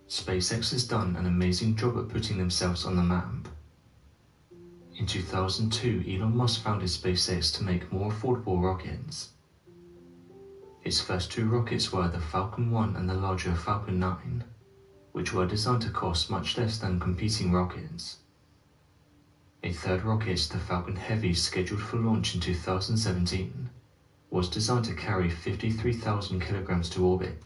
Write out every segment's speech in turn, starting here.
SpaceX has done an amazing job at putting themselves on the map. In 2002, Elon Musk founded SpaceX to make more affordable rockets. Its first two rockets were the Falcon 1 and the larger Falcon 9, which were designed to cost much less than competing rockets. A third rocket, the Falcon Heavy, scheduled for launch in 2017, was designed to carry 53,000 kilograms to orbit.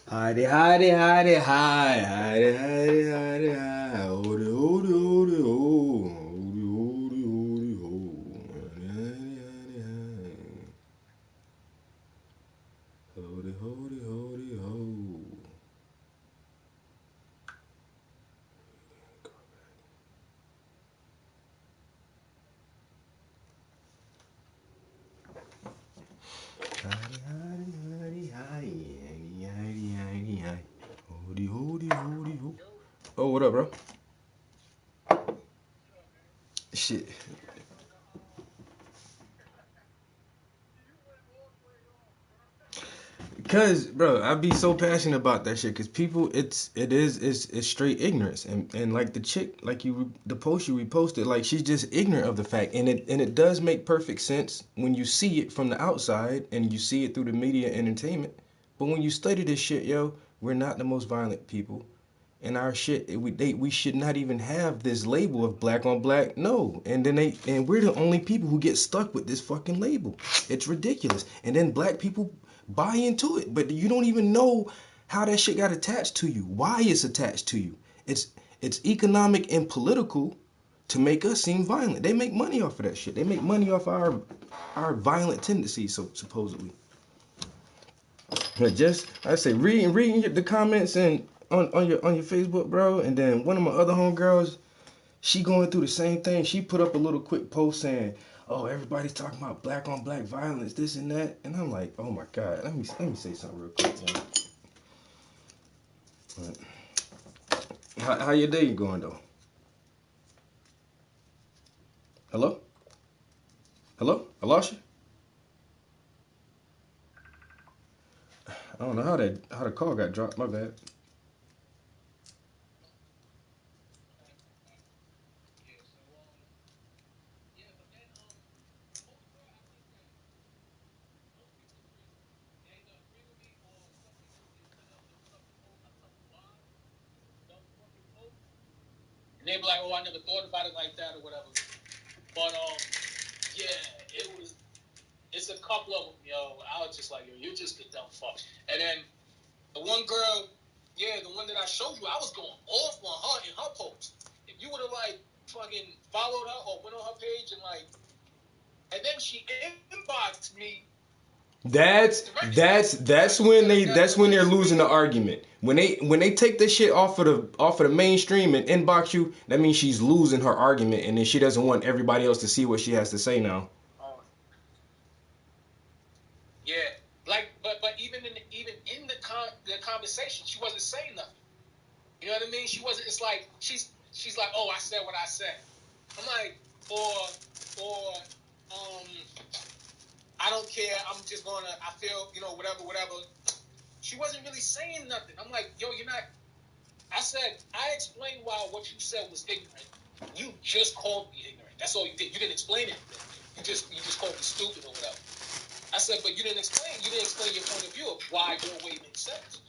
Hidey, hidey, hidey, hi, hidey, hidey, hidey, hi, hody, hody, hody, ho, hody, hody, hody, ho, hidey, hidey, hi, hody, hody, hody, ho. Hidey, hidey, hidey, hi, hidey, hidey, hidey, hi, hody, hody, hody, ho. Oh, what up, bro? Shit. Cause, bro, I be so passionate about that shit. Cause people, it's straight ignorance, and like the chick, like the post you reposted, like she's just ignorant of the fact, and it does make perfect sense when you see it from the outside and you see it through the media and entertainment. But when you study this shit, yo, we're not the most violent people, and our shit, we should not even have this label of black on black. No, and we're the only people who get stuck with this fucking label. It's ridiculous, and then black people buy into it, but you don't even know how that shit got attached to you, why it's attached to you. It's economic and political to make us seem violent. They make money off of that shit. They make money off our violent tendencies, so supposedly. But just I say reading the comments and on your Facebook, bro, and then one of my other homegirls, she going through the same thing. She put up a little quick post saying, "Oh, everybody's talking about black on black violence, this and that," and I'm like, "Oh my God, let me say something real quick, man." How your day going though? Hello? Hello? I lost you. I don't know how the call got dropped. My bad. And they be like, "Oh, I never thought about it like that or whatever." But yeah, it's a couple of them, yo. I was just like, yo, you're just a dumb fuck. And then the one girl, yeah, the one that I showed you, I was going off on her in her post. If you would have like fucking followed her or went on her page and then she inboxed me. That's when they're losing the argument. When they take this shit off of the mainstream and inbox you, that means she's losing her argument, and then she doesn't want everybody else to see what she has to say now. Yeah, like but even in the conversation, she wasn't saying nothing. You know what I mean? She wasn't. It's like she's like, "Oh, I said what I said." I'm like, or I don't care. I'm just gonna. I feel, whatever. She wasn't really saying nothing. I'm like, yo, you're not. I said, I explained why what you said was ignorant. You just called me ignorant. That's all you did. You didn't explain it. You just called me stupid or whatever. I said, but you didn't explain your point of view of why your way makes sense.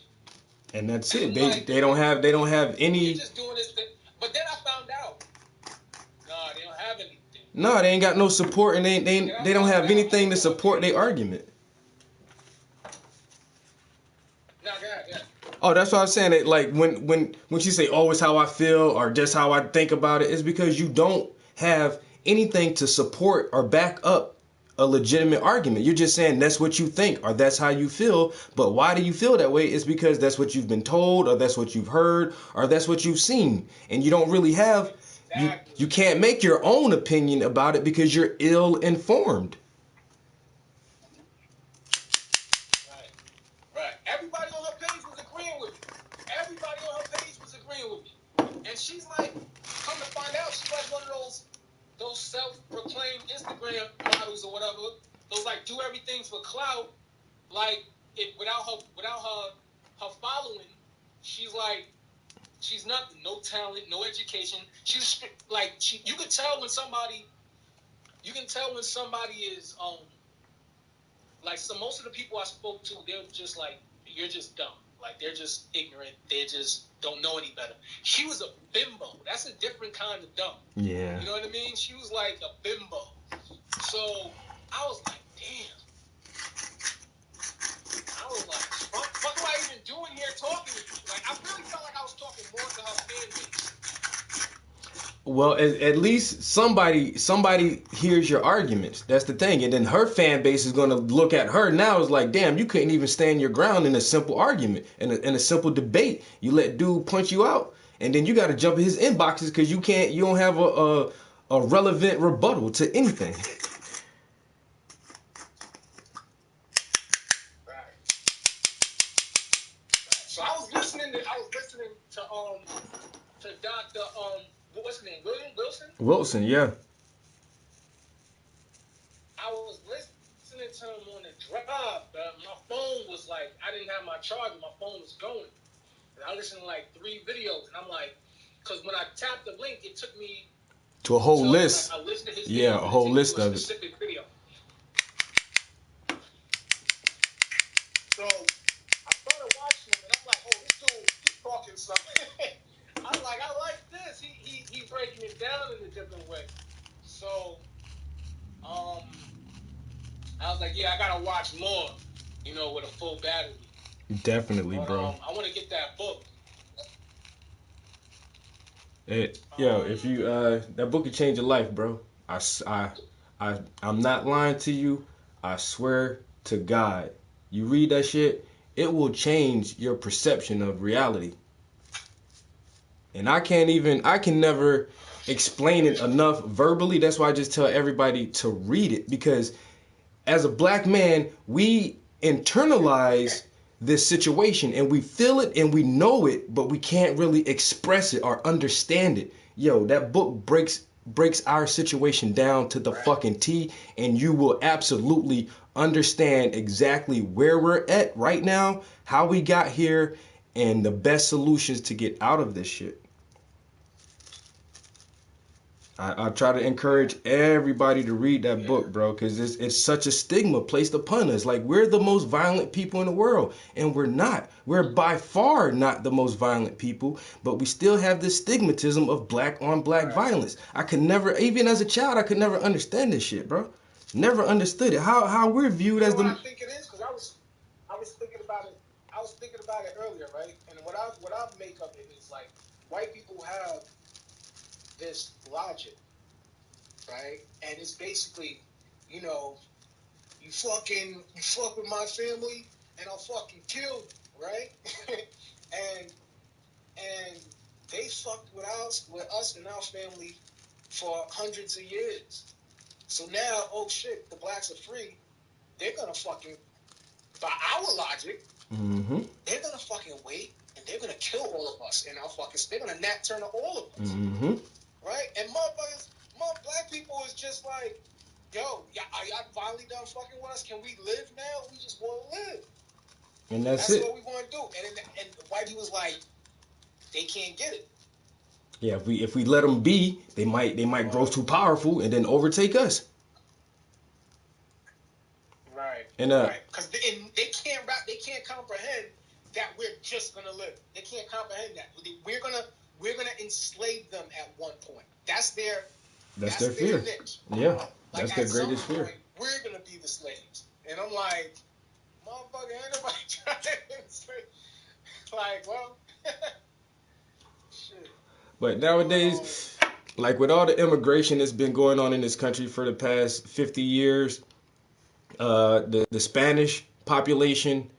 And that's it. They don't have any. You're just doing this thing. But then I found out, no, they don't have anything. No, they ain't got no support, and they don't have anything to support their argument. No, go ahead. Oh, that's what I was saying. That like when she say, "Oh, it's how I feel," or just how I think about it, it's because you don't have anything to support or back up a legitimate argument. You're just saying that's what you think or that's how you feel. But why do you feel that way? It's because that's what you've been told, or that's what you've heard, or that's what you've seen, and you don't really have. You can't make your own opinion about it because you're ill informed. Right. Everybody on her page was agreeing with me. Everybody on her page was agreeing with me. And she's like, come to find out, she's like one of those self-proclaimed Instagram models or whatever. Those like do everything for clout. Like without her following, she's like she's nothing. No talent, no education. She's like you can tell when somebody is like so most of the people I spoke to, they're just like, you're just dumb. Like they're just ignorant. They just don't know any better. She was a bimbo. That's a different kind of dumb. Yeah. You know what I mean? She was like a bimbo. So I was like, damn. I was like, what am I even doing here talking to you? Like I really felt like I was talking more to her fan base. Well, at least somebody hears your arguments. That's the thing. And then her fan base is going to look at her now as like, damn, you couldn't even stand your ground in a simple argument, in a simple debate. You let dude punch you out. And then you got to jump in his inboxes because you don't have a relevant rebuttal to anything. Right. So I was listening to Dr. What's his name? Wilson? Wilson, yeah. I was listening to him on the drive, but my phone was like, I didn't have my charger, my phone was going. And I listened to like 3 videos, and I'm like, because when I tapped the link, it took me to a whole list. Like, I listened to his video, a whole list of it. Specific video. So I started watching him, and I'm like, oh, this dude, he's talking something. I'm like, I like this. He breaking it down in a different way. So, I was like, yeah, I gotta watch more, with a full battery. Definitely, bro. I want to get that book. If you that book could change your life, bro. I'm not lying to you. I swear to God, you read that shit, it will change your perception of reality. And I can never explain it enough verbally. That's why I just tell everybody to read it, because as a black man, we internalize this situation and we feel it and we know it, but we can't really express it or understand it. Yo, that book breaks our situation down to the fucking T, and you will absolutely understand exactly where we're at right now, how we got here, and the best solutions to get out of this shit. I try to encourage everybody to read that book, bro, because it's such a stigma placed upon us. Like, we're the most violent people in the world, and we're not. We're by far not the most violent people, but we still have this stigmatism of black on black violence. I could never, even as a child, I could never understand this shit, bro. Never understood it. How we're viewed as the. I think it is, because I was thinking about it. I was thinking about it earlier, right? And what I make of it is like white people have this logic, right? And it's basically, you fuck with my family and I'll fucking kill you, right? and they fucked with us and our family for hundreds of years. So now, oh shit, the blacks are free. They're gonna fucking, by our logic, they're gonna fucking wait and they're gonna kill all of us and they're gonna Nat Turner all of us. Right? And black people is just like, yo, are y'all finally done fucking with us? Can we live now? We just want to live. And that's it. What we want to do. And the white people's like, they can't get it. Yeah, if we let them be, they might grow too powerful and then overtake us. Right. And because they can't comprehend that we're just gonna live. They can't comprehend that we're gonna enslave them at one point. That's their fear. Niche. Yeah, that's their greatest fear. We're gonna be the slaves, and I'm like, motherfucker, ain't nobody trying to enslave. Like, well, shit. But nowadays, like with all the immigration that's been going on in this country for the past 50 years, the Spanish population,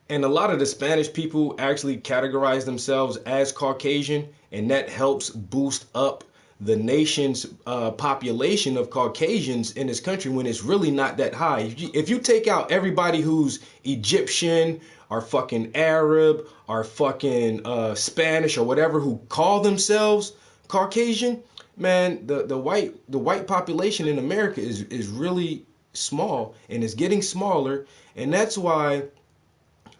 and a lot of the Spanish people actually categorize themselves as Caucasian, and that helps boost up the nation's population of Caucasians in this country when it's really not that high. If you take out everybody who's Egyptian or fucking Arab or fucking Spanish or whatever who call themselves Caucasian, man, the white population in America is really small, and it's getting smaller, and that's why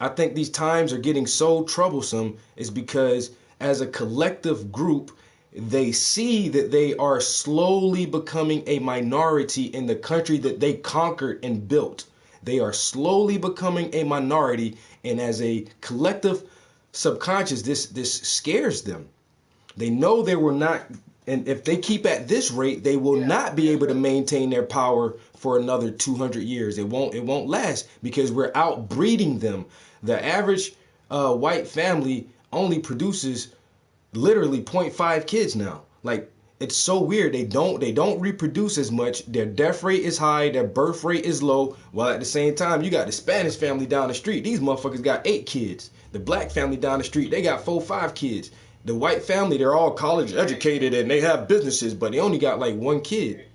I think these times are getting so troublesome, is because as a collective group, they see that they are slowly becoming a minority in the country that they conquered and built. They are slowly becoming a minority, and as a collective subconscious, this scares them. They know they will not, and if they keep at this rate, they will not be able to maintain their power for another 200 years. It won't last because we're outbreeding them. The average white family only produces literally 0.5 kids now. Like, it's so weird. They don't reproduce as much. Their death rate is high, their birth rate is low, while at the same time you got the Spanish family down the street. These motherfuckers got 8 kids. The black family down the street, they got 4, 5 kids. The white family, they're all college educated and they have businesses, but they only got like 1 kid.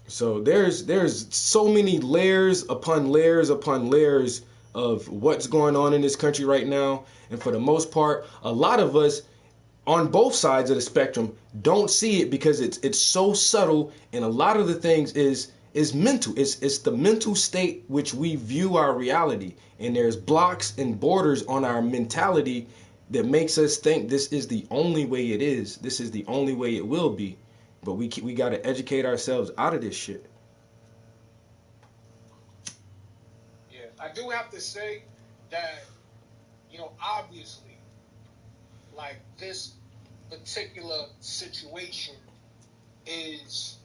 So there's so many layers upon layers upon layers of what's going on in this country right now. And for the most part, a lot of us on both sides of the spectrum don't see it because it's so subtle, and a lot of the things is mental. It's the mental state which we view our reality, and there's blocks and borders on our mentality that makes us think this is the only way it is. This is the only way it will be. But we got to educate ourselves out of this shit. Yeah, I do have to say that, obviously, like, this particular situation has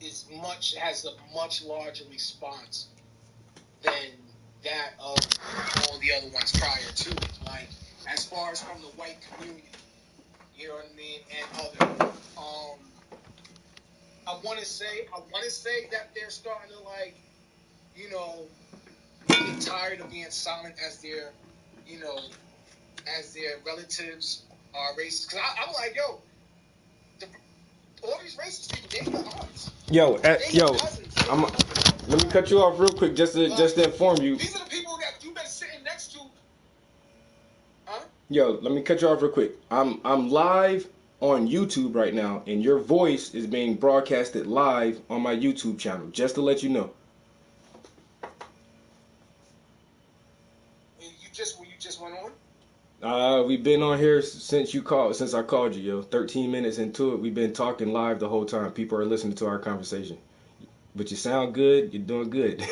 a much larger response than that of all the other ones prior to it. Like, as far as from the white community, you know what I mean, and other. I want to say that they're starting to, like, get tired of being silent as their relatives are racist. Because I'm like, yo, all these racist people, they the aunts. Let me cut you off real quick just to inform you. These are the people that you've been sitting next to. Huh? Yo, let me cut you off real quick. I'm live on YouTube right now, and your voice is being broadcasted live on my YouTube channel, just to let you know. You just went on? We've been on here since I called you, yo. 13 minutes into it, we've been talking live the whole time. People are listening to our conversation. But you sound good. You're doing good.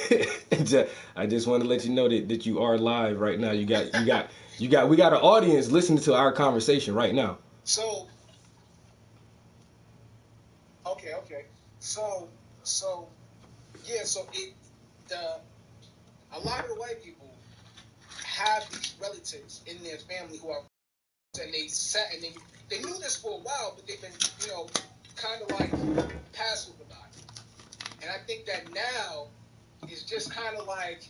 I just want to let you know that you are live right now. We got an audience listening to our conversation right now. So, okay. So a lot of the white people have these relatives in their family who are, and they knew this for a while, but they've been, kind of like passive about it. And I think that now is just kind of like,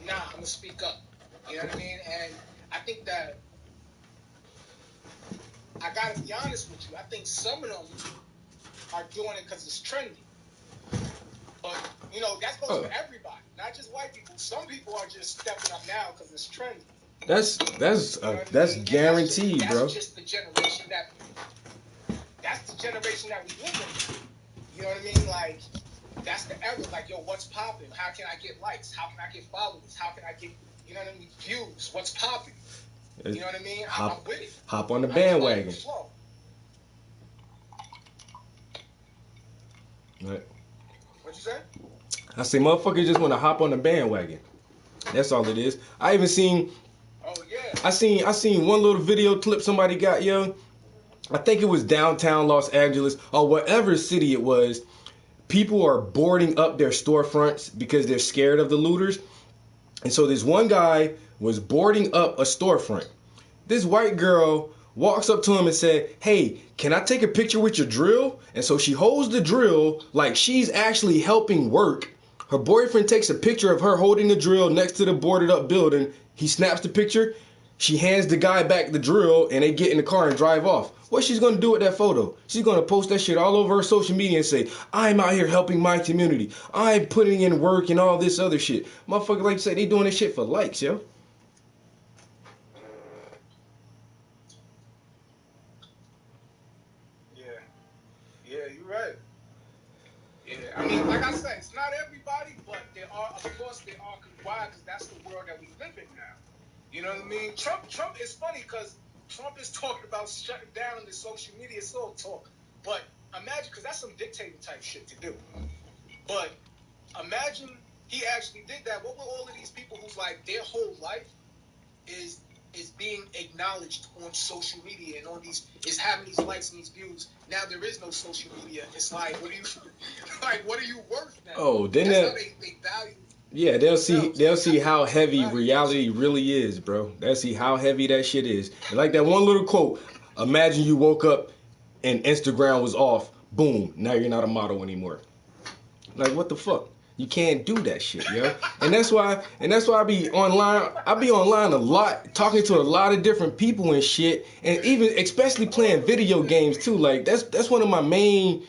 nah, I'm gonna speak up. You know what I mean? And I think that I gotta be honest with you. I think some of them are doing it because it's trendy. But that goes for everybody, not just white people. Some people are just stepping up now because it's trendy. That's guaranteed, bro. That's just the generation that we live in. You know what I mean? Like, that's the era. Like, yo, what's popping? How can I get likes? How can I get followers? How can I get, views? What's popping? You know what I mean? I'm with it. Hop on the bandwagon. Right. What you say? I say motherfuckers just want to hop on the bandwagon. That's all it is. I even seen. Oh yeah. I seen one little video clip somebody got, yo. I think it was downtown Los Angeles or whatever city it was. People are boarding up their storefronts because they're scared of the looters. And so this one guy was boarding up a storefront. This white girl walks up to him and said, "Hey, can I take a picture with your drill?" And so she holds the drill like she's actually helping work. Her boyfriend takes a picture of her holding the drill next to the boarded up building. He snaps the picture. She hands the guy back the drill and they get in the car and drive off. What she's gonna do with that photo? She's gonna post that shit all over her social media and say, "I'm out here helping my community. I'm putting in work and all this other shit." Motherfucker, like you say, they doing this shit for likes, yo. Yeah, you're right. Yeah, I mean, like I said, it's not everybody, but there are, of course, there are. Why? Because that's the world that we live in now. You know what I mean? Trump is funny because Trump is talking about shutting down the social media. It's all talk. But imagine, because that's some dictator type shit to do. But imagine he actually did that. What were all of these people who's like their whole life is being acknowledged on social media and on these is having these likes and these views. Now there is no social media. It's like what are you worth now? Oh, then that's that, how they value. yeah, they'll see how heavy reality really is, bro. They'll see how heavy that shit is. And like that one little quote, imagine you woke up and Instagram was off. Boom, now you're not a model anymore. Like what the fuck? You can't do that shit, yo. And that's why I be online. I be online a lot, talking to a lot of different people and shit, and even especially playing video games too. Like that's one of my main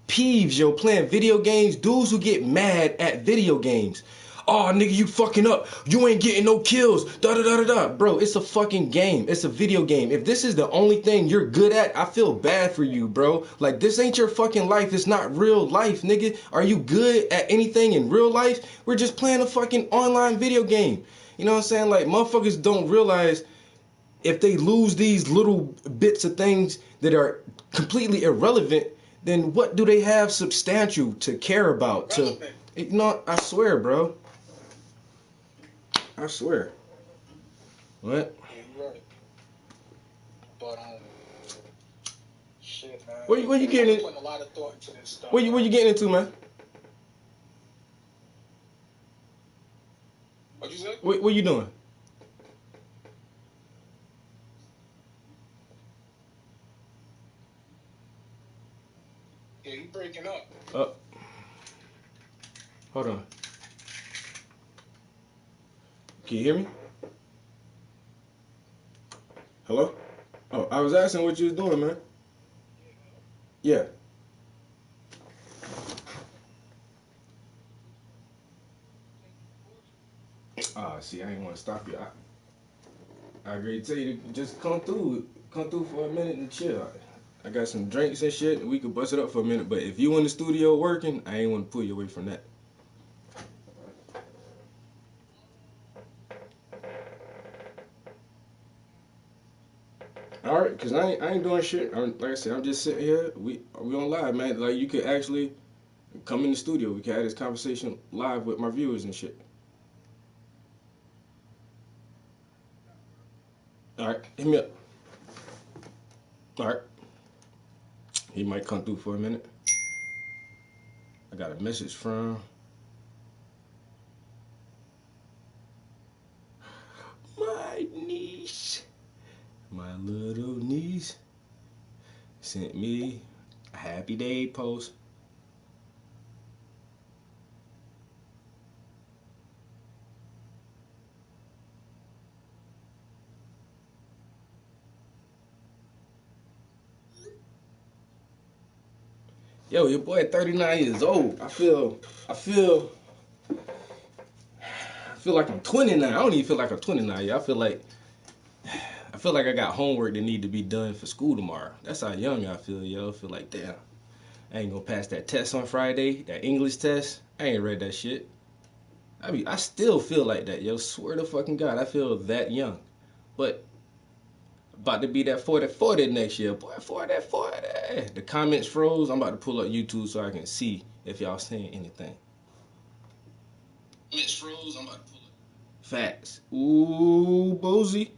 peeves, yo. Playing video games, dudes who get mad at video games. Oh, nigga, you fucking up. You ain't getting no kills. Da da da da da. Bro, it's a fucking game. It's a video game. If this is the only thing you're good at, I feel bad for you, bro. Like, this ain't your fucking life. It's not real life, nigga. Are you good at anything in real life? We're just playing a fucking online video game. You know what I'm saying? Like, motherfuckers don't realize if they lose these little bits of things that are completely irrelevant, then what do they have substantial to care about? To, you know, I swear, bro. I swear. What? Yeah, you're right. But shit, man. What you getting? Putting a lot of thought into this stuff. What you getting into, man? What you say? What you doing? Yeah, you breaking up. Hold on. Can you hear me? Hello? Oh, I was asking what you was doing, man. Yeah. See, I ain't want to stop you. I agree to tell you to just come through for a minute and chill. I got some drinks and shit, and we could bust it up for a minute. But if you in the studio working, I ain't want to pull you away from that. All right, cause I ain't doing shit. Like I said, I'm just sitting here. We on live, man. Like you could actually come in the studio. We can have this conversation live with my viewers and shit. All right, hit me up. All right, he might come through for a minute. I got a message from my niece. My little niece sent me a happy day post. Yo, your boy 39 years old. I feel like I'm 29. I don't even feel like I'm 29 yet. I feel like I got homework that need to be done for school tomorrow. That's how young I feel, yo. I feel like, damn, I ain't gonna pass that test on Friday, that English test. I ain't read that shit. I still feel like that, yo. Swear to fucking God, I feel that young. But about to be that 40 next year. Boy, 40. The comments froze. I'm about to pull up YouTube so I can see if y'all saying anything. Comments froze. I'm about to pull up. Facts. Ooh, Bozy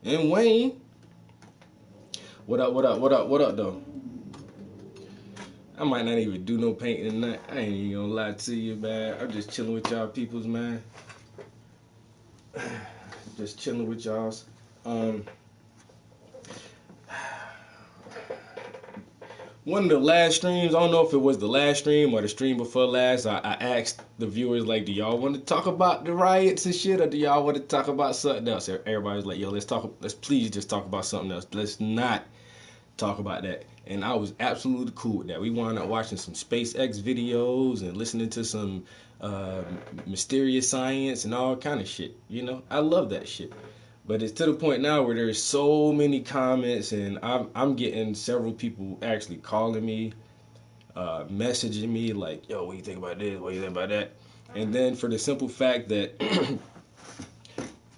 and Wayne. What up, though? I might not even do no painting tonight. I ain't even gonna lie to you, man. I'm just chilling with y'all peoples, man. Just chilling with y'all. One of the last streams, I don't know if it was the last stream or the stream before last, I asked the viewers, like, do y'all want to talk about the riots and shit, or do y'all want to talk about something else? Everybody was like, yo, let's please just talk about something else. Let's not talk about that. And I was absolutely cool with that. We wound up watching some SpaceX videos and listening to some mysterious science and all kind of shit. You know, I love that shit. But it's to the point now where there's so many comments, and I'm getting several people actually calling me, messaging me like, yo, what do you think about this? What do you think about that? And then for the simple fact that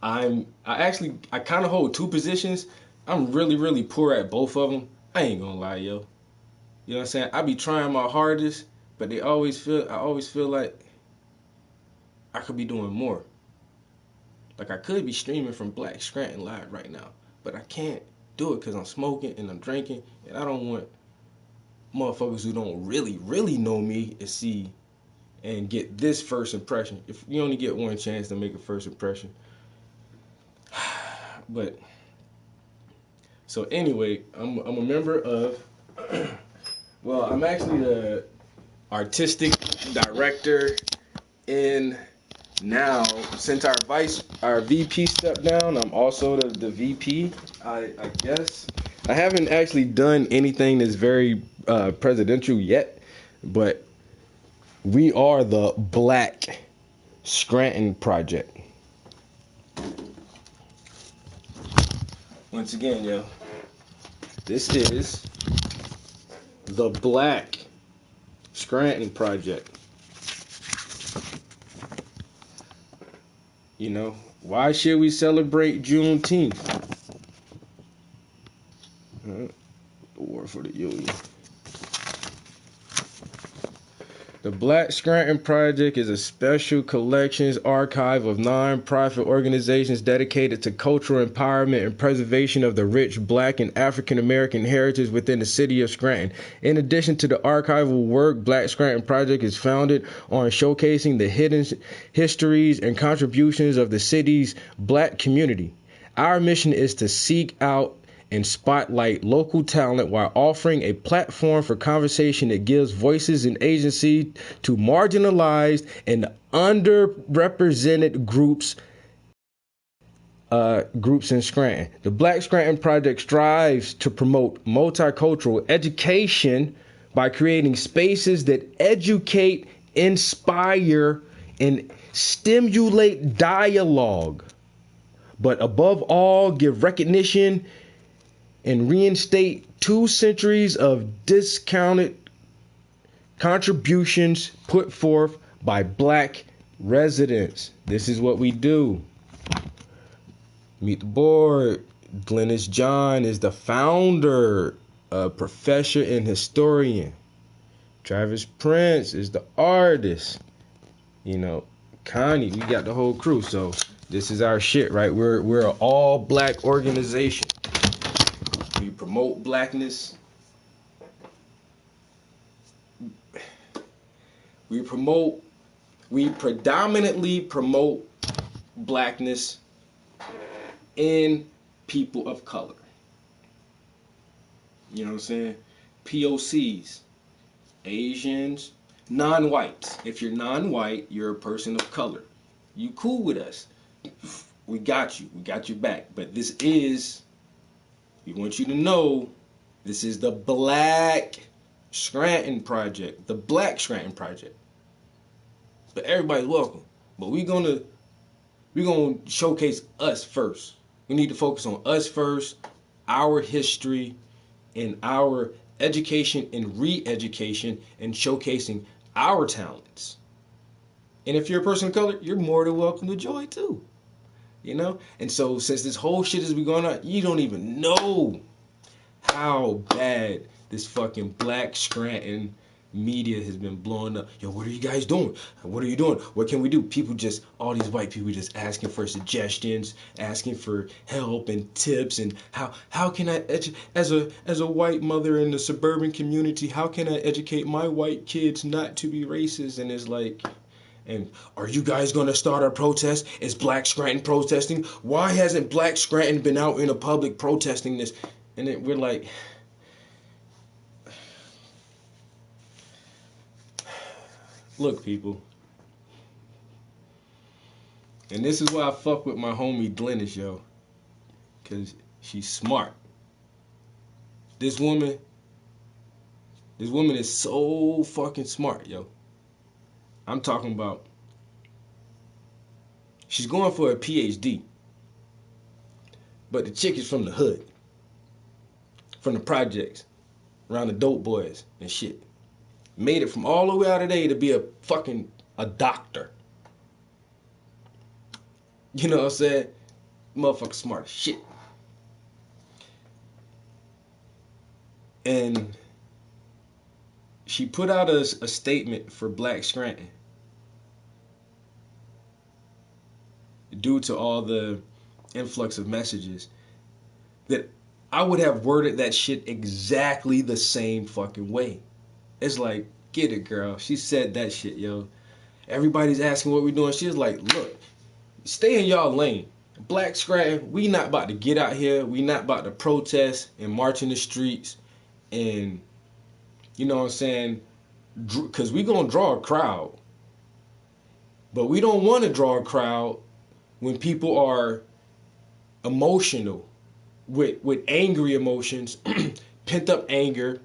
I kind of hold two positions. I'm really, really poor at both of them. I ain't gonna lie, yo. You know what I'm saying? I be trying my hardest, but I always feel like I could be doing more. Like, I could be streaming from Black Scranton Live right now, but I can't do it because I'm smoking and I'm drinking, and I don't want motherfuckers who don't really, really know me to see and get this first impression. If you only get one chance to make a first impression. But, so anyway, I'm a member of, well, I'm actually the artistic director in now, since our VP stepped down, I'm also the VP, I guess. I haven't actually done anything that's very presidential yet, but we are the Black Scranton Project. Once again, yo, this is the Black Scranton Project. You know, why should we celebrate Juneteenth? The War for the Union. The Black Scranton Project is a special collections archive of non-profit organizations dedicated to cultural empowerment and preservation of the rich Black and African American heritage within the city of Scranton. In addition to the archival work, Black Scranton Project is founded on showcasing the hidden histories and contributions of the city's Black community. Our mission is to seek out and spotlight local talent while offering a platform for conversation that gives voices and agency to marginalized and underrepresented groups in Scranton. The Black Scranton Project strives to promote multicultural education by creating spaces that educate, inspire, and stimulate dialogue, but above all, give recognition and reinstate 2 centuries of discounted contributions put forth by Black residents. This is what we do. Meet the board. Glennis John is the founder, a professor and historian. Travis Prince is the artist. You know, Connie, we got the whole crew. So this is our shit, right? We're an all Black organization. We promote Blackness. We predominantly promote Blackness in people of color. You know what I'm saying? POCs, Asians, non-whites. If you're non-white, you're a person of color. You cool with us. We got you. We got your back. But this is, we want you to know, this is the Black Scranton Project. The Black Scranton Project. But everybody's welcome. But we're gonna showcase us first. We need to focus on us first, our history, and our education and re-education, and showcasing our talents. And if you're a person of color, you're more than welcome to join too. You know? And so since this whole shit has been going on, you don't even know how bad this fucking Black Scranton media has been blowing up. Yo, what are you guys doing? What are you doing? What can we do? People just, all these white people just asking for suggestions, asking for help and tips, and how can I as a white mother in the suburban community, how can I educate my white kids not to be racist? And it's like, And are you guys going to start a protest? Is Black Scranton protesting? Why hasn't Black Scranton been out in the public protesting this? And then we're like, look, people. And this is why I fuck with my homie Glennis, yo. Because she's smart. This woman is so fucking smart, yo. I'm talking about, she's going for a PhD. But the chick is from the hood. From the projects. Around the dope boys and shit. Made it from all the way out of there to be a doctor. You know what I'm saying? Motherfucker smart as shit. And she put out a statement for Black Scranton due to all the influx of messages that I would have worded that shit exactly the same fucking way. It's like, get it, girl. She said that shit, yo. Everybody's asking what we're doing. She was like, look, stay in y'all lane. Black Scranton, we not about to get out here. We not about to protest and march in the streets and, you know what I'm saying, because we going to draw a crowd. But we don't want to draw a crowd when people are emotional, with angry emotions, pent up anger,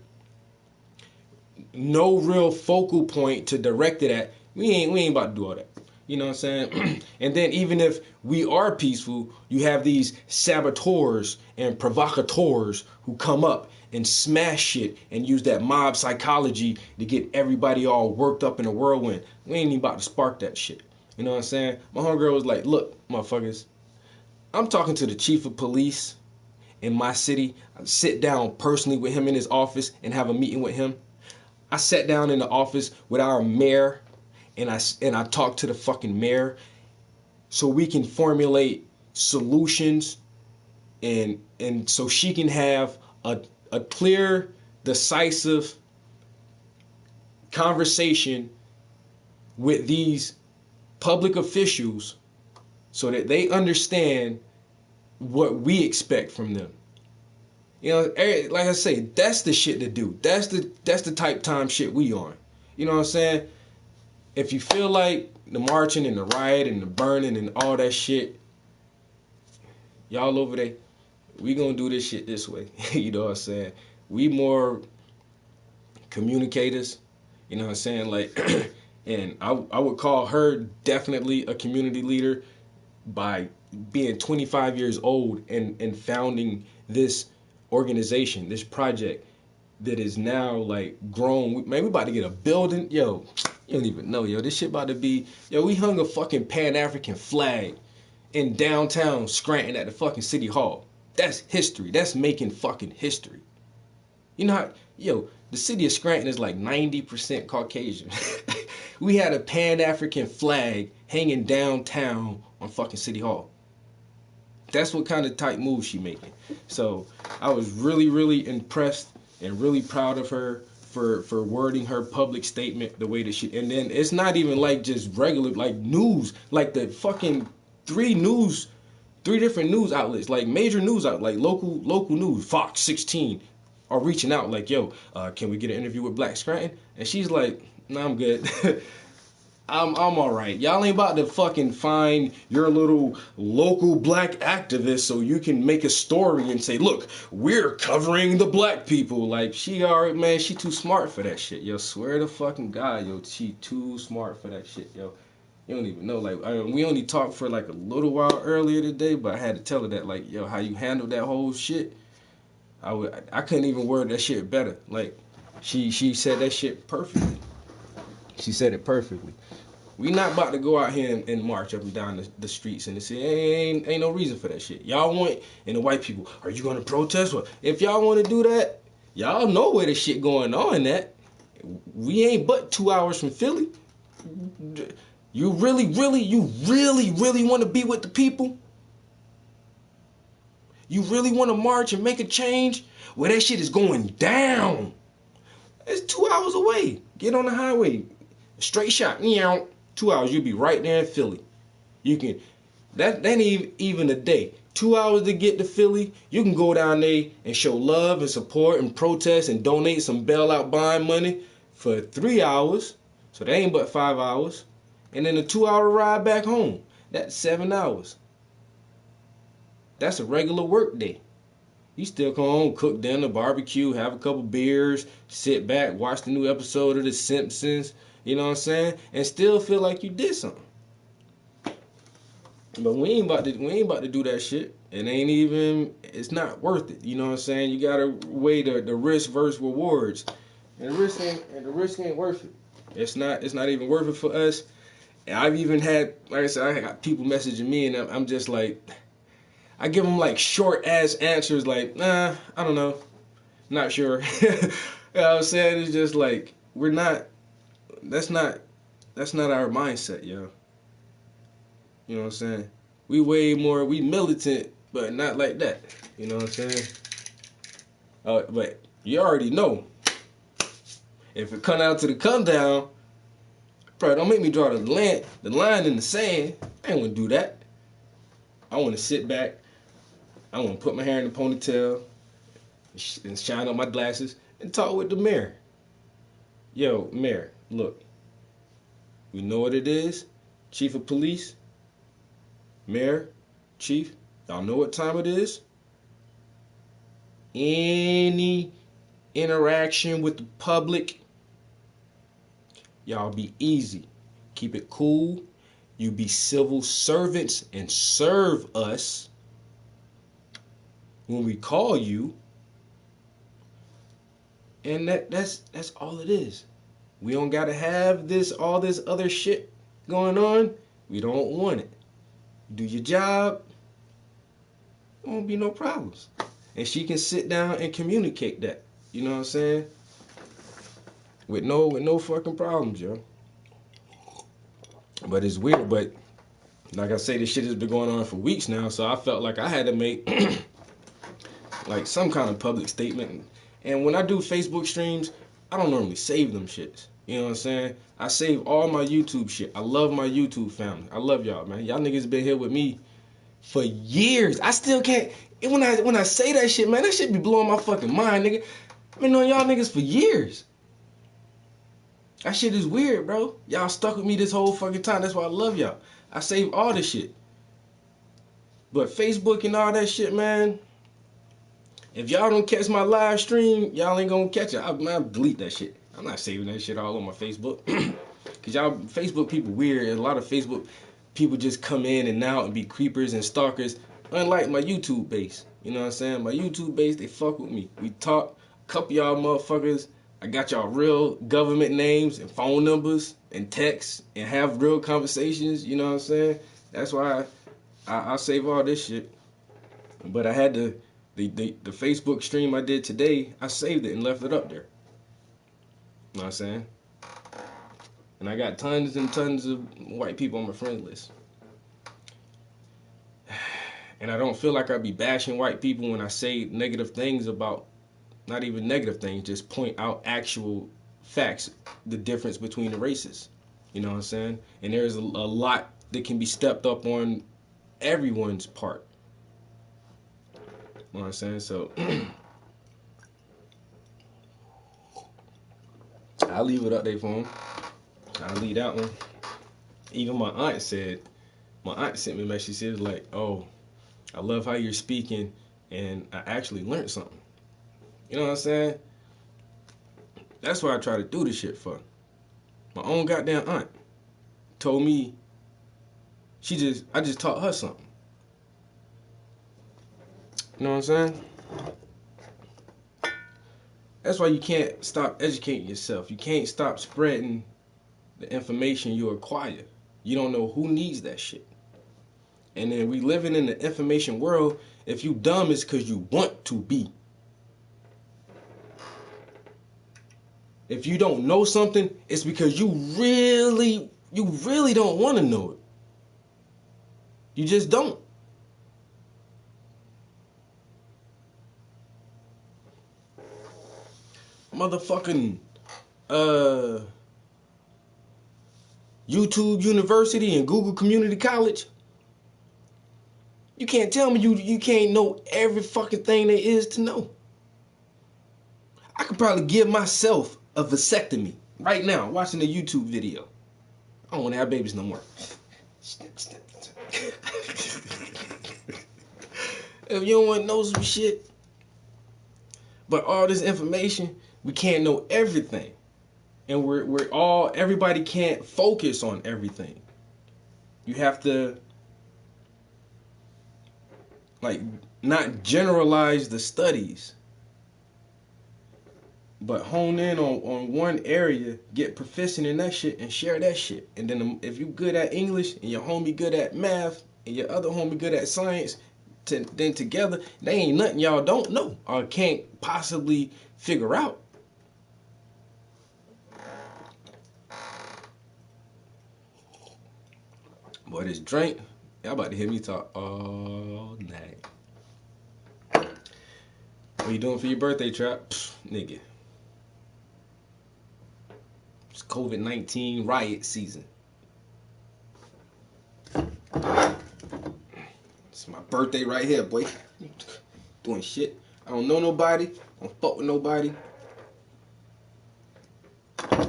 no real focal point to direct it at. We ain't about to do all that. You know what I'm saying? And then even if we are peaceful, you have these saboteurs and provocateurs who come up and smash shit and use that mob psychology to get everybody all worked up in a whirlwind. We ain't even about to spark that shit. You know what I'm saying? My homegirl was like, look, motherfuckers, I'm talking to the chief of police in my city. I sit down personally with him in his office and have a meeting with him. I sat down in the office with our mayor and I talked to the fucking mayor so we can formulate solutions and so she can have a clear, decisive conversation with these public officials so that they understand what we expect from them. You know, like I say, that's the shit to do. That's the type time shit we on. You know what I'm saying? If you feel like the marching and the riot and the burning and all that shit, y'all over there, we gonna do this shit this way. You know what I'm saying? We more communicators. You know what I'm saying? Like, and I would call her definitely a community leader by being 25 years old and founding this organization, this project that is now like grown. Man, we about to get a building. Yo, you don't even know, yo. This shit about to be, yo, we hung a fucking Pan-African flag in downtown Scranton at the fucking City Hall. That's history. That's making fucking history. You know how, yo, the city of Scranton is like 90% Caucasian. We had a Pan-African flag hanging downtown on fucking City Hall. That's what kind of type moves she making. So I was really, really impressed and really proud of her for wording her public statement the way that she, and then it's not even like just regular, like news, like the fucking three different news outlets, like major news outlets, like local news, Fox 16 are reaching out like, yo, can we get an interview with Black Scranton? And she's like, nah, I'm good. I'm all right. Y'all ain't about to fucking find your little local black activist so you can make a story and say, look, we're covering the black people. Like, she already, man, she too smart for that shit, yo. Swear to fucking God, yo, she too smart for that shit, yo. You don't even know, like, we only talked for like a little while earlier today, but I had to tell her that, like, yo, how you handled that whole shit, I couldn't even word that shit better. Like, she said that shit perfectly. She said it perfectly. We not about to go out here and march up and down the streets and say, ain't no reason for that shit. Y'all want, and the white people, are you gonna protest? Well, if y'all want to do that, y'all know where the shit going on at. We ain't but 2 hours from Philly. You really want to be with the people? You really want to march and make a change where that shit is going down? It's 2 hours away. Get on the highway. Straight shot. 2 hours, you'll be right there in Philly. You can, that ain't even a day. 2 hours to get to Philly, you can go down there and show love and support and protest and donate some bailout bond money for 3 hours. So that ain't but 5 hours. And then a 2 hour ride back home. That's 7 hours. That's a regular work day. You still come home, cook dinner, barbecue, have a couple beers, sit back, watch the new episode of The Simpsons, you know what I'm saying? And still feel like you did something. But we ain't about to do that shit. It's not worth it. You know what I'm saying? You gotta weigh the risk versus rewards. And the risk ain't worth it. It's not even worth it for us. And I've even had, like I said, I got people messaging me, and I'm just like, I give them like short ass answers, like, nah, I don't know, not sure. You know what I'm saying? It's just like, that's not our mindset, yo. You know what I'm saying? We militant, but not like that. You know what I'm saying? But you already know. If it come out to the come down, bro, don't make me draw the line in the sand. I ain't gonna do that. I want to sit back. I want to put my hair in a ponytail and shine up my glasses and talk with the mayor. Yo, mayor, look. We know what it is. Chief of police, mayor, chief, y'all know what time it is. Any interaction with the public, y'all be easy. Keep it cool. You be civil servants and serve us when we call you. And that's all it is. We don't gotta have all this other shit going on. We don't want it. Do your job. There won't be no problems. And she can sit down and communicate that. You know what I'm saying? With no fucking problems, yo. But it's weird. But like I say, this shit has been going on for weeks now. So I felt like I had to make like some kind of public statement. And when I do Facebook streams, I don't normally save them shits. You know what I'm saying? I save all my YouTube shit. I love my YouTube family. I love y'all, man. Y'all niggas been here with me for years. I still can't. When I say that shit, man, that shit be blowing my fucking mind, nigga. I've been knowing y'all niggas for years. That shit is weird, bro. Y'all stuck with me this whole fucking time. That's why I love y'all. I save all this shit. But Facebook and all that shit, man, if y'all don't catch my live stream, y'all ain't gonna catch it. I'll delete that shit. I'm not saving that shit all on my Facebook. Cause y'all Facebook people weird, and a lot of Facebook people just come in and out and be creepers and stalkers. Unlike my YouTube base. You know what I'm saying? My YouTube base, they fuck with me. We talk, a couple y'all motherfuckers, I got y'all real government names and phone numbers and texts and have real conversations, you know what I'm saying? That's why I save all this shit. But I had the Facebook stream I did today, I saved it and left it up there. You know what I'm saying? And I got tons and tons of white people on my friend list. And I don't feel like I be bashing white people when I say negative things about, not even negative things, just point out actual facts, the difference between the races. You know what I'm saying? And there's a lot that can be stepped up on everyone's part. You know what I'm saying? So I'll leave it up there for him. I'll leave that one. Even my aunt sent me a message. She said like, oh, I love how you're speaking, and I actually learned something. You know what I'm saying? That's what I try to do this shit for. My own goddamn aunt told me I just taught her something. You know what I'm saying? That's why you can't stop educating yourself. You can't stop spreading the information you acquire. You don't know who needs that shit. And then we living in the information world. If you dumb, it's because you want to be. If you don't know something, it's because you really don't want to know it. You just don't. Motherfucking YouTube University and Google Community College. You can't tell me you can't know every fucking thing there is to know. I could probably give myself a vasectomy right now watching a YouTube video. I don't want to have babies no more. If you don't want to know some shit. But all this information, we can't know everything. And everybody can't focus on everything. You have to, like, not generalize the studies, but hone in on one area, get proficient in that shit, and share that shit. And then if you good at English, and your homie good at math, and your other homie good at science, then together, they ain't nothing y'all don't know or can't possibly figure out. Boy, this drink, y'all about to hear me talk all night. What you doing for your birthday, Trap? Nigga. It's COVID-19 riot season. It's my birthday right here, boy. Doing shit. I don't know nobody. I don't fuck with nobody. I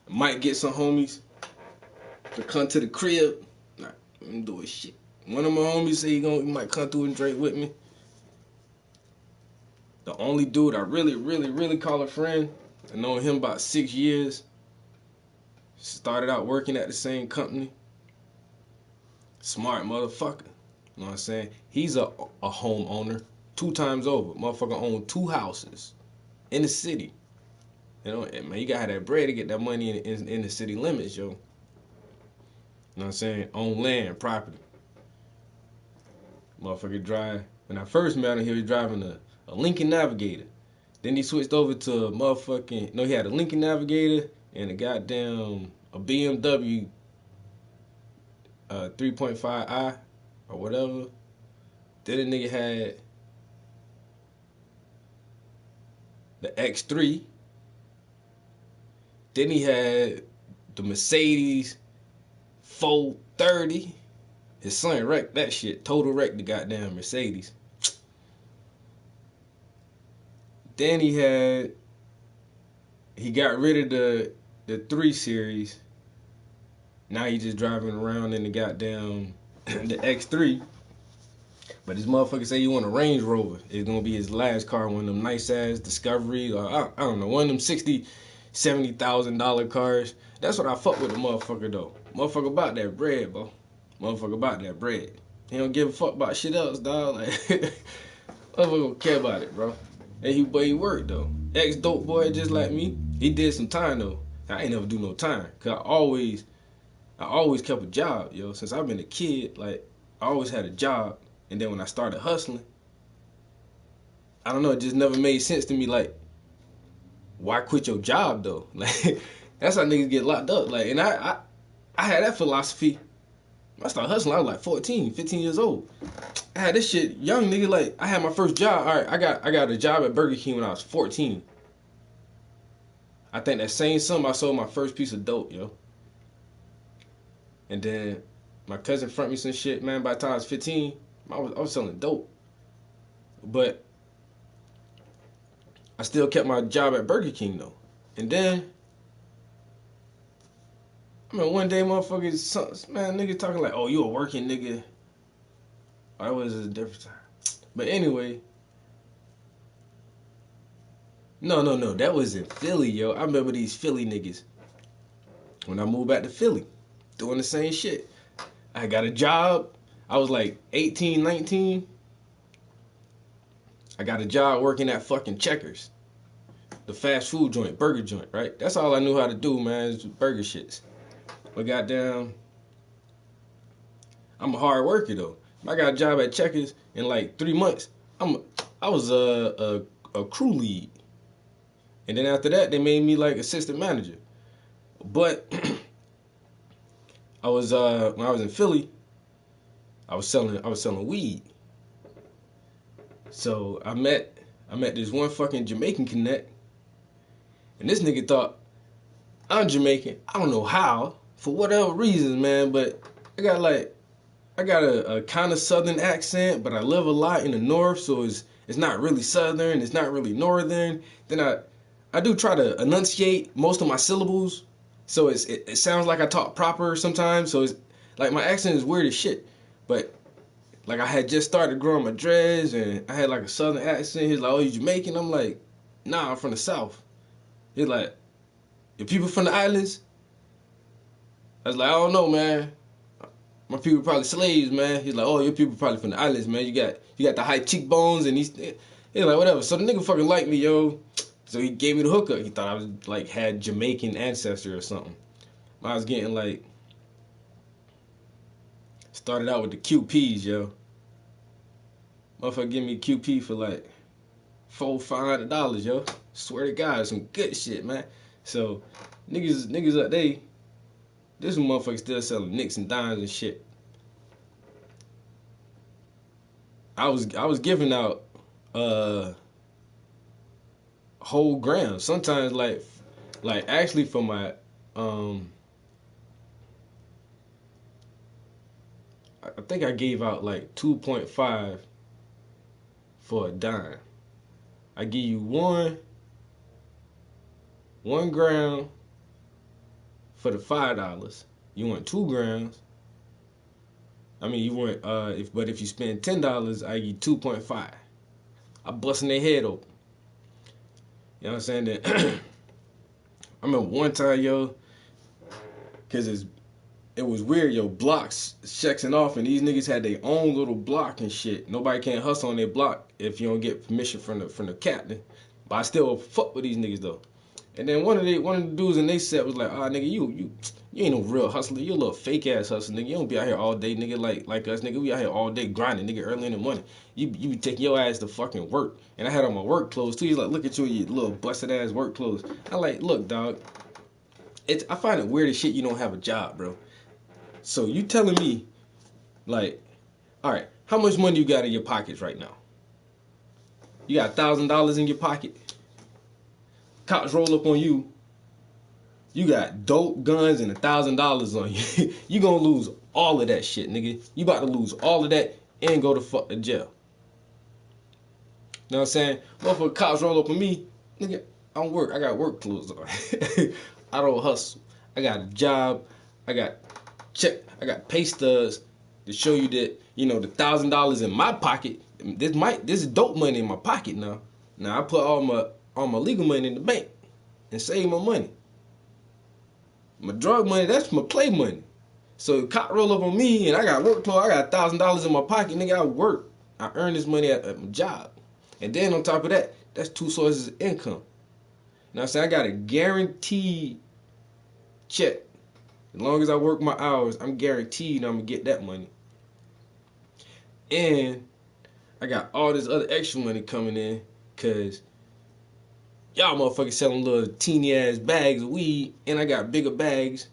might get some homies to come to the crib. Nah, I'm doing shit. One of my homies say he might come through and drink with me. The only dude I really call a friend, I known him about 6 years. Started out working at the same company. Smart motherfucker. You know what I'm saying? He's a homeowner 2 times over. Motherfucker owned 2 houses in the city. You know, man, you gotta have that bread to get that money in the city limits, yo. You know what I'm saying? Own land, property. Motherfucker drive. When I first met him, he was driving a Lincoln Navigator. Then he switched over to he had a Lincoln Navigator and a BMW 3.5i or whatever. Then the nigga had the X3. Then he had the Mercedes 430. His son wrecked that shit. Total wrecked the goddamn Mercedes. Then he got rid of the 3 Series. Now he just driving around in the goddamn the X3. But this motherfucker say he want a Range Rover. It's gonna be his last car, one of them nice ass Discovery, or I don't know, one of them $60,000-$70,000 cars. That's what I fuck with the motherfucker though. Motherfucker about that bread, bro. Motherfucker about that bread. He don't give a fuck about shit else, dog. Like, motherfucker don't care about it, bro. And he worked though. Ex-dope boy just like me. He did some time though. I ain't never do no time. Cause I always kept a job, yo. Since I've been a kid, like, I always had a job. And then when I started hustling, I don't know, it just never made sense to me, like, why quit your job though? Like, that's how niggas get locked up. Like, and I had that philosophy. I started hustling, I was like 14, 15 years old. I had this shit, young nigga, like, I had my first job. All right, I got a job at Burger King when I was 14. I think that same summer I sold my first piece of dope, yo. And then my cousin front me some shit, man. By the time I was 15, I was selling dope. But I still kept my job at Burger King, though. And then, I mean, one day, motherfuckers, man, nigga talking like, oh, you a working nigga. That was a different time. But anyway, no, that was in Philly, yo. I remember these Philly niggas. When I moved back to Philly, doing the same shit. I got a job. I was like 18, 19. I got a job working at fucking Checkers. The fast food joint, burger joint, right? That's all I knew how to do, man, is burger shits. But goddamn, I'm a hard worker, though. I got a job at Checkers in like 3 months. I was a crew lead. And then after that, they made me like assistant manager. But I was when I was in Philly, I was selling weed. So I met this one fucking Jamaican connect, and this nigga thought I'm Jamaican. I don't know how, for whatever reasons, man. But I got a kind of southern accent, but I live a lot in the north, so it's not really southern, it's not really northern. Then I do try to enunciate most of my syllables, so it sounds like I talk proper sometimes. So it's like my accent is weird as shit. But like I had just started growing my dreads, and I had like a southern accent. He's like, "Oh, you Jamaican?" I'm like, "Nah, I'm from the south." He's like, "Your people from the islands?" I was like, "I don't know, man. My people probably slaves, man." He's like, "Oh, your people probably from the islands, man. You got the high cheekbones," and he's like, whatever. So the nigga fucking liked me, yo. So he gave me the hookup. He thought I was like had Jamaican ancestry or something. I was getting like started out with the QPs, yo. Motherfucker give me QP for like $400-$500, yo. Swear to God, some good shit, man. So niggas up this motherfucker still selling nicks and dimes and shit. I was giving out whole grams. Sometimes like actually for my I think I gave out like 2.5 for a dime. I give you one gram for the $5. You want 2 grams. I mean, you want if you spend $10, I give you 2.5. I busting their head open. You know what I'm saying? That I remember one time, yo, cause it was weird, yo. Blocks sectioning off, and these niggas had their own little block and shit. Nobody can hustle on their block if you don't get permission from the captain. But I still fuck with these niggas though. And then one of the dudes in they set was like, "Ah, nigga, you ain't no real hustler. You a little fake ass hustler, nigga. You don't be out here all day, nigga, like us, nigga. We out here all day grinding, nigga, early in the morning. You be taking your ass to fucking work." And I had on my work clothes too. He's like, "Look at you in your little busted ass work clothes." I like, look, dog. I find it weird as shit you don't have a job, bro. So you telling me, like, all right, how much money you got in your pockets right now? You got $1,000 in your pocket. Cops roll up on you. You got dope, guns, and $1,000 on you. You gonna lose all of that shit, nigga. You about to lose all of that and go to fuck the jail. You know what I'm saying? Motherfucker, cops roll up on me, nigga. I don't work. I got work clothes on. I don't hustle. I got a job. I got pay stubs to show you that, you know, the $1,000 in my pocket. This is dope money in my pocket now. Now I put all my legal money in the bank and save my money. My drug money, that's my play money. So cop roll up on me and I got work clothes. I got $1,000 in my pocket, nigga. I work. I earn this money at my job. And then on top of that, that's 2 sources of income. You know what I'm saying? I got a guaranteed check. As long as I work my hours, I'm guaranteed I'm going to get that money. And I got all this other extra money coming in because y'all motherfuckers selling little teeny ass bags of weed, and I got bigger bags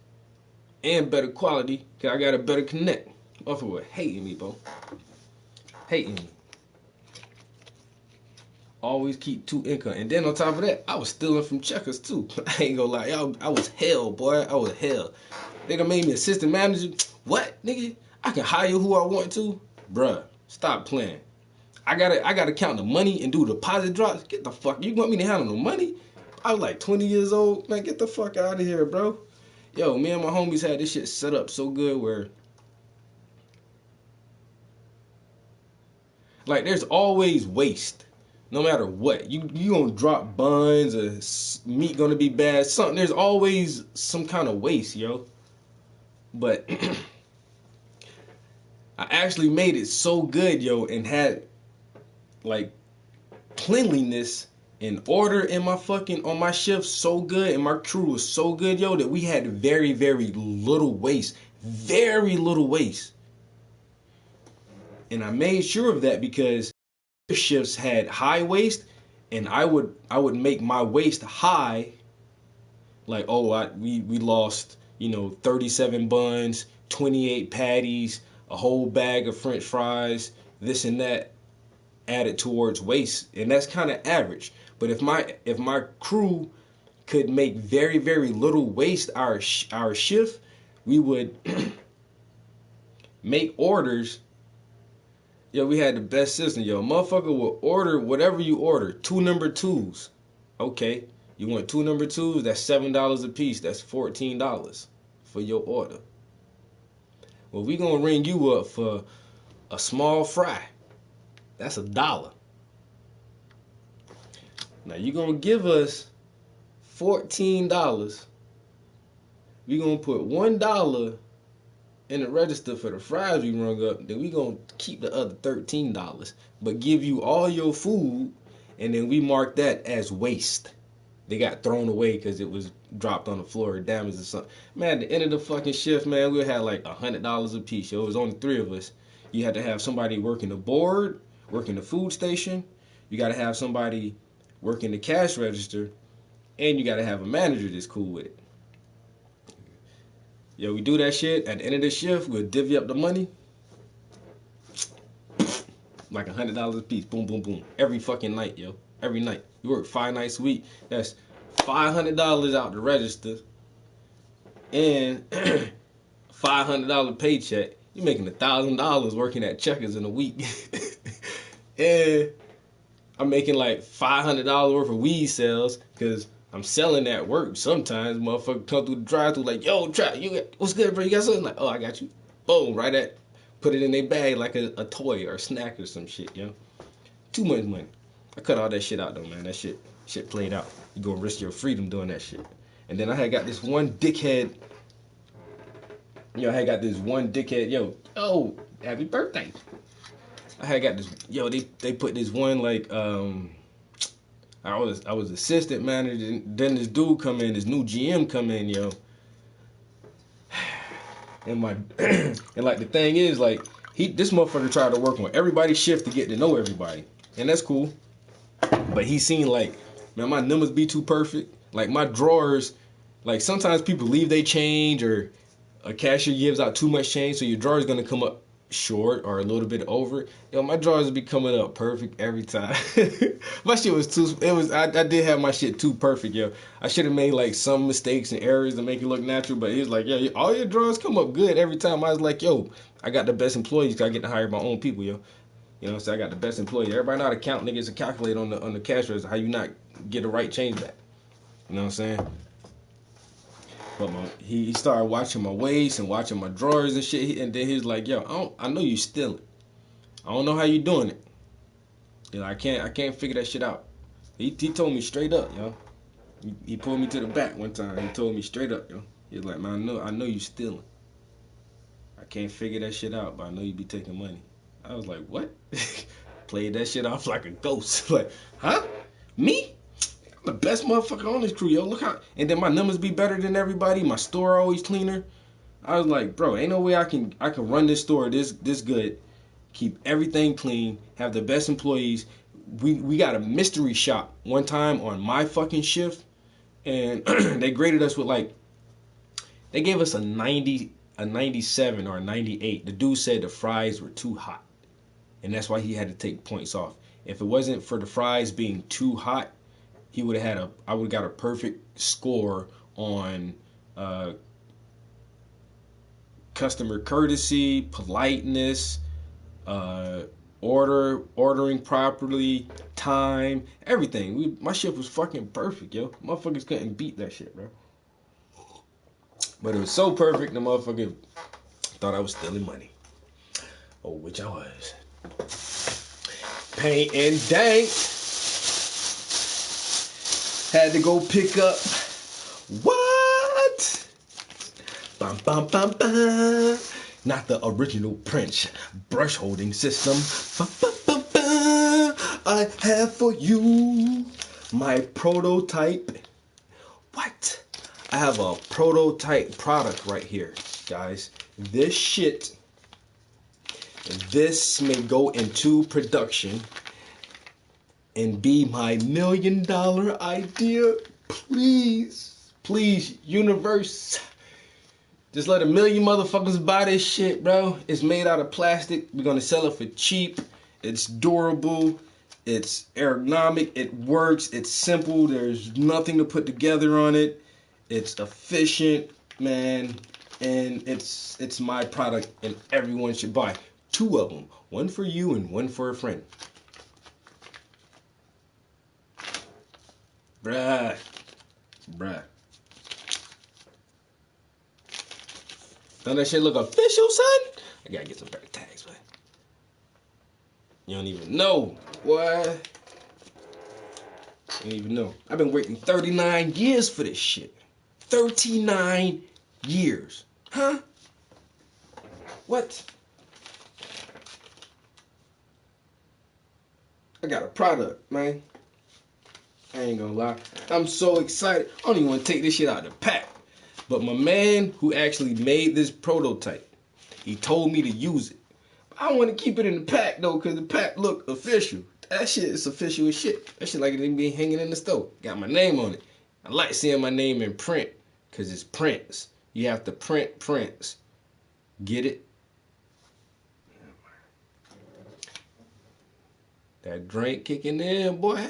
and better quality because I got a better connect. Motherfucker hating me, bro. Hating me. Always keep 2 income. And then on top of that, I was stealing from checkers too. I ain't gonna lie. I was hell, boy. I was hell. They done made me assistant manager. What, nigga? I can hire who I want to? Bruh, stop playing. I gotta count the money and do deposit drops. Get the fuck. You want me to handle the money? I was like 20 years old. Man, get the fuck out of here, bro. Yo, me and my homies had this shit set up so good where, like, there's always waste. No matter what. You gonna drop buns or meat gonna be bad. Something. There's always some kind of waste, yo. But I actually made it so good, yo, and had like cleanliness and order in my fucking on my shift so good, and my crew was so good, yo, that we had very, very little waste. Very little waste. And I made sure of that because shifts had high waste, and I would make my waste high. Like, oh, we lost, 37 buns, 28 patties, a whole bag of French fries, this and that added towards waste, and that's kind of average. But if my crew could make very, very little waste our shift, we would make orders. Yo, we had the best system. Yo, motherfucker will order whatever you order. 2 number 2s. Okay. You want 2 number 2s? That's $7 a piece. That's $14 for your order. Well, we gonna ring you up for a small fry. That's $1. Now you gonna give us $14. We gonna put $1 in the register for the fries we rung up, then we gonna keep the other $13, but give you all your food, and then we mark that as waste. They got thrown away because it was dropped on the floor or damaged or something. Man, at the end of the fucking shift, man, we had like $100 a piece. Yo, it was only 3 of us. You had to have somebody working the board, working the food station. You got to have somebody working the cash register, and you got to have a manager that's cool with it. Yo, we do that shit. At the end of the shift, we'll divvy up the money. Like $100 a piece. Boom, boom, boom. Every fucking night, yo. Every night. You work 5 nights a week. That's $500 out the register. And $500 paycheck. You're making $1,000 working at Checkers in a week. And I'm making like $500 worth of weed sales because I'm selling at work. Sometimes motherfucker come through the drive-thru like, yo, Trap, you got, what's good, bro? You got something? Like, oh, I got you. Boom, right at, put it in their bag like a toy or a snack or some shit, yo. Too much money. I cut all that shit out though, man. That shit played out. You gonna risk your freedom doing that shit. And then I had got this one dickhead. Yo, I had got this one dickhead. Yo, oh, happy birthday. I had got this. Yo, they put this one like I was assistant manager. Then this dude come in, this new GM come in, yo. And my and like the thing is like this motherfucker tried to work on everybody's shift to get to know everybody, and that's cool. But he seen like, man, my numbers be too perfect. Like my drawers, like sometimes people leave they change or a cashier gives out too much change, so your drawer is gonna come up short or a little bit over. Yo, my drawers would be coming up perfect every time. My shit was I did have my shit too perfect, yo. I should have made like some mistakes and errors to make it look natural, but he was like, yo, all your drawers come up good every time. I was like, yo, I got the best employees because I get to hire my own people, yo. You know what I'm saying? I got the best employees. Everybody know how to count niggas and calculate on the cash register how you not get the right change back. You know what I'm saying? But he started watching my waist and watching my drawers and shit, and then he's like, yo, I know you stealing. I don't know how you doing it. You know, I can't figure that shit out. He told me straight up, yo. He pulled me to the back one time. He told me straight up, yo. He was like, man, I know you stealing. I can't figure that shit out, but I know you be taking money. I was like, what? Played that shit off like a ghost. Like, huh? Me? I'm the best motherfucker on this crew, yo. Look how, and then my numbers be better than everybody. My store always cleaner. I was like, bro, ain't no way I can run this store this good, keep everything clean, have the best employees. We got a mystery shop one time on my fucking shift, and they graded us with like, they gave us a 97 or a 98. The dude said the fries were too hot, and that's why he had to take points off. If it wasn't for the fries being too hot, I would have got a perfect score on customer courtesy, politeness, ordering properly, time, everything. My shift was fucking perfect, yo. Motherfuckers couldn't beat that shit, bro. But it was so perfect, the motherfucker thought I was stealing money. Oh, which I was. Paint and dank. Had to go pick up what? Bum, bum, bum, bum. Not the original Prince brush holding system. Bum, bum, bum, bum. I have for you my prototype. What? I have a prototype product right here, guys. This may go into production and be my $1 million idea. Please, universe. Just let 1 million motherfuckers buy this shit, bro. It's made out of plastic. We're gonna sell it for cheap. It's durable. It's ergonomic. It works. It's simple. There's nothing to put together on it. It's efficient, man. and it's my product, and everyone should buy 2 of them, one for you and one for a friend. Bruh. Don't that shit look official, son? I gotta get some better tags, man. You don't even know, boy. You don't even know. I've been waiting 39 years for this shit. 39 years. Huh? What? I got a product, man. I ain't gonna lie. I'm so excited. I don't even want to take this shit out of the pack. But my man who actually made this prototype, he told me to use it. I want to keep it in the pack though, because the pack look official. That shit is official as shit. That shit like it didn't be hanging in the store. Got my name on it. I like seeing my name in print, because it's Prince. You have to print Prince. Get it? That drink kicking in, boy.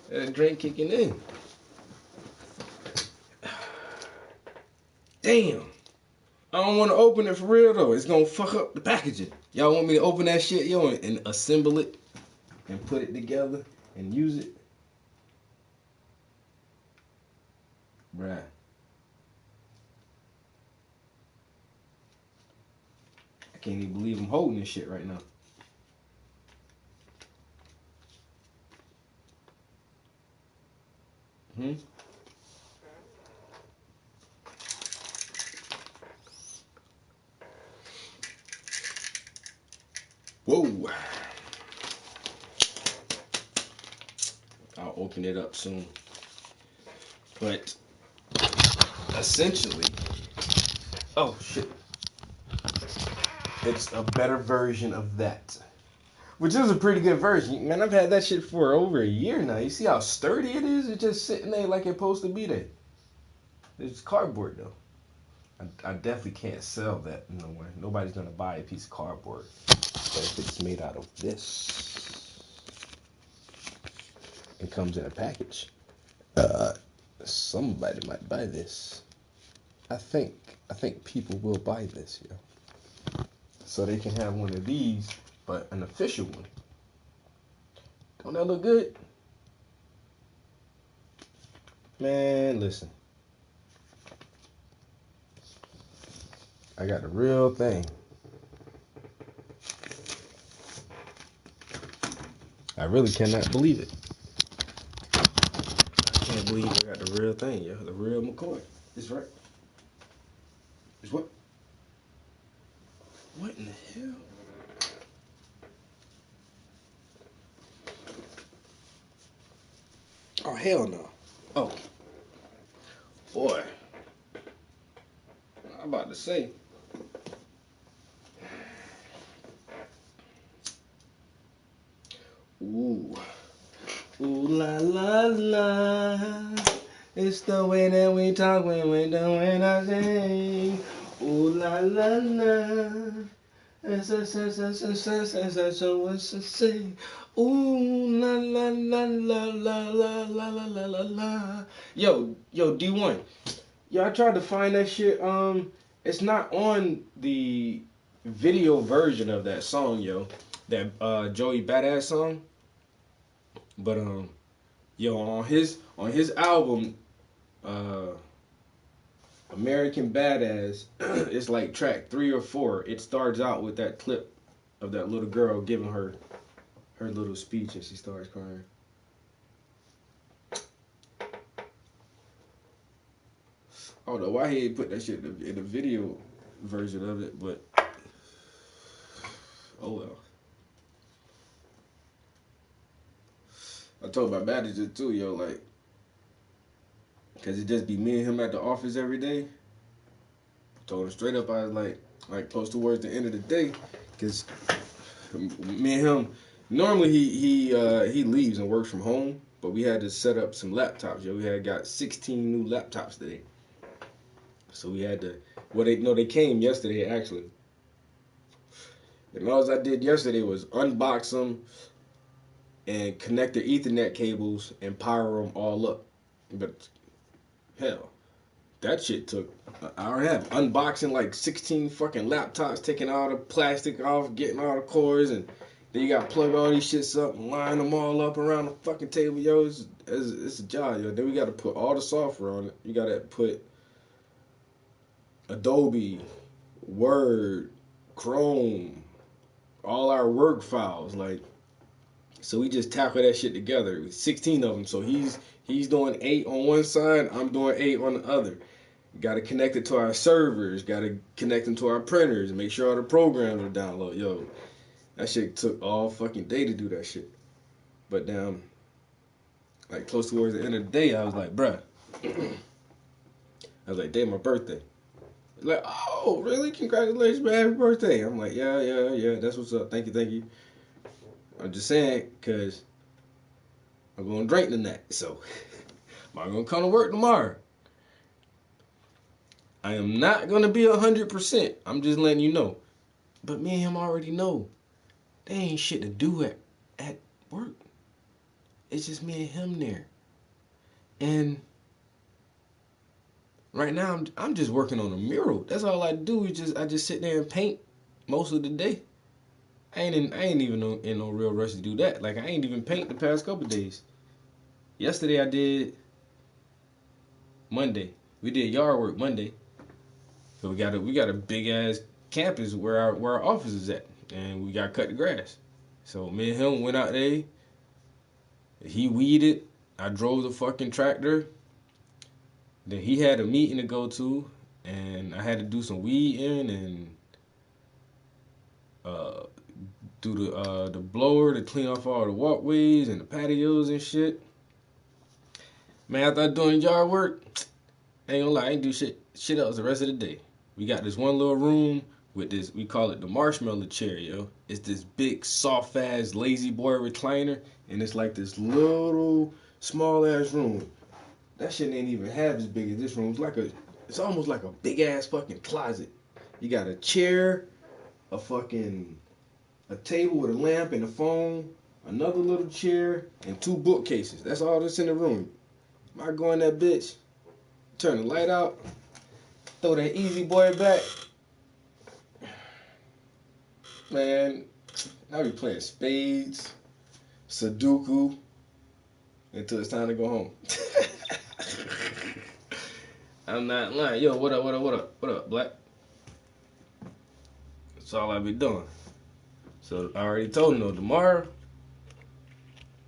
That drink kicking in. Damn. I don't want to open it for real though. It's gonna fuck up the packaging. Y'all want me to open that shit, yo, and assemble it and put it together and use it? Bruh. I can't even believe I'm holding this shit right now. Whoa. I'll open it up soon. But essentially, oh shit, it's a better version of that. Which is a pretty good version. Man, I've had that shit for over a year now. You see how sturdy it is? It's just sitting there like it's supposed to be there. It's cardboard though. I definitely can't sell that nowhere. Nobody's gonna buy a piece of cardboard. But if it's made out of this, it comes in a package. Somebody might buy this. I think people will buy this, yo. So they can have one of these, but an official one. Don't that look good? Man, listen. I got the real thing. I really cannot believe it. I can't believe I got the real thing, yo. The real McCoy. It's right. It's what? What in the hell? Oh, hell no. Oh. Boy. I'm about to say. Ooh. Ooh la la la. It's the way that we talk when we do when I sing. Ooh la la la. So what's to say? Ooh la la la la la la la la la la. Yo, D1. Yo, I tried to find that shit. It's not on the video version of that song, yo. That Joey Badass song. But yo, on his album, American Badass, it's like track 3 or 4. It starts out with that clip of that little girl giving her little speech, and she starts crying. I don't know why he ain't put that shit in the video version of it, but oh well. I told my manager too, yo, like, cause it just be me and him at the office every day. Told him straight up, I was like close towards the end of the day, cause me and him, normally he leaves and works from home, but we had to set up some laptops, yo. We had got 16 new laptops today. So we had to, they came yesterday actually. And all I did yesterday was unbox them and connect the Ethernet cables and power them all up. But hell, That shit took an hour and a half. Unboxing like 16 fucking laptops, taking all the plastic off, getting all the cords, and then you gotta plug all these shits up and line them all up around the fucking table, yo. It's a job, yo. Then we gotta put all the software on it. You gotta put Adobe, Word, Chrome, all our work files, like. So we just tackle that shit together. 16 of them. So he's doing 8 on one side, I'm doing 8 on the other. Got to connect it to our servers. Got to connect them to our printers. Make sure all the programs are downloaded. Yo, that shit took all fucking day to do that shit. But damn, like close towards the end of the day, I was like, bruh. I was like, day my birthday. Like, oh, really? Congratulations, man. Happy birthday. I'm like, yeah. That's what's up. Thank you. I'm just saying, because I'm going to drink tonight. So, I'm going to come to work tomorrow. I am not going to be 100%. I'm just letting you know. But me and him already know. There ain't shit to do at work. It's just me and him there. And right now, I'm just working on a mural. That's all I do is I just sit there and paint most of the day. I ain't even in no real rush to do that. Like, I ain't even paint the past couple days. Yesterday I did Monday. We did yard work Monday. So we got a big ass campus where our office is at, and we got to cut the grass. So me and him went out there. He weeded. I drove the fucking tractor. Then he had a meeting to go to, and I had to do some weeding and do the blower to clean off all the walkways and the patios and shit. Man, after I doing yard work, I ain't gonna lie, I ain't do shit else the rest of the day. We got this one little room with this, we call it the marshmallow chair, yo. It's this big, soft-ass, lazy boy recliner, and it's like this little, small-ass room. That shit ain't even half as big as this room. It's almost like a big-ass fucking closet. You got a chair, a table with a lamp and a phone, another little chair, and 2 bookcases. That's all that's in the room. I go in that bitch, turn the light out, throw that easy boy back. Man, I be playing spades, Sudoku, until it's time to go home. I'm not lying. Yo, what up, Black? That's all I be doing. So I already told him, though, tomorrow,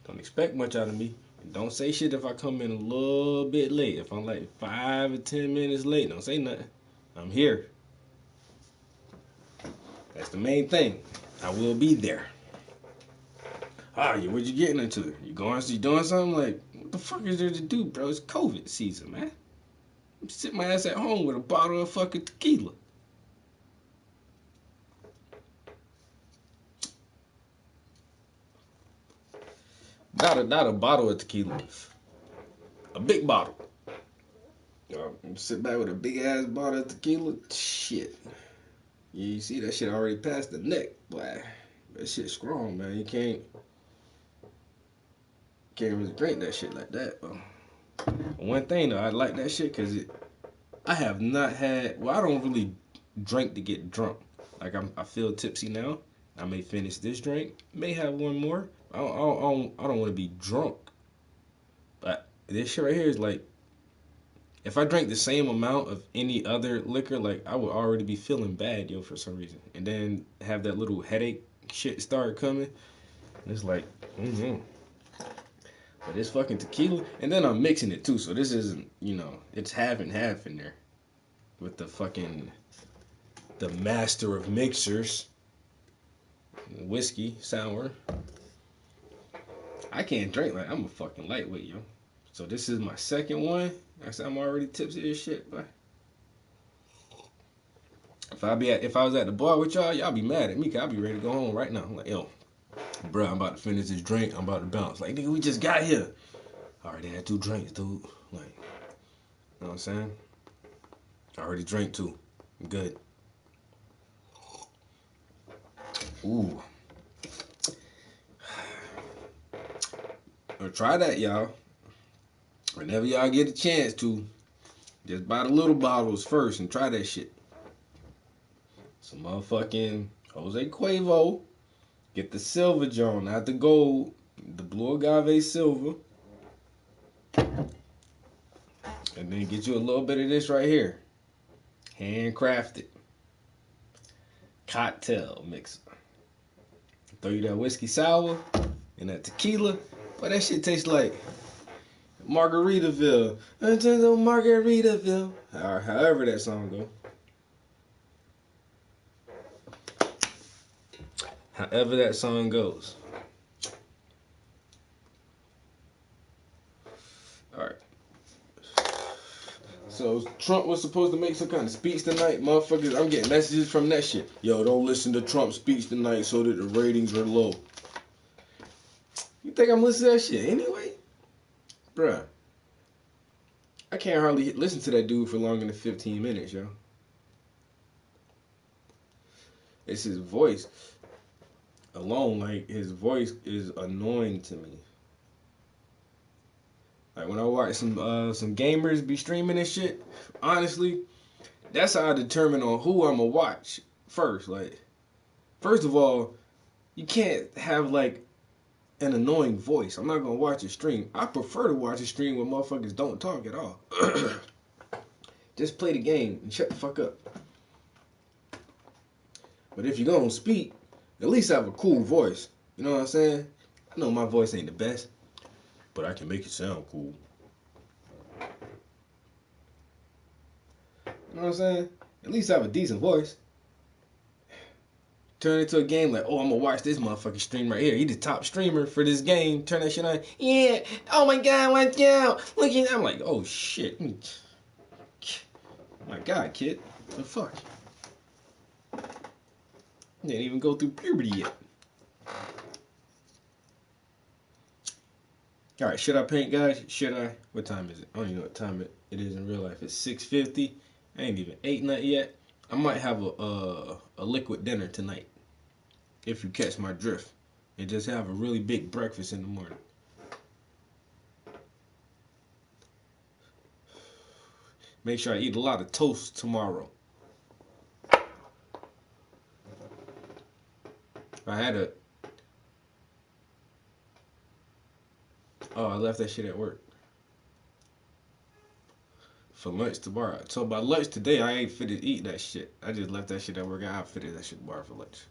don't expect much out of me. Don't say shit if I come in a little bit late. If I'm like 5 or 10 minutes late, don't say nothing. I'm here. That's the main thing. I will be there. What you getting into? You doing something? Like, what the fuck is there to do, bro? It's COVID season, man. I'm sitting my ass at home with a bottle of fucking tequila. Not a bottle of tequila. A big bottle. I'm sitting back with a big ass bottle of tequila. Shit. You see that shit already past the neck, boy. That shit's strong, man. You can't really drink that shit like that. One thing though, I like that shit because I have not had. Well, I don't really drink to get drunk. Like I feel tipsy now. I may finish this drink. May have one more. I don't want to be drunk. But this shit right here is like, if I drank the same amount of any other liquor, like I would already be feeling bad, yo, for some reason. And then have that little headache shit start coming. And it's like, But it's fucking tequila. And then I'm mixing it too. So this isn't, it's half and half in there. With the master of mixers. Whiskey, sour. I can't drink like I'm a fucking lightweight, yo. So this is my second one. I said I'm already tipsy as shit, but if I was at the bar with y'all be mad at me, cause I'll be ready to go home right now. I'm like, yo, bro, I'm about to finish this drink. I'm about to bounce. Like, nigga, we just got here. I already had 2 drinks, dude. Like, you know what I'm saying? I already drank 2. I'm good. Ooh. Or try that, y'all. Whenever y'all get a chance to, Just buy the little bottles first and try that shit. Some motherfucking Jose Cuervo. Get the silver John, not the gold. The blue agave silver. And then get you a little bit of this right here. Handcrafted. Cocktail mixer. Throw you that whiskey sour and that tequila. But that shit tastes like Margaritaville. Margaritaville. Or however that song go. However that song goes. Alright. So Trump was supposed to make some kind of speech tonight. Motherfuckers, I'm getting messages from that shit. Yo, don't listen to Trump's speech tonight so that the ratings are low. You think I'm listening to that shit anyway? Bruh. I can't hardly listen to that dude for longer than 15 minutes, yo. It's his voice alone. Like, his voice is annoying to me. Like, when I watch some gamers be streaming and shit, honestly, that's how I determine on who I'm gonna watch first. Like, first of all, you can't have, like, an annoying voice. I'm not gonna watch a stream. I prefer to watch a stream where motherfuckers don't talk at all. Just play the game and shut the fuck up. But if you're gonna speak, at least have a cool voice. You know what I'm saying? I know my voice ain't the best, but I can make it sound cool. You know what I'm saying? At least have a decent voice. Turn it into a game like, oh, I'm gonna watch this motherfucking stream right here. He the top streamer for this game. Turn that shit on. Yeah. Oh my god, watch out. Look at that. I'm like, oh shit. My god, kid. What the fuck? Didn't even go through puberty yet. Alright, should I paint, guys? Should I? What time is it? I don't even know what time it is in real life. It's 6:50. I ain't even ate nothing yet. I might have a liquid dinner tonight, if you catch my drift, and just have a really big breakfast in the morning. Make sure I eat a lot of toast tomorrow. I left that shit at work. For lunch tomorrow. So by lunch today, I ain't fit to eat that shit. I just left that shit at work. I fitted that shit tomorrow for lunch.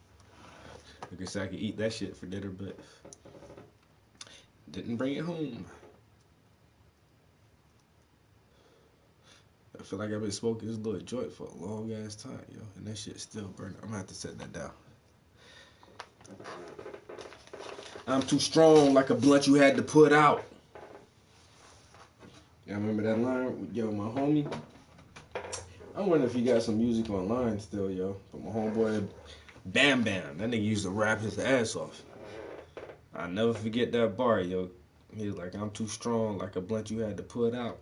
I guess I could eat that shit for dinner, but didn't bring it home. I feel like I've been smoking this little joint for a long ass time, yo. And that shit's still burning. I'm gonna have to set that down. I'm too strong, like a blunt you had to put out. Y'all remember that line? Yo, my homie. I wonder if he got some music online still, yo. But my homeboy, Bam Bam, that nigga used to rap his ass off. I'll never forget that bar, yo. He was like, I'm too strong, like a blunt you had to put out.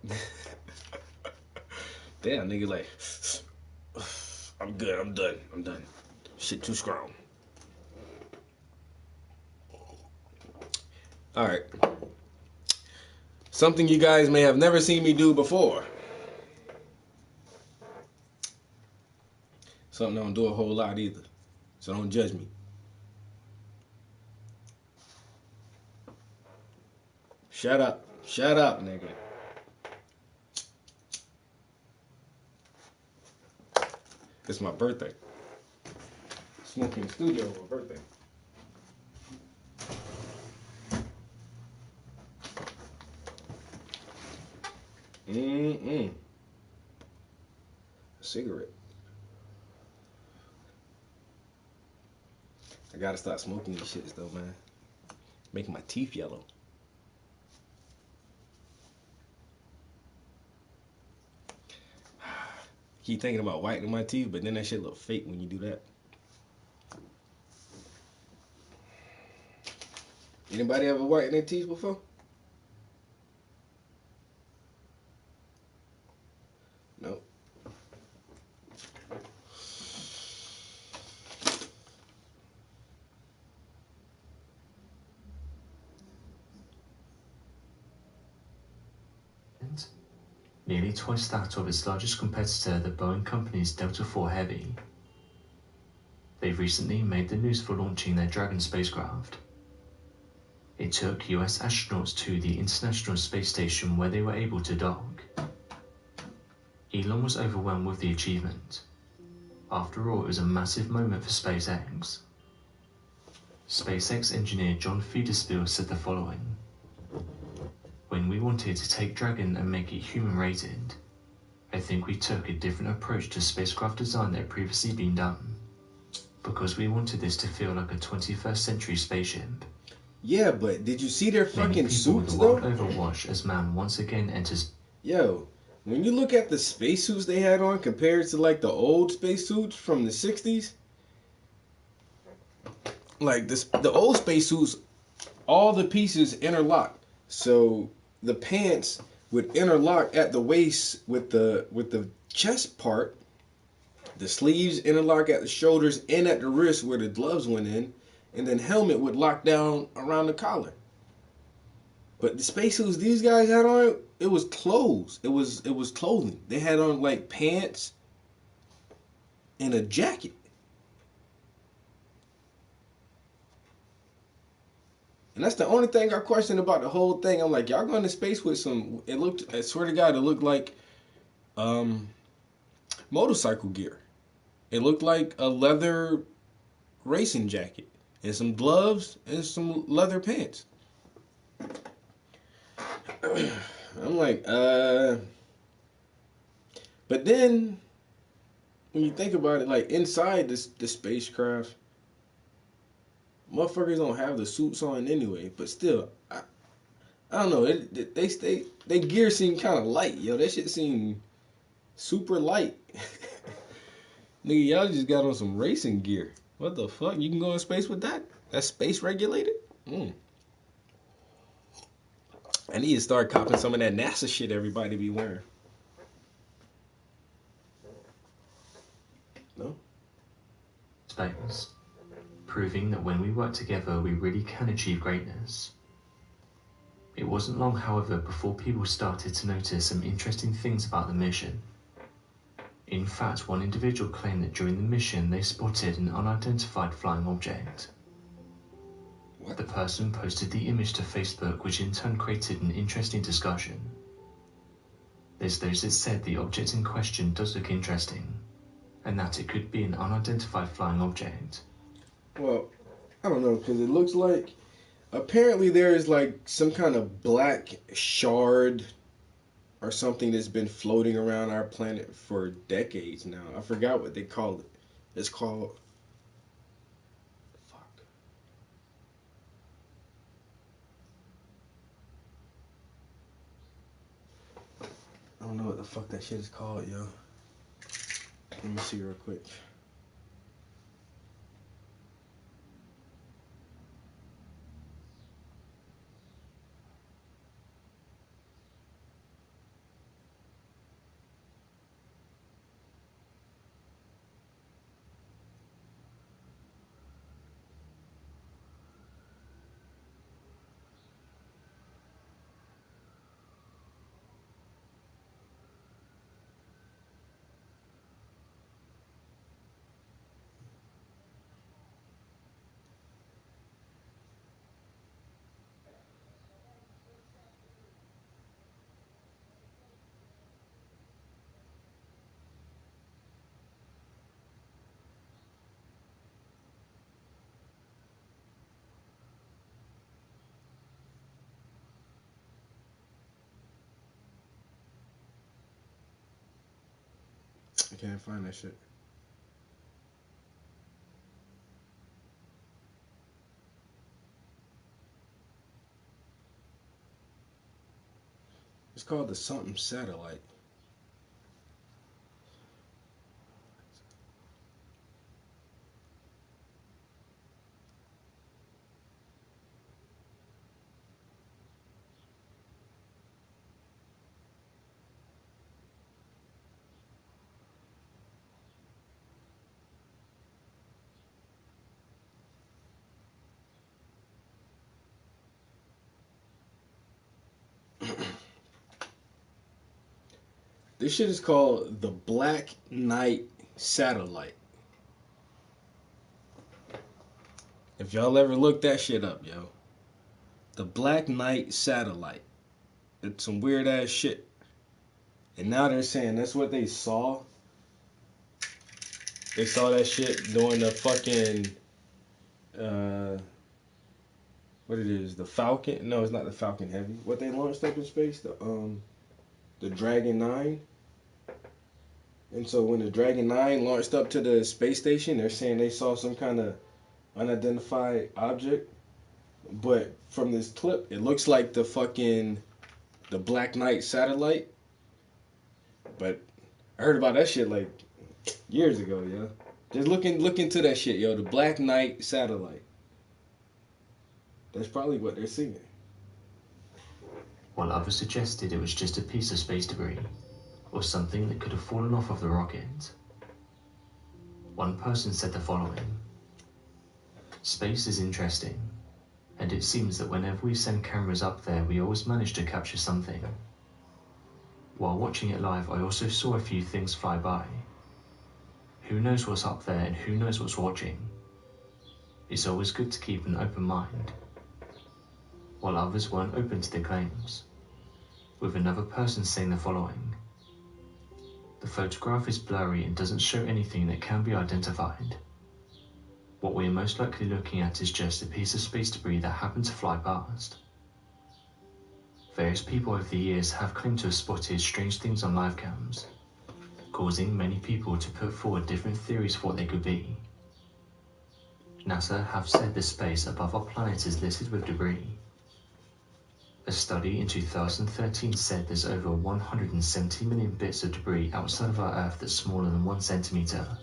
Damn, nigga, like, I'm good, I'm done. Shit too strong. Alright. Something you guys may have never seen me do before. Something I don't do a whole lot either. So don't judge me. Shut up, nigga. It's my birthday. Smoking in the studio for my birthday. A cigarette. I gotta stop smoking these shits though, man. Making my teeth yellow. Keep thinking about whitening my teeth, but then that shit look fake when you do that. Anybody ever whitened their teeth before? No. nearly twice that of its largest competitor, the Boeing company's Delta IV Heavy. They've recently made the news for launching their Dragon spacecraft. It took US astronauts to the International Space Station where they were able to dock. Elon was overwhelmed with the achievement. After all, it was a massive moment for SpaceX. SpaceX engineer John Feederspiel said the following: "When we wanted to take Dragon and make it human-rated, I think we took a different approach to spacecraft design that had previously been done, because we wanted this to feel like a 21st century spaceship." Yeah, but did you see their Many fucking people suits the world though? over watch as man once again enters. Yo, when you look at the spacesuits they had on compared to like the old spacesuits from the 60s, like the old spacesuits, all the pieces interlock. So the pants would interlock at the waist with the chest part. The sleeves interlock at the shoulders and at the wrist where the gloves went in, and then helmet would lock down around the collar. But the spacesuits these guys had on, it was clothes. It was clothing. They had on like pants and a jacket. And that's the only thing I question about the whole thing. I'm like, y'all going to space with some, it looked, I swear to God, it looked like um motorcycle gear. It looked like a leather racing jacket and some gloves and some leather pants. I'm like, but then when you think about it, like inside the spacecraft, motherfuckers don't have the suits on anyway. But still, I don't know. They gear seem kind of light, yo. That shit seem super light. Nigga, y'all just got on some racing gear. What the fuck? You can go in space with that? That's space regulated? I need to start copping some of that NASA shit everybody be wearing. No? Space, proving that when we work together we really can achieve greatness. It wasn't long, however, before people started to notice some interesting things about the mission. In fact, one individual claimed that during the mission they spotted an unidentified flying object. What? The person posted the image to Facebook, which in turn created an interesting discussion. There's those that said the object in question does look interesting, and that it could be an unidentified flying object. Well, I don't know, because it looks like apparently there is like some kind of black shard or something that's been floating around our planet for decades now. I forgot what they call it. It's called. Fuck. I don't know what the fuck that shit is called, yo. Let me see real quick. I can't find that shit. It's called the something satellite. This shit is called the Black Knight Satellite. If y'all ever looked that shit up, yo. The Black Knight Satellite. It's some weird ass shit. And now they're saying that's what they saw. They saw that shit during the fucking what it is, the Falcon? No, it's not the Falcon Heavy. What they launched up in space? The Dragon 9. And so when the Dragon 9 launched up to the space station, they're saying they saw some kind of unidentified object. But from this clip, it looks like the Black Knight satellite. But I heard about that shit like years ago, yo. Just look into that shit, yo. The Black Knight satellite. That's probably what they're seeing. While others suggested it was just a piece of space debris, or something that could have fallen off of the rocket. One person said the following: "Space is interesting, and it seems that whenever we send cameras up there, we always manage to capture something. While watching it live, I also saw a few things fly by. Who knows what's up there and who knows what's watching? It's always good to keep an open mind." While others weren't open to the claims, with another person saying the following: "The photograph is blurry and doesn't show anything that can be identified. What we are most likely looking at is just a piece of space debris that happened to fly past." Various people over the years have claimed to have spotted strange things on live cams, causing many people to put forward different theories for what they could be. NASA have said the space above our planet is littered with debris. A study in 2013 said there's over 170 million bits of debris outside of our Earth that's smaller than 1 centimeter.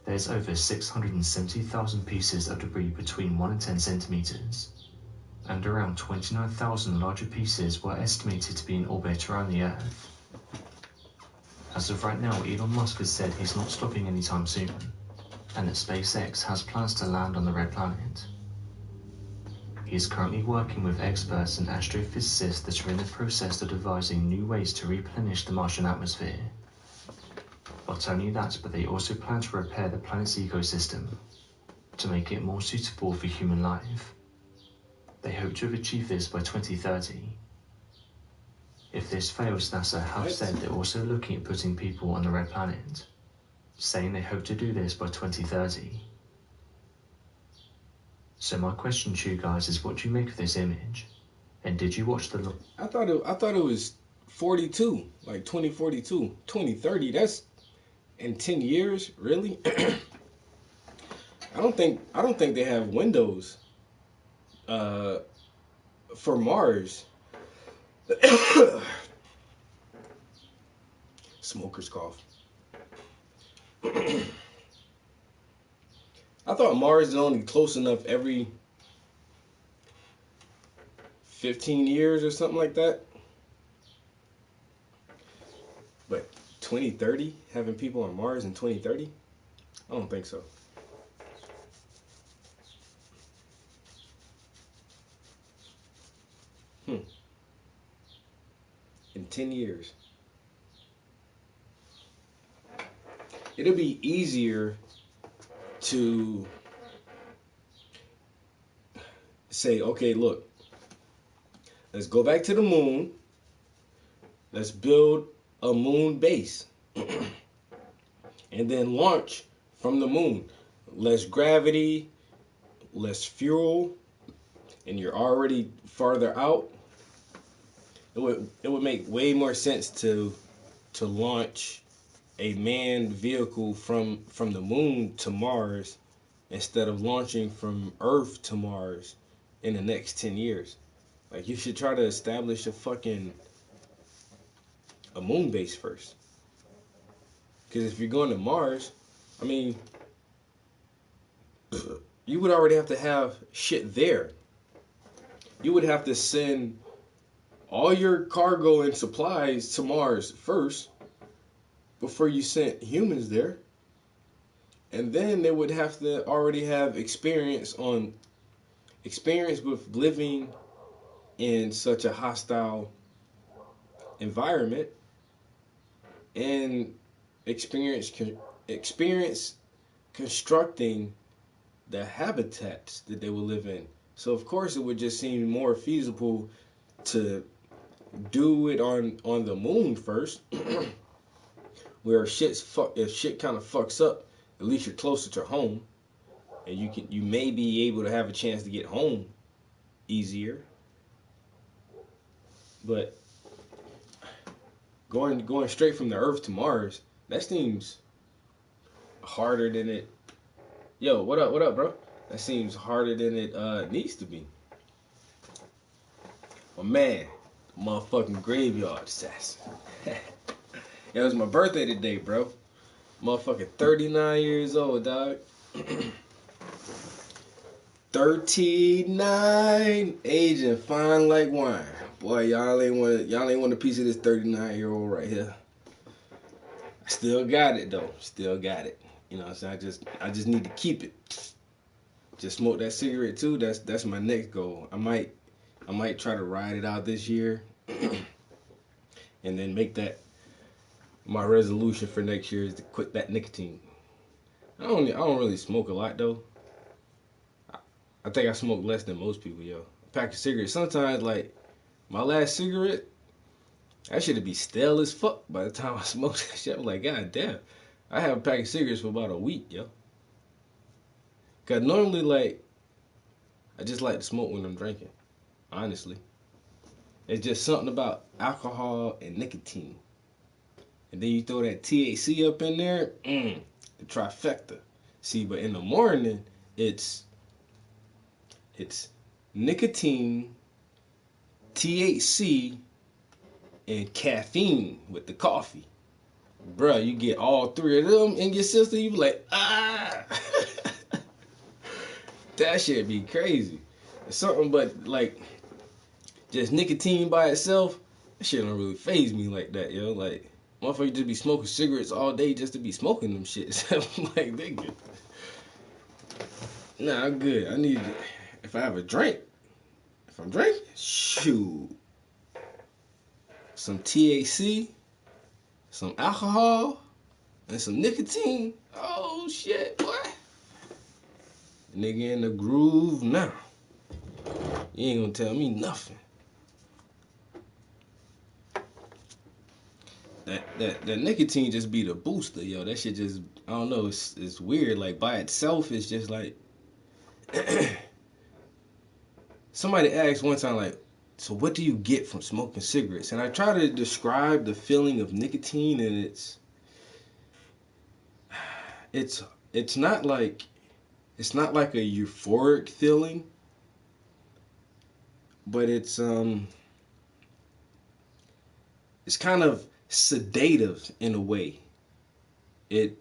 There's over 670,000 pieces of debris between 1 and 10 centimeters, and around 29,000 larger pieces were estimated to be in orbit around the Earth. As of right now, Elon Musk has said he's not stopping anytime soon, and that SpaceX has plans to land on the Red Planet. He is currently working with experts and astrophysicists that are in the process of devising new ways to replenish the Martian atmosphere. Not only that, but they also plan to repair the planet's ecosystem to make it more suitable for human life. They hope to have achieved this by 2030. If this fails, NASA have said they're also looking at putting people on the Red Planet, saying they hope to do this by 2030. So my question to you guys is, what do you make of this image? And did you watch the... I thought it was 42, like 2042, 2030. That's in 10 years, really? I don't think they have windows for Mars. Smoker's cough. I thought Mars is only close enough every 15 years or something like that. But 2030, having people on Mars in 2030? I don't think so. In 10 years. It'll be easier to say, okay, look, let's go back to the moon. Let's build a moon base. And then launch from the moon. Less gravity, less fuel, and you're already farther out. It would make way more sense to launch a manned vehicle from the moon to Mars instead of launching from Earth to Mars in the next 10 years. Like, you should try to establish a moon base first. Because if you're going to Mars, I mean, you would already have to have shit there. You would have to send all your cargo and supplies to Mars first before you sent humans there. And then they would have to already have experience with living in such a hostile environment and experience constructing the habitats that they will live in. So of course it would just seem more feasible to do it on the moon first, where if shit kind of fucks up, at least you're closer to home, and you may be able to have a chance to get home easier. But going straight from the Earth to Mars, that seems harder than it. Yo, what up, bro? That seems harder than it needs to be. My man, motherfucking graveyard assassin. It was my birthday today, bro. Motherfucking 39 years old, dog. 39, aging fine like wine. Boy, y'all ain't want a piece of this 39-year-old right here. I still got it though. Still got it. You know what I'm saying? I just need to keep it. Just smoke that cigarette too. That's my next goal. I might try to ride it out this year, and then make that my resolution for next year is to quit that nicotine. I don't really smoke a lot though. I think I smoke less than most people, yo. A pack of cigarettes. Sometimes like my last cigarette, that shit'd be stale as fuck by the time I smoke that shit. I'm like, god damn. I have a pack of cigarettes for about a week, yo. Cause normally like I just like to smoke when I'm drinking. Honestly. It's just something about alcohol and nicotine. And then you throw that THC up in there, the trifecta. See, but in the morning, it's nicotine, THC, and caffeine with the coffee. Bruh, you get all three of them in your system, you be like, ah! That shit be crazy. It's something but like just nicotine by itself, that shit don't really faze me like that, yo. Like, motherfucker just be smoking cigarettes all day just to be smoking them shits. I'm like, nigga. Nah, I'm good. I need to, if I have a drink, if I'm drinking, shoot. Some THC, some alcohol, and some nicotine. Oh shit, boy. Nigga in the groove now. You ain't gonna tell me nothing. That nicotine just be the booster, yo. That shit just, I don't know, it's weird. Like by itself, it's just like somebody asked one time, like, so what do you get from smoking cigarettes? And I try to describe the feeling of nicotine, and it's not like a euphoric feeling, but it's kind of sedative in a way. It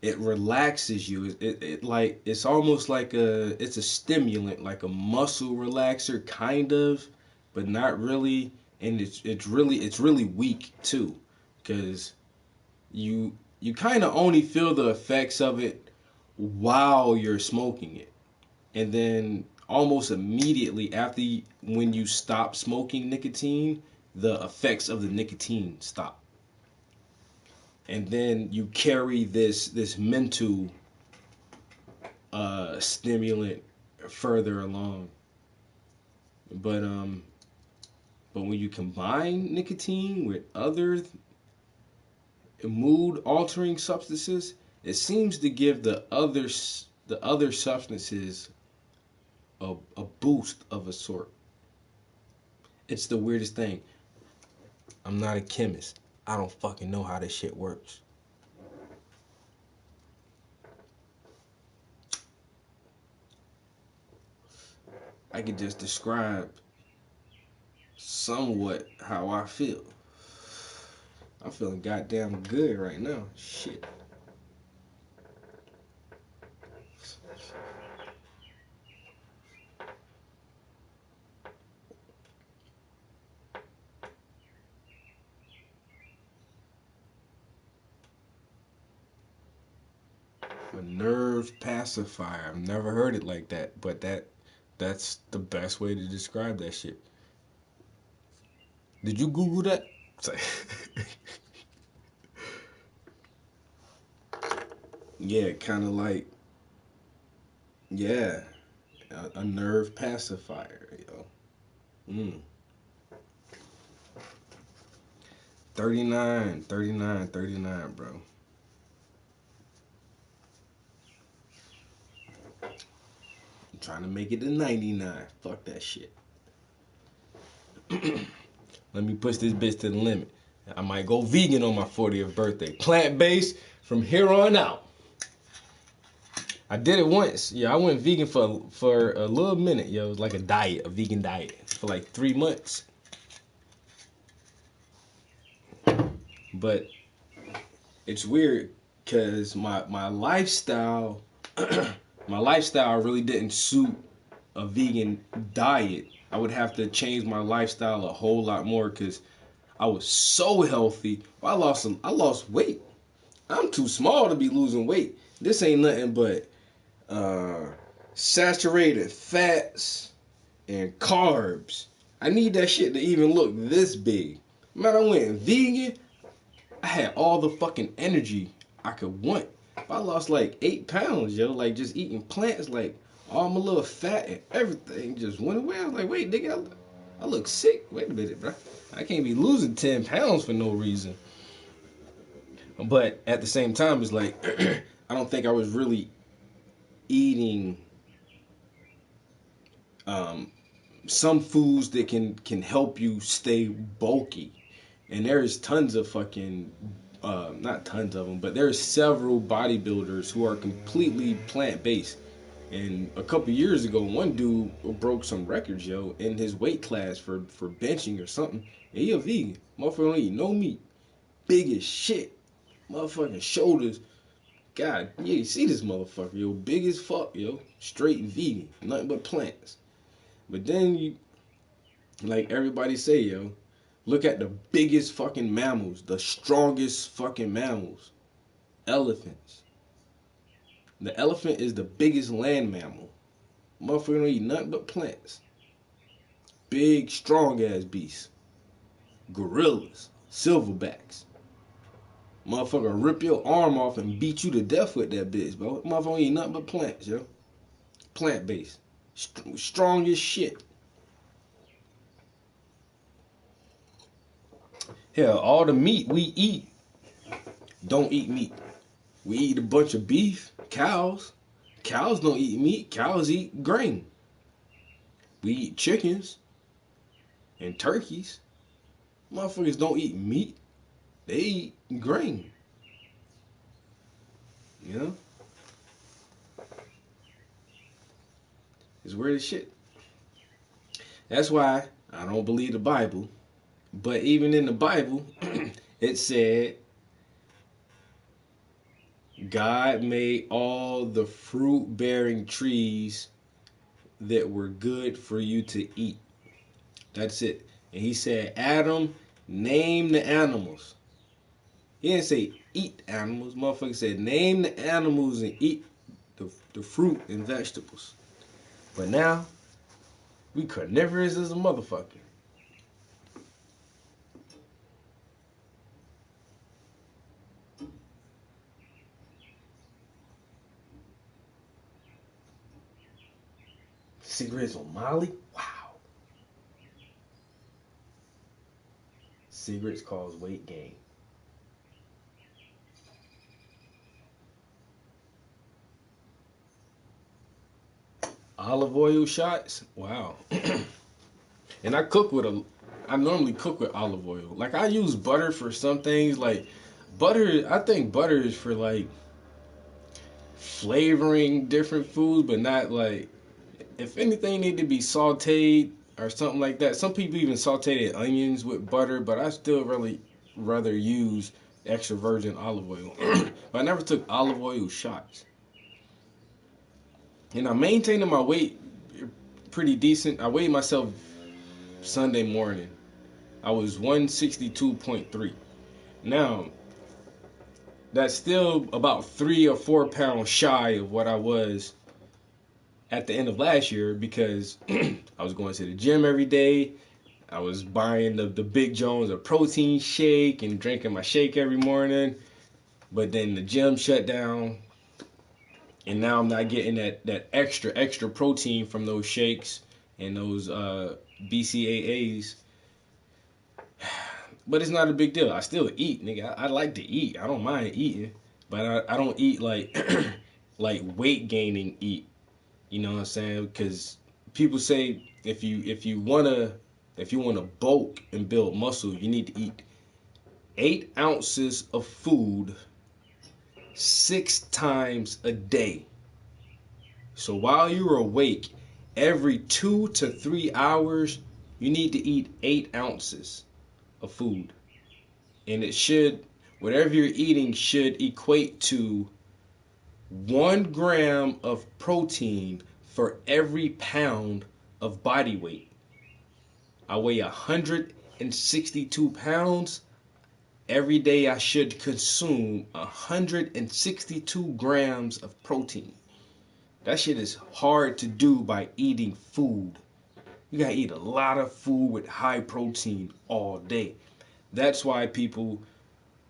relaxes you. It like, it's almost like it's a stimulant, like a muscle relaxer kind of, but not really. And it's really weak too, because you kind of only feel the effects of it while you're smoking it, and then almost immediately after when you stop smoking nicotine, the effects of the nicotine stop. And then you carry this mental stimulant further along. But when you combine nicotine with other mood altering substances, it seems to give the other substances a boost of a sort. It's the weirdest thing. I'm not a chemist. I don't fucking know how this shit works. I could just describe somewhat how I feel. I'm feeling goddamn good right now. Shit. A nerve pacifier. I've never heard it like that, but that's the best way to describe that shit. Did you Google that? So, yeah, kind of like, yeah, a nerve pacifier, yo. 39, 39, 39, bro. I'm trying to make it to 99. Fuck that shit. Let me push this bitch to the limit. I might go vegan on my 40th birthday. Plant-based from here on out. I did it once. Yeah, I went vegan for a little minute, yo. It was like a diet, a vegan diet for like 3 months. But it's weird because my lifestyle my lifestyle really didn't suit a vegan diet. I would have to change my lifestyle a whole lot more because I was so healthy. I lost weight. I'm too small to be losing weight. This ain't nothing but saturated fats and carbs. I need that shit to even look this big. Man, I went vegan. I had all the fucking energy I could want. I lost like 8 pounds, yo. Like just eating plants, like all my little fat and everything just went away. I was like, wait, nigga, I look sick. Wait a minute, bro. I can't be losing 10 pounds for no reason. But at the same time, it's like I don't think I was really eating some foods that can help you stay bulky. And there's tons of fucking not tons of them, but there's several bodybuilders who are completely plant-based. And a couple years ago, one dude broke some records, yo, in his weight class for benching or something. And he a vegan. Motherfucker don't eat no meat. Big as shit. Motherfucking shoulders. God, yeah, you see this motherfucker, yo. Big as fuck, yo. Straight vegan. Nothing but plants. But then you, like everybody say, yo, look at the biggest fucking mammals. The strongest fucking mammals. Elephants. The elephant is the biggest land mammal. Motherfucker don't eat nothing but plants. Big, strong ass beasts. Gorillas. Silverbacks. Motherfucker rip your arm off and beat you to death with that bitch, bro. Motherfucker don't eat nothing but plants, yo. Plant based. Strong as shit. Hell, all the meat we eat don't eat meat. We eat a bunch of beef. Cows don't eat meat. Cows eat grain. We eat chickens and turkeys. Motherfuckers don't eat meat. They eat grain. You know? It's weird as shit. That's why I don't believe the Bible. But even in the Bible, it said God made all the fruit-bearing trees that were good for you to eat. That's it. And he said, Adam, name the animals. He didn't say eat animals. Motherfucker said, name the animals and eat the fruit and vegetables. But now, we carnivorous as a motherfucker. Cigarettes on Molly? Wow. Cigarettes cause weight gain. Olive oil shots? Wow. And I normally cook with olive oil. Like I use butter for some things. Like butter, I think butter is for like flavoring different foods, but not like, if anything need to be sauteed or something like that. Some people even sauteed onions with butter, but I still really rather use extra virgin olive oil. But I never took olive oil shots. And I'm maintaining my weight pretty decent. I weighed myself Sunday morning. I was 162.3. Now, that's still about 3 or 4 pounds shy of what I was at the end of last year because I was going to the gym every day. I was buying the Big Jones, a protein shake, and drinking my shake every morning. But then the gym shut down, and now I'm not getting that extra protein from those shakes and those BCAAs. But it's not a big deal. I still eat, nigga. I like to eat. I don't mind eating, but I don't eat like like weight gaining eat. You know what I'm saying? Because people say if you wanna bulk and build muscle, you need to eat 8 ounces of food 6 times a day. So while you're awake, every 2 to 3 hours, you need to eat 8 ounces of food. And it should, whatever you're eating should equate to 1 gram of protein for every pound of body weight. I weigh 162 pounds. Every day I should consume 162 grams of protein. That shit is hard to do by eating food. You gotta eat a lot of food with high protein all day. That's why people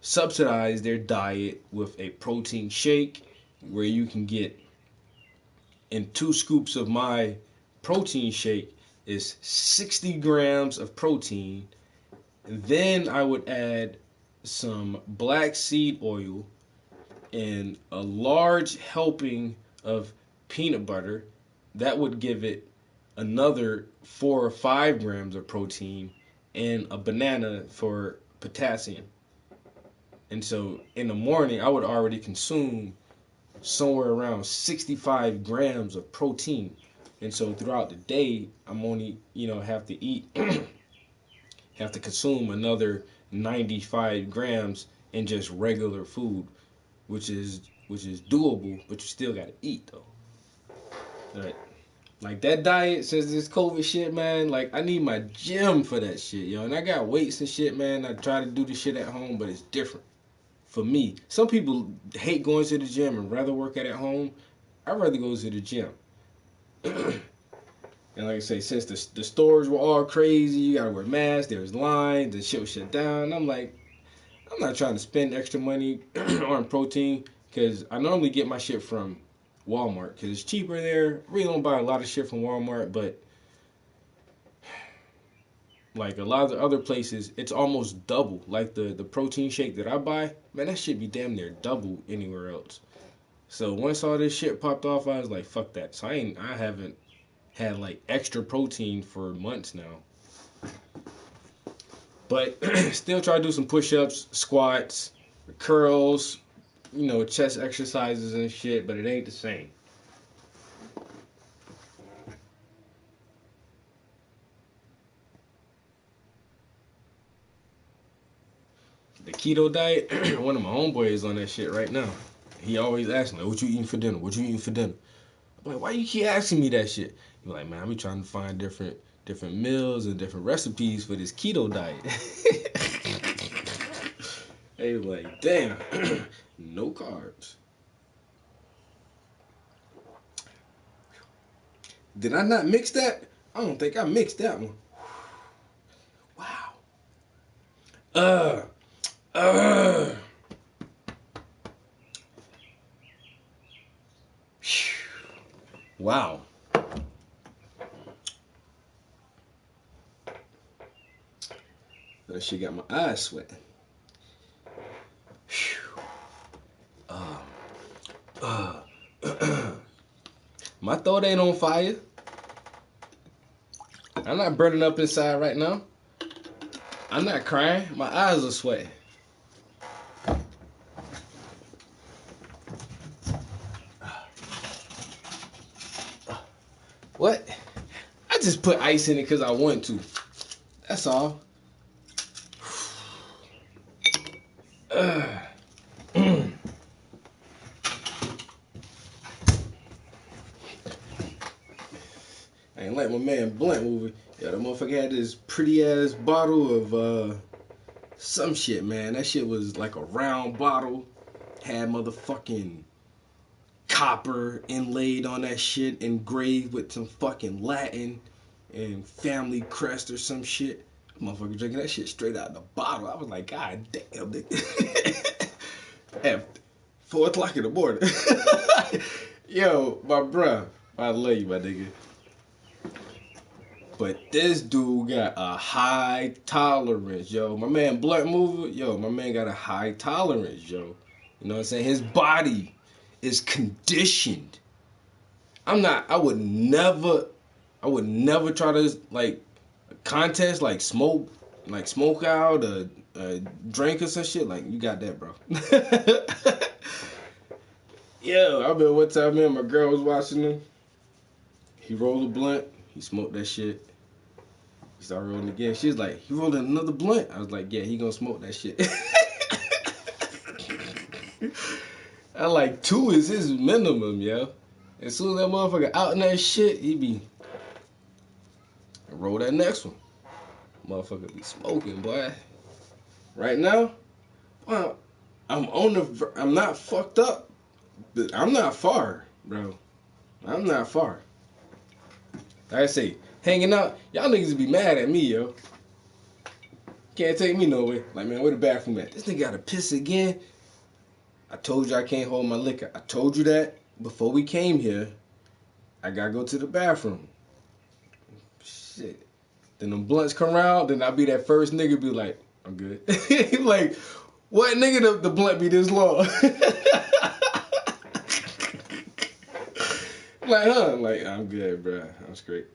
subsidize their diet with a protein shake where you can get, in 2 scoops of my protein shake is 60 grams of protein. Then I would add some black seed oil and a large helping of peanut butter. That would give it another 4 or 5 grams of protein, and a banana for potassium. And so in the morning, I would already consume somewhere around 65 grams of protein. And so throughout the day, I'm only, have to eat, have to consume another 95 grams in just regular food, which is doable, but you still gotta eat though. Right. Like that diet, since this COVID shit, man, like I need my gym for that shit, yo. And I got weights and shit, man. I try to do the shit at home, but it's different for me. Some people hate going to the gym and rather work out at home. I'd rather go to the gym. And like I say, since the stores were all crazy, you gotta wear masks, there's lines, the shit was shut down. I'm like, I'm not trying to spend extra money on protein, because I normally get my shit from Walmart because it's cheaper there. I really don't buy a lot of shit from Walmart, but like a lot of the other places, it's almost double. Like the protein shake that I buy, man, that shit be damn near double anywhere else. So once all this shit popped off, I was like, fuck that. So I haven't had like extra protein for months now. But still try to do some push-ups, squats, curls, chest exercises and shit, but it ain't the same. The keto diet, one of my homeboys is on that shit right now. He always asks me, what you eating for dinner? What you eating for dinner? I'm like, why you keep asking me that shit? He's like, man, I be trying to find different meals and different recipes for this keto diet. They like, damn, no carbs. Did I not mix that? I don't think I mixed that one. Wow. Wow. That shit got my eyes sweating. My throat ain't on fire. I'm not burning up inside right now. I'm not crying. My eyes are sweating. What? I just put ice in it because I want to. That's all. I ain't like my man Blunt movie. Yeah, the motherfucker had this pretty ass bottle of some shit, man. That shit was like a round bottle. Had motherfucking copper inlaid on that shit, engraved with some fucking Latin and family crest or some shit. Motherfucker drinking that shit straight out the bottle. I was like, God damn, nigga. At 4 o'clock in the morning. Yo, my bruh. I love you, my nigga. But this dude got a high tolerance, yo. My man Blunt Mover, yo, my man got a high tolerance, yo. You know what I'm saying? His body is conditioned. I would never try to, like, contest, like, smoke out or drink or some shit. Like, you got that, bro. Yo, I remember one time, man, my girl was watching him. He rolled a blunt. He smoked that shit. He started rolling again. She was like, he rolled another blunt. I was like, yeah, he gonna smoke that shit. I like 2 is his minimum, yo. As soon as that motherfucker out in that shit, he be roll that next one. Motherfucker be smoking, boy. Right now, well, I'm not fucked up, but I'm not far, bro. I'm not far. Like I say, hanging out, y'all niggas be mad at me, yo. Can't take me nowhere. Like, man, where the bathroom at? This nigga gotta piss again. I told you I can't hold my liquor. I told you that before we came here. I gotta go to the bathroom. Shit. Then them blunts come around, then I'll be that first nigga be like, I'm good. Like, what nigga the blunt be this long? Like, huh? Like, I'm good, bro. I'm straight.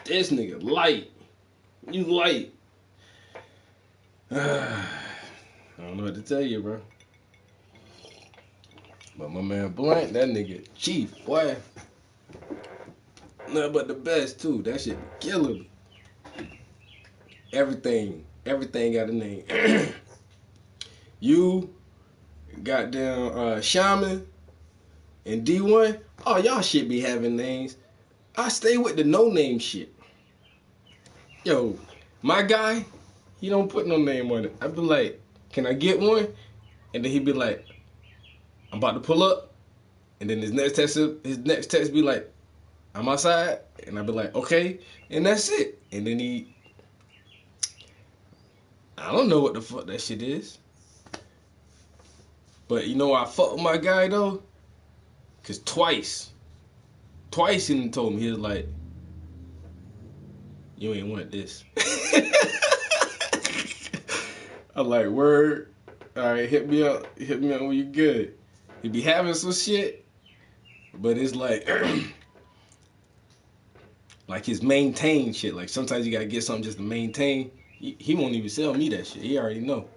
This nigga light. You light. I don't know what to tell you, bro. But my man Blunt, that nigga chief, boy. Nothing but the best, too. That shit killer me. Everything got a name. You, goddamn Shaman, and D1, oh, y'all shit be having names. I stay with the no-name shit. Yo, my guy, he don't put no name on it. I be like, can I get one? And then he be like, I'm about to pull up. And then his next text be like, I'm outside. And I be like, okay. And that's it. And then I don't know what the fuck that shit is. But you know why I fuck with my guy though? Cause twice he told me, he was like, you ain't want this. I'm like, word. All right, hit me up when you good. He be having some shit, but it's like, like his maintain shit. Like sometimes you gotta get something just to maintain. He won't even sell me that shit. He already know.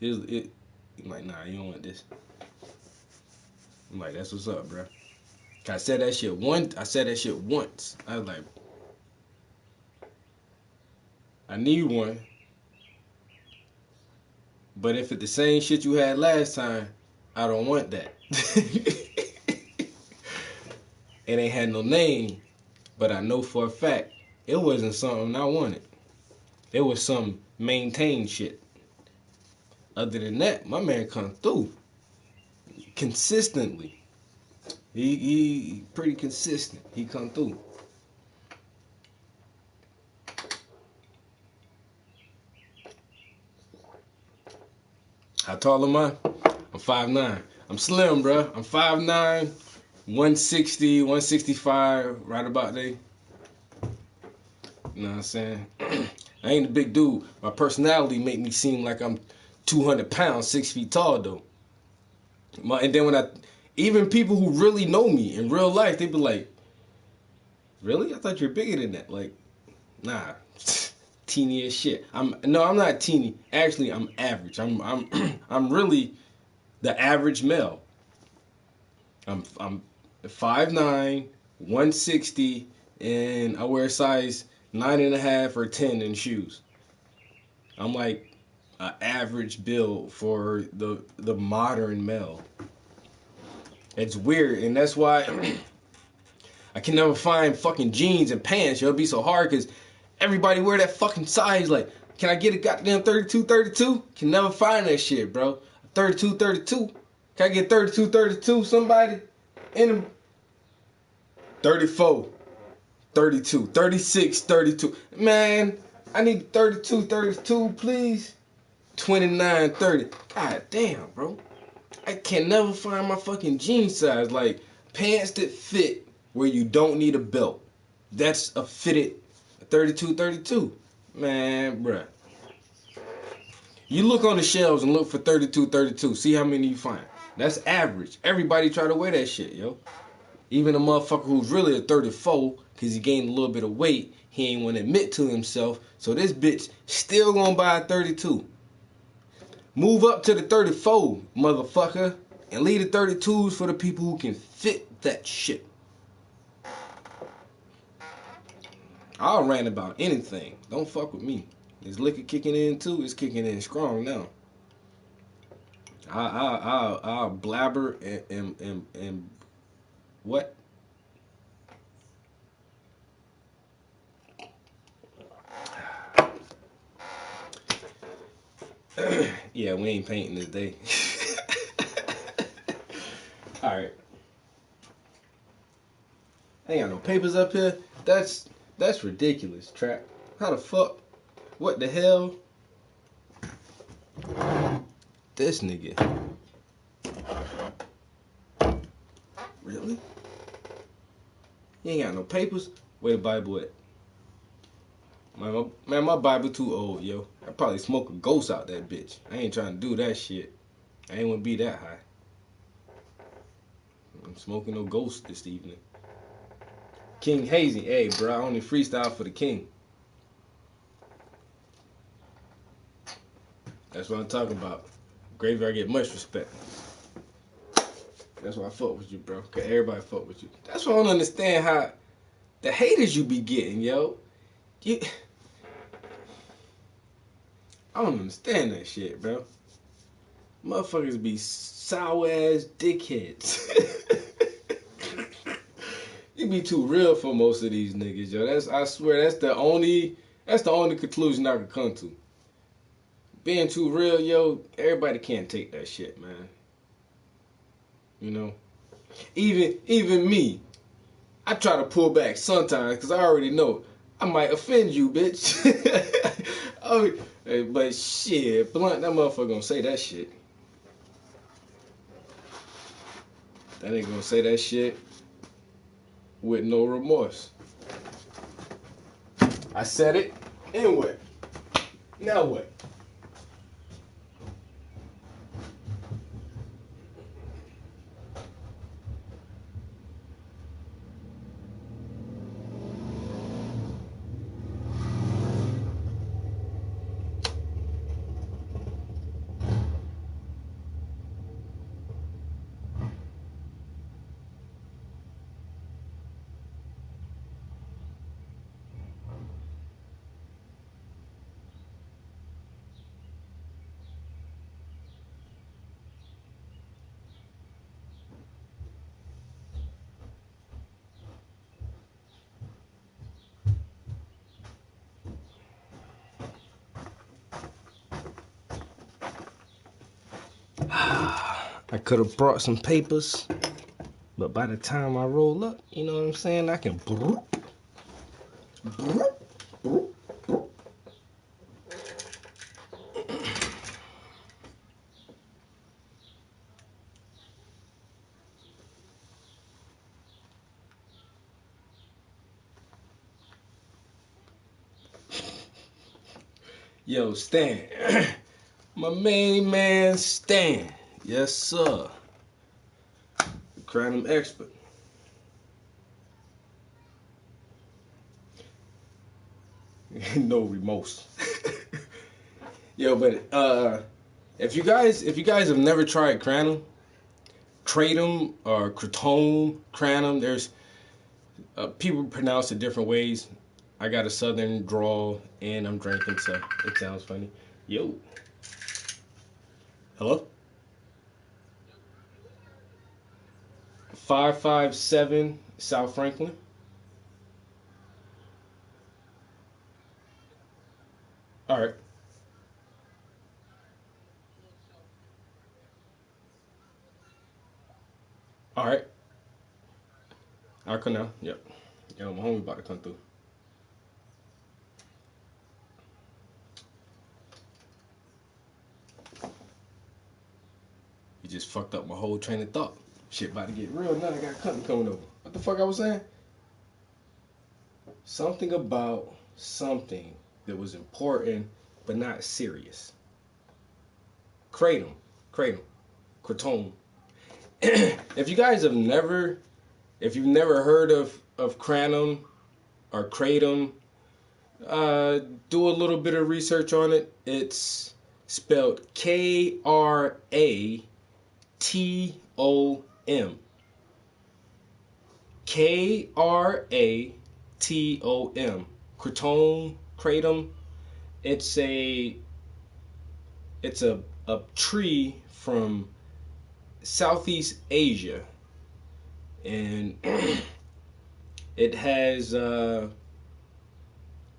He's like, nah, you don't want this. I'm like, that's what's up, bro. I said that shit once. I was like, I need one. But if it's the same shit you had last time, I don't want that. It ain't had no name, but I know for a fact it wasn't something I wanted. It was some maintained shit. Other than that, my man come through consistently. He pretty consistent. He come through. How tall am I? I'm 5'9". I'm slim, bro. I'm 5'9", 160, 165, right about there. You know what I'm saying? I ain't a big dude. My personality make me seem like I'm 200 pounds, 6 feet tall, though. And then even people who really know me in real life, they be like, really? I thought you were bigger than that. Like, nah, teeny as shit. I'm not teeny. Actually, I'm average. I'm really the average male. I'm 5'9", 160, and I wear size 9.5 or 10 in shoes. I'm like an average build for the modern male. It's weird, and that's why I can never find fucking jeans and pants. It'll be so hard because everybody wear that fucking size. Like, can I get a goddamn 32? Can never find that shit, bro. 32. Can I get 32? Somebody in them. 34. 32, 36, 32. Man, I need 32, 32, please. 29, 30. God damn, bro. I can never find my fucking jean size. Like, pants that fit where you don't need a belt. That's a fitted 32, 32. Man, bruh. You look on the shelves and look for 32, 32. See how many you find. That's average. Everybody try to wear that shit, yo. Even a motherfucker who's really a 34, because he gained a little bit of weight, he ain't want to admit to himself. So this bitch still gonna buy a 32. Move up to the 34, motherfucker. And leave the 32s for the people who can fit that shit. I'll rant about anything. Don't fuck with me. Is liquor kicking in too? It's kicking in strong now. I'll blabber and what? Yeah, we ain't painting this day. Alright. I ain't got no papers up here. That's ridiculous, Trap. How the fuck? What the hell? This nigga. Really? He ain't got no papers? Where the Bible at? Man, my Bible too old, yo. I probably smoke a ghost out that bitch. I ain't trying to do that shit. I ain't wanna be that high. I'm smoking no ghost this evening. King Hazy. Hey, bro, I only freestyle for the king. That's what I'm talking about. Graveyard get much respect. That's why I fuck with you, bro. Cause everybody fuck with you. That's why I don't understand how the haters you be getting, yo. I don't understand that shit, bro. Motherfuckers be sour ass dickheads. You be too real for most of these niggas, yo. I swear that's the only conclusion I can come to. Being too real, yo, everybody can't take that shit, man. You know? Even me. I try to pull back sometimes because I already know I might offend you, bitch. But shit, Blunt, that motherfucker gonna say that shit. That ain't gonna say that shit with no remorse. I said it, and what? Now what? I could have brought some papers, but by the time I roll up, you know what I'm saying, I can Yo, Stan. My main man, Stan. Yes, sir. Crime expert. No remorse. Yo, but if you guys have never tried Kratom or Kratom, there's people pronounce it different ways. I got a southern drawl and I'm drinking, so it sounds funny. Yo. Hello? 557 South Franklin. All right. All right. I'll come now. Yep. Yo, my homie about to come through. You just fucked up my whole train of thought. Shit about to get real now. I got company coming over. What the fuck I was saying? Something about something that was important but not serious. Kratom. Kratom. If you guys have never, if you've never heard of kratom or kratom, do a little bit of research on it. It's spelled Kratom. Kratom. Kratom. It's a tree from Southeast Asia, and it has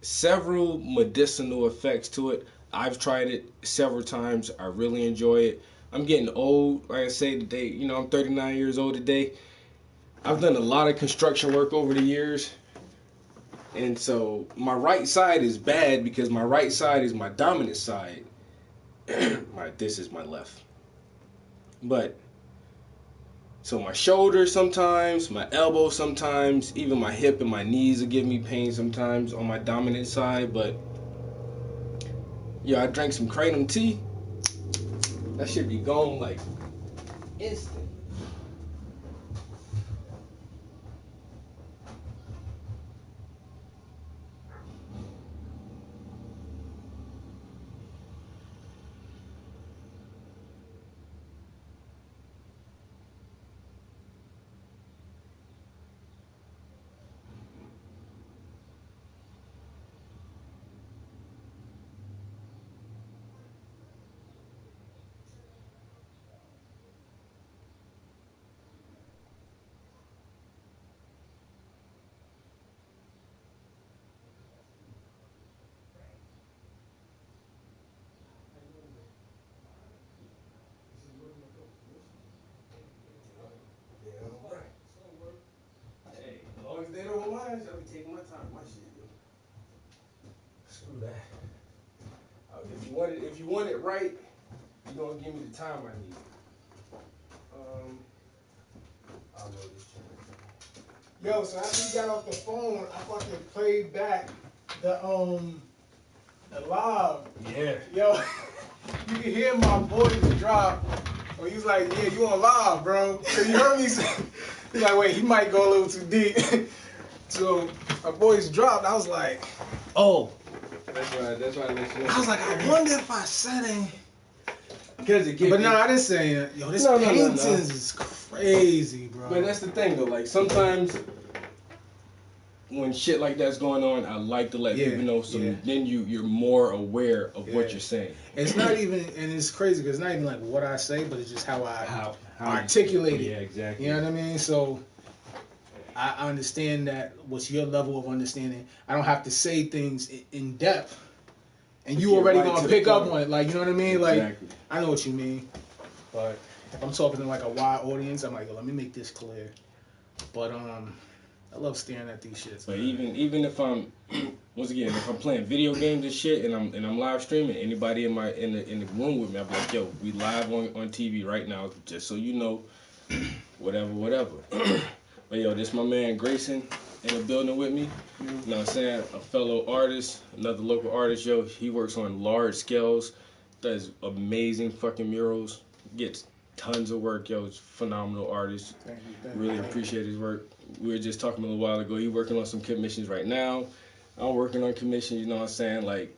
several medicinal effects to it. I've tried it several times. I really enjoy it. I'm getting old, like I say today. You know, I'm 39 years old today. I've done a lot of construction work over the years, and so my right side is bad because my right side is my dominant side. This is my left. But so my shoulder sometimes, my elbow sometimes, even my hip and my knees will give me pain sometimes on my dominant side. But yeah, I drank some kratom tea. That should be gone like instant. Hey, as long as they don't mind, I'll be taking my time, my shit, yo. Screw that. If you want it right, you're gonna give me the time I need. I'll know this channel. Yo, so after you got off the phone, I fucking played back the live. Yeah. Yo, you can hear my voice drop. Or he's like, yeah, you on live, bro. So you heard me say, he's like, wait, he might go a little too deep. So my voice dropped. I was like, oh. That's right. I was like, I wonder if I said it. Because it But no, I didn't say it. Yo, this paintings is crazy, bro. But that's the thing, though. Like, sometimes when shit like that's going on, I like to let people know, so then you're more aware of what you're saying. It's not even, and it's crazy because it's not even like what I say, but it's just how I articulate it. Yeah, exactly. You know what I mean? So I understand that. What's your level of understanding? I don't have to say things in depth, and you already gonna pick up on it. Like, you know what I mean? Like, I know what you mean. But if I'm talking to like a wide audience, I'm like, let me make this clear. But I love staring at these shits. But even if I'm once again, if I'm playing video games and shit, and I'm live streaming, anybody in the room with me, I'm like, yo, we live on TV right now, just so you know, whatever. But yo, this my man Grayson in the building with me. You know what I'm saying? A fellow artist, another local artist, yo. He works on large scales, does amazing fucking murals, gets tons of work, yo. It's phenomenal artist. Thank you. Really appreciate his work. We were just talking a little while ago. He working on some commissions right now. I'm working on commissions, you know what I'm saying? Like,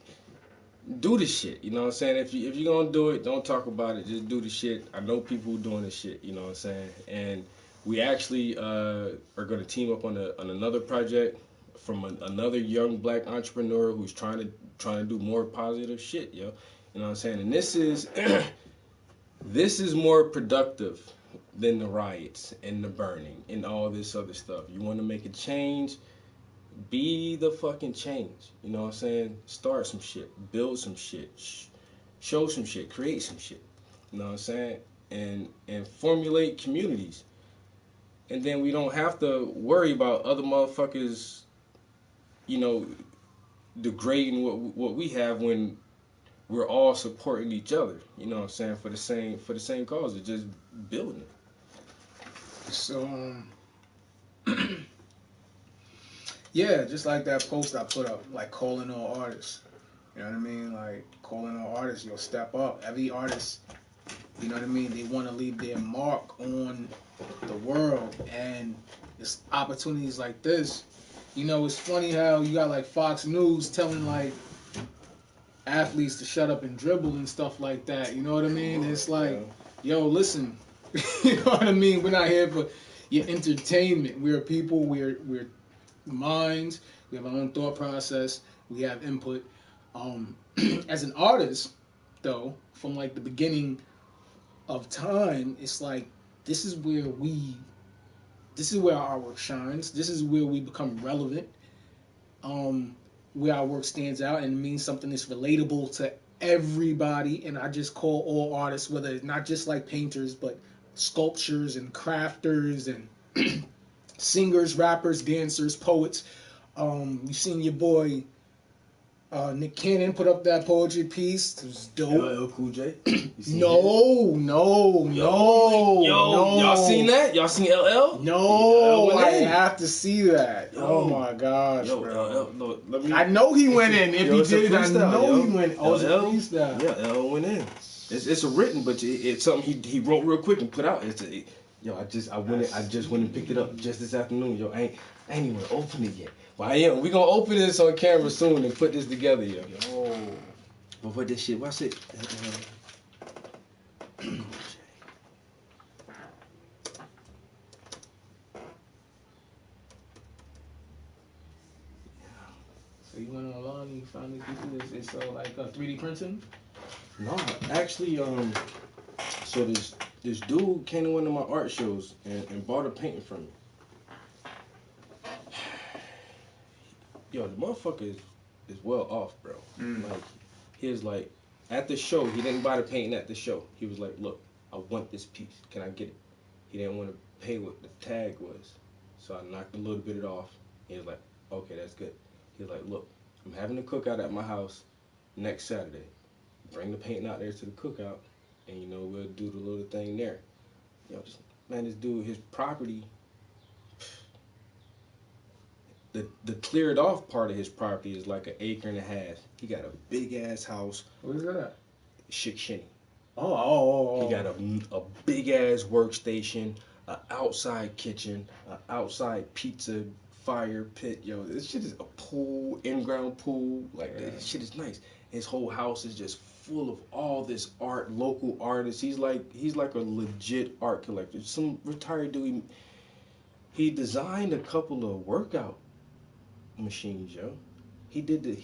do the shit, you know what I'm saying? If you're gonna do it, don't talk about it, just do the shit. I know people who doing this shit, you know what I'm saying? And we actually are gonna team up on another project from another young black entrepreneur who's trying to do more positive shit, yo. You know what I'm saying? And this is this is more productive than the riots and the burning and all this other stuff. You want to make a change, be the fucking change. You know what I'm saying? Start some shit, build some shit, show some shit, create some shit. You know what I'm saying? And formulate communities. and then we don't have to worry about other motherfuckers, degrading what we have when we're all supporting each other. You know what I'm saying, for the same cause of just building. So yeah, just like that post I put up, like calling all artists. You know what I mean? Like calling all artists, yo, step up. Every artist, you know what I mean? They want to leave their mark on the world, and it's opportunities like this. You know, it's funny how you got like Fox News telling like athletes to shut up and dribble and stuff like that. You know what I mean? It's like, yo, listen, you know what I mean? We're not here for your entertainment. We're people. We're minds. We have our own thought process. We have input. As an artist, though, from like the beginning of time, it's like this is where our work shines. This is where we become relevant. Where our work stands out and means something that's relatable to everybody. And I just call all artists, whether it's not just like painters, but sculptors and crafters and singers, rappers, dancers, poets. You seen your boy Nick Cannon put up that poetry piece. It was dope. LL Cool J. No. Y'all seen that? Y'all seen LL? No, I have to see that. Oh my gosh, bro. LL, I know he went in. If he did, I know he went. Oh, it's a freestyle. Yeah, LL went in. It's a written, but it's something he wrote real quick and put out. I just went and picked it up just this afternoon. Yo, I ain't even opened it yet. Well, we gonna open this on camera soon and put this together, yo. But what this shit? What's it? So you went online and you found these people. It's like 3D printing. No, actually, so this dude came to one of my art shows and bought a painting from me. Yo, the motherfucker is well off, bro. Like, he was like, at the show, he didn't buy the painting at the show. He was like, look, I want this piece. Can I get it? He didn't want to pay what the tag was. So I knocked a little bit off. He was like, okay, that's good. He was like, look, I'm having a cookout at my house next Saturday. Bring the painting out there to the cookout, and we'll do the little thing there. This dude, his property, the cleared off part of his property is like 1.5 acres. He got a big ass house. Where's that at? Shikshinny. Oh. He got a big ass workstation, an outside kitchen, an outside pizza fire pit. Yo, this shit is a pool, in-ground pool. Like, this shit is nice. His whole house is just full of all this art, local artists. He's like a legit art collector. Some retired dude. He designed a couple of workout machines, yo. He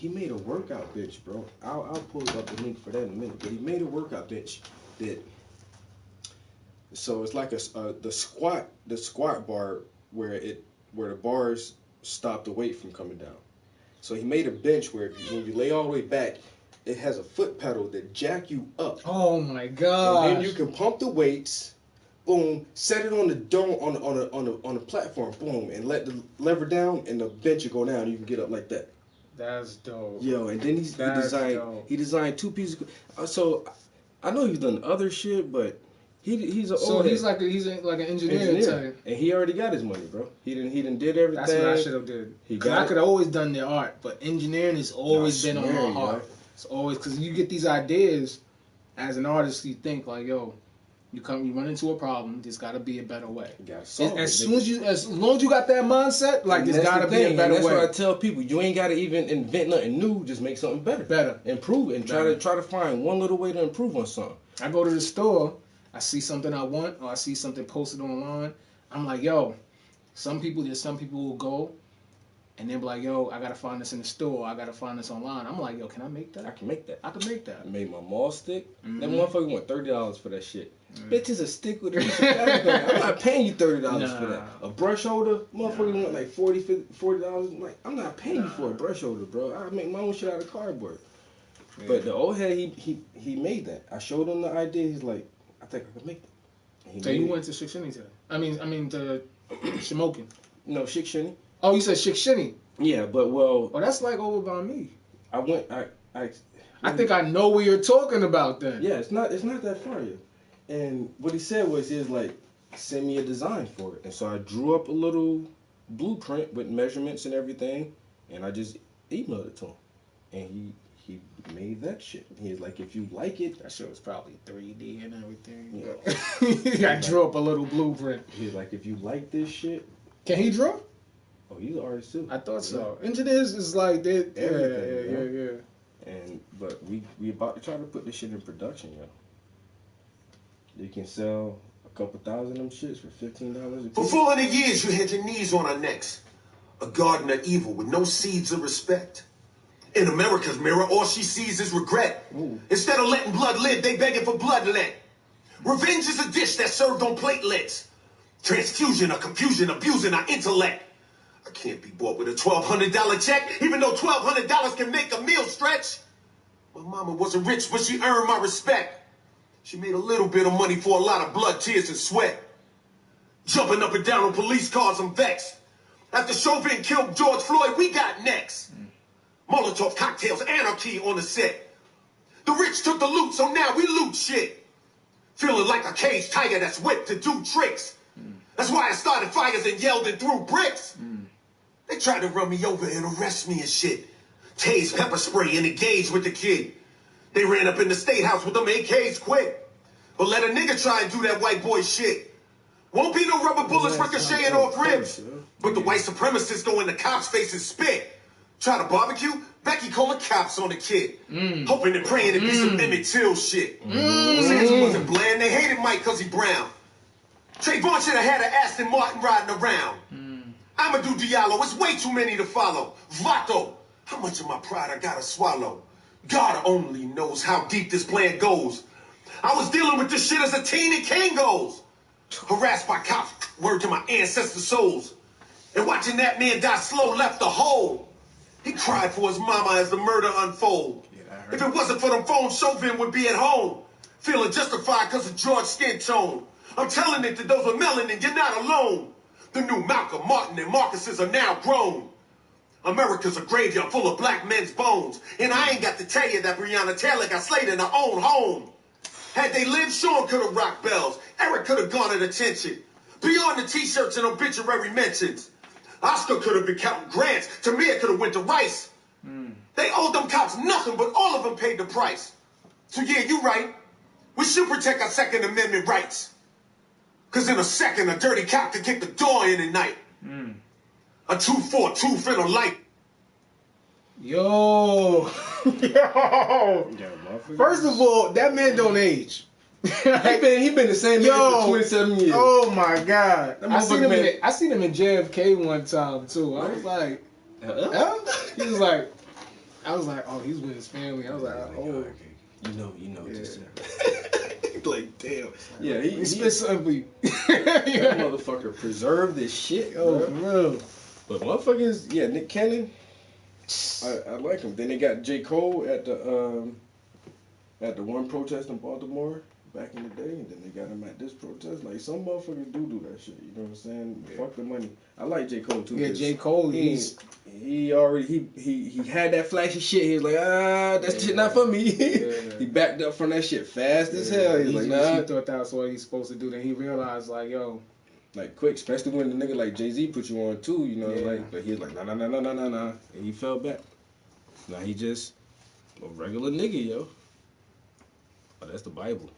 made a workout bench, bro. I'll pull up the link for that in a minute. But he made a workout bench so it's like the squat bar where the bars stop the weight from coming down. So he made a bench where when you lay all the way back, it has a foot pedal that jack you up. Oh my god! And then you can pump the weights. Boom, set it on the dome on a platform. Boom, and let the lever down, and the bench will go down. You can get up like that. That's dope. Yo, and then he designed 2 pieces. So I know he's done other shit, but he's like an engineer type. And he already got his money, bro. He done did everything. That's what I should have did. I could have always done the art, but engineering has always been on my heart. Bro. It's always because you get these ideas as an artist. You think like, yo. You run into a problem. There's got to be a better way. As long as you got that mindset, like there's got to be a better way. That's what I tell people. You ain't got to even invent nothing new. Just make something better. Improve it, and try to find one little way to improve on something. I go to the store. I see something I want, or I see something posted online. I'm like, yo. Some people will go, and they'll be like, yo, I gotta find this in the store. I gotta find this online. I'm like, yo, can I make that? I can make that. I made my mall stick. That motherfucker went $30 for that shit. Bitch is a stick with a piece of everything. I'm not paying you $30 for that. A brush holder, motherfucker went like $40. I'm like, I'm not paying you for a brush holder, bro. I make my own shit out of cardboard. Yeah. But the old head, he made that. I showed him the idea. He's like, I think I can make that. So you went to Shikshinny today? I mean to Shamokin. No, Shik Shinny. Oh, you said Shikshini. Yeah, but well, Oh, that's like over by me. I went. I think I know what you're talking about then. Yeah, it's not that far yet. And what he said was, he was like, send me a design for it. And so I drew up a little blueprint with measurements and everything, and I just emailed it to him. And he made that shit. He was like, if you like it. That shit was probably 3D and everything. Yeah. I drew up a little blueprint. He was like, if you like this shit. Can he draw? Oh, he's an artist too. I thought so. Engineers is like they. Yeah. But we about to try to put this shit in production, yo. You can sell a couple thousand of them shits for $15 a piece. For 400 years, you had your knees on our necks. A garden of evil with no seeds of respect. In America's mirror, all she sees is regret. Ooh. Instead of letting blood live, they begging for bloodlet. Revenge is a dish that's served on platelets. Transfusion of confusion, abusing our intellect. I can't be bought with a $1,200 check, even though $1,200 can make a meal stretch. My mama wasn't rich, but she earned my respect. She made a little bit of money for a lot of blood, tears, and sweat. Jumping up and down on police cars, I'm vexed. After Chauvin killed George Floyd, we got next. Molotov cocktails, anarchy on the set. The rich took the loot, so now we loot shit. Feeling like a caged tiger that's whipped to do tricks. That's why I started fires and yelled and threw bricks. They tried to run me over and arrest me and shit. Tase pepper spray and engage with the kid. They ran up in the state house with them AKs quick. But let a nigga try and do that white boy shit. Won't be no rubber bullets ricocheting off ribs. But the white supremacists go in the cops' face and spit. Try to barbecue, Becky call the cops on the kid. Hoping and praying it be some Emmett Till shit. Sansa wasn't bland, they hated Mike cause he brown. Trayvon should have had an Aston Martin riding around. Amadou Diallo, it's way too many to follow. Vato, how much of my pride I gotta swallow? God only knows how deep this plan goes. I was dealing with this shit as a teen in Kangos. Harassed by cops, word to my ancestor souls. And watching that man die slow left a hole. He cried for his mama as the murder unfold. If it wasn't for them phones, Chauvin would be at home. Feeling justified because of George's skin tone. I'm telling it to those with melanin, you're not alone. The new Malcolm, Martin, and Marcuses are now grown. America's a graveyard full of black men's bones. And I ain't got to tell you that Breonna Taylor got slayed in her own home. Had they lived, Sean could have rocked bells. Eric could have garnered attention. Beyond the t-shirts and obituary mentions. Oscar could have been counting grants. Tamir could have went to Rice. They owed them cops nothing, but all of them paid the price. So yeah, you right. We should protect our Second Amendment rights. Because in a second, a dirty cop could kick the door in at night. A 2-4 in a light. Yo. First of all, that man don't age. He been the same man for 27 years. Oh my God. I seen him in in JFK one time too. I was like, He was like, I was like, oh, he's with his family. I was like, oh. You know. Yeah. Just, like, damn. Yeah, he spit something. That motherfucker preserved this shit. Oh, for real. But motherfuckers, yeah, Nick Cannon, I like him. Then they got J. Cole at the one protest in Baltimore back in the day, and then they got him at this protest. Like, some motherfuckers do that shit. You know what I'm saying? Yeah. Fuck the money. I like J. Cole too. Yeah, J. Cole. He already had that flashy shit. He was like, that shit not for me. Yeah. He backed up from that shit fast as hell. He was like, nah. He thought that was what he's supposed to do. Then he realized, like, yo. Like, quick, especially when the nigga like Jay-Z put you on too, you know, but he was like, nah, and he fell back. Now he just a regular nigga, yo. Oh, that's the Bible.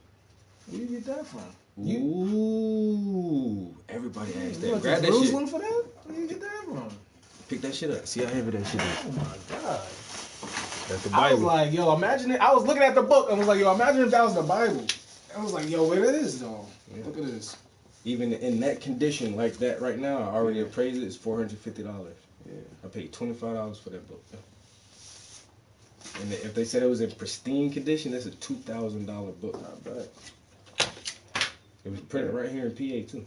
Where you get that from? Ooh, everybody asked that. Grab that shit. For that? Where you get that from? Pick that shit up. See how heavy that shit is. Oh my God. That's the Bible. I was like, yo, imagine it. I was looking at the book and was like, yo, imagine if that was the Bible. I was like, yo, where it is though? Yeah. Look at this. Even in that condition like that right now, I already appraised it. It's $450. Yeah. I paid $25 for that book. And if they said it was in pristine condition, that's a $2,000 book. Not bad. It was printed right here in PA too.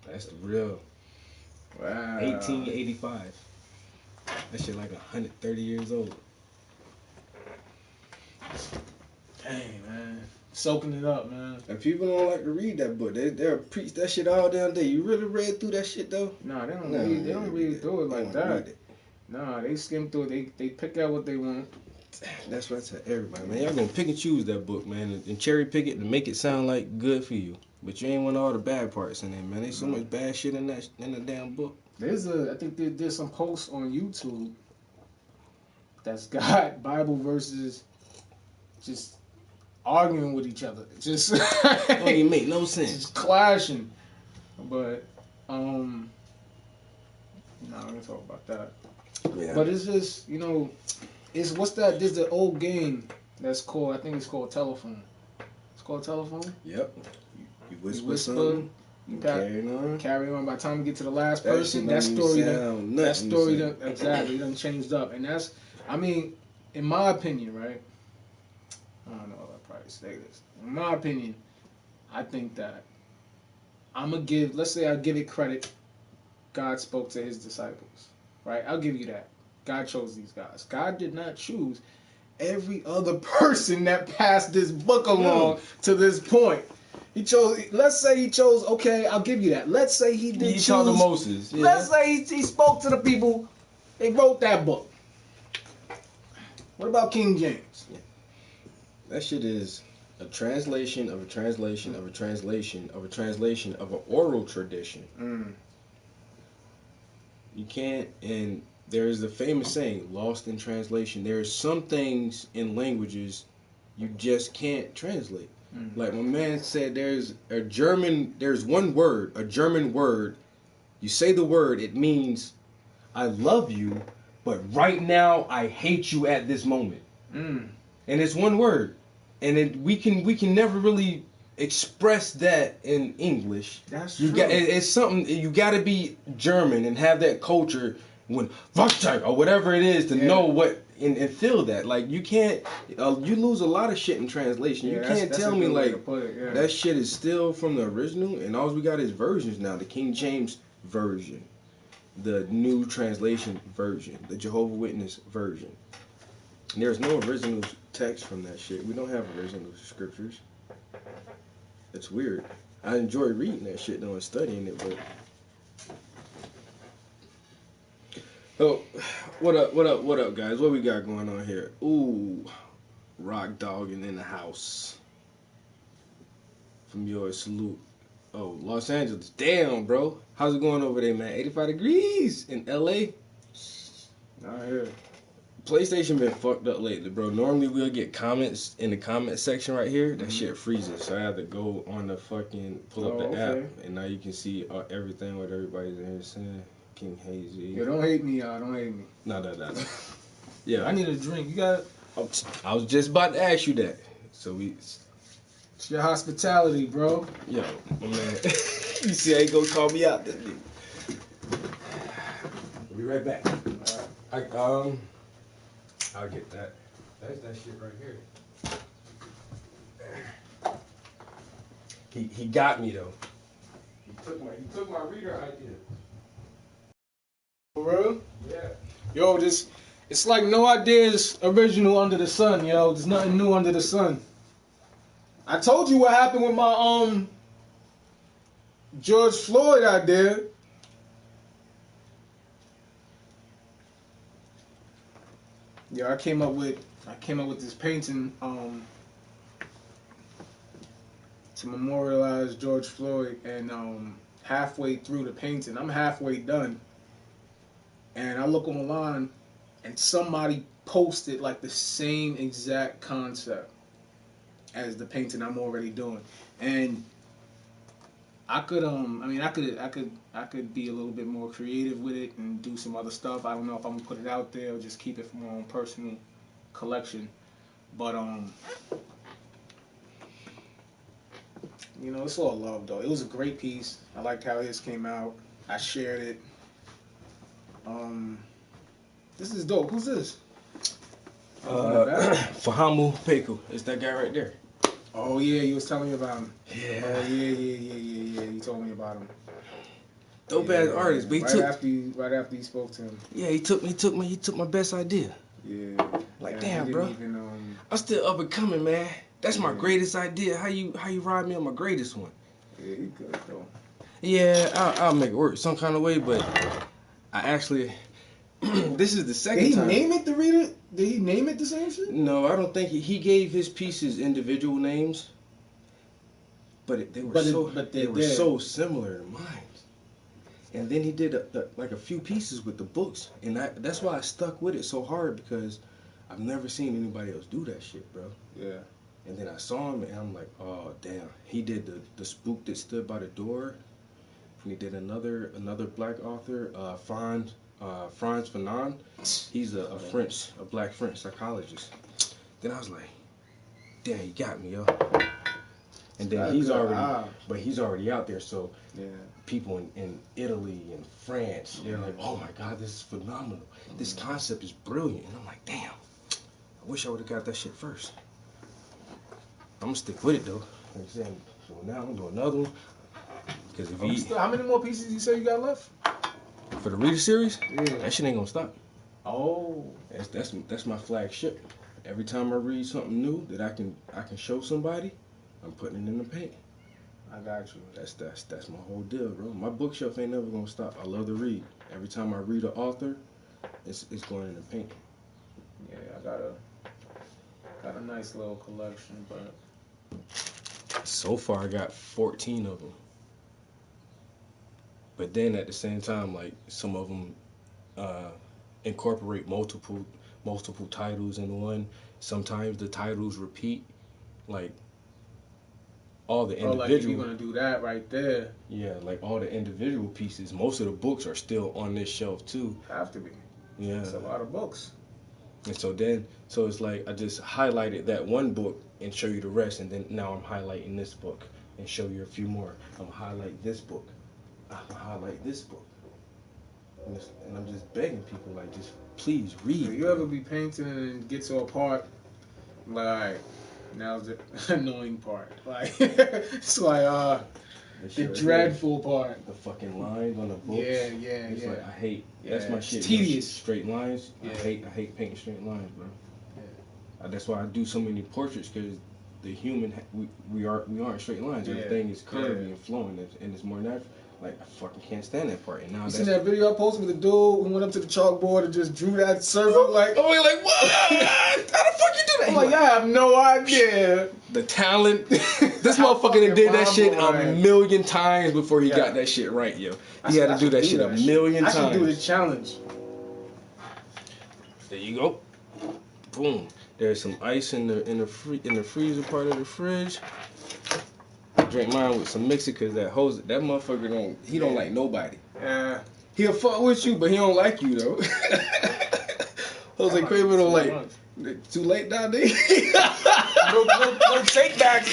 That's the real. Wow. 1885. That shit like 130 years old. Dang, man. soaking it up, man. And people don't like to read that book. They'll preach that shit all damn day. You really read through that shit though? Nah, they don't read. They don't read through it like that. Nah, they skim through it. They pick out what they want. That's what I tell everybody, man. Y'all gonna pick and choose that book, man, and cherry pick it to make it sound like good for you. But you ain't want all the bad parts in there, man. There's so much bad shit in the damn book. I think there's some posts on YouTube that's got Bible verses just arguing with each other. Just don't even make no sense. Just clashing. But nah, I'm gonna talk about that. Yeah. But it's just, you know, it's what's that? There's an old game that's called, I think it's called Telephone. It's called Telephone? Yep. You whisper something, you carry on. By the time you get to the last person, that story done exactly done changed up. And that's, I mean, in my opinion, right? I don't know if I probably say this. In my opinion, I think that let's say I give it credit, God spoke to his disciples, right? I'll give you that. God chose these guys. God did not choose every other person that passed this book along to this point. He chose, let's say he chose, okay, I'll give you that. Let's say he did choose. He chose Moses. Yeah. Let's say he spoke to the people, they wrote that book. What about King James? Yeah. That shit is a translation of a translation of a translation of a translation of an oral tradition. You can't, and there's the famous saying, lost in translation. There's some things in languages you just can't translate. Like my man said, there's one word, a German word. You say the word, it means I love you, but right now I hate you at this moment. And it's one word, and we can never really express that in English. That's true. It's something you got to be German and have that culture when or whatever it is to know what and feel that. Like you can't, you lose a lot of shit in translation. You can't tell me like that shit is still from the original, and all we got is versions now. The King James version, the New Translation version, the Jehovah's Witness version. And there's no original text from that shit. We don't have original scriptures. It's weird. I enjoy reading that shit though and studying it, but. Oh, what up, guys? What we got going on here? Ooh, rock dogging in the house. From yours, salute. Oh, Los Angeles. Damn, bro. How's it going over there, man? 85 degrees in LA? Not here. PlayStation been fucked up lately, bro. Normally we'll get comments in the comment section right here. That shit freezes, so I have to go on the fucking pull up the app, and now you can see everything what everybody's in here saying. King Hazy. Yeah, don't hate me, y'all. Don't hate me. No. Yeah. I need a drink. You got it? I was just about to ask you that. So it's your hospitality, bro. Yo, my man. You see how he gonna call me out, that nigga. We'll be right back. All right. I'll get that. That's that shit right here. He got me though. He took my reader idea. For real? Yeah. Yo, it's like no ideas original under the sun, yo. There's nothing new under the sun. I told you what happened with my George Floyd idea. Yeah, I came up with this painting to memorialize George Floyd, and halfway through the painting, I'm halfway done. And I look online, and somebody posted like the same exact concept as the painting I'm already doing. And I could, I could be a little bit more creative with it and do some other stuff. I don't know if I'm gonna put it out there or just keep it for my own personal collection. But you know, it's all love though. It was a great piece. I liked how his came out. I shared it. This is dope. Who's this? Fahamu Peku. It's that guy right there. Oh yeah, you was telling me about him. Yeah. Oh yeah. You told me about him. Dope ass artist. But right after you spoke to him. Yeah, he took my best idea. Yeah. Like damn, bro. I'm still up and coming, man. That's my greatest idea. How you ride me on my greatest one? Yeah, he good though. Yeah, I'll make it work some kind of way, but I actually this is the second Did he time. name it the reader? Did he name it the same shit? No, I don't think he gave his pieces individual names, but they were so similar to mine. And then he did like a few pieces with the books, and that's why I stuck with it so hard, because I've never seen anybody else do that shit, bro. Yeah. And then I saw him, and I'm like, oh damn. He did the Spook That Stood by the Door. And he did another black author, Frantz Fanon. He's a black French psychologist. Then I was like, damn, he got me, yo. And then he's already out there, so people in Italy and France, they're like, oh my God, this is phenomenal. This concept is brilliant. And I'm like, damn, I wish I would have got that shit first. I'm gonna stick with it though. Like I said, so now I'm gonna do another one. Because if how many more pieces you say you got left? For the Reader series, Yeah. that shit ain't gonna stop. Oh. That's my flagship. Every time I read something new that I can show somebody, I'm putting it in the paint. I got you. That's my whole deal, bro. My bookshelf ain't never gonna stop. I love to read. Every time I read an author, it's going in the paint. Yeah, I got a nice little collection, but So far, I got 14 of them. But then at the same time, like, some of them incorporate multiple titles in one. Sometimes the titles repeat, like all the individual. like if you're gonna do that right there. Yeah, like all the individual pieces. Most of the books are still on this shelf too. Have to be. Yeah, It's a lot of books. And so it's like I just highlighted that one book and show you the rest, and then now I'm highlighting this book and show you a few more. I'm gonna highlight this book. I'm gonna highlight this book. And I'm just begging people, like, just please read. If you ever be painting and get to a part, like, all right, now's the annoying part. Like, it's like, the dreadful part. The fucking lines on the books. Yeah. Like, I hate. That's Yeah, my shit. it's tedious. Straight lines. Yeah. I hate painting straight lines, bro. Yeah. That's why I do so many portraits, because the human we aren't straight lines. Yeah. Everything is curvy and flowing, and it's more natural. Like, I fucking can't stand that part. And now You seen that video I posted with the dude who went up to the chalkboard and just drew that circle? Like, oh, you're like, what? How the fuck you do that? I'm like, I have no idea. The talent. This motherfucker that did that shit a million times before he got that shit right, yo. He had to do that shit a million times. I should do the challenge. There you go. Boom. There's some ice in the freezer part of the fridge. Drink mine with some mixer, because that motherfucker don't like nobody. He'll fuck with you, but he don't like you though. Jose Kramer don't like. Too late nowadays. no take backs.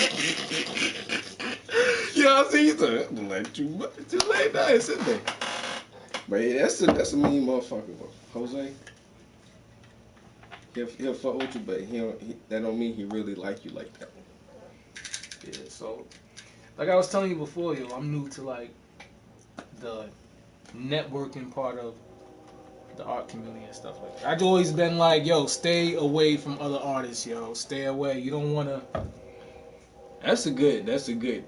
Yeah, I see you like too late now. It's in there. But yeah, that's a mean motherfucker, bro. Jose. He'll fuck with you, but that don't mean he really like you like that. Yeah, so like I was telling you before, yo, I'm new to like the networking part of the art community and stuff like that. I've always been like, yo, stay away from other artists, yo. Stay away. You don't wanna. That's a good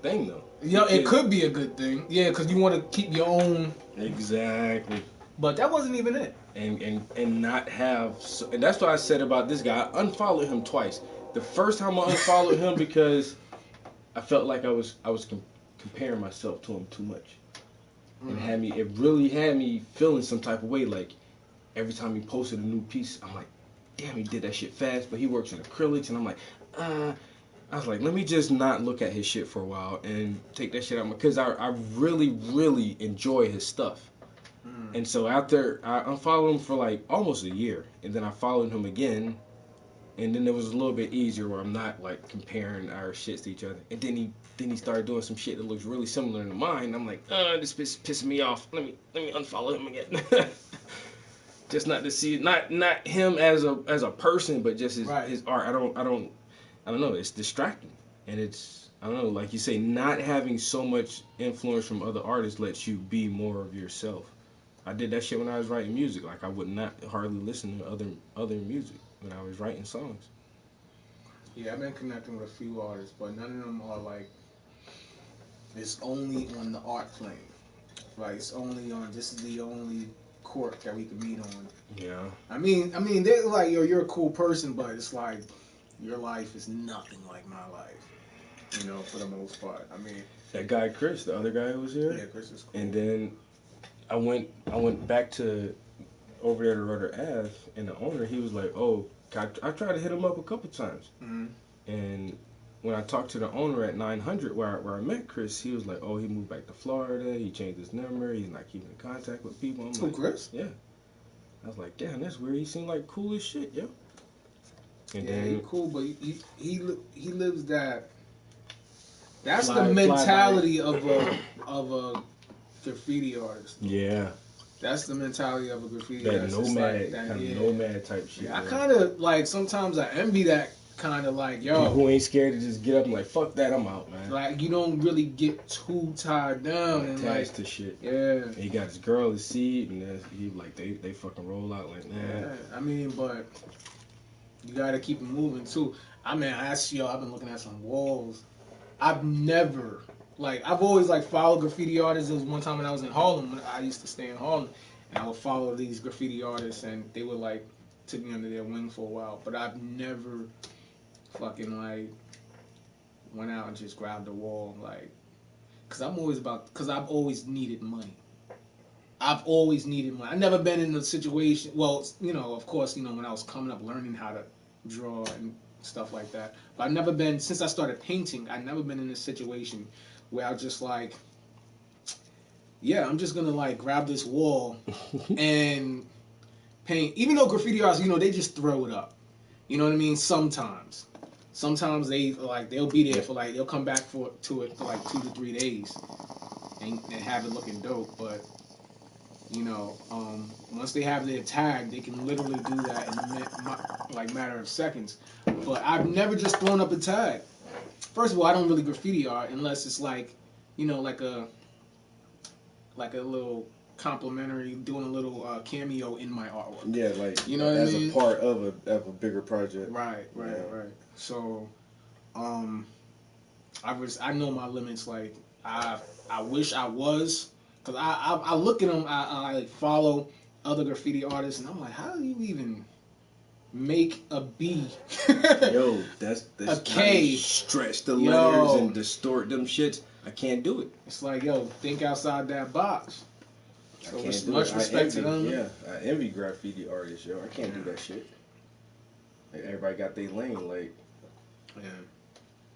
thing though. Yo, it could be a good thing. Yeah, because you want to keep your own. Exactly. But that wasn't even it. And not have. And that's what I said about this guy. I unfollowed him twice. The first time I unfollowed him because I felt like I was comparing myself to him too much. And it really had me feeling some type of way. Like every time he posted a new piece, I'm like, damn, he did that shit fast. But he works in acrylics, and I'm like, I was like, let me just not look at his shit for a while and take that shit out, because I really, really enjoy his stuff. And so after I unfollowed him for like almost a year, and then I followed him again, and then it was a little bit easier where I'm not like comparing our shits to each other. And then he started doing some shit that looks really similar to mine. I'm like, this pissing me off. Let me unfollow him again. Just not to see, not him as a person, but just his art. I don't know. It's distracting, and it's, I don't know. Like you say, not having so much influence from other artists lets you be more of yourself. I did that shit when I was writing music. Like I would not hardly listen to other music when I was writing songs. Yeah, I've been connecting with a few artists, but none of them are like. It's only on the art plane. Like it's only on. This is the only court that we can meet on. Yeah. I mean, they're like, yo, you're a cool person, but it's like your life is nothing like my life. You know, for the most part. I mean, that guy Chris, the other guy who was here. Yeah, Chris is cool. And then I went back to over there to Rudder Ave, and the owner, he was like, "Oh, I tried to hit him up a couple times." Mm-hmm. And when I talked to the owner at 900, where I met Chris, he was like, "Oh, he moved back to Florida. He changed his number. He's not keeping in contact with people." I'm Who, like, Chris? Yeah. I was like, damn, that's weird. He seemed like cool as shit, yo. And Yeah, then he's cool, but he lives that. That's Fly- the mentality fly of a graffiti artist. yeah, That's the mentality of a graffiti that artist. It's nomad, like that, kind yeah. of nomad type shit. Yeah, I yo. kind of like sometimes I envy that kind of like, People yo, who ain't scared to just get up and like, fuck that, I'm out, man. like you don't really get too tied down and like, Attached to shit. yeah. And he got his girl his seat, and then he like they fucking roll out like, man. Yeah, I mean, but you gotta keep it moving too. I mean, I've been looking at some walls. I've always like followed graffiti artists. There was one time when I was in Harlem, when I used to stay in Harlem, and I would follow these graffiti artists, and they would like took me under their wing for a while. But I've never fucking like went out and just grabbed a wall, like, cause I've always needed money. I've always needed money. I've never been in a situation. Well, you know, of course, you know, when I was coming up, learning how to draw and stuff like that. But I've never been, since I started painting, I've never been in a situation where I just like, yeah, I'm just gonna like grab this wall and paint. Even though graffiti artists, you know, they just throw it up. You know what I mean? Sometimes they'll be there for like, they'll come back to it for like 2 to 3 days and have it looking dope. But you know, once they have their tag, they can literally do that in a matter of seconds. But I've never just thrown up a tag. First of all, I don't really graffiti art unless it's like, you know, like a little complimentary, doing a little cameo in my artwork. Yeah, like, you know what as I mean? a part of a bigger project. Right. So, I know my limits. Like, I wish I was. Cause I look at them, I like follow other graffiti artists, and I'm like, how do you even make a B? Yo, that's a K. Stretch the letters and distort them shits. I can't do it. It's like, yo, think outside that box. So I can't do much it. respect to them. Yeah, I envy graffiti artists, yo. I can't do that shit. Like, everybody got their lane, like, Yeah.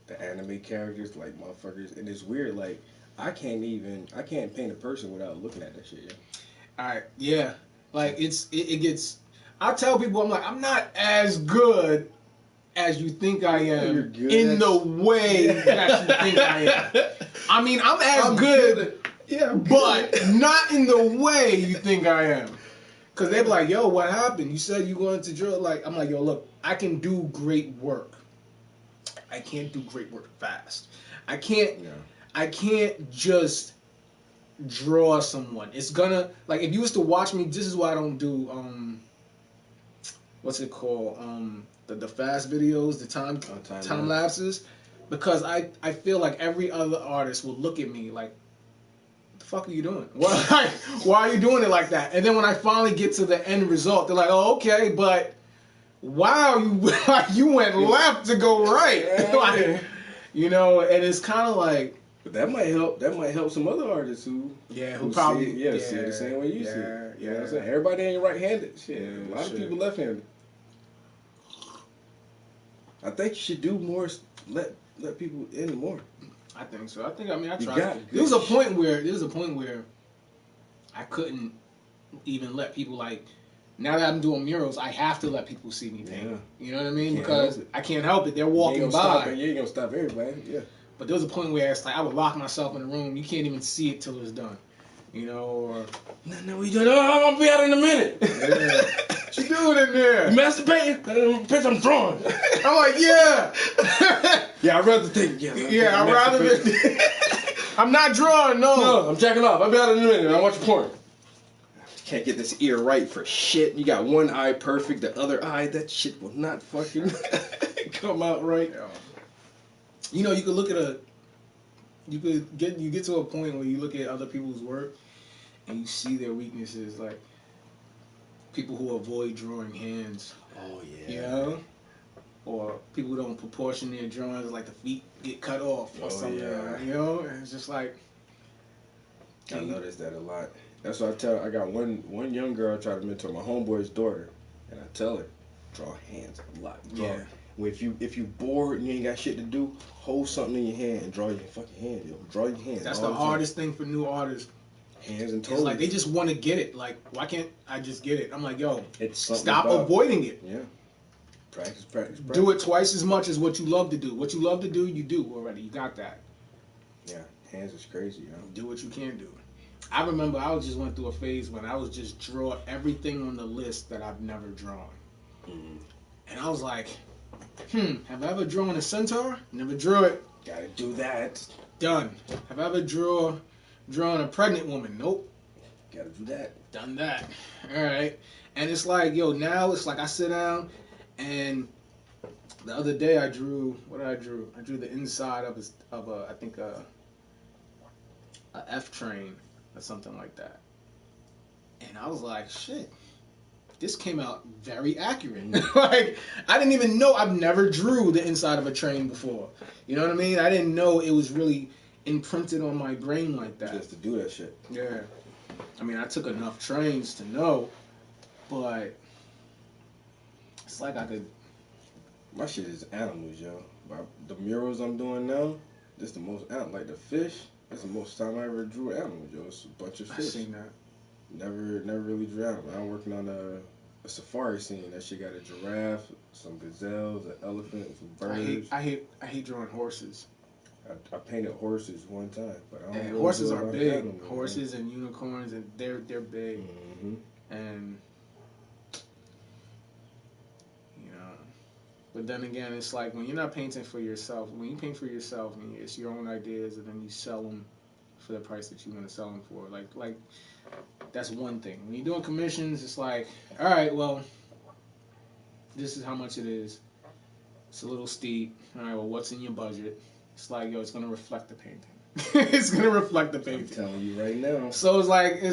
the anime characters, like, motherfuckers, and it's weird, like, I can't paint a person without looking at that shit, yo. Alright, yeah. Like, it gets, I tell people, I'm like, I'm not as good as you think I am You're good. in the way that you think I am. I mean, I'm good. Yeah, but not in the way you think I am. Cause they be like, yo, what happened? You said you wanted to drill. Like, I'm like, yo, look, I can do great work. I can't do great work fast. I can't just draw someone. It's gonna, like, if you was to watch me, this is why I don't do what's it called? The fast videos, the time lapses. Because I feel like every other artist will look at me like, the fuck are you doing? Why are you doing it like that? And then when I finally get to the end result, they're like, oh, okay, but wow, you went left to go right. Like, you know, and it's kind of like, but that might help some other artists who probably see it the same way you see it. You know what I'm saying? Everybody ain't right-handed. Shit, a lot of people left-handed. I think you should do more. Let people in more. I think so. I tried. There was a point where I couldn't even let people, like, now that I'm doing murals, I have to let people see me paint. Yeah. You know what I mean? Because I can't help it. They're walking by. You ain't gonna stop everybody. Yeah. But there was a point where it's like I would lock myself in a room. You can't even see it till it's done. You know, or no, we doing. Oh, I'm gonna be out in a minute. Yeah. What you doing in there? You masturbating? Bitch, I'm drawing. I'm like, yeah. Yeah, I'd rather think. Yeah, I'd rather. I'm not drawing. No, I'm jacking off. I'll be out in a minute. I watch porn. Can't get this ear right for shit. You got one eye perfect, the other eye, that shit will not fucking. come out right. You know, you could look at you get to a point where you look at other people's work and you see their weaknesses, like people who avoid drawing hands. Oh yeah. You know? Or people who don't proportion their drawings, like the feet get cut off or something. Yeah. You know? And it's just like, I noticed that a lot. That's why I got one young girl I try to mentor, my homeboy's daughter, and I tell her, draw hands a lot. Yeah. If you bored and you ain't got shit to do, hold something in your hand and draw your fucking hand, yo. Draw your hands. That's all the time. hardest thing for new artists. Hands and toes. It's like they just want to get it. Like, why can't I just get it? I'm like, yo, It's something stop about- avoiding it. Yeah. Practice, practice, practice. Do it twice as much as what you love to do. What you love to do, you do already. You got that. Yeah, hands is crazy, yo. Do what you can do. I remember I just went through a phase when I was just draw everything on the list that I've never drawn. Mm-hmm. And I was like, have I ever drawn a centaur? Never drew it. Gotta do that. Done. Have I ever drawn a pregnant woman? Nope. Gotta do that. Done that. All right. And it's like, yo, now it's like I sit down and the other day I drew, what did I drew? I drew the inside of a I think a F train or something like that. And I was like, shit, this came out very accurate. Like, I didn't even know, I've never drew the inside of a train before. You know what I mean? I didn't know it was really imprinted on my brain like that. Just to do that shit. Yeah. I mean, I took enough trains to know, but it's like I could. My shit is animals, yo. The murals I'm doing now, this the most like the fish. That's the most time I ever drew animals, yo. It's a bunch of I fish. seen that. Never really drew animals. I'm working on a safari scene. That shit got a giraffe, some gazelles, an elephant, some birds. I hate drawing horses. I painted horses one time, but I don't And really horses do a are lot of big. animals, Horses and unicorns, and they're big. Mm-hmm. And you know, but then again, it's like when you're not painting for yourself. When you paint for yourself, and it's your own ideas, and then you sell them for the price that you want to sell them for. Like that's one thing. When you're doing commissions, it's like, all right, well, this is how much it is. It's a little steep. All right, well, what's in your budget? It's like, yo, it's gonna reflect the painting. It's gonna reflect the I'm painting. telling you right now. So it's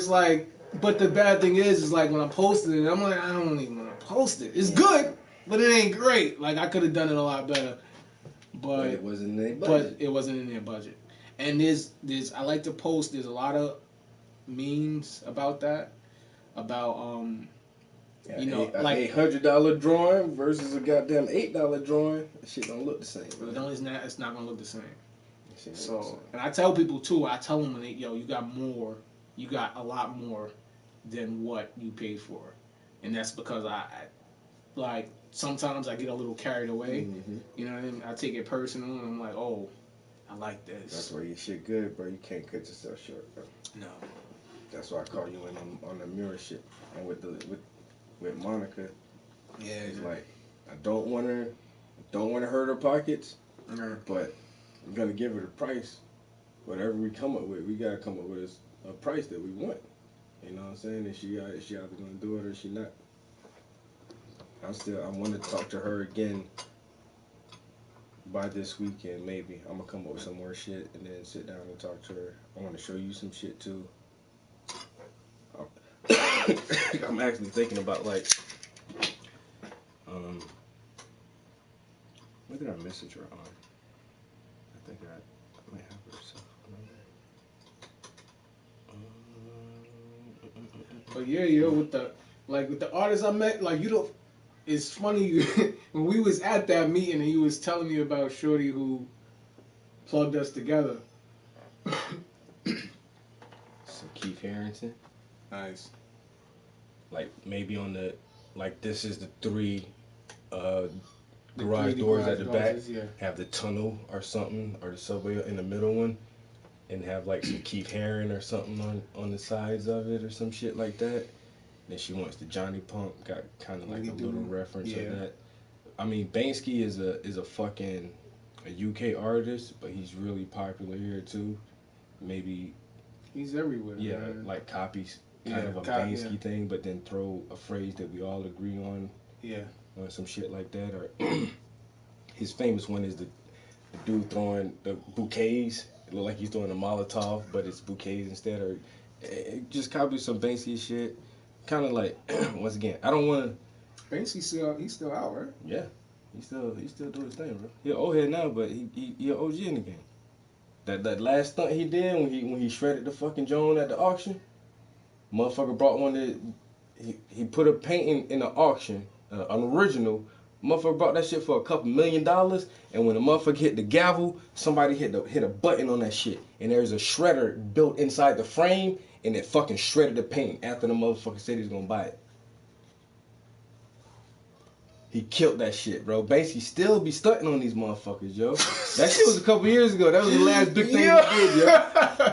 like, but the bad thing is like when I posted it, I'm like, I don't even want to post it. It's good, but it ain't great. Like I could have done it a lot better, but it wasn't in their but budget. it wasn't in their budget. And there's I like to post. There's a lot of memes about that, about Yeah, you know, a like $800 drawing versus a goddamn $8 drawing. That shit don't look the same. it's not gonna look the same. That shit don't look the So, same. and I tell people too. I tell them when they, yo, you got a lot more than what you paid for, and that's because I like sometimes I get a little carried away. Mm-hmm. You know what I mean? I take it personal, and I'm like, oh, I like this. That's why your shit good, bro. You can't cut yourself short, bro. No. That's why I call you in on the mirror shit. And with Monica, Yeah. it's like I don't want to hurt her pockets, but I'm gonna give her the price. Whatever we come up with, we gotta come up with a price that we want. You know what I'm saying? And she either gonna do it or she not. I want to talk to her again by this weekend, maybe. I'm gonna come up with some more shit and then sit down and talk to her. I want to show you some shit too. I'm actually thinking about like, what did I message her on? I think I might have her cell phone number. But yeah, with the artists I met, like you don't. It's funny when we was at that meeting and you was telling me about Shorty who plugged us together. So Keith Harrington. Nice. Like maybe on the, like this is the three The garage 3D doors garage at the back. doors, yeah. Have the tunnel or something, or the subway in the middle one, and have like some Keith Haring or something on the sides of it or some shit like that. Then she wants the Johnny Punk, got kind of like a little reference of that. I mean, Banksy is a fucking a UK artist, but he's really popular here too. Maybe He's everywhere. yeah, man. like copies kind of a Banksy thing, but then throw a phrase that we all agree on. Yeah. Or some shit like that, or his famous one is the dude throwing the bouquets. It look like he's throwing a Molotov, but it's bouquets instead. Or it just copies some Banksy shit. Kind of like, once again, I don't want to. Banksy he's still out, right? Yeah, he still doing his thing, bro. He an old head now, but he an OG in the game. That last stunt he did when he shredded the fucking Joan at the auction, motherfucker brought one that he put a painting in the auction, an original. Motherfucker brought that shit for $2 million, and when the motherfucker hit the gavel, somebody hit a button on that shit, and there's a shredder built inside the frame, and it fucking shredded the painting after the motherfucker said he was gonna buy it. He killed that shit, bro. Banksy still be stunting on these motherfuckers, yo. That shit was a couple years ago. That was the last big thing he did, yo.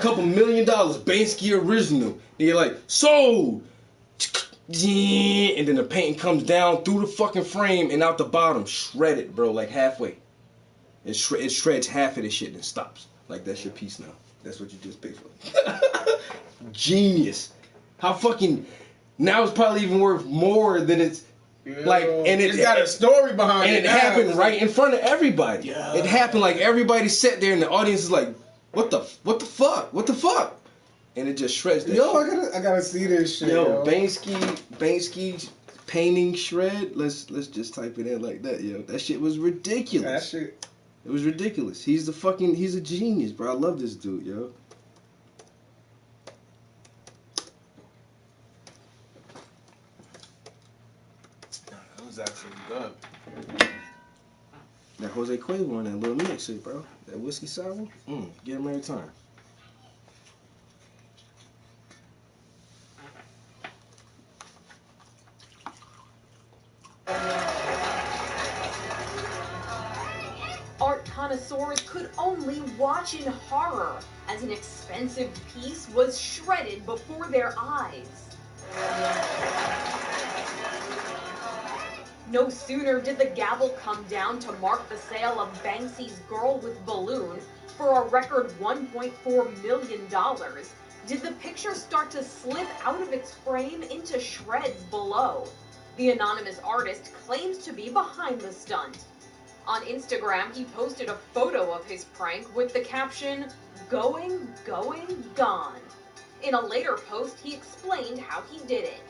$2 million, Banksy original. And you're like, sold! And then the painting comes down through the fucking frame and out the bottom, shredded, bro, like halfway. It shreds half of this shit and stops. Like, that's your piece now. That's what you just paid for. Genius. How fucking... Now it's probably even worth more than it's... Like, and it's got a story behind it. And it happened right in front of everybody. Yeah. It happened like everybody sat there and the audience is like, what the fuck? And it just shreds that shit. I gotta see this shit. Yo, Banksy painting shred. Let's just type it in like that, yo. That shit was ridiculous. That shit. It was ridiculous. He's a genius, bro. I love this dude, yo. That was actually good. That Jose Cuervo and that little mix shit, bro. That whiskey sour. Get him every time. Art connoisseurs could only watch in horror as an expensive piece was shredded before their eyes. No sooner did the gavel come down to mark the sale of Banksy's Girl with Balloon for a record $1.4 million, did the picture start to slip out of its frame into shreds below. The anonymous artist claims to be behind the stunt. On Instagram, he posted a photo of his prank with the caption, "Going, gone." In a later post, he explained how he did it.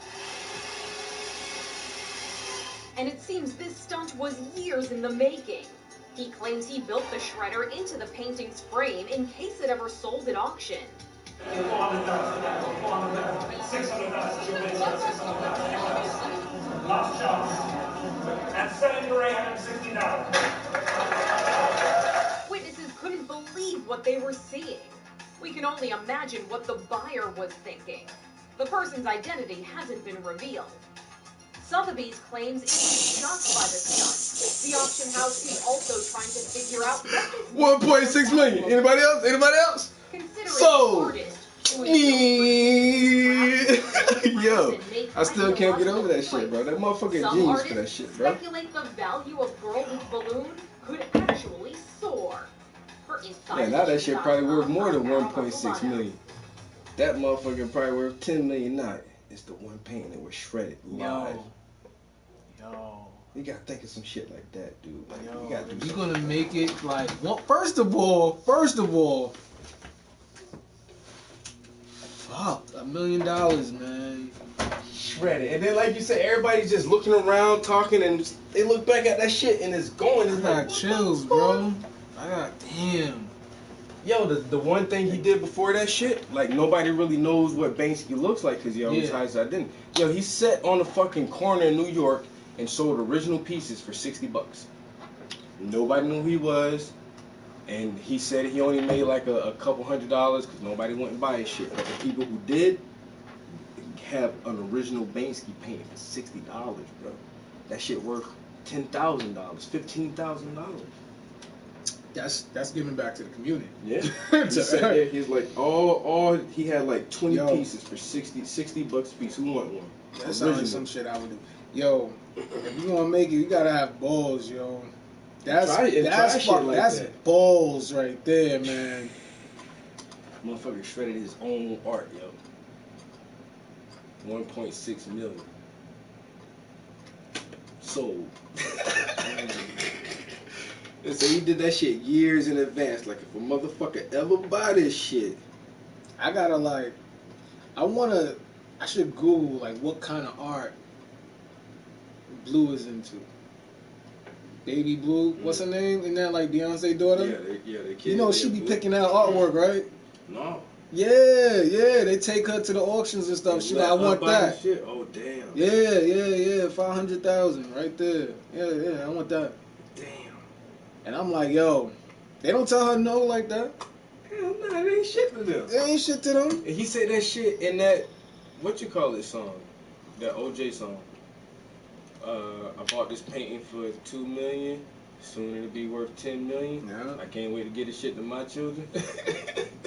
And it seems this stunt was years in the making. He claims he built the shredder into the painting's frame in case it ever sold at auction. 400,000, 600,000, last chance, and selling for $860. Witnesses couldn't believe what they were seeing. We can only imagine what the buyer was thinking. The person's identity hasn't been revealed. Sotheby's claims it was shocked by the stunt. The auction house is also trying to figure out what this 1.6 million. Anybody else? Considering Sold. the artist who is Yo, I still can't get over that shit, bro. That motherfucker Some genius artists for that shit, bro. speculate the value of Girl with Balloon could actually soar. For Yeah, now that shit probably worth more than 1.6 million. That motherfucker probably worth 10 million now. It's the one painting that was shredded live. Yo. You gotta think of some shit like that, dude. Like, Yo, you gotta do you're something. gonna make it like, well, first of all, fuck, $1 million, man. Shredded. And then, like you said, everybody's just looking around, talking, and just, they look back at that shit and it's going. It's I got like, chills, bro. Damn. Yo, the one thing he did before that shit, like, nobody really knows what Banksy looks like because he always hides that identity. Yo, he sat on the fucking corner in New York and sold original pieces for $60. Nobody knew who he was, and he said he only made like a couple $100 because nobody went and buy his shit. But the people who did have an original Banksy painting for $60, bro. That shit worth $10,000, $15,000. That's giving back to the community. Yeah. He sat there, he's like, all he had like 20 pieces for $60 a piece. Who want one? That sounds like some shit I would do. Yo, if you wanna make it, you gotta have balls, yo. That's balls right there, man. Motherfucker shredded his own art, yo. 1.6 million. Sold. So he did that shit years in advance. Like, if a motherfucker ever buy this shit, I gotta like, I should Google like what kind of art Blue is into. Baby Blue, what's her name? Isn't that like Beyonce's daughter? they kid. You know she be picking out artwork, right? No. Yeah, they take her to the auctions and stuff. She like, I want that. Shit. Oh damn. Yeah, 500,000 right there. Yeah, I want that. Damn. And I'm like, yo, they don't tell her no like that. Hell no, it ain't shit to them. It ain't shit to them. And he said that shit in that, what you call it song, that OJ song. I bought this painting for $2 million. Soon it'll be worth $10 million. Yeah. I can't wait to get this shit to my children.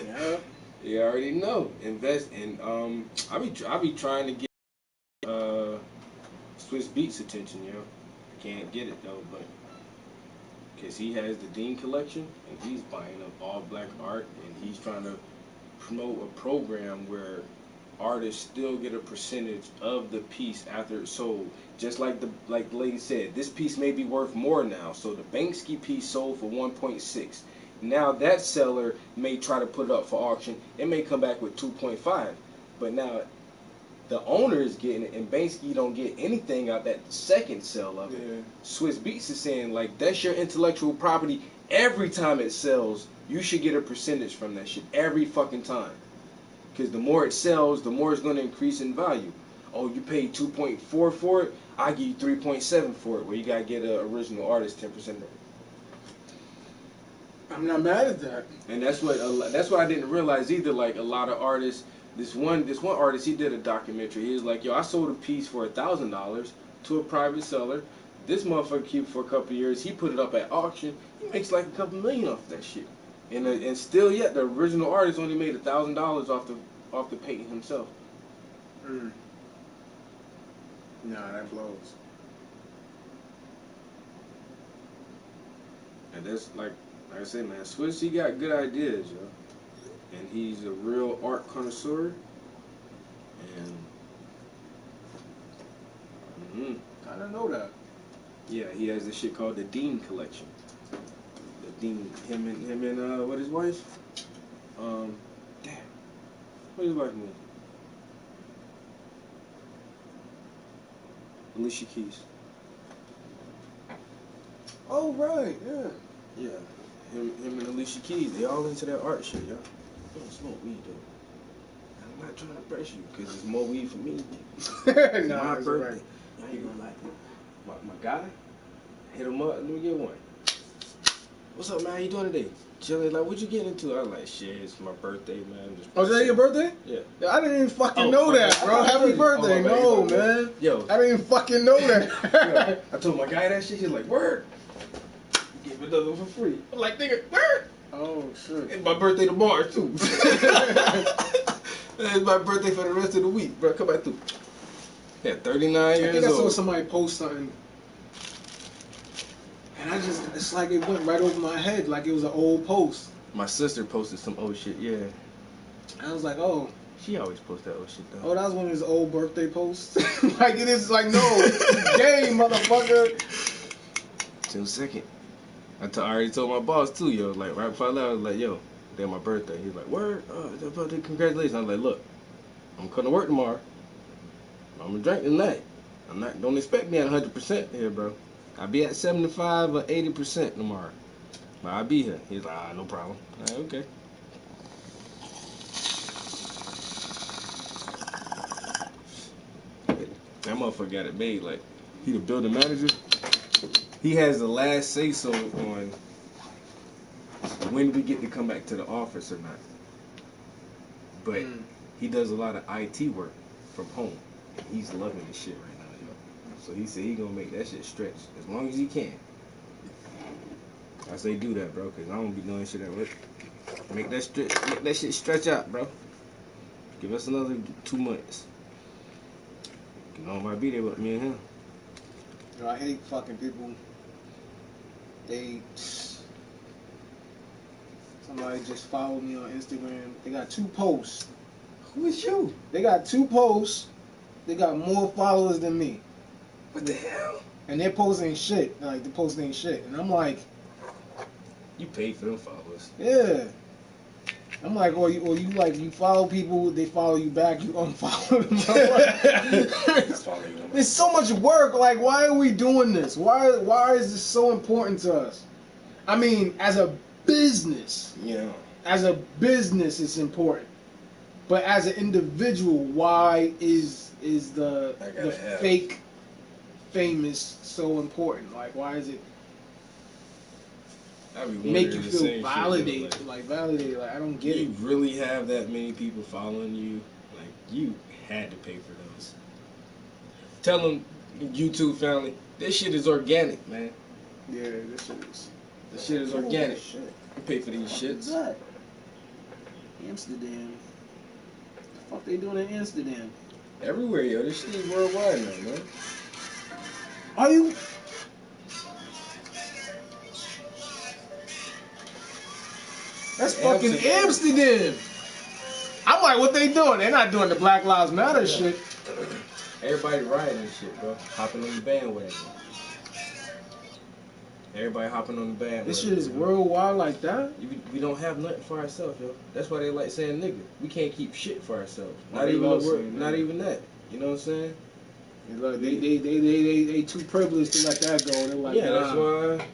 Yeah. You already know. Invest in. I be trying to get Swiss Beats attention, yo. Can't get it though, but because he has the Dean collection and he's buying up all black art and he's trying to promote a program where artists still get a percentage of the piece after it's sold. Just like the lady said, this piece may be worth more now. So the Banksy piece sold for 1.6. Now that seller may try to put it up for auction. It may come back with 2.5. But now the owner is getting it, and Banksy don't get anything out that second sale of it. Yeah. Swiss Beats is saying like that's your intellectual property. Every time it sells, you should get a percentage from that shit every fucking time. Because the more it sells, the more it's going to increase in value. Oh, you paid 2.4 for it, I give you 3.7 for it. Where you gotta get an original artist 10% of it. I'm not mad at that. And that's what I didn't realize either. Like a lot of artists, this one artist, he did a documentary. He was like, yo, I sold a piece for $1,000 to a private seller. This motherfucker keep it for a couple of years. He put it up at auction. He makes like a couple million off that shit. And still yet the original artist only made $1,000 off the painting himself. Nah, that blows. And that's like I said, man, Swiss, he got good ideas, yo. And he's a real art connoisseur. And I didn't know that. yeah, he has this shit called the Dean Collection. The Dean, him and what his wife? Damn, what his wife name? Alicia Keys. Oh right, yeah. Yeah, him and Alicia Keys, they all into that art shit, yo. Don't smoke weed though. I'm not trying to press you, cause it's more weed for me. Nah, My it's birthday. right. I ain't gonna lie. My guy, hit him up. Let me get one. What's up, man? How you doing today? Chilling. Like, what you getting into? I was like, shit, it's my birthday, man. Oh, is that your birthday? Yeah. I didn't even fucking Oh, know that, fuck, bro. I thought Happy you- birthday. oh, No, man. Yo, I didn't even fucking know that. I told my guy that shit. He's like, word. Give another one for free. I'm like, nigga, word. Oh, shit. It's my birthday tomorrow, too. It's my birthday for the rest of the week, bro. Come back through. Yeah, 39 I years think I saw old. somebody post something. And it's like it went right over my head, like it was an old post. My sister posted some old shit, yeah. I was like, oh, She always posts that old shit, though. that was one of his old birthday posts. Like it is like, no, it's gay, motherfucker. 2 seconds. I already told my boss, too, yo. Like, right before I left, I was like, yo, that's my birthday. He's like, word? It's birthday, congratulations. I was like, look, I'm coming to work tomorrow. I'm gonna drink tonight. Don't expect me at 100% here, bro. I'll be at 75 or 80% tomorrow. But I'll be here. He's like, no problem. I'm like, okay. That motherfucker got it made. Like, he the building manager. He has the last say so on when we get to come back to the office or not. But he does a lot of IT work from home. And he's loving this shit right now, yo. So he said he gonna make that shit stretch as long as he can. I say do that, bro, cause I don't be doing shit at work. Make that shit stretch out, bro. Give us another 2 months. You know, I might be there with me and him. You know, I hate fucking people. Somebody just followed me on Instagram. They got 2 posts. Who is you? They got 2 posts. They got more followers than me. What the hell? And their posts ain't shit. Like, the posts ain't shit. And I'm like, You pay for them followers. Yeah. I'm like, you follow people, they follow you back, you unfollow them. It's so much work. Like, why are we doing this? Why is this so important to us? I mean, as a business, it's important. But as an individual, why is the fake famous so important? Like, why is it make you feel validated? Like, I don't get it. You really have that many people following you? Like, you had to pay for those. Tell them, YouTube family, this shit is organic, man. Yeah, this shit is organic. Shit. You pay for these shits. What's that? Amsterdam. The fuck they doing in Amsterdam? Everywhere, yo. This shit is worldwide now, man. Are you? That's fucking Amsterdam. I'm like, what they doing? They're not doing the Black Lives Matter shit. Everybody riding and shit, bro. Hopping on the bandwagon. Everybody hopping on the bandwagon. This shit is worldwide like that? We don't have nothing for ourselves, yo. That's why they like saying nigga. We can't keep shit for ourselves. Not even that. You know what I'm saying? Look, they too privileged to let that go. They're like, yeah, that's why.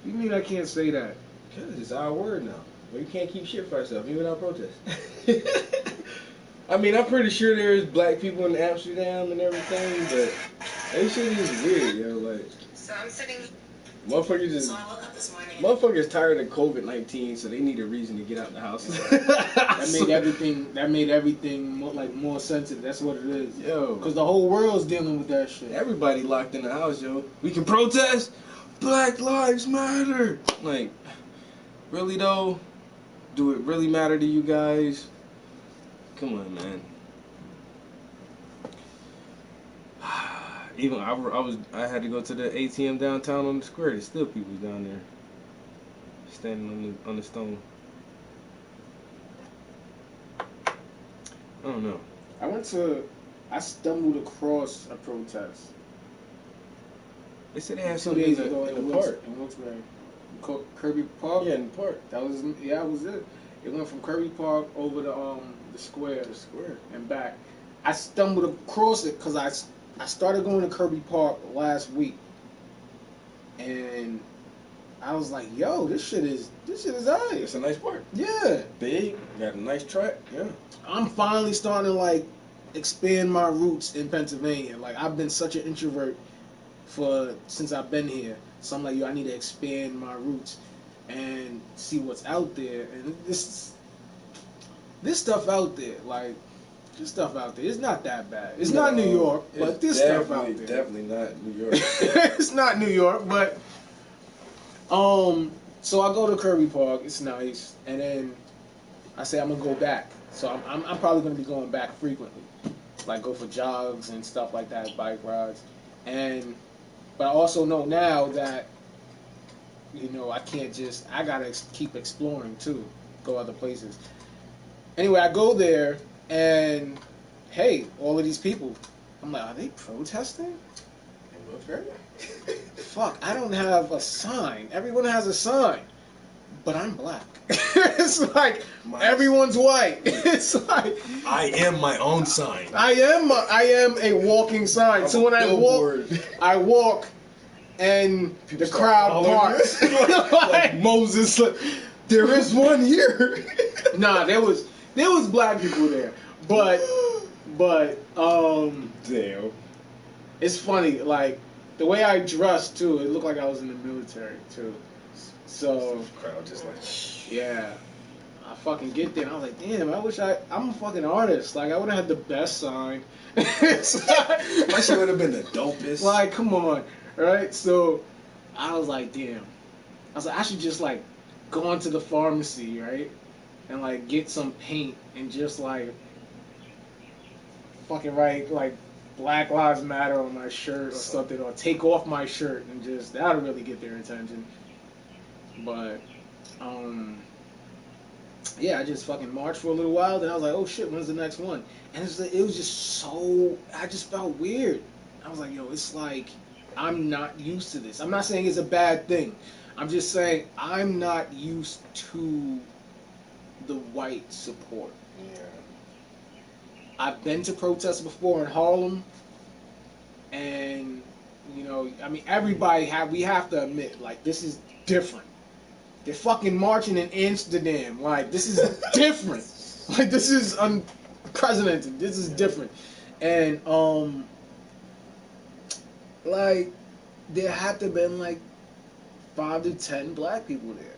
You mean I can't say that? Because it's our word now. We can't keep shit for ourselves, even without protest. I mean, I'm pretty sure there's black people in Amsterdam and everything, but that shit is weird, yo. Like, so I'm sitting. Motherfuckers tired of COVID-19, so they need a reason to get out the house. That made everything more sensitive. That's what it is. Yo, because the whole world's dealing with that shit. Everybody locked in the house, yo. We can protest. Black Lives Matter. Like, really though? Do it really matter to you guys? Come on, man. Even I had to go to the ATM downtown on the square. There's still people down there standing on the stone. I don't know. I stumbled across a protest. They said they had something in the park. In Wilkes-Barre. Kirby Park? Yeah, in the park. That was it. It went from Kirby Park over to the square. The square. And back. I stumbled across it because I started going to Kirby Park last week. And I was like, yo, this shit is alright. It's a nice park. Yeah. Big, got a nice track, yeah. I'm finally starting to like expand my roots in Pennsylvania. Like, I've been such an introvert since I've been here. So I'm like, yo, I need to expand my roots and see what's out there. And this stuff out there, like, this stuff out there, it's not that bad. It's not New York, but this stuff out there. Definitely not New York. It's not New York, but so I go to Kirby Park. It's nice, and then I say I'm gonna go back. So I'm probably gonna be going back frequently, like go for jogs and stuff like that, bike rides, but I also know now that, you know, I gotta keep exploring too, go other places. Anyway, I go there, and hey, all of these people, I'm like, are they protesting? Fuck, I don't have a sign. Everyone has a sign, but I'm black. It's like everyone's white. It's like I am my own sign. I am a walking sign. So when I walk, and people, the crowd parts. Like Moses. There is one here. Nah, there was black people there, but damn. It's funny, like the way I dressed too. It looked like I was in the military too. So the crowd just like, yeah. I fucking get there and I was like, damn, I'm a fucking artist. Like, I would have had the best sign. My shit would have been the dopest. Like, come on. Right? So I was like, damn. I was like, I should just like go into the pharmacy, right? And like get some paint and just like fucking write like Black Lives Matter on my shirt or something, or take off my shirt and just, that'll really get their attention. But yeah, I just fucking marched for a little while, then I was like, oh shit, when's the next one? And it was just so, I just felt weird. I was like, yo, it's like, I'm not used to this. I'm not saying it's a bad thing. I'm just saying I'm not used to the white support. Yeah. I've been to protests before in Harlem, and you know, I mean, we have to admit, like, this is different. They're fucking marching in Amsterdam. Like, this is different. Like, this is unprecedented. This is different. And like, there had to have been like 5 to 10 black people there.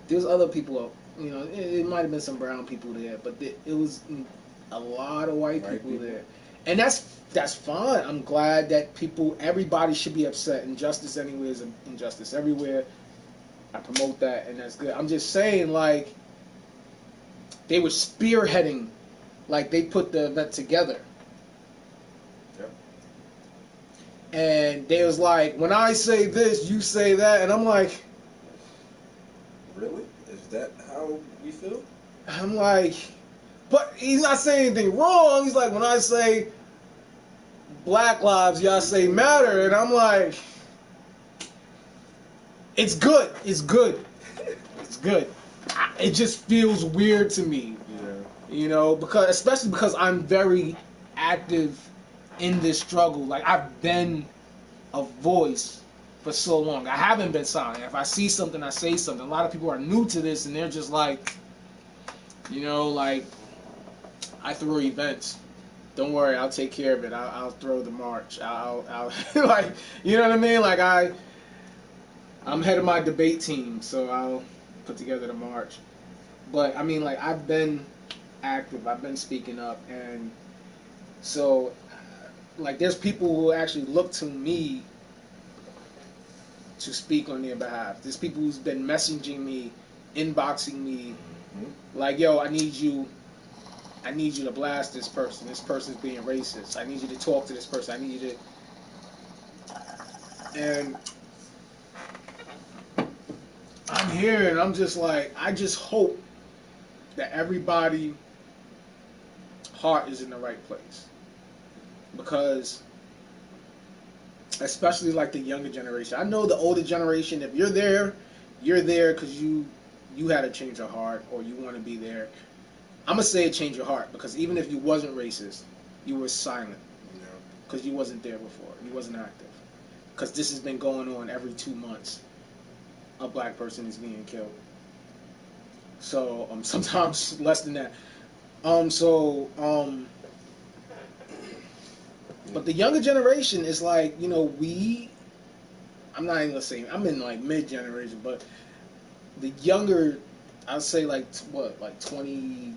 There's other people, you know, it might have been some brown people there, but it was a lot of white people there. And that's fine. I'm glad that everybody should be upset. Injustice anywhere is injustice everywhere. I promote that, and that's good. I'm just saying, like, they were spearheading, like, they put the event together. Yep. And they was like, when I say this, you say that, and I'm like, really? Is that how we feel? I'm like, but he's not saying anything wrong. He's like, when I say Black lives, y'all say matter, and I'm like, it's good. It's good. It's good. It just feels weird to me. Yeah. You know, especially because I'm very active in this struggle. Like, I've been a voice for so long. I haven't been silent. If I see something, I say something. A lot of people are new to this, and they're just like, you know, like, I throw events. Don't worry, I'll take care of it. I'll throw the march. I'll like, you know what I mean? Like, I'm head of my debate team, so I'll put together the march. But I mean, like, I've been active. I've been speaking up, and so, like, there's people who actually look to me to speak on their behalf. There's people who's been messaging me, inboxing me, like, yo, I need you to blast this person. This person's being racist. I need you to talk to this person. I need you to... And I'm here, and I'm just like, I just hope that everybody's heart is in the right place. Because, especially like the younger generation. I know the older generation, if you're there because you had a change of heart, or you want to be there. I'm going to say a change of heart, because even if you wasn't racist, you were silent. Because you wasn't there before. You wasn't active. Because this has been going on every 2 months. A black person is being killed. So, sometimes less than that. But the younger generation is like, you know, I'm not even gonna say, I'm in like mid-generation, but the younger, I'd say like, like 20...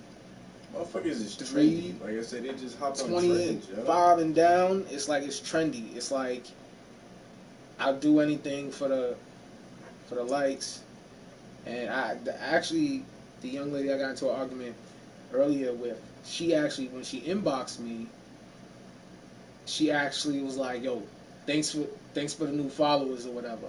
Motherfuckers is trendy. Like I said, they just hop on 25 and down, it's like, it's trendy. It's like, I'll do anything for the likes. And actually, the young lady I got into an argument earlier with, she actually, when she inboxed me, she actually was like, yo, thanks for the new followers or whatever.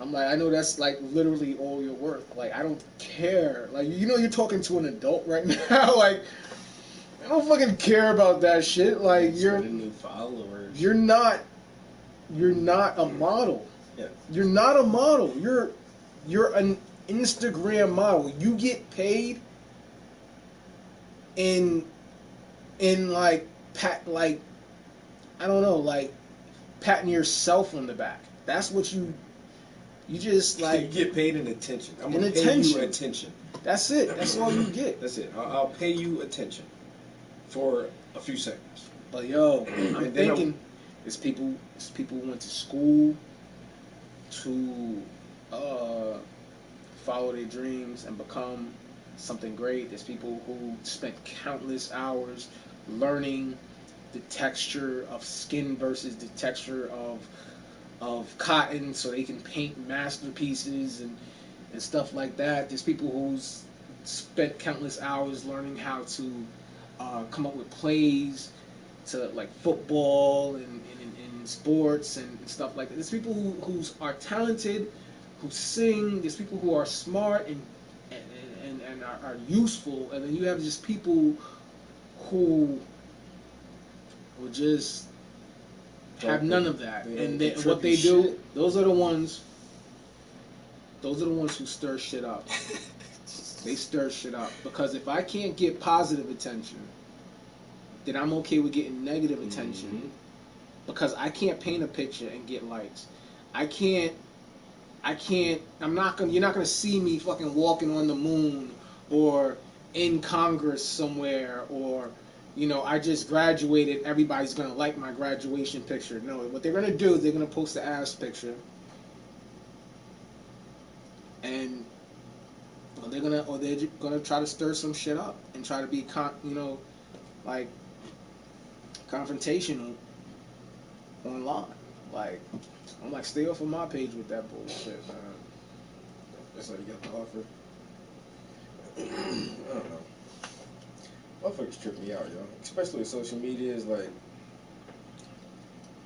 I'm like, I know that's like literally all you're worth. Like, I don't care. Like, you know, you're talking to an adult right now. Like, I don't fucking care about that shit. Like, you're new followers. You're not a model. Yeah. You're not a model. You're an Instagram model. You get paid in like I don't know, like patting yourself on the back. That's what you just like. You get paid in attention. I'm gonna pay you attention. That's it. That's all you get. That's it. I'll pay you attention for a few seconds. But yo, I'm thinking it's people who went to school to follow their dreams and become something great. There's people who spent countless hours learning the texture of skin versus the texture of cotton, so they can paint masterpieces and stuff like that. There's people who's spent countless hours learning how to come up with plays to like football and sports and stuff like that. There's people who are talented, who sing. There's people who are smart and are useful, and then you have just people who just have none of that. And what they do, those are the ones Those are the ones who stir shit up. They stir shit up. Because if I can't get positive attention, then I'm okay with getting negative attention. Because I can't paint a picture and get likes. You're not gonna see me fucking walking on the moon or in Congress somewhere, or, you know, I just graduated, everybody's gonna like my graduation picture. No, what they're gonna do is they're gonna post the ass picture, and they're gonna try to stir some shit up and try to be confrontational online. Like, I'm like, stay off of my page with that bullshit, man. That's how you got the offer. I don't know. Motherfuckers trip me out, yo. Especially with social media, is like,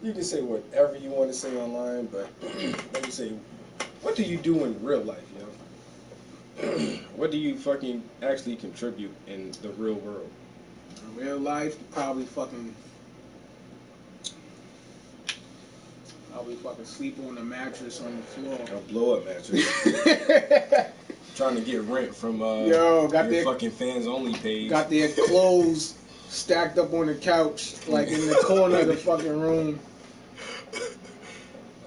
you can say whatever you want to say online, but let me say, what do you do in real life, yo? What do you fucking actually contribute in the real world? In real life, you probably fucking sleep on a mattress on the floor. A blow up mattress. Trying to get rent from your fucking fans only page. Got their clothes stacked up on the couch, like in the corner of the fucking room.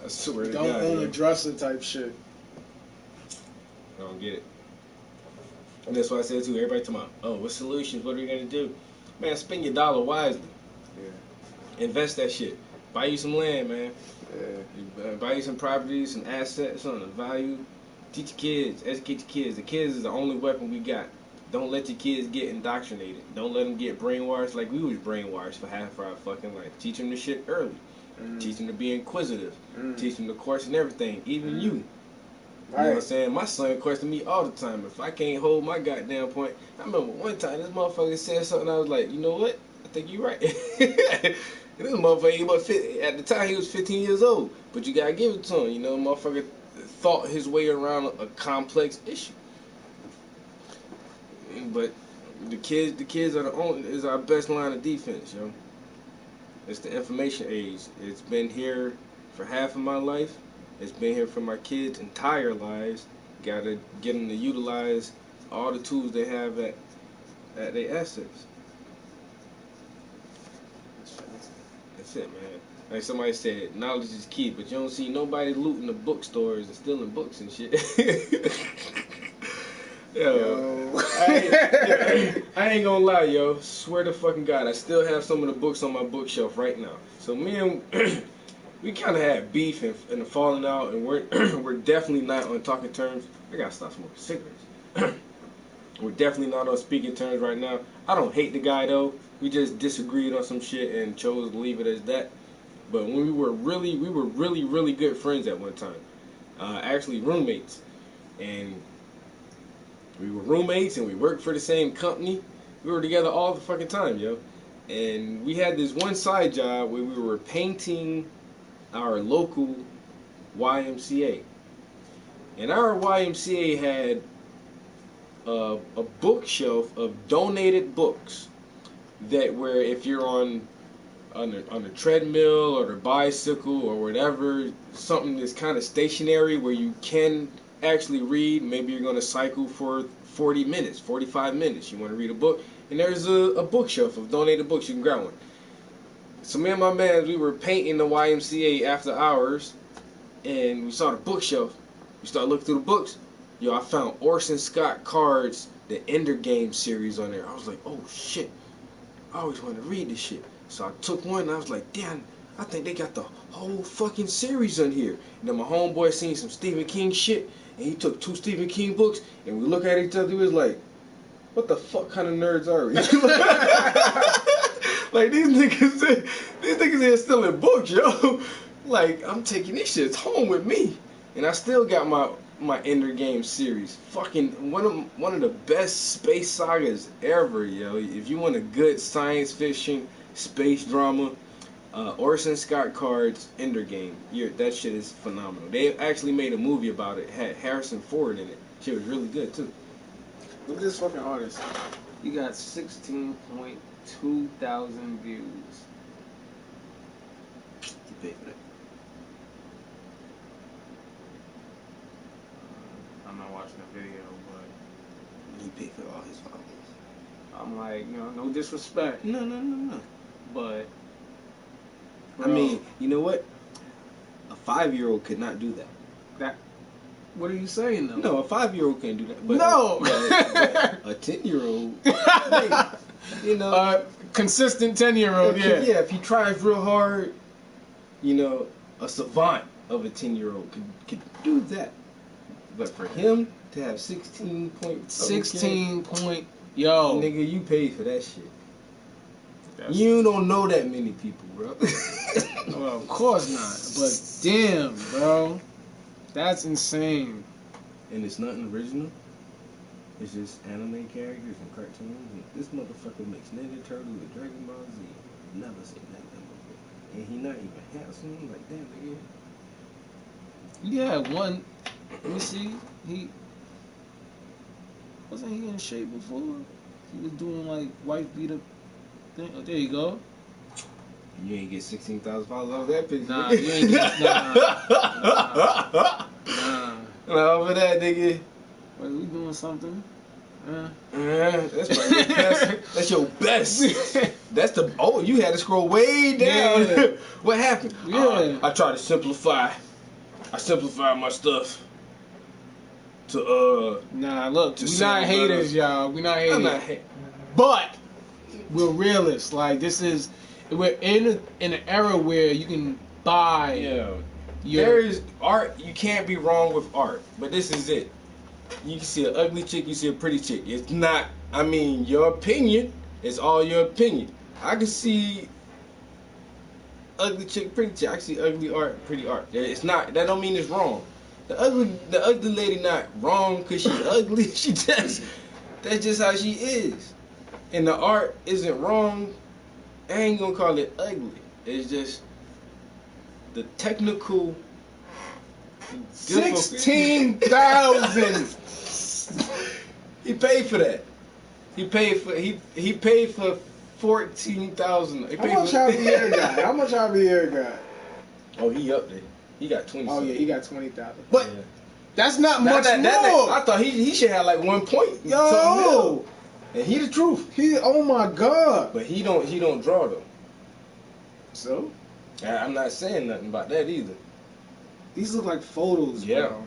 I swear to Don't God, own a dresser type shit. I don't get it. And that's why I said too, everybody talking about, oh, what solutions, what are we gonna do? Man, spend your dollar wisely. Yeah. Invest that shit. Buy you some land, man. Yeah. Buy you some properties, some assets, something of value. Teach your kids, educate your kids. The kids is the only weapon we got. Don't let your kids get indoctrinated. Don't let them get brainwashed like we was brainwashed for half our fucking life. Teach them the shit early. Teach them to be inquisitive. Teach them to question everything, even you. You know what I'm saying? My son questioned me all the time. If I can't hold my goddamn point, I remember one time this motherfucker said something, I was like, you know what? I think you're right. And this motherfucker, at the time he was 15 years old. But you gotta give it to him, you know, motherfucker thought his way around a complex issue. But the kids is our best line of defense, yo. It's the information age. It's been here for half of my life. It's been here for my kids' entire lives. Gotta get them to utilize all the tools they have at their assets. That's it, man. Like somebody said, knowledge is key, but you don't see nobody looting the bookstores and stealing books and shit. Yo. I ain't gonna lie, yo. Swear to fucking God, I still have some of the books on my bookshelf right now. So me and we kind of had beef and falling out, and we're definitely not on talking terms. I gotta stop smoking cigarettes. We're definitely not on speaking terms right now. I don't hate the guy though. We just disagreed on some shit and chose to leave it as that. But when we were really good friends at one time. Actually roommates, and we were roommates and we worked for the same company. We were together all the fucking time, yo. And we had this one side job where we were painting our local YMCA. And our YMCA had a bookshelf of donated books that where if you're on a treadmill or a bicycle or whatever, something that's kind of stationary where you can actually read. Maybe you're going to cycle for 40 minutes, 45 minutes. You want to read a book, and there's a bookshelf of donated books. You can grab one. So me and my man, we were painting the YMCA after hours, and we saw the bookshelf. We started looking through the books. Yo, I found Orson Scott Card's The Ender Game series on there. I was like, oh shit, I always wanted to read this shit. So I took one and I was like, damn, I think they got the whole fucking series on here. And then my homeboy seen some Stephen King shit, and he took 2 Stephen King books, and we look at each other, we was like, what the fuck kind of nerds are we? Like, these niggas here stealing books, yo. Like, I'm taking these shits home with me. And I still got my Ender Game series. Fucking one of the best space sagas ever, yo. If you want a good science fiction space drama, Orson Scott Card's Ender Game. That shit is phenomenal. They actually made a movie about it. Had Harrison Ford in it. Shit was really good too. Look at this fucking artist. He got 16.2 thousand views. You pay for that. video, but He paid for all his followers. I'm like, no disrespect, No. but I mean, you know what? A 5-year-old could not do that. what are you saying though? No, a 5-year-old can't do that. But No. but a 10-year-old, you know, Consistent 10-year-old, yeah. if he tries real hard, a savant of a 10-year-old could do that. But for him to have 16 point, 16 point, yo, nigga, you paid for that shit. You don't know that many people, bro. Well, of course not. But damn, bro, that's insane. And it's nothing original. It's just anime characters and cartoons. And this motherfucker makes Ninja Turtle with Dragon Ball Z. Never seen that before. And he not even handsome. I'm like, damn, nigga. Yeah, one. Let me see. Wasn't he in shape before? He was doing like wife beater thing. Oh, there you go. You ain't get 16,000 followers off that picture. Nah, you ain't get nah. Nah, over that, nigga. Wait, we doing something? That's probably your best. That's your best. That's the. Oh, you had to scroll way down. Yeah. What happened? Yeah. I tried to simplify. I simplified my stuff to Nah, look, To we sound not haters, better. y'all. We not haters. I'm not. But we're realists. Like we're in an era where you can buy. Yeah. Your, There is art. You can't be wrong with art. But this is it. You can see an ugly chick. You see a pretty chick. It's not. I mean, your opinion is all your opinion. I can see ugly chick, pretty chick. I can see ugly art, pretty art. It's not. That don't mean it's wrong. The ugly lady not wrong because she ugly. She just. That's just how she is. And the art isn't wrong. I ain't gonna call it ugly. It's just the technical. 16,000. He paid for that. He paid for 14,000. How much Javier got? How much Javier got? Oh, he up there. He got 20. Oh yeah, he got 20,000. But Yeah. That's not much more. I thought he should have like 1 point. Yo, and he the truth. oh my god. But he don't draw though. So I'm not saying nothing about that either. these look like photos, Yeah. bro.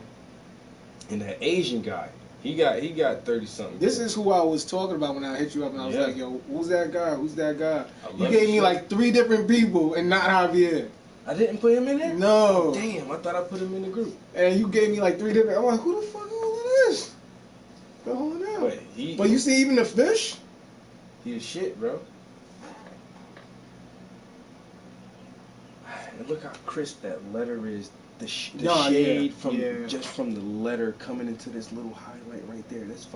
And that Asian guy, he got 30 something. This is who I was talking about when I hit you up and I was Yeah. like, yo, who's that guy? Who's that guy? You love gave this me shit. like 3 different people and not Javier. I didn't put him in there. No. Damn, I thought I put him in the group. And you gave me like 3 different. I'm like, who the fuck is all of this? They're holding out. But you see even the fish? He is shit, bro. And look how crisp that letter is. The shade just from the letter coming into this little highlight right there. That's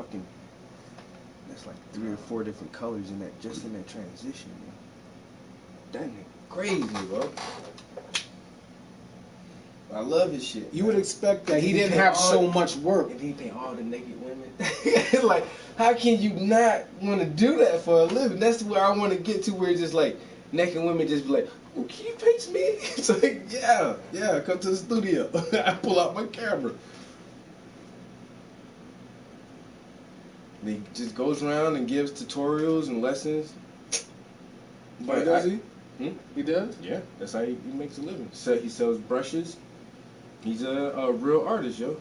like 3 or 4 different colors in that transition, man. That nigga crazy, bro. I love his shit. You would expect that he didn't have so much work. And he paint all the naked women. Like, how can you not want to do that for a living? That's where I want to get to, where it's just like naked women just be like, oh, can you paint me? It's like, yeah, come to the studio. I pull out my camera. He just goes around and gives tutorials and lessons. But does he? He does? Yeah, that's how he makes a living. So he sells brushes. He's a real artist, yo.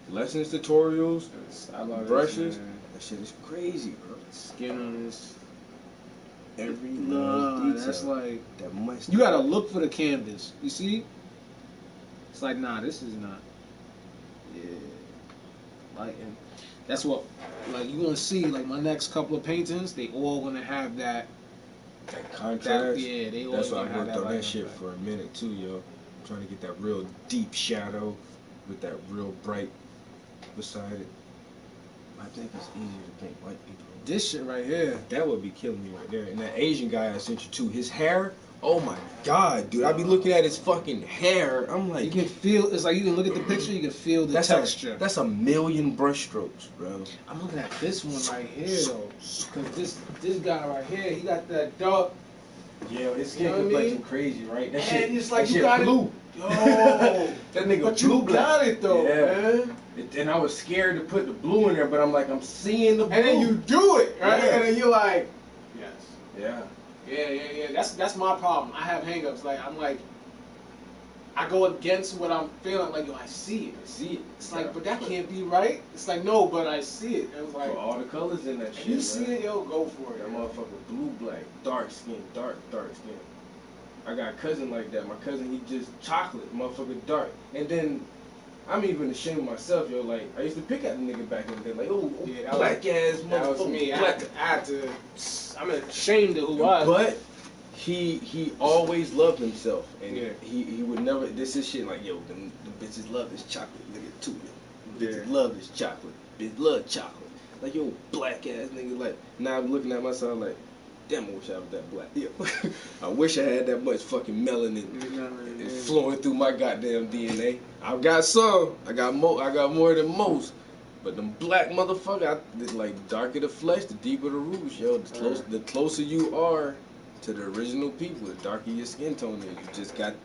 Lessons, tutorials, I love brushes. This, that shit is crazy, bro. Skin on this. Every Nah, that's like that much. You gotta look for the canvas. You see? It's like, nah, this is not. Yeah. Like, and that's what, like, you gonna see, like, my next couple of paintings, they all gonna have that. That contrast. They all that's why gonna I have worked on that light shit effect. for a minute too, yo. I'm trying to get that real deep shadow with that real bright beside it. I think it's easier to paint white people. This shit right here. That would be killing me right there. And that Asian guy I sent you to, his hair, oh my god, dude. I be looking at his fucking hair. I'm like, You can feel, it's like you can look at the picture, you can feel the texture. That's a million brush strokes, bro. I'm looking at this one right here, though. Because this guy right here, he got that dark. Yeah, his skin complexion crazy, right? That And it's like that you got blue. Yo, that nigga but blue you got it though, yeah. man. And I was scared to put the blue in there, but I'm like, I'm seeing the blue. And then you do it, right? Yeah. And then you're like, yes. Yeah. Yeah. That's my problem. I have hangups. Like, I'm like, I go against what I'm feeling. Like, yo, I see it. It's like, but that can't be right. It's like, no, but I see it. And it's like, for all the colors in that shit. you see it, yo, go for it. That motherfucker blue, black, dark skin, dark skin. I got a cousin like that. My cousin, he just chocolate, motherfucker, dark. And then I'm even ashamed of myself, yo. Like, I used to pick at the nigga back in the day, like, oh, Yeah, black ass motherfucker. That was me. Black. I'm ashamed of who I am. But he always loved himself, and Yeah. he would never. This is shit like, yo, them bitches love this chocolate, nigga, too. Yo. Bitches Yeah. love this chocolate. Bitch love chocolate. Like, yo, black ass nigga. Like, now I'm looking at myself like, damn, I wish I was that black. Yo. I wish I had that much fucking melanin flowing through my goddamn DNA. I got some. I got more than most. But them black motherfucker, like, darker the flesh, the deeper the roots, yo. The closer you are to the original people, the darker your skin tone is. You just got,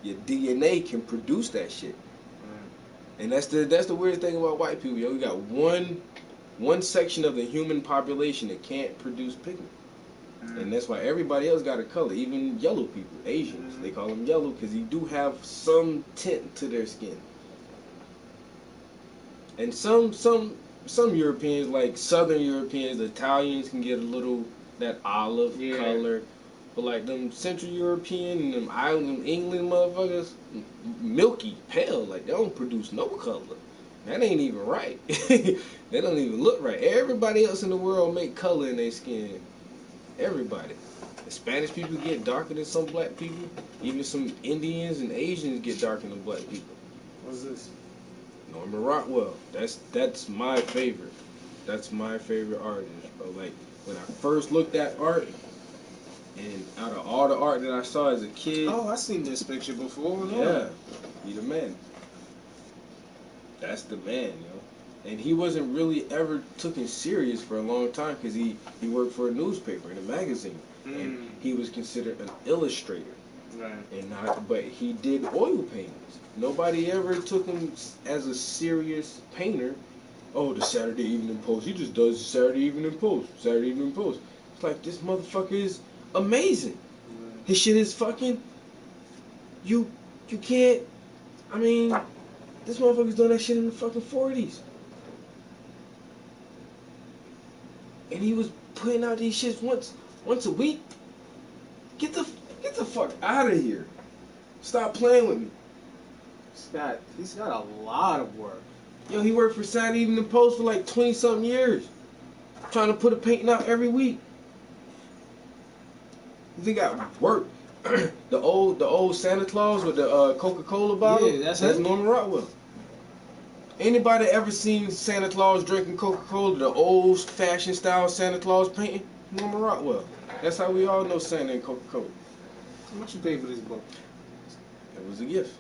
your DNA can produce that shit. And that's the weird thing about white people, yo. We got one section of the human population that can't produce pigment. And that's why everybody else got a color, even yellow people, Asians. They call them yellow because you do have some tint to their skin. And some Europeans, like Southern Europeans, Italians can get a little that olive color. But like them Central European and them island England motherfuckers, milky, pale, like they don't produce no color. That ain't even right. They don't even look right. Everybody else in the world make color in their skin. Everybody. The Spanish people get darker than some black people. Even some Indians and Asians get darker than black people. What's this? Norman Rockwell. That's my favorite. That's my favorite artist, bro. Like, when I first looked at art, and out of all the art that I saw as a kid, Oh, I seen this picture before. No. yeah, he the man. That's the man, yo. And he wasn't really ever taken serious for a long time because he worked for a newspaper and a magazine, and he was considered an illustrator. Right. But he did oil paintings. Nobody ever took him as a serious painter. Oh, the Saturday Evening Post. He just does the Saturday Evening Post. Saturday Evening Post. It's like, this motherfucker is amazing. His shit is fucking. You can't. I mean, this motherfucker's done that shit in the fucking 40s. And he was putting out these shits once a week. Get the fuck out of here. Stop playing with me. He's got a lot of work. Yo, he worked for Saturday Evening Post for like 20-something years. Trying to put a painting out every week. He got work. the old Santa Claus with the Coca-Cola bottle. Yeah, that's Norman Rockwell. Anybody ever seen Santa Claus drinking Coca-Cola, the old-fashioned style Santa Claus painting? Norman Rockwell. That's how we all know Santa and Coca-Cola. How much you pay for this book? It was a gift.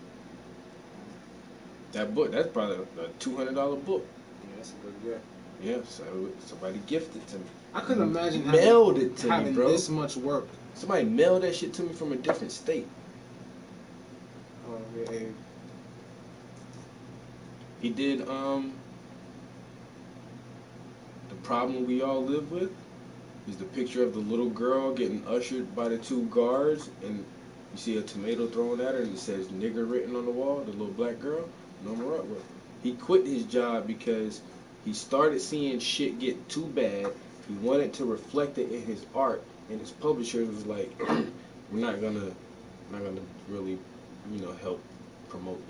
That book, that's probably a $200 book. Yeah, that's a good gift. Yeah, so somebody gifted it to me. I couldn't imagine Mailed it to me, having bro. this much work. Somebody mailed that shit to me from a different state. Oh, yeah. He did the problem we all live with is the picture of the little girl getting ushered by the two guards, and you see a tomato thrown at her and it says nigger written on the wall, the little black girl. Norman Rockwell. He quit his job because he started seeing shit get too bad. He wanted to reflect it in his art, and his publishers was like, we're not gonna really, help promote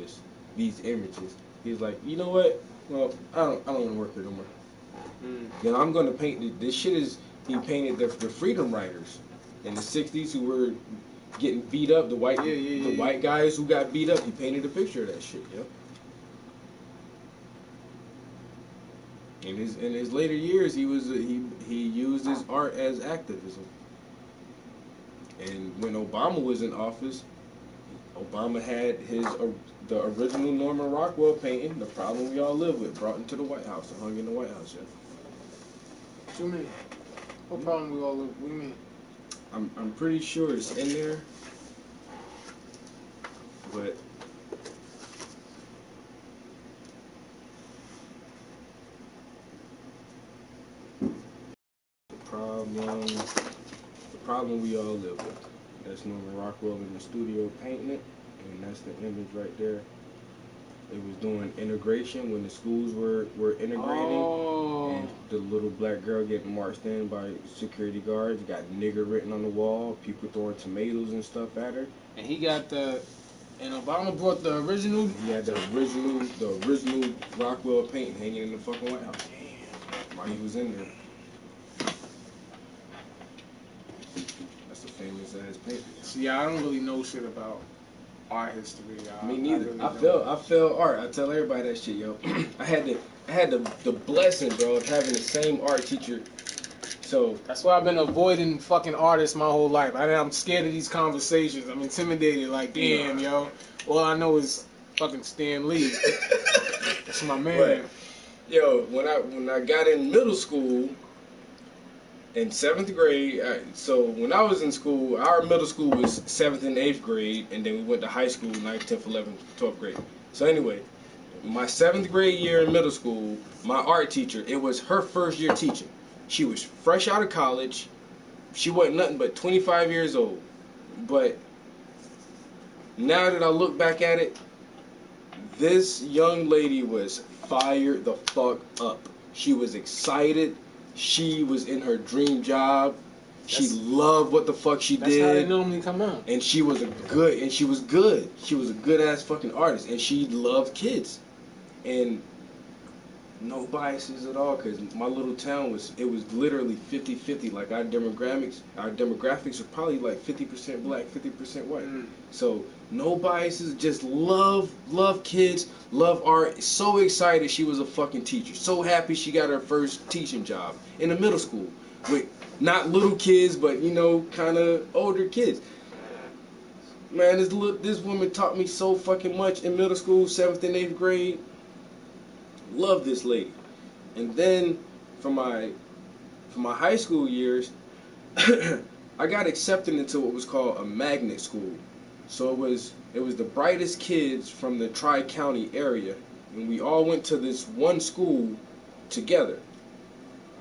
these images. He's like, you know what? Well, I don't want to work here no more. Then I'm gonna paint this shit. He painted the freedom riders in the '60s who were getting beat up. The white guys who got beat up. He painted a picture of that shit. Yeah. In his later years, he used his art as activism. And when Obama was in office, Obama had the original Norman Rockwell painting, "The Problem We All Live With," brought into the White House and hung in the White House. Yeah. What you mean? What problem we all live? What do you mean? I'm pretty sure it's in there, but problem we all live with. That's Norman Rockwell in the studio painting it, and that's the image right there. It was doing integration when the schools were integrating, and the little black girl getting marched in by security guards. Got nigger written on the wall. People throwing tomatoes and stuff at her. And he got and Obama brought the original. He had the original Rockwell painting hanging in the fucking White House. While he was in there. That's a famous ass painting. See, I don't really know shit about art history. Me neither. Really I felt art. I tell everybody that shit, yo. I had the blessing, bro, of having the same art teacher. So that's why I've been avoiding fucking artists my whole life. I'm scared of these conversations. I'm intimidated. Like, damn, yo. All I know is fucking Stan Lee. That's my man. But, yo, when I got in middle school, in 7th grade, so when I was in school, our middle school was 7th and 8th grade, and then we went to high school, 9th, 10th, 11th, 12th grade. So anyway, my 7th grade year in middle school, my art teacher, it was her first year teaching. She was fresh out of college. She wasn't nothing but 25 years old. But now that I look back at it, this young lady was fired the fuck up. She was excited. She was in her dream job. She loved what the fuck she did. That's how they normally come out. And she was good. She was a good ass fucking artist. And she loved kids. And no biases at all, because my little town was literally 50-50. Like our demographics are probably like 50% black, 50% white. So no biases, just love kids, love art. So excited she was a fucking teacher. So happy she got her first teaching job in a middle school with not little kids, but kind of older kids. Man, this woman taught me so fucking much in middle school, 7th and 8th grade. Love this lady. And then for my high school years, I got accepted into what was called a magnet school. So it was the brightest kids from the Tri-County area, and we all went to this one school together.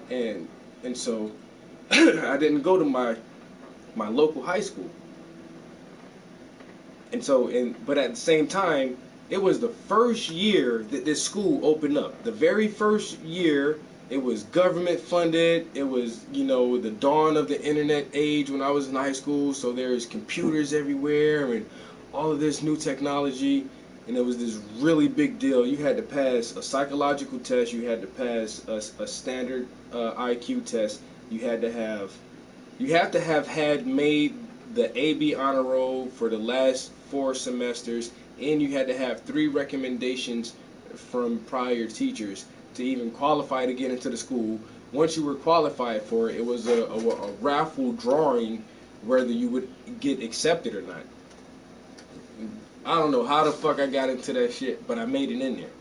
And so I didn't go to my local high school. But at the same time, it was the first year that this school opened up. The very first year, it was government funded. It was, the dawn of the internet age when I was in high school. So there's computers everywhere and all of this new technology. And it was this really big deal. You had to pass a psychological test. You had to pass a standard IQ test. You have to have had made the AB honor roll for the last 4 semesters. And you had to have 3 recommendations from prior teachers to even qualify to get into the school. Once you were qualified for it, it was a raffle drawing whether you would get accepted or not. I don't know how the fuck I got into that shit, but I made it in there.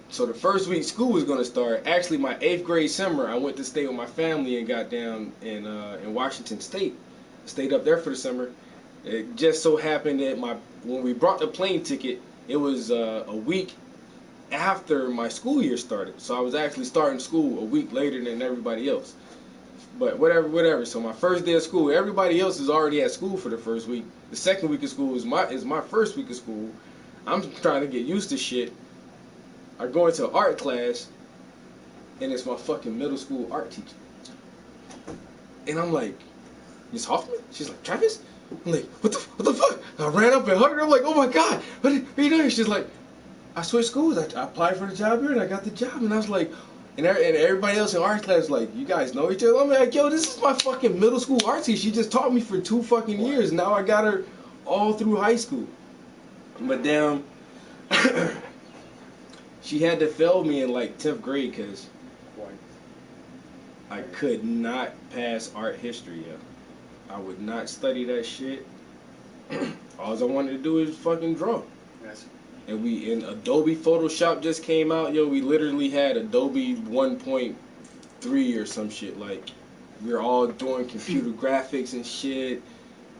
So the first week school was going to start. Actually, my 8th grade summer, I went to stay with my family and got down in Washington State. Stayed up there for the summer. It just so happened that when we brought the plane ticket, it was a week after my school year started. So I was actually starting school a week later than everybody else. But whatever. So my first day of school, everybody else is already at school for the first week. The second week of school is my first week of school. I'm trying to get used to shit. I go into art class, and it's my fucking middle school art teacher. And I'm like, Miss Hoffman? She's like, Travis? I'm like, what the fuck? I ran up and hugged her. I'm like, oh my God, what are you doing? She's like, I switched schools. I applied for the job here and I got the job. And I was like, and everybody else in art class was like, you guys know each other? I'm like, yo, this is my fucking middle school art teacher. She just taught me for 2 fucking years. Now I got her all through high school. But damn, she had to fail me in like 10th grade because I could not pass art history yet. I would not study that shit. All I wanted to do is fucking draw. Yes. And Adobe Photoshop just came out. Yo, we literally had Adobe 1.3 or some shit. Like, we were all doing computer graphics and shit.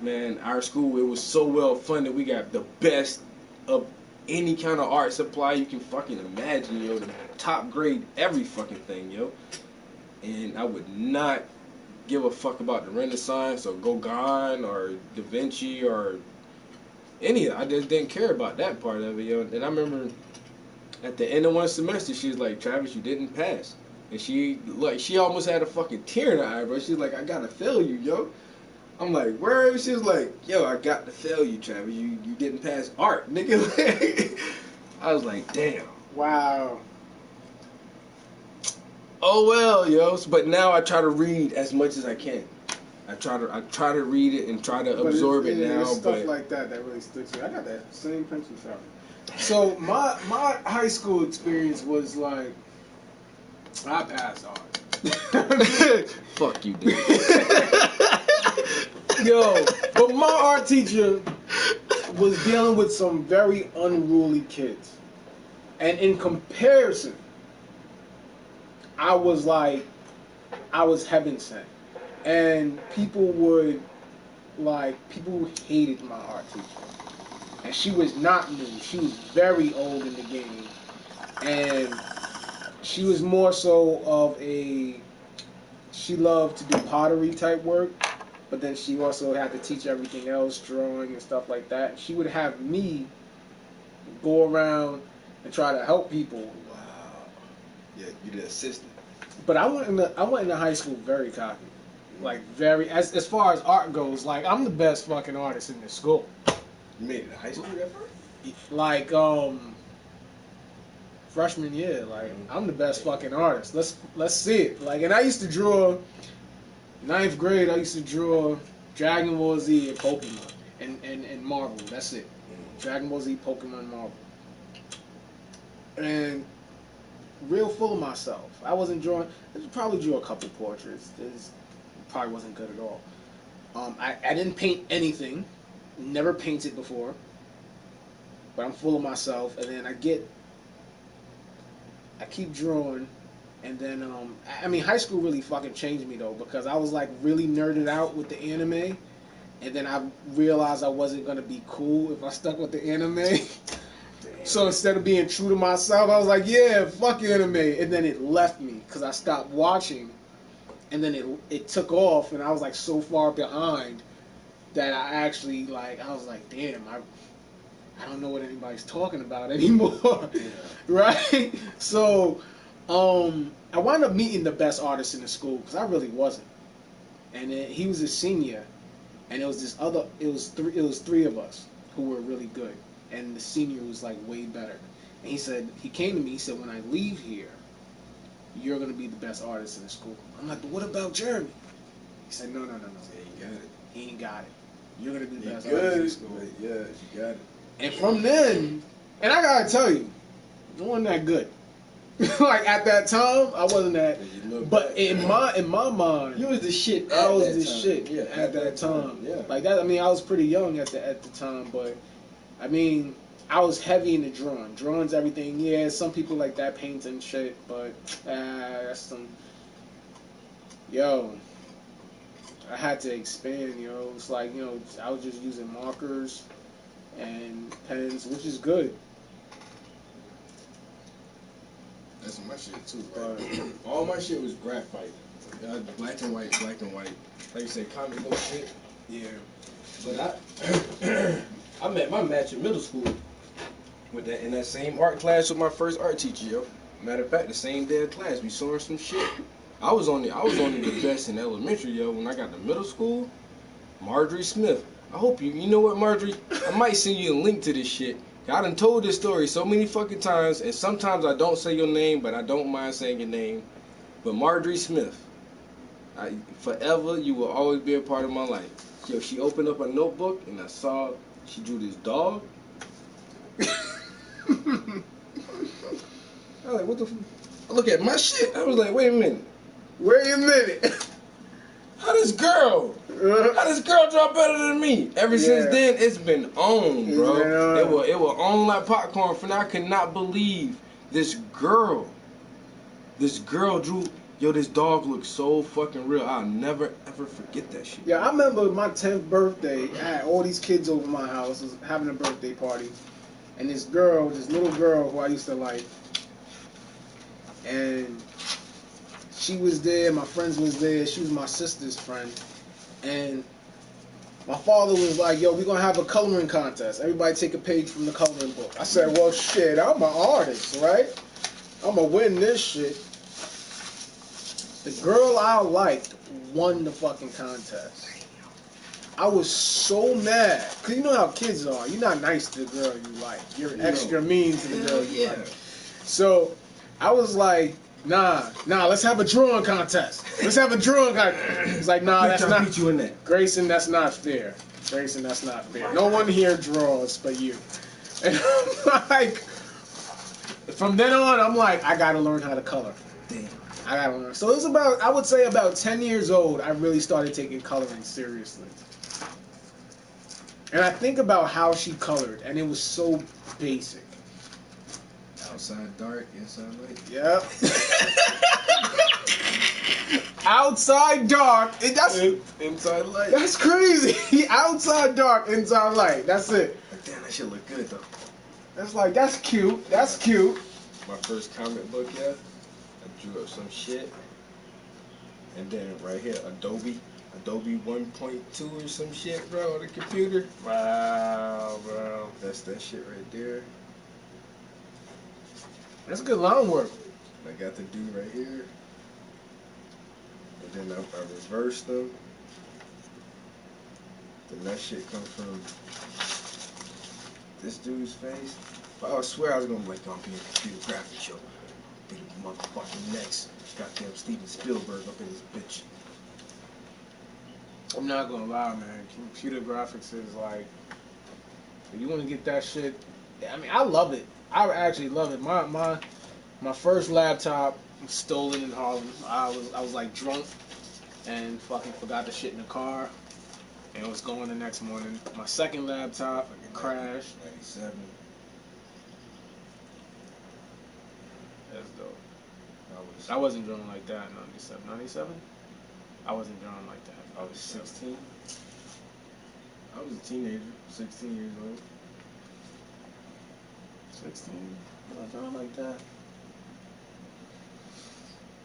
Man, our school, it was so well funded. We got the best of any kind of art supply you can fucking imagine, yo. The top grade every fucking thing, yo. and I would not give a fuck about the Renaissance or Gauguin or Da Vinci or any of it. I just didn't care about that part of it, yo. And I remember at the end of one semester, she was like, Travis, you didn't pass. And she almost had a fucking tear in her eye, bro. She's like, I gotta fail you, yo. I'm like, where? She was like, yo, I got to fail you, Travis. You didn't pass art, nigga. I was like, damn. Wow. Oh well, yo. But now I try to read as much as I can. I try to read it and try to absorb it now. It's stuff like that really sticks with me. I got that same pencil sharpener. So my high school experience was like, I passed art. Fuck you, dude. Yo, but my art teacher was dealing with some very unruly kids. And in comparison, I was heaven sent. And people hated my art teacher. And she was not new. She was very old in the game. And she was more so of she loved to do pottery type work. But then she also had to teach everything else, drawing and stuff like that. She would have me go around and try to help people. Wow. Yeah, you the assistant. But I went into high school very cocky. Like very as far as art goes, like I'm the best fucking artist in this school. You made it to high school ever? Like freshman year, like I'm the best fucking artist. Let's see it. Like, and I used to draw. 9th grade, I used to draw Dragon Ball Z and Pokemon and Marvel. That's it. Dragon Ball Z, Pokemon, Marvel. And real full of myself. I wasn't drawing. I probably drew a couple portraits. This probably wasn't good at all. I didn't paint anything. Never painted before. But I'm full of myself. And then I keep drawing. And then, I mean, high school really fucking changed me, though, because I was, like, really nerded out with the anime. And then I realized I wasn't going to be cool if I stuck with the anime. So instead of being true to myself, I was like, yeah, fuck anime. And then it left me because I stopped watching. And then it took off, and I was, like, so far behind that I actually, like, I was like, damn, I don't know what anybody's talking about anymore. Yeah. Right? So... I wound up meeting the best artist in the school because I really wasn't, and he was a senior, and it was three of us who were really good, and the senior was like way better. And he came to me, he said, when I leave here, you're gonna be the best artist in the school. I'm like, but what about Jeremy? He said, no. Yeah, he got it. He ain't got it. You're gonna be the best artist in the school. Yeah, you got it. And from then, and I gotta tell you, I wasn't that good. Like at that time, I wasn't that. But in my mind, you was the shit. I was the shit at that time. Yeah. Like that. I mean, I was pretty young at the time, but I mean, I was heavy in the drawing. Drawing's everything. Yeah, some people like that painting shit, but that's some. Yo, I had to expand. It's like I was just using markers and pens, which is good. That's my shit too. All my shit was graphite, black and white. Like you said, comic book shit. Yeah. But I met my match in middle school in that same art class with my first art teacher, yo. Matter of fact, the same day of class, we saw some shit. I was only the best in elementary, yo. When I got to middle school, Marjorie Smith. I hope you know what, Marjorie? I might send you a link to this shit. I done told this story so many fucking times, and sometimes I don't say your name, but I don't mind saying your name. But Marjorie Smith, forever, you will always be a part of my life. Yo, she opened up a notebook, and I saw she drew this dog. I was like, what the fuck? I look at my shit. I was like, wait a minute. How this girl draw better than me? Ever since then, it's been on, bro. It was on like popcorn. For now, I could not believe this girl drew. Yo, this dog looks so fucking real. I'll never ever forget that shit. Yeah, I remember my 10th birthday. I had all these kids over my house, was having a birthday party, and this little girl who I used to like, and She was there. My friends was there. She was my sister's friend, and my father was like, "Yo, we're gonna have a coloring contest. Everybody take a page from the coloring book." I said, "Well, shit, I'm an artist, right? I'm gonna win this shit." The girl I liked won the fucking contest. I was so mad. Because you know how kids are. You're not nice to the girl you like. You're extra mean to the girl you like. So I was like, nah, let's have a drawing contest. Let's have a drawing contest. It's like, nah, that's not. Beat you in that. Grayson, that's not fair. Grayson, that's not fair. No one here draws but you. And I'm like, from then on, I'm like, I gotta learn how to color. Damn. I gotta learn. So it was about, I would say about 10 years old, I really started taking coloring seriously. And I think about how she colored, and it was so basic. Outside dark, inside light. Yep. Outside dark. That's Inside light. That's crazy. Outside dark, inside light. That's it. Like, damn, that shit look good though. That's cute. That's cute. My first comic book, yeah. I drew up some shit. And then right here, Adobe 1.2 or some shit, bro, on the computer. Wow, bro. That's that shit right there. That's good line work. I got the dude right here. And then I reversed them. Then that shit comes from this dude's face. I swear I was gonna be like, I'm being a computer graphics show. Be the motherfucking next goddamn Steven Spielberg up in this bitch. I'm not gonna lie, man. Computer graphics is like, if you want to get that shit, I mean, I love it. I actually love it. My first laptop was stolen in Harlem. I was like drunk and fucking forgot the shit in the car and was going the next morning. My second laptop crashed. 97. That's dope. I wasn't drawing like that in 97. 97? I wasn't drawing like that. I was 16. I was a teenager, 16 years old. 16? I was drawing like that.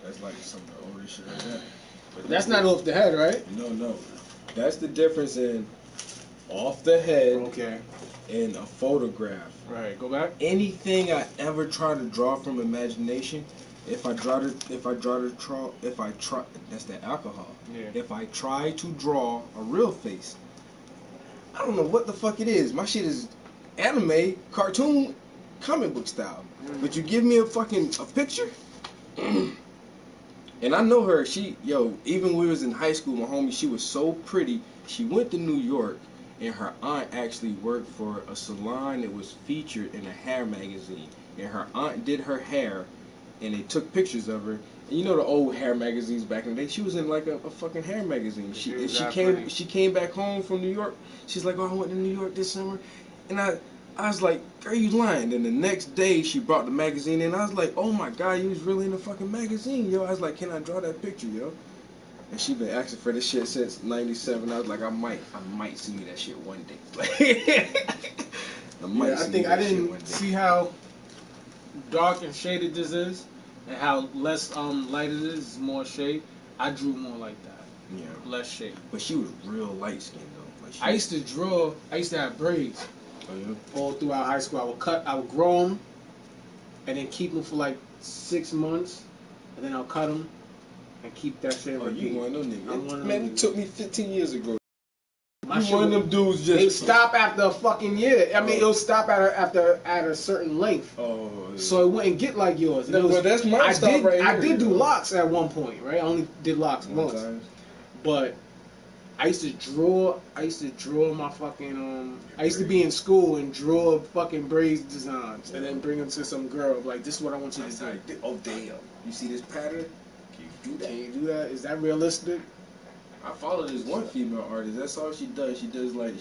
That's like some of the older shit like that. But that's not off the head, right? No. That's the difference in off the head Okay. and a photograph. Right. Go back. Anything I ever try to draw from imagination, if I try, that's the alcohol. Yeah. If I try to draw a real face, I don't know what the fuck it is. My shit is anime, cartoon, comic book style. But you give me a picture, and I know her. Even when we was in high school, my homie, she was so pretty. She went to New York, and her aunt actually worked for a salon that was featured in a hair magazine. And her aunt did her hair, and they took pictures of her. And you know the old hair magazines back in the day. She was in like a fucking hair magazine. She came back home from New York. She's like, "Oh, I went to New York this summer," and I was like, "Girl, you lying?" And the next day she brought the magazine in. I was like, "Oh my God, you was really in the fucking magazine, yo." I was like, "Can I draw that picture, yo?" And she been asking for this shit since '97. I was like, I might see that shit one day. I didn't see how dark and shaded this is, and how less light it is. It's more shade. I drew more like that. Yeah. Less shade. But she was real light skinned though. Like I used to draw. I used to have braids. Oh, yeah? All throughout high school. I would grow them, and then keep them for like 6 months, and then I'll cut them and keep that shit. Oh, you one of them I'm one niggas. of Man, them it took me 15 years ago. My You one of them dudes just. They stop after a fucking year. I mean, it'll stop at a certain length. Oh. Yeah. So it wouldn't get like yours. No, but that's my stop right here. I did do locks at one point, right? I only did locks once. Sometimes. But I used to draw my fucking I used to be in school and draw fucking braids designs and then bring them to some girl like, this is what I want you to do. Oh damn! You see this pattern? Can you do that? Can you do that? Is that realistic? I follow this one female artist. That's all she does. She does like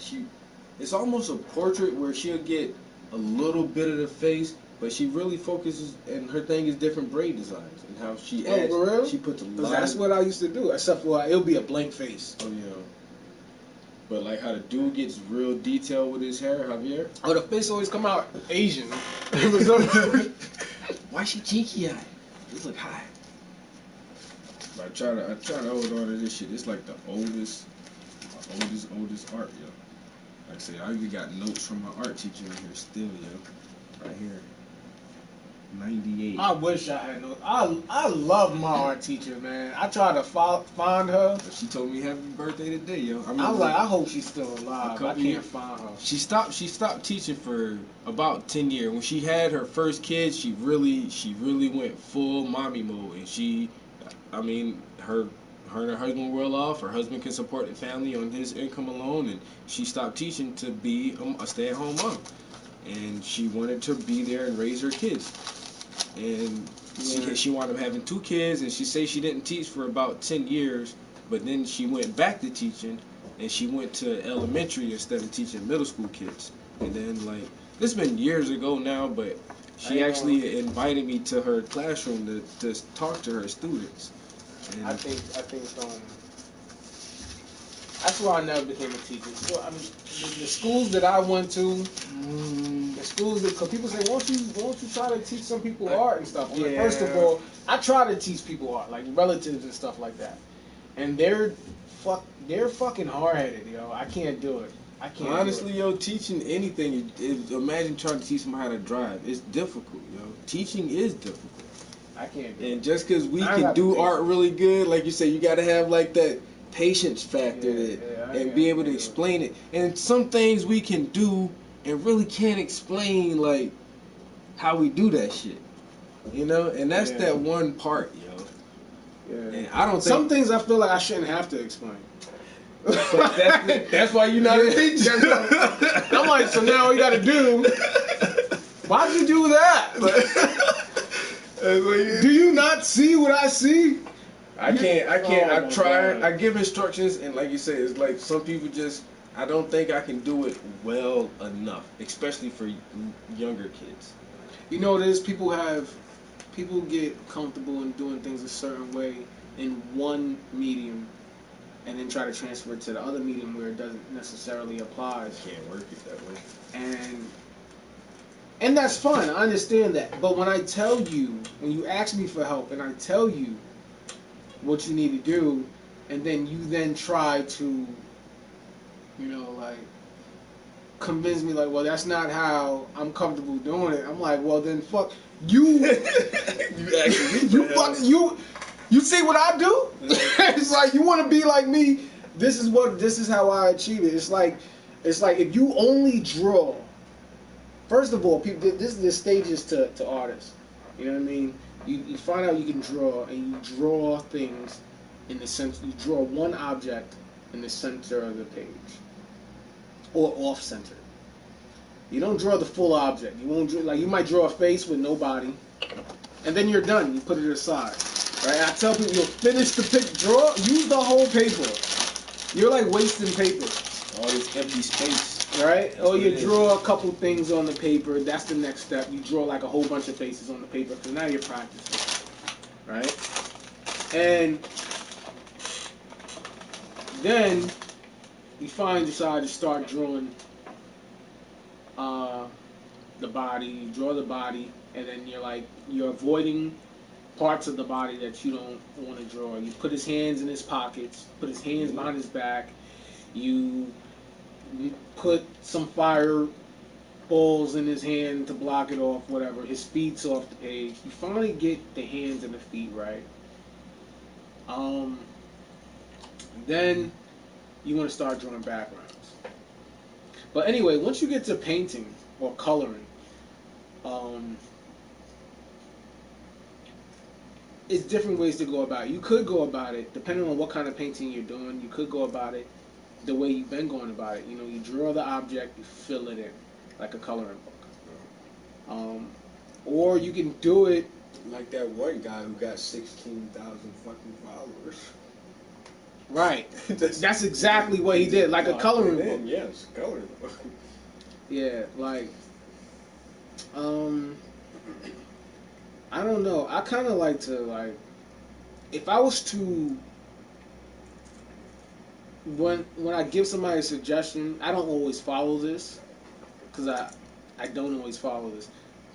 it's almost a portrait where she'll get a little bit of the face, but she really focuses, and her thing is different braid designs and how she adds. For real? She puts a lot. That's what I used to do, except for it'll be a blank face. Oh yeah. But like how the dude gets real detail with his hair, Javier. Oh, the face always come out Asian. Why she cheeky eyed? Just look high. I try to hold on to this shit. It's like the oldest art, yo. Like I say, I even got notes from my art teacher in here still, yo. Right here. 98. I wish I had no. I love my art teacher, man. I try to find her. She told me happy birthday today, yo. I was like, I hope she's still alive. I can't find her. She stopped teaching for about 10 years. When she had her first kid, she really went full mommy mode, and her and her husband were well off. Her husband can support the family on his income alone, and she stopped teaching to be a stay-at-home mom. And she wanted to be there and raise her kids. And she wound up having 2 kids, and she say she didn't teach for about 10 years, but then she went back to teaching, and she went to elementary instead of teaching middle school kids. And then, like, this has been years ago now, but she actually invited me to her classroom to talk to her students. And I think that's why I never became a teacher. So, I mean, the schools that I went to, the schools that, because people say, won't you try to teach some people art and stuff? Like, first of all, I try to teach people art, like relatives and stuff like that, and they're fucking hard headed, yo. I can't do it. I can't. Honestly, yo, teaching anything, imagine trying to teach them how to drive. It's difficult, yo. Teaching is difficult. I can't do it. And just because we can do art really good, like you say, you got to have like that patience factor and be able to explain it. And some things we can do and really can't explain, like how we do that shit, you know. And that's that one part, yo. Yeah. And I don't think some things I feel like I shouldn't have to explain. That's why you're not a teacher. I'm like, so now all you gotta do, why'd you do that? Do you not see what I see? I can't. I try. I give instructions, and like you say, it's like some people just. I don't think I can do it well enough, especially for younger kids. You know what it is? People get comfortable in doing things a certain way in one medium, and then try to transfer it to the other medium where it doesn't necessarily apply. Can't work it that way. And that's fine. I understand that. But when I tell you, when you ask me for help, and I tell you what you need to do, and then you then try to, you know, like, convince me, like, well, that's not how I'm comfortable doing it. I'm like, well, then fuck you. You see what I do? It's like, you want to be like me. This is how I achieve it. It's like if you only draw. First of all, people, this is the stages to artists. You know what I mean? You find out you can draw, and you draw things in the center. You draw one object in the center of the page, or off center. You don't draw the full object. You won't draw, like, you might draw a face with no body, and then you're done. You put it aside. Right? I tell people, you'll finish the draw. Use the whole paper. You're like wasting paper. All this empty space. Right? Or you draw a couple things on the paper. That's the next step. You draw like a whole bunch of faces on the paper. So now you're practicing. Right? And then you decide to start drawing the body. You draw the body, and then you're avoiding parts of the body that you don't want to draw. You put his hands in his pockets, put his hands behind his back. You put some fire balls in his hand to block it off, whatever. His feet's off the page. You finally get the hands and the feet right. Then you want to start drawing backgrounds. But anyway, once you get to painting or coloring, it's different ways to go about it. You could go about it, depending on what kind of painting you're doing, you could go about it the way you've been going about it. You know, you draw the object, you fill it in, like a coloring book. Or you can do it like that one guy who got 16,000 fucking followers. Right. That's exactly what he did, like a coloring book. Yes, coloring book. Yeah, like, I don't know. I kind of like to, like, if I was to, when I give somebody a suggestion, I don't always follow this, because I don't always follow this,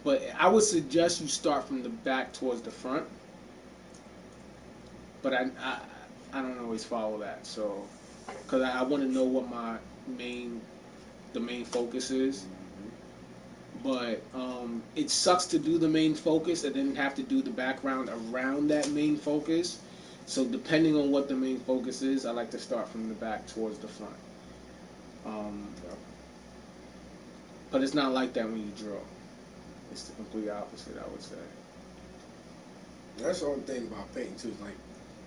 but I would suggest you start from the back towards the front, but I don't always follow that. So, because I want to know what the main focus is. But it sucks to do the main focus and then have to do the background around that main focus. So depending on what the main focus is, I like to start from the back towards the front. But it's not like that when you draw. It's the complete opposite, I would say. That's the only thing about painting too. Is like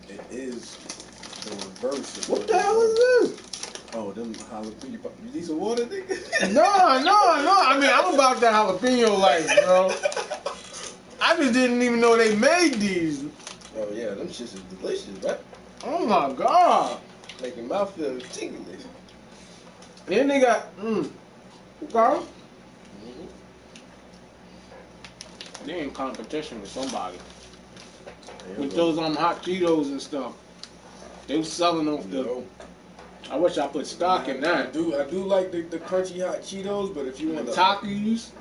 it is the reverse. Of What the hell is this? Oh, them jalapeno. You need some water, nigga? No. I mean, I'm about that jalapeno life, bro. I just didn't even know they made these. Oh yeah, them shits is delicious, right? Oh my god. Make your mouth feel tingly. Then they got okay. They in competition with somebody. With those hot Cheetos and stuff. They was selling off the. I wish I put stock in that. I do like the crunchy hot Cheetos, but if you want the Takis,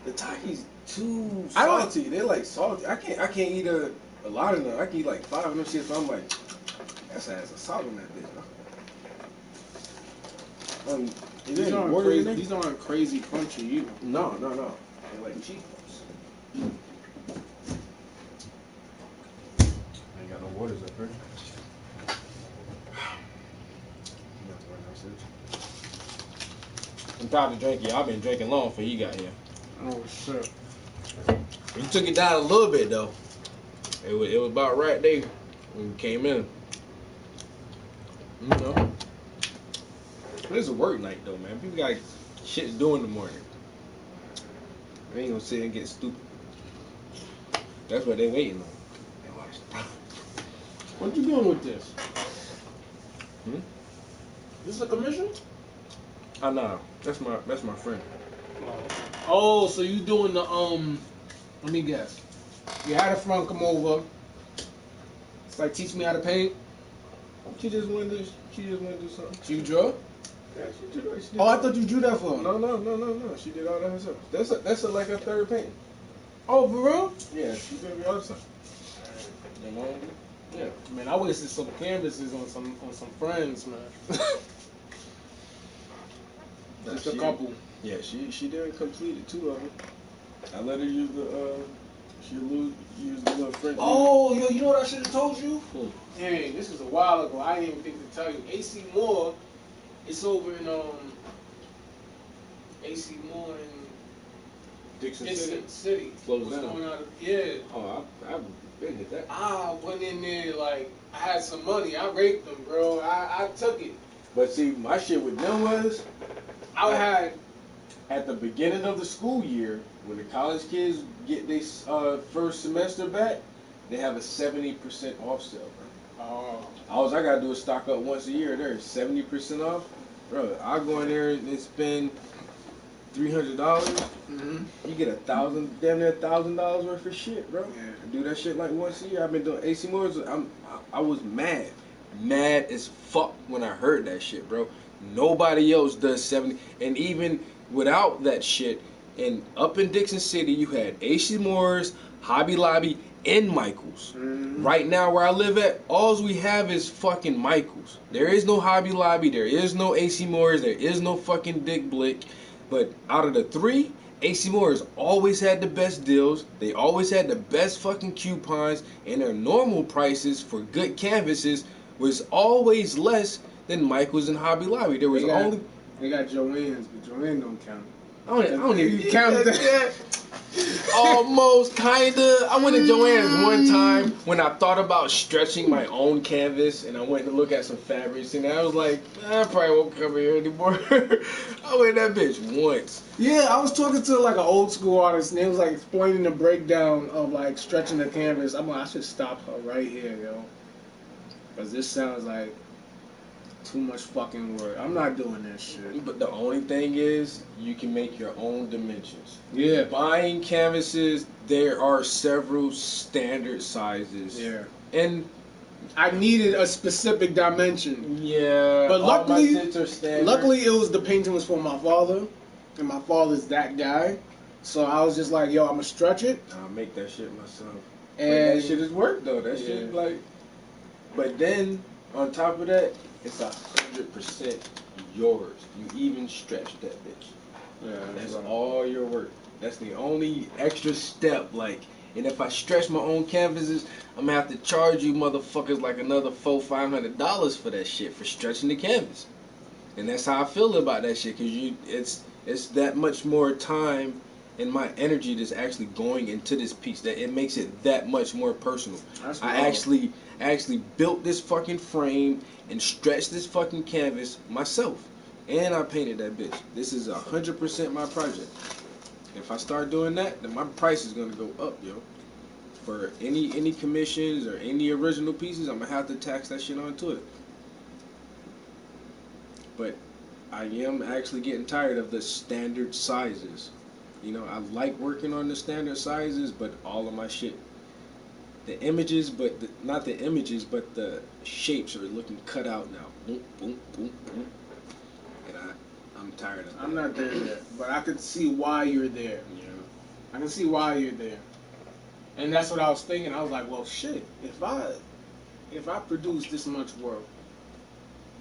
the Takis too salty. They're like salty. I can't eat a lot of them. I can eat like 5 of them shit. So I'm like, that's has a salt on that bitch. These aren't crazy crunchy either. No. They're like Cheetos. Ain't got no waters up here. I'm tired of drinking. I've been drinking long before you got here. Oh shit! You took it down a little bit though. It was about right there when you came in. You know, it's a work night though, man. People got shit to do in the morning. They ain't gonna sit and get stupid. That's what they waiting on. What you doing with this? This is a commission? Oh no, that's my friend. Oh, so you doing the let me guess. You had a friend come over. It's like teach me how to paint. She just wanted to do something. She drew? Yeah, she drew. Oh, I thought you drew that for her. No. She did all that herself. That's like her third painting. Oh, for real? Yeah, she did all the time. Yeah. Man, I wasted some canvases on some friends, man. Just a couple. Yeah, she didn't complete it, 2 of them. I let her use the use the little French. Oh, yo, you know what I should have told you? Dang, this was a while ago. I didn't even think to tell you. AC Moore, it's over in AC Moore in Dixon City. Closed What's down. going on? Yeah. Oh, I've been at that. I went in there like I had some money. I raped them, bro. I took it. But see, my shit with them was I had at the beginning of the school year when the college kids get their first semester back, they have a 70% off sale, bro. Oh. All I gotta do is stock up once a year. There's 70% off, bro. I go in there and spend $300. Mm-hmm. You get damn near $1,000 worth of shit, bro. Yeah. I do that shit like once a year. I've been doing AC Moore's. I was mad as fuck when I heard that shit, bro. Nobody else does 70, and even without that shit, and up in Dixon City, you had AC Moore's, Hobby Lobby, and Michaels. Mm-hmm. Right now, where I live at, all we have is fucking Michaels. There is no Hobby Lobby, there is no AC Moore's, there is no fucking Dick Blick. But out of the 3, AC Moore's always had the best deals. They always had the best fucking coupons, and their normal prices for good canvases was always less than Michaels and Hobby Lobby. There was They only. got Joanne's, but Joanne don't count. I don't even count that. Almost, kinda. I went to Joanne's one time when I thought about stretching my own canvas, and I went to look at some fabrics, and I was like, I probably won't come here anymore. I went that bitch once. Yeah, I was talking to like an old school artist, and they was like explaining the breakdown of like stretching the canvas. I'm like, I should stop her right here, yo, because this sounds like too much fucking work. I'm not doing that shit. But the only thing is, you can make your own dimensions. Yeah. Buying canvases, there are several standard sizes. Yeah. And I needed a specific dimension. yeah, But all my luckily, shits are standard. luckily it was the painting was for my father, and my father's that guy. So I was just like, yo, I'm gonna stretch it. I'll make that shit myself. But And that shit is work though. That shit like But then on top of that, it's 100% yours. You even stretch that bitch. Yeah, That's all your work. That's the only extra step. Like, and if I stretch my own canvases, I'm gonna have to charge you motherfuckers like another $400-500 for that shit for stretching the canvas. And that's how I feel about that shit, cause it's that much more time and my energy that's actually going into this piece that it makes it that much more personal. That's I actually built this fucking frame and stretched this fucking canvas myself. And I painted that bitch. This is 100% my project. If I start doing that, then my price is gonna go up, yo. For any commissions or any original pieces, I'm gonna have to tax that shit onto it. But I am actually getting tired of the standard sizes. You know, I like working on the standard sizes, but all of my shit, the images, not the images, but the shapes are looking cut out now. Boom, boom, boom, boom. And I'm tired of that. I'm not there yet, but I could see why you're there. Yeah. I can see why you're there. And that's what I was thinking. I was like, well, shit, if I produce this much work,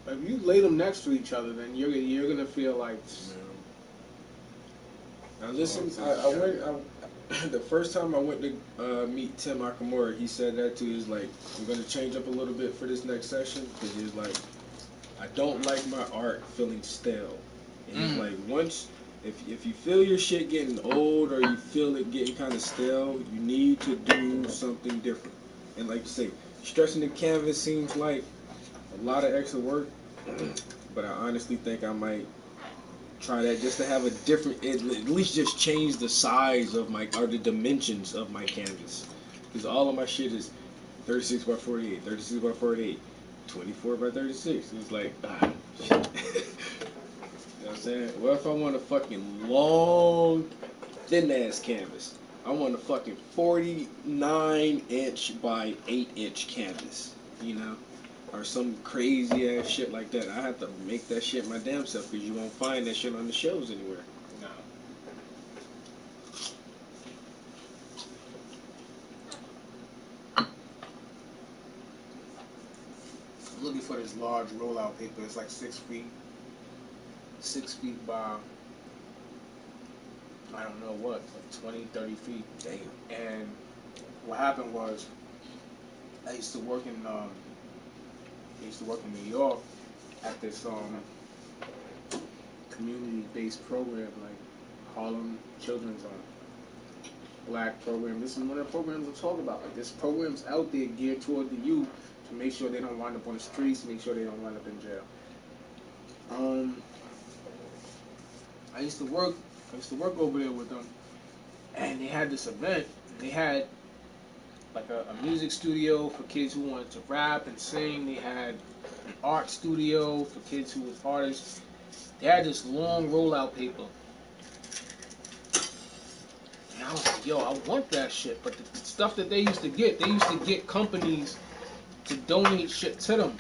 if you lay them next to each other, then you're gonna feel like. Now listen, the first time I went to meet Tim Akamura, he said that too. He's like, I'm gonna change up a little bit for this next session because he's like, I don't like my art feeling stale. And he's like, once if you feel your shit getting old or you feel it getting kind of stale, you need to do something different. And like you say, stretching the canvas seems like a lot of extra work, but I honestly think I might try that just to have a different, at least just change the size of or the dimensions of my canvas. Because all of my shit is 36 by 48, 36 by 48, 24 by 36. It's like, shit. You know what I'm saying? What if I want a fucking long, thin ass canvas? I want a fucking 49-inch by 8-inch canvas, you know? Or some crazy ass shit like that. I have to make that shit my damn self because you won't find that shit on the shelves anywhere. No. I'm looking for this large rollout paper. It's like 6 feet. 6 feet by, I don't know what, like 20, 30 feet. Damn. And what happened was, I used to work in New York at this community-based program, like Harlem Children's Black program. This is one of the programs I'm talking about. Like, this program's out there geared toward the youth to make sure they don't wind up on the streets, make sure they don't wind up in jail. I used to work over there with them, and they had this event. They had like a music studio for kids who wanted to rap and sing. They had an art studio for kids who was artists. They had this long rollout paper. And I was like, yo, I want that shit. But the stuff that they used to get companies to donate shit to them.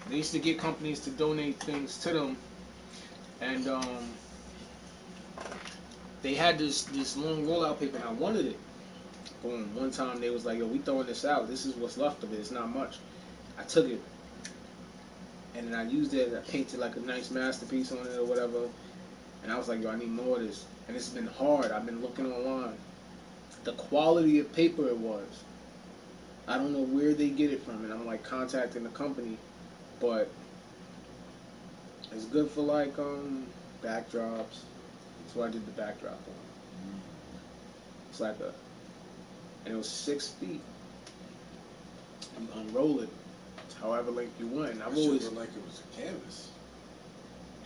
They used to get companies to donate things to them. And they had this long rollout paper, and I wanted it. Boom. One time they was like, yo, we throwing this out. This is what's left of it. It's not much. I took it. And then I used it. I painted like a nice masterpiece on it or whatever. And I was like, yo, I need more of this. And it's been hard. I've been looking online. The quality of paper it was. I don't know where they get it from. And I'm like contacting the company. But it's good for like backdrops. So I did the backdrop on. It's like and it was 6 feet. You unroll it, however length you want. And I've always looked like it was a canvas.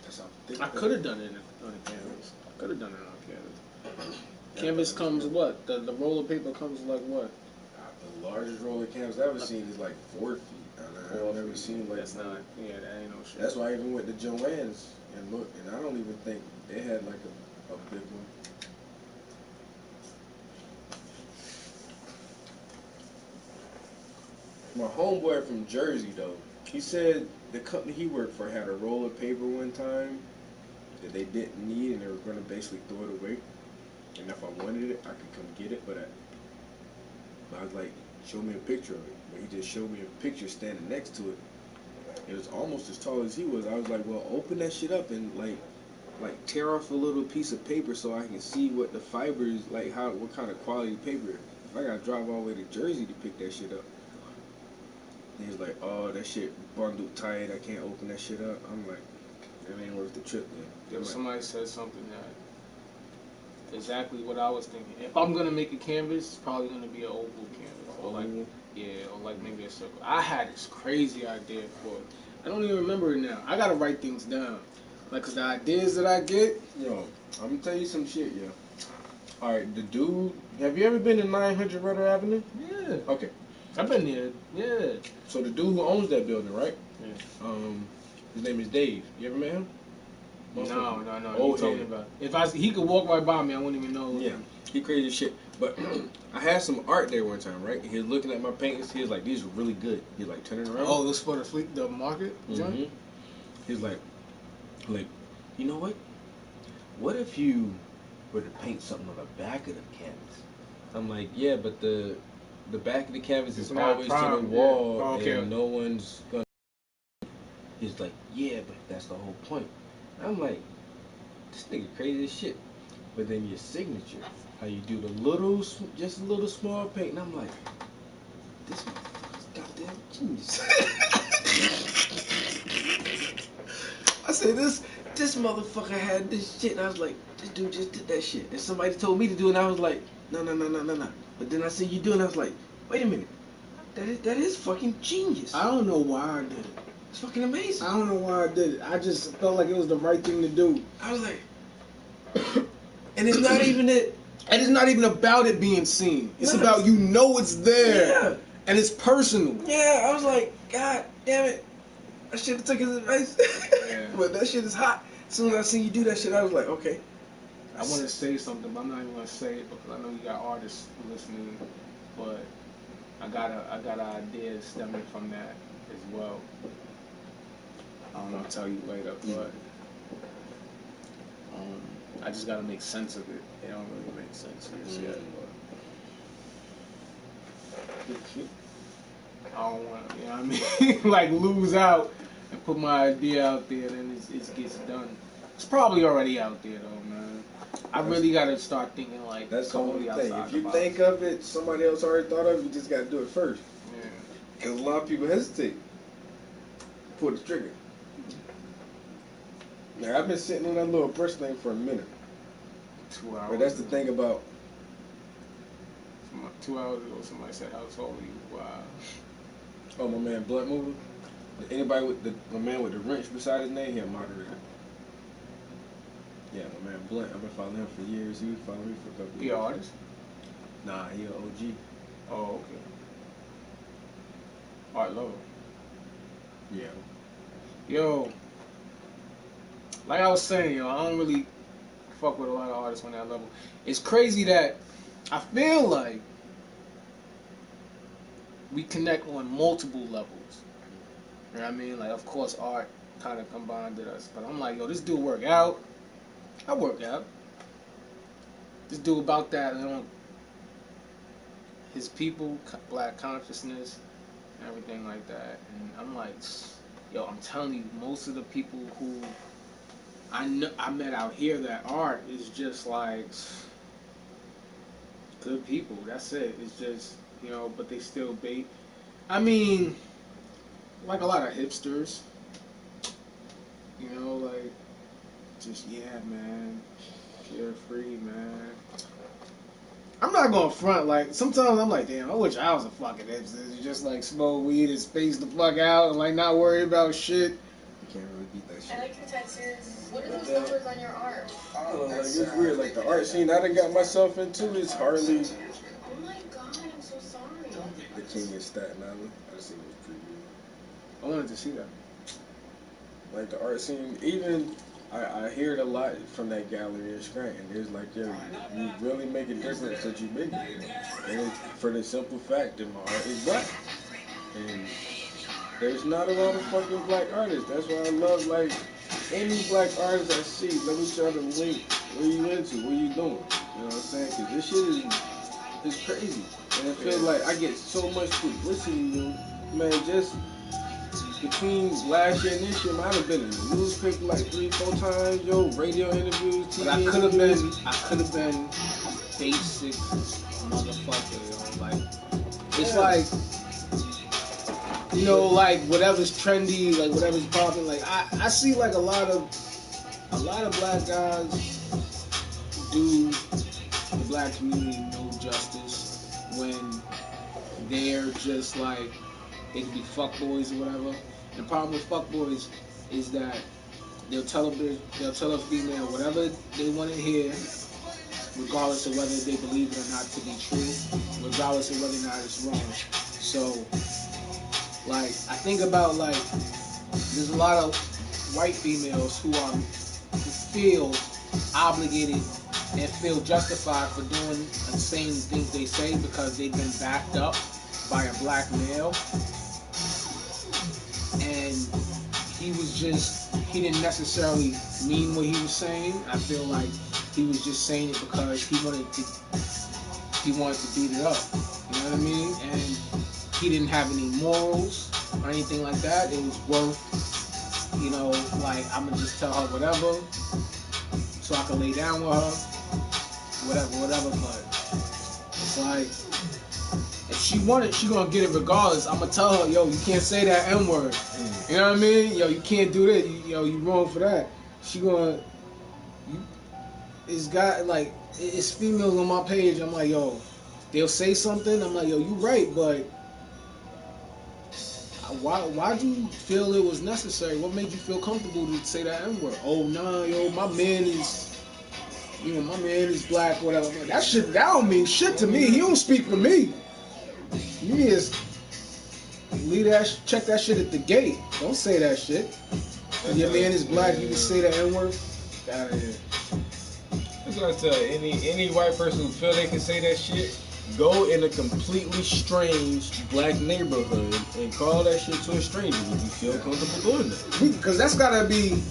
That's how thick. I could have done it on a canvas. I could have done it on canvas. Canvas comes what? The roll of paper comes like what? The largest roll of canvas I've ever seen is like 4 feet. I've never seen like that's not. Yeah, that ain't no shit. That's why I even went to Joann's and looked, and I don't even think they had like a big one. My homeboy from Jersey though, he said the company he worked for had a roll of paper one time that they didn't need and they were going to basically throw it away. And if I wanted it, I could come get it, but I was like, showed me a picture of it. But he just showed me a picture standing next to it. It was almost as tall as he was. I was like, well, open that shit up and like tear off a little piece of paper so I can see what the fibers, like what kind of quality paper. If I gotta drive all the way to Jersey to pick that shit up. And he was like, oh, that shit bundled tight. I can't open that shit up. I'm like, it ain't worth the trip, man. Yo, somebody said something that exactly what I was thinking. If I'm gonna make a canvas, it's probably gonna be an oval canvas, or like or like maybe a circle. I had this crazy idea for it. I don't even remember it now. I gotta write things down, like, cause the ideas that I get. Yo, I'm gonna tell you some shit, yo. All right, the dude. Have you ever been to 900 Rudder Avenue? Yeah. Okay. I've been there. Yeah. So the dude who owns that building, right? Yeah. His name is Dave. You ever met him? No. Oh, You talking about? He could walk right by me, I wouldn't even know. Yeah, he crazy as shit. But I had some art there one time, right? He was looking at my paintings. He was like, "These are really good." He was like turning around. Oh, this for the market. Mm-hmm. He's like, you know what? What if you were to paint something on the back of the canvas? I'm like, yeah, but the back of the canvas is always to the wall, yeah. Oh, okay. And no one's gonna. He's like, yeah, but that's the whole point. I'm like, this nigga crazy as shit. But then your signature, how you do the just a little small paint, and I'm like, this motherfucker's goddamn genius. I said, this motherfucker had this shit, and I was like, this dude just did that shit. And somebody told me to do it, and I was like, no. But then I see you do it, and I was like, wait a minute, that is fucking genius. I don't know why I did it. It's fucking amazing. I don't know why I did it. I just felt like it was the right thing to do. I was like, and it's not even it. And it's not even about it being seen. It's about it's there. Yeah. And it's personal. Yeah, I was like, God damn it. I should have taken his advice. Yeah. But that shit is hot. As soon as I seen you do that shit, I was like, okay. I want to say something, but I'm not even going to say it because I know you got artists listening. But I got an idea stemming from that as well. I don't know, I'll tell you later, but I just gotta make sense of it. It don't really make sense yet, but I don't want to, you know what I mean? Like lose out and put my idea out there, and then it gets done. It's probably already out there though, man. I really gotta start thinking like that's the only totally thing. outside If you the box. think of it, somebody else already thought of it. You just gotta do it first. Yeah. Because a lot of people hesitate. Pull the trigger. Now, I've been sitting on that little brush thing for a minute. 2 hours. But that's the thing about. 2 hours ago, somebody said, "How tall are you?" Wow. Oh, my man, Blunt Mover. Anybody with my man with the wrench beside his name, he a moderator. Yeah, my man Blunt. I've been following him for years. He was following me for a couple of years. He an artist? Nah, he an OG. Oh, okay. Art lover. Yeah. Yo, like I was saying, I don't really fuck with a lot of artists on that level. It's crazy that I feel like we connect on multiple levels. You know what I mean? Like, of course, art kind of combined with us. But I'm like, yo, this dude work out. I work out. This dude about that, his people, black consciousness, and everything like that. And I'm like, yo, I'm telling you, most of the people who I met out here that art is just like good people. That's it. It's just, but they still bait. I mean, like a lot of hipsters, like just, yeah, man, carefree, man. I'm not gonna front, like, sometimes I'm like, damn, I wish I was a fucking hipster. You just like smoke weed and space the fuck out and like not worry about shit. You can't really beat that shit. I like your tattoos. What are those numbers on your arm? I don't know, like, it's weird. Like, the art scene I done got myself into is hardly Oh my god, I'm so sorry. the king of Staten Island. I just think it was pretty good. I wanted to see that. Like, the art scene, even I hear it a lot from that gallery in Scranton. It's like, yo, you really make a difference that you make it. And for the simple fact that my art is black. And there's not a lot of fucking black artists. That's why I love, like, any black artist I see, let me try to link. What are you into? What are you doing? You know what I'm saying? Because this shit is It's crazy. And I feel like I get so much publicity, yo. Man, just between last year and this year, man, I've been in the newspaper like 3-4 times, yo. Radio interviews, TV But I could have interviews. been basic motherfucker, yo. Like, it's Yeah. like, you know, like whatever's trendy, like whatever's popping. Like I see like a lot of black guys do the black community no justice when they're just like they can be fuckboys or whatever. And the problem with fuckboys is that they'll tell a female whatever they want to hear, regardless of whether they believe it or not to be true, regardless of whether or not it's wrong. So, like, I think about, like, there's a lot of white females who feel obligated and feel justified for doing and saying things they say because they've been backed up by a black male. And he didn't necessarily mean what he was saying. I feel like he was just saying it because he wanted to beat it up. You know what I mean? And he didn't have any morals or anything like that. It was worth, you know, like, I'm gonna just tell her whatever so I can lay down with her, whatever. But it's like, if she want it, she gonna get it regardless. I'm gonna tell her, yo, you can't say that N-word. You know what I mean? Yo, you can't do that. You wrong for that. It's females on my page. I'm like, yo, they'll say something. I'm like, yo, you right, but why do you feel it was necessary? What made you feel comfortable to say that N-word? Oh, nah, yo, my man is black, whatever. Like, that don't mean shit to me. He don't speak for me. You just check that shit at the gate. Don't say that shit. If your man is black, you can say that N-word. Get out of here. That's what I tell any white person who feel they can say that shit, go in a completely strange black neighborhood and call that shit to a stranger if you feel comfortable doing that. Because that's gotta be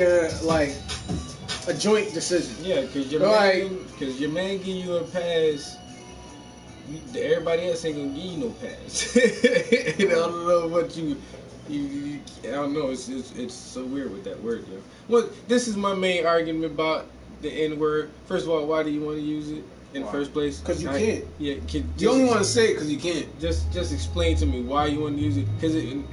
a joint decision. Yeah, because your man give you a pass. Everybody else ain't gonna give you no pass. I don't know what you I don't know. It's so weird with that word, yo. Well, this is my main argument about the N-word. First of all, why do you want to use it in the first place? Because you can't. Yeah, you only want to say it because you can't. Just explain to me why you want to use it.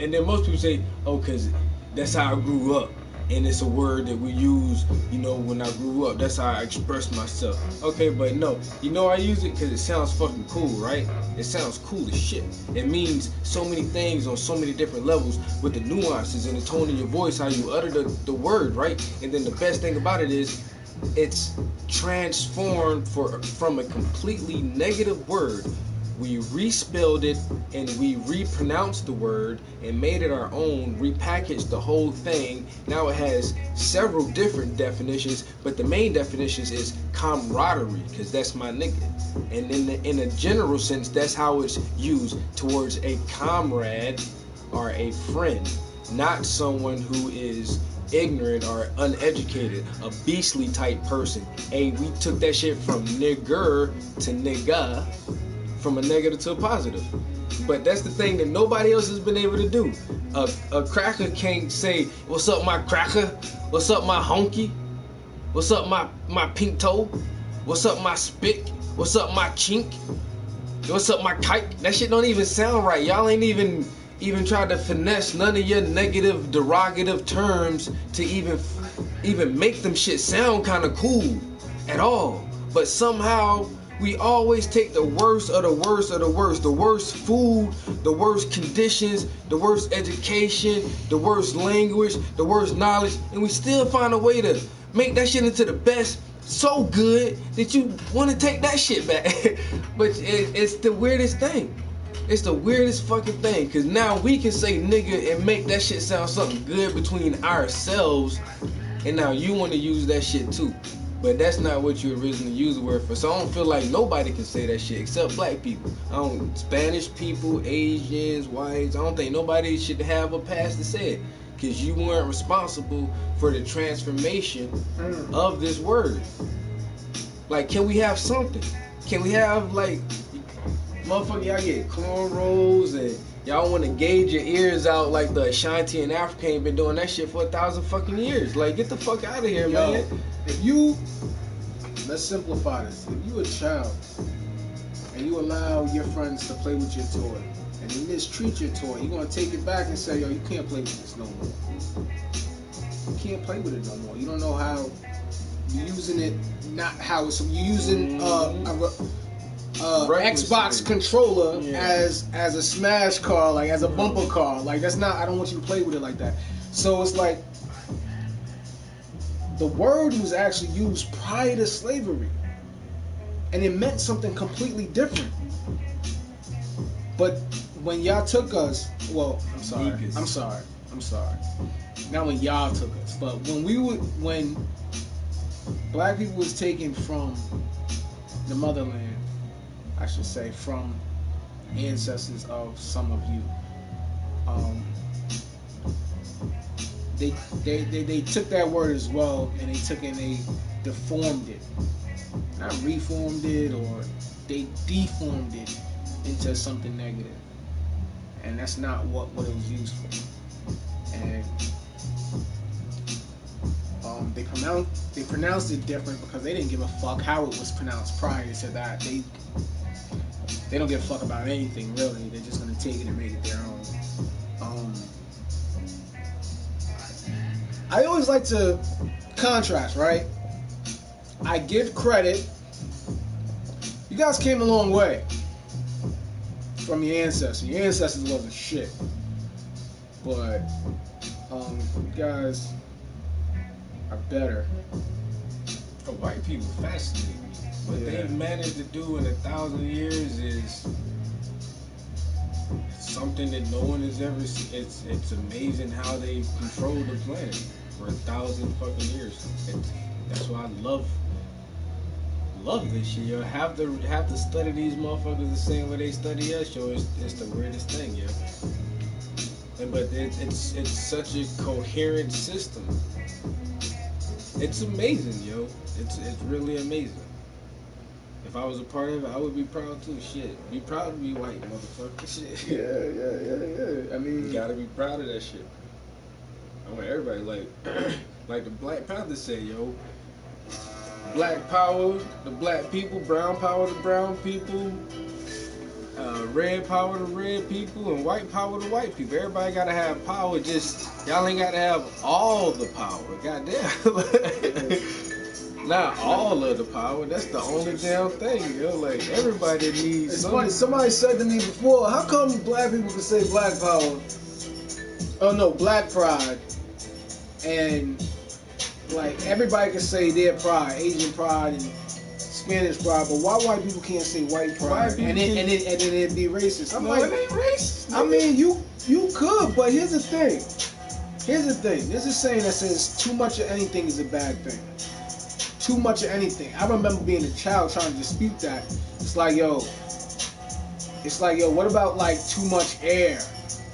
And then most people say, oh, because that's how I grew up. And it's a word that we use, you know, when I grew up. That's how I express myself. Okay, but no. You know I use it because it sounds fucking cool, right? It sounds cool as shit. It means so many things on so many different levels with the nuances and the tone of your voice, how you utter the word, right? And then the best thing about it is it's transformed from a completely negative word. We respelled it and we repronounced the word and made it our own, repackaged the whole thing. Now it has several different definitions, but the main definitions is camaraderie, because that's my nigga. And in a general sense, that's how it's used towards a comrade or a friend, not someone who is ignorant or uneducated, a beastly type person. We took that shit from nigger to nigga, from a negative to a positive. But that's the thing that nobody else has been able to do. A cracker can't say, what's up my cracker? What's up my honky? What's up my pink toe? What's up my spick? What's up my chink? What's up my kike? That shit don't even sound right. Y'all ain't even tried to finesse none of your negative, derogative terms to even make them shit sound kind of cool at all. But somehow we always take the worst of the worst of the worst. The worst food, the worst conditions, the worst education, the worst language, the worst knowledge, and we still find a way to make that shit into the best so good that you want to take that shit back. But it's the weirdest thing. It's the weirdest fucking thing, because now we can say nigga and make that shit sound something good between ourselves, and now you want to use that shit too. But that's not what you originally used the word for. So I don't feel like nobody can say that shit except black people. Spanish people, Asians, whites, I don't think nobody should have a pass to say it, because you weren't responsible for the transformation of this word. Like, can we have something? Can we have, like, motherfucker, y'all get cornrows and y'all want to gauge your ears out like the Ashanti in Africa ain't been doing that shit for 1,000 fucking years. Like, get the fuck out of here, Yo, man. let's simplify this. If you a child and you allow your friends to play with your toy and they mistreat your toy, you're gonna take it back and say, yo, you can't play with this no more. You can't play with it no more. You don't know how you're using it, not how it's, you're using Xbox controller as a smash car, like as a bumper car. Like, that's not, I don't want you to play with it like that. So it's like, the word was actually used prior to slavery, and it meant something completely different. But when y'all took us, well, I'm sorry. Not when y'all took us, but when black people was taken from the motherland, I should say, from ancestors of some of you, they took that word as well, and they took it and they deformed it, not reformed it, or they deformed it into something negative, and that's not what it was used for. And they pronounced it different because they didn't give a fuck how it was pronounced prior to that. They don't give a fuck about anything really. They're just gonna take it and make it their own. I always like to contrast, right? I give credit. You guys came a long way from your ancestors. Your ancestors wasn't shit, but you guys are better. The white people fascinate me. What they've managed to do in 1,000 years is something that no one has ever seen. It's amazing how they've controlled the planet for 1,000 fucking years. That's why I love this shit, yo. Have to study these motherfuckers the same way they study us, yo. It's the weirdest thing, yo. But it's such a coherent system. It's amazing, yo. It's really amazing. If I was a part of it, I would be proud too. Shit, be proud to be white, motherfucker. Shit. Yeah. I mean, you gotta be proud of that shit. I want everybody like the Black Panther said, yo. Black power, the black people. Brown power, the brown people. Red power to red people, and white power to white people. Everybody gotta have power. Just y'all ain't gotta have all the power. Goddamn. Not all of the power. That's the only damn thing, yo. Like, everybody needs. It's funny. Somebody said to me before, "How come black people can say black power? Oh no, black pride, and like everybody can say their pride, Asian pride and Spanish pride, but why white people can't say white pride? And then it'd be racist." I'm like, it ain't racist. I mean, you could, but here's the thing. There's a saying that says too much of anything is a bad thing. Too much of anything. I remember being a child trying to dispute that. It's like, yo, what about like too much air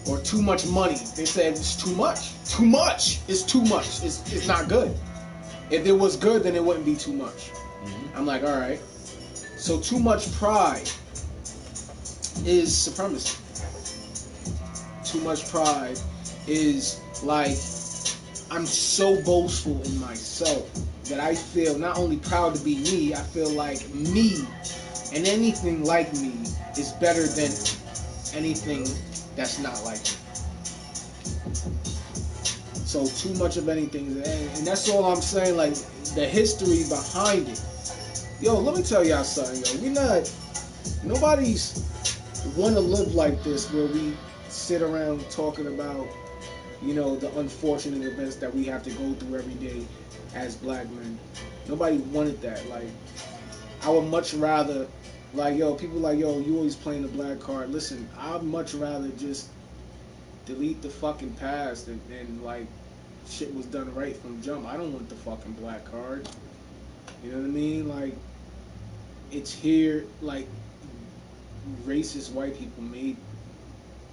or too much money? They said it's too much. Too much. It's too much. It's not good. If it was good, then it wouldn't be too much. Mm-hmm. I'm like, all right. So too much pride is supremacy. Too much pride is like, I'm so boastful in myself that I feel not only proud to be me, I feel like me and anything like me is better than anything that's not like me. So too much of anything, and that's all I'm saying, like the history behind it. Yo, let me tell y'all something, yo. Nobody's want to live like this where we sit around talking about, you know, the unfortunate events that we have to go through every day as black men. Nobody wanted that. Like, I would much rather, like, yo, people like, yo, you always playing the black card. Listen, I'd much rather just delete the fucking past and like, shit was done right from jump. I don't want the fucking black card. You know what I mean? Like, it's here, like, racist white people made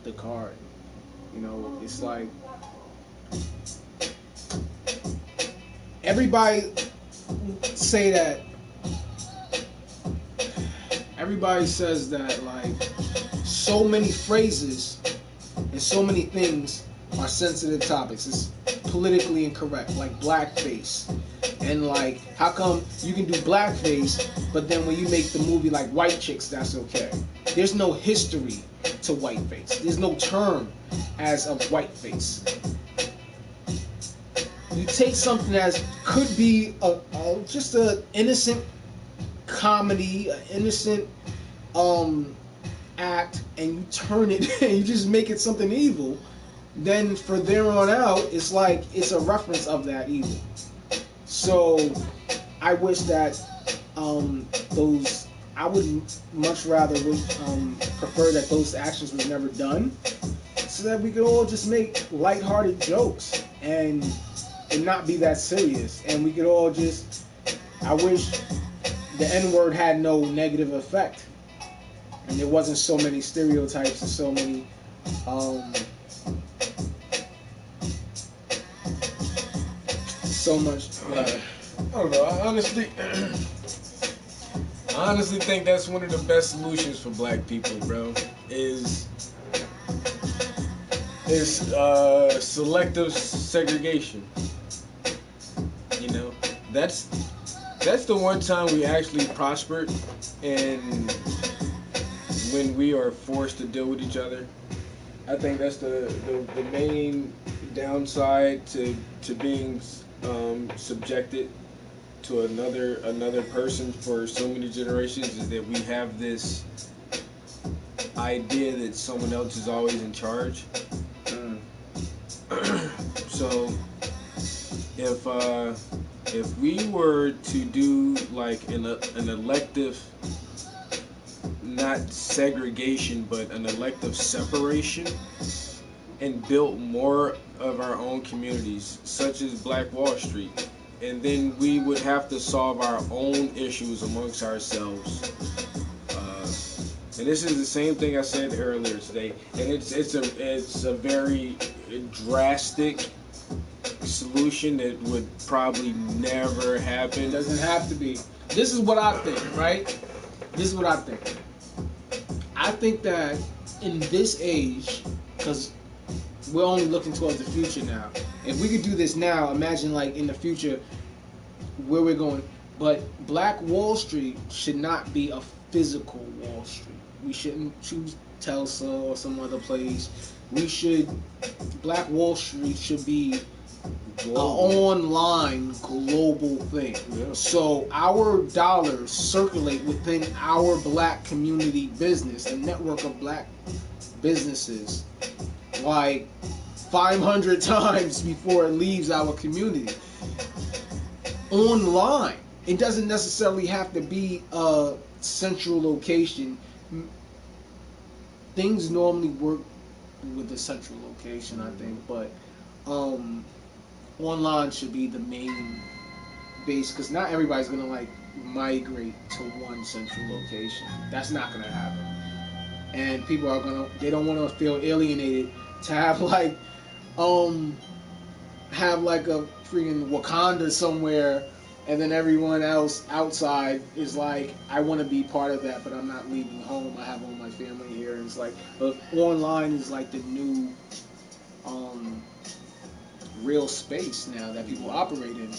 the card. You know, it's like, everybody say that everybody says that like so many phrases and so many things are sensitive topics. It's politically incorrect, like blackface. And like, how come you can do blackface, but then when you make the movie like White Chicks, that's okay? There's no history to whiteface. There's no term as of whiteface. You take something that could be just an innocent comedy, an innocent act, and you turn it and you just make it something evil. Then for there on out, it's like it's a reference of that evil. So I wish that I would much rather prefer that those actions was never done, so that we could all just make lighthearted jokes and not be that serious, and we could all just. I wish the N-word had no negative effect, and there wasn't so many stereotypes and so many. So much. I don't know. I honestly think that's one of the best solutions for black people, bro. Is selective segregation. You know, that's the one time we actually prospered, and when we are forced to deal with each other. I think that's the main downside to being subjected to another person for so many generations, is that we have this idea that someone else is always in charge. So if we were to do like an elective, not segregation, but an elective separation, and built more of our own communities, such as Black Wall Street, and then we would have to solve our own issues amongst ourselves. And this is the same thing I said earlier today, and it's a very drastic solution that would probably never happen. It doesn't have to be. This is what I think, right? This is what I think. I think that in this age, because we're only looking towards the future now. If we could do this now, imagine like in the future where we're going. But Black Wall Street should not be a physical Wall Street. We shouldn't choose Tulsa or some other place. Black Wall Street should be an online global thing. Yeah. So our dollars circulate within our black community business, a network of black businesses, like 500 times before it leaves our community. Online. It doesn't necessarily have to be a central location. Things normally work with a central location, I think, but online should be the main base, because not everybody's gonna like migrate to one central location. That's not gonna happen, and people they don't want to feel alienated to have like a freaking Wakanda somewhere, and then everyone else outside is like, I want to be part of that, but I'm not leaving home. I have all my family here, and it's like, but online is like the new real space now that people operate in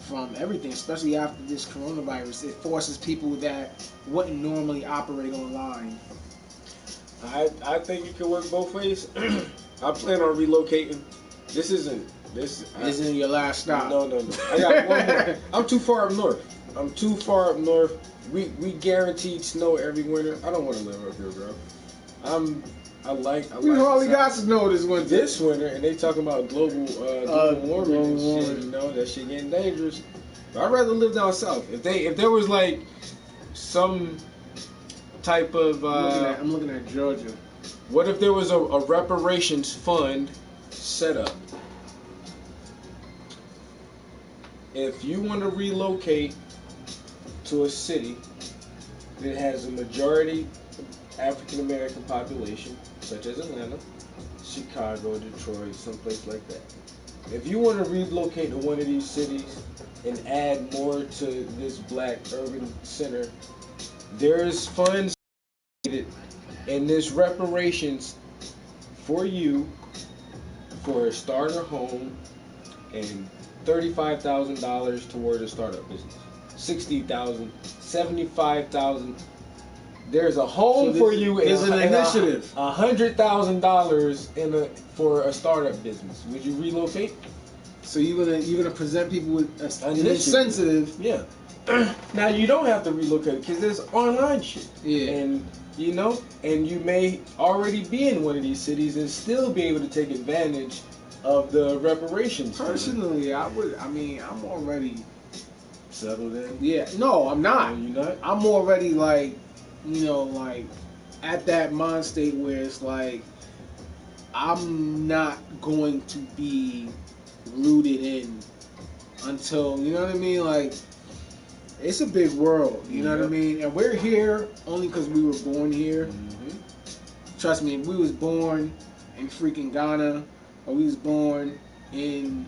from everything, especially after this coronavirus. It forces people that wouldn't normally operate online. I think it could work both ways. I plan on relocating. This isn't your last stop. No. I got one more. I'm too far up north. We guaranteed snow every winter. I don't want to live up here, bro. We hardly got snow this winter. This winter, and they talking about global warming and shit. You know, that shit getting dangerous. But I'd rather live down south. If there was like some type of I'm looking at Georgia. What if there was a reparations fund set up? If you want to relocate to a city that has a majority African American population, such as Atlanta, Chicago, Detroit, someplace like that. If you want to relocate to one of these cities and add more to this black urban center, There's funds in this reparations for you for a starter home and $35,000 toward a startup business. 60,000, 75,000. There's a home for you. It's an initiative. $100,000 for a startup business. Would you relocate? So you're gonna present people with an incentive. Yeah. Now you don't have to relocate because there's online shit. Yeah. And you know, and you may already be in one of these cities and still be able to take advantage of the reparations. Personally, I would. I mean, I'm already settled in. Yeah. No, I'm not. Are you not? I'm already like, you know, like at that mind state where it's like I'm not going to be rooted in until, you know what I mean? Like, it's a big world, you know what I mean? And we're here only because we were born here. Mm-hmm. Trust me, if we was born in freaking Ghana, or we was born in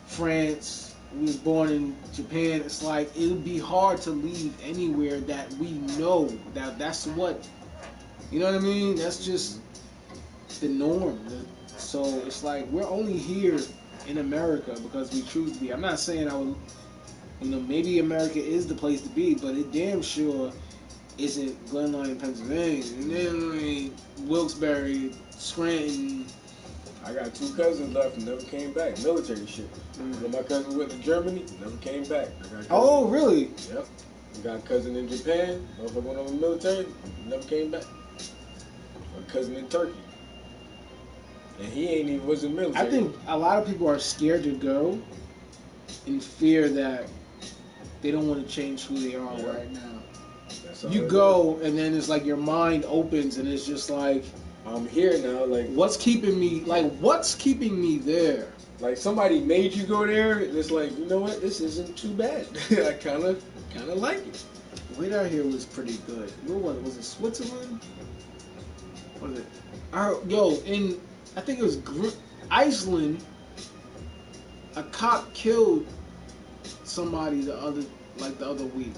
France, we was born in Japan, it's like, it would be hard to leave anywhere that we know. That's what, you know what I mean? That's just the norm. So it's like, we're only here in America because we choose to be. I'm not saying I would, you know, maybe America is the place to be, but it damn sure isn't Glenlyon, Pennsylvania, and then Wilkes-Barre, Scranton. I got 2 cousins left and never came back. Military shit. Mm-hmm. My cousin went to Germany, never came back. Oh, really? Yep. I got a cousin in Japan, motherfucker went over the military, never came back. A cousin in Turkey. And he ain't even was in the military. I think a lot of people are scared to go in fear that they don't want to change who they are right now. You go and then it's like your mind opens and it's just like, I'm here now. Like, what's keeping me there? Like, somebody made you go there. It's like, you know what? This isn't too bad. I kind of like it. The way out here was pretty good. What was it? Switzerland? What was it? I think it was Iceland. A cop killed somebody the other week,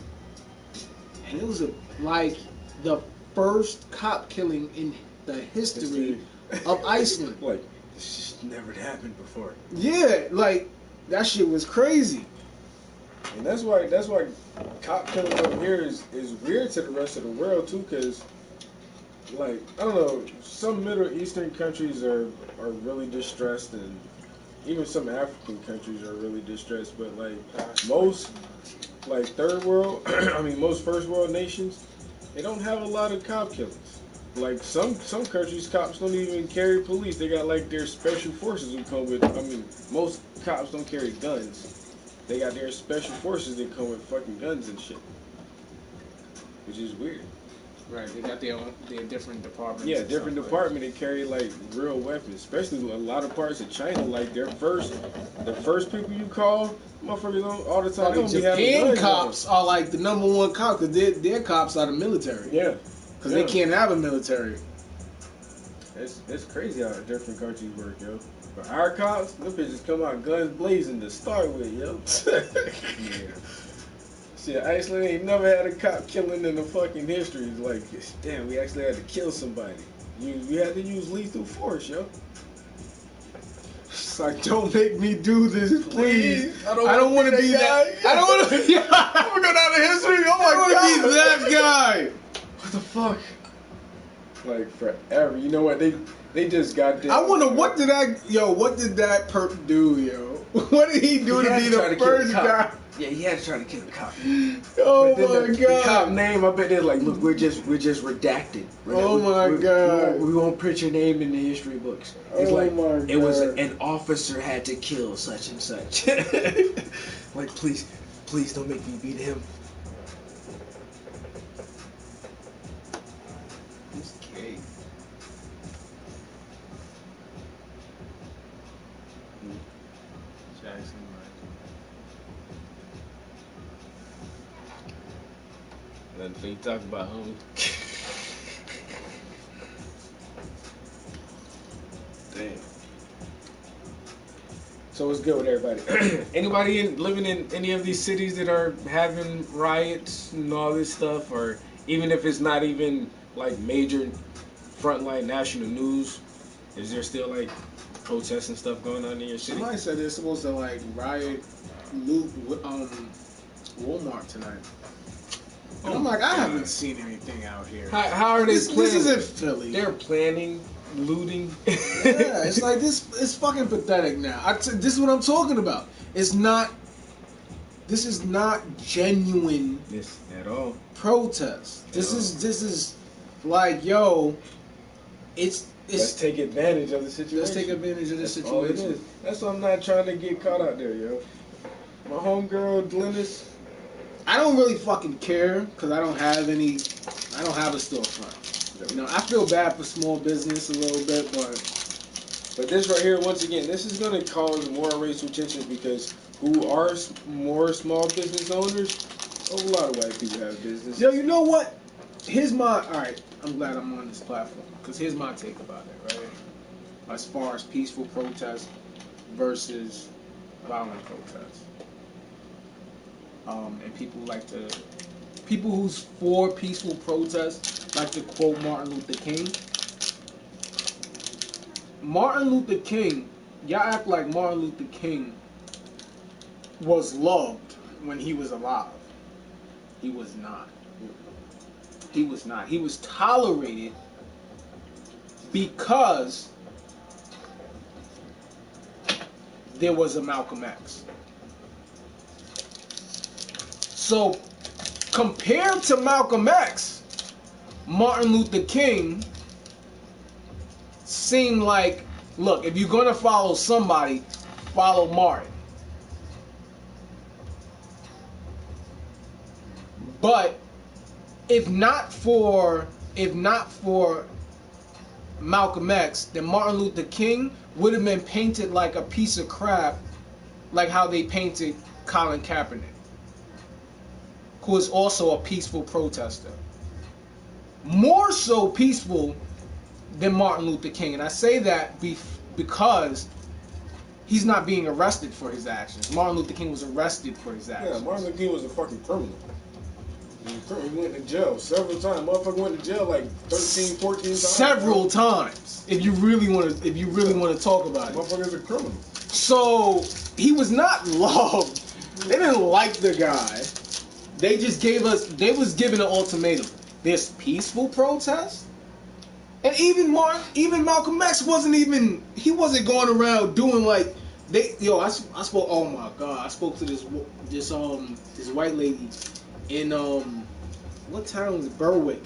and it was like the first cop killing in the history of Iceland. Like, this never happened before. Yeah, like that shit was crazy. And that's why cop killing over here is weird to the rest of the world too, because like, I don't know, some Middle Eastern countries are really distressed, and even some African countries are really distressed, but like most like third world, I mean most first world nations, they don't have a lot of cop killings. Like some countries, cops don't even carry police. They got like their special forces who come with, I mean, most cops don't carry guns. They got their special forces that come with fucking guns and shit. Which is weird. Right, they got their different departments. Yeah, different department that carry like real weapons. Especially a lot of parts of China, like the first people you call, motherfuckers don't all the time. Like Japan cops are like the number one cop because their cops are the military. Yeah, because they can't have a military. It's crazy how different countries work, yo. But our cops, them bitches come out guns blazing to start with, yo. Yeah. Shit, Iceland ain't never had a cop killing in the fucking history. It's like, damn, we actually had to kill somebody. You had to use lethal force, yo. It's like, don't make me do this, please. I don't want to be that guy. I don't want to. I'm gonna go down to history. Oh my god, I want to be that guy. What the fuck? Like forever. You know what? They just got there. I wonder what did that perp do, yo? What did he do to be the first guy? Yeah, he had to try to kill the cop. Oh my god! The cop name, I bet they're like, look, we're just redacted. We won't print your name in the history books. It's it was an officer had to kill such and such. Like, please don't make me beat him. He's gay. Jackson. Nothing for you to talk about, homie. Damn. So what's good with everybody? Anybody living in any of these cities that are having riots and all this stuff, or even if it's not even like major frontline national news, is there still like protests and stuff going on in your city? Somebody said they're supposed to like riot, loot, Walmart tonight. And I'm like, I haven't seen anything out here. How are they planning? This isn't Philly. They're planning looting. Yeah, it's like this. It's fucking pathetic now. This is what I'm talking about. It's not. This is not genuine. This at all. Protest. This is like, yo. Let's take advantage of the situation. Let's take advantage of the situation. All it is. That's why I'm not trying to get caught out there, yo. My homegirl Glennis. I don't really fucking care because I don't have a storefront. You know, I feel bad for small business a little bit, but this right here, once again, this is gonna cause more racial tensions because who are more small business owners? A lot of white people have business. Yo, you know what? Alright, I'm glad I'm on this platform because here's my take about it, right? As far as peaceful protest versus violent protest. And people who's for peaceful protest like to quote Martin Luther King. Martin Luther King, y'all act like Martin Luther King was loved when he was alive. He was not. He was not. He was tolerated because there was a Malcolm X. So, compared to Malcolm X, Martin Luther King seemed like, look, if you're going to follow somebody, follow Martin. But if not for Malcolm X, then Martin Luther King would have been painted like a piece of crap, like how they painted Colin Kaepernick, who is also a peaceful protester. More so peaceful than Martin Luther King. And I say that because he's not being arrested for his actions. Martin Luther King was arrested for his actions. Yeah, Martin Luther King was a fucking criminal. He went to jail several times. Motherfucker went to jail like 13, 14 times. Several times. If you really want to talk about it. Motherfucker's a criminal. So he was not loved. They didn't like the guy. They just was given an ultimatum. There's peaceful protest. And even Malcolm X wasn't going around doing like I spoke, oh my God, I spoke to this white lady in what town was it? Berwick.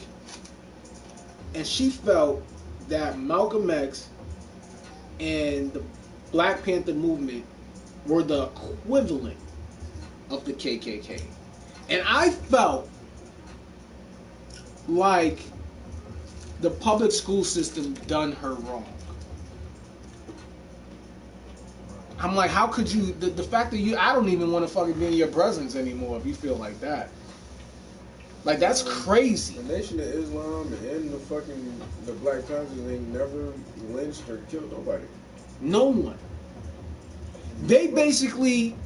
And she felt that Malcolm X and the Black Panther movement were the equivalent of the KKK. And I felt like the public school system done her wrong. I'm like, how could you, the fact that I don't even want to fucking be in your presence anymore if you feel like that. Like, that's crazy. The Nation of Islam and the Black Panthers ain't never lynched or killed nobody. No one. They basically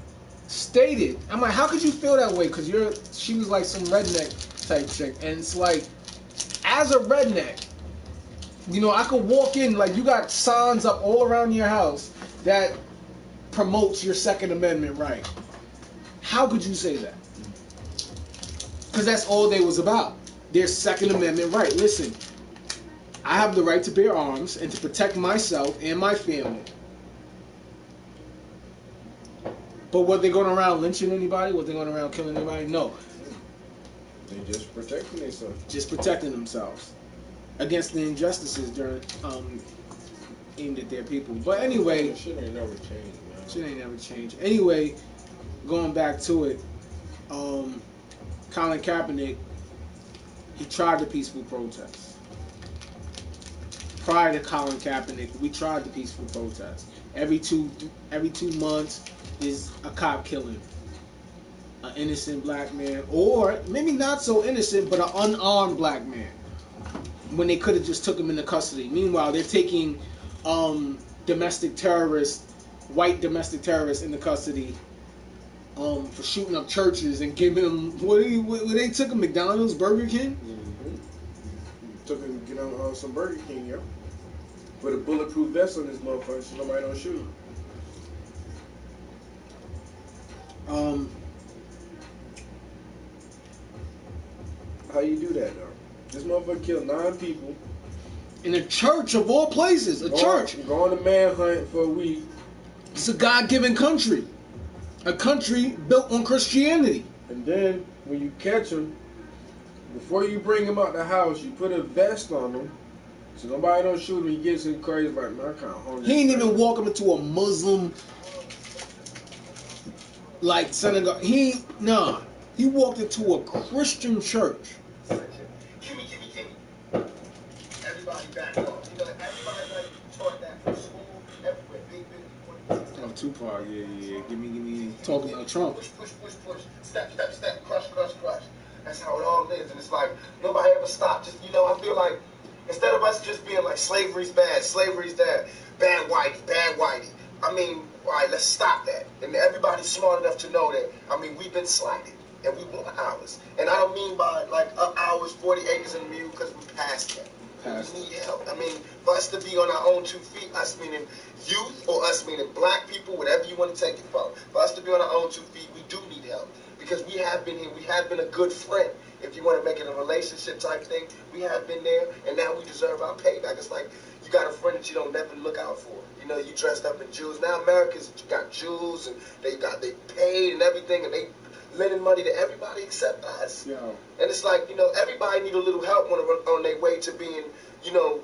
stated, I'm like, how could you feel that way? Because she was like some redneck type chick. And it's like, as a redneck, you know, I could walk in, like, you got signs up all around your house that promotes your Second Amendment right. How could you say that? Because that's all they was about. Their Second Amendment right. Listen, I have the right to bear arms and to protect myself and my family. But were they going around lynching anybody? Were they going around killing anybody? No. They just protecting themselves. Just protecting themselves against the injustices aimed at their people. But anyway, shit ain't never changed, man. Shit ain't never changed. Anyway, going back to it, Colin Kaepernick, he tried the peaceful protest. Prior to Colin Kaepernick, we tried the peaceful protest. Every two months is a cop killing an innocent black man, or maybe not so innocent, but an unarmed black man, when they could have just took him into custody. Meanwhile, they're taking domestic terrorists, white domestic terrorists into custody for shooting up churches and giving them, what they took them, McDonald's, Burger King? Mm-hmm. Took him to get on some Burger King, yo. Put a bulletproof vest on this motherfucker so nobody don't shoot him. How you do that, though? This motherfucker killed 9 people. In a church of all places, church. Going to manhunt for a week. It's a God-given country. A country built on Christianity. And then, when you catch him, before you bring him out the house, you put a vest on him so nobody don't shoot him. He gets in crazy, like, man, I can't hold this. He ain't even walk him into a Muslim, like, synagogue. He walked into a Christian church. Everybody back off. You know, everybody like taught that from school, everywhere. Big. Oh, Tupac, yeah. Give me. Talking about Trump. Push. Step. Crush. That's how it all is. And it's like, nobody ever stopped. Just, you know, I feel like, instead of us just being like, slavery's bad, bad whitey. I mean, all right, let's stop that. And everybody's smart enough to know that, I mean, we've been slighted. And we want ours. And I don't mean by, like, ours, 40 acres and a mule, because we passed that. We need help. I mean, for us to be on our own 2 feet, us meaning youth or us meaning black people, whatever you want to take it from, for us to be on our own 2 feet, we do need help. Because we have been here, we have been a good friend. If you want to make it a relationship type thing, we have been there, and now we deserve our payback. It's like, you got a friend that you don't never look out for. You know, you dressed up in jewels. Now America's got jewels, and they paid and everything, and they lending money to everybody except us. Yeah. And it's like, you know, everybody need a little help on their way to being, you know,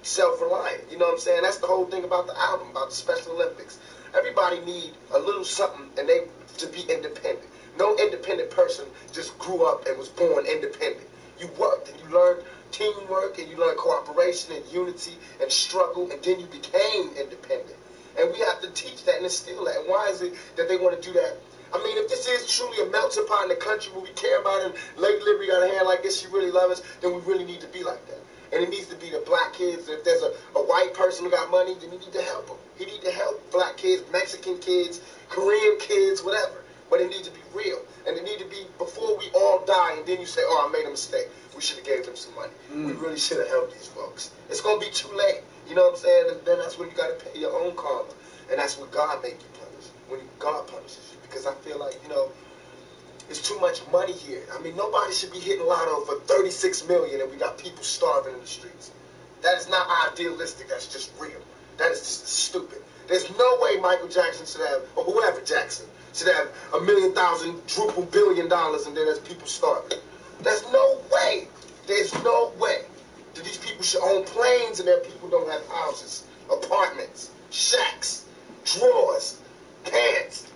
self-reliant. You know what I'm saying? That's the whole thing about the album, about the Special Olympics. Everybody need a little something and they to be independent. No independent person just grew up and was born independent. You worked and you learned teamwork and you learned cooperation and unity and struggle, and then you became independent. And we have to teach that and instill that. And why is it that they want to do that? I mean, if this is truly a melting pot in the country where we care about it, Lady Liberty got a hand like this, she really loves us, then we really need to be like that. And it needs to be the black kids. If there's a white person who got money, then you need to help them. He need to help black kids, Mexican kids, Korean kids, whatever. But it needs to be real. And it need to be before we all die, and then you say, oh, I made a mistake. We should have gave them some money. We really should have helped these folks. It's going to be too late. You know what I'm saying? And then that's when you got to pay your own karma. And that's when God make you punish. When God punishes you. Because I feel like, you know, there's too much money here. I mean, nobody should be hitting lotto for $36 million and we got people starving in the streets. That is not idealistic. That's just real. That is just stupid. There's no way Michael Jackson should have, or whoever Jackson, should have $1 million, $1 billion, and then there's people starving. There's no way. There's no way that these people should own planes and their people don't have houses, apartments, shacks, drawers, pants.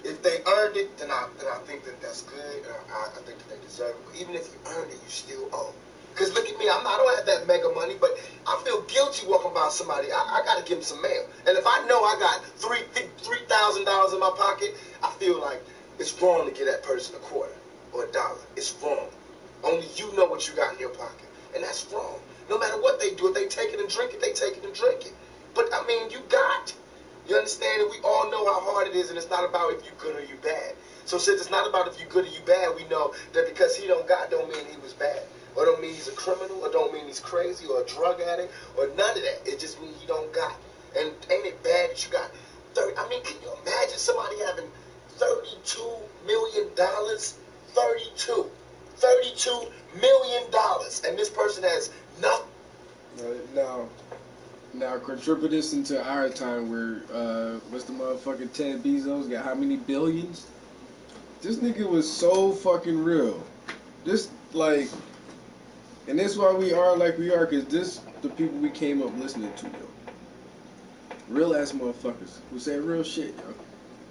If they earned it, then I think that that's good. I think that they deserve it. But even if you earned it, you still owe. Because look at me, I don't have that mega money, but I feel guilty walking by somebody. I got to give them some mail. And if I know I got $3,000 in my pocket, I feel like it's wrong to give that person a quarter or $1. It's wrong. Only you know what you got in your pocket. And that's wrong. No matter what they do, if they take it and drink it, they take it and drink it. But, I mean, you got. You understand? And we all know how hard it is, and it's not about if you good or you bad. So since it's not about if you good or you bad, we know that because he don't got don't mean he was bad. Or don't mean he's a criminal, or don't mean he's crazy, or a drug addict, or none of that. It just means he don't got. And ain't it bad that you got 30? I mean, can you imagine somebody having $32 million? $32 million. And this person has nothing. Now contribute this into our time where, what's the motherfucking Ted Bezos got how many billions? This nigga was so fucking real. This, like, and that's why we are like we are, because this the people we came up listening to, yo. Real ass motherfuckers who say real shit, yo.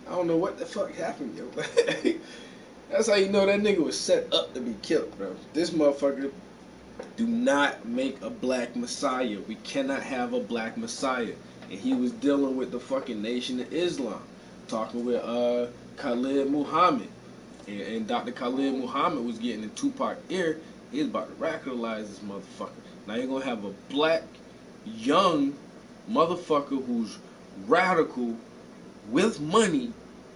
I don't know what the fuck happened, yo. That's how you know that nigga was set up to be killed, bro. This motherfucker, do not make a black messiah. We cannot have a black messiah. And he was dealing with the fucking Nation of Islam, talking with Khalid Muhammad. And Dr. Khalid Muhammad was getting in Tupac's ear. He was about to radicalize this motherfucker. Now you're gonna have a black, young motherfucker who's radical with money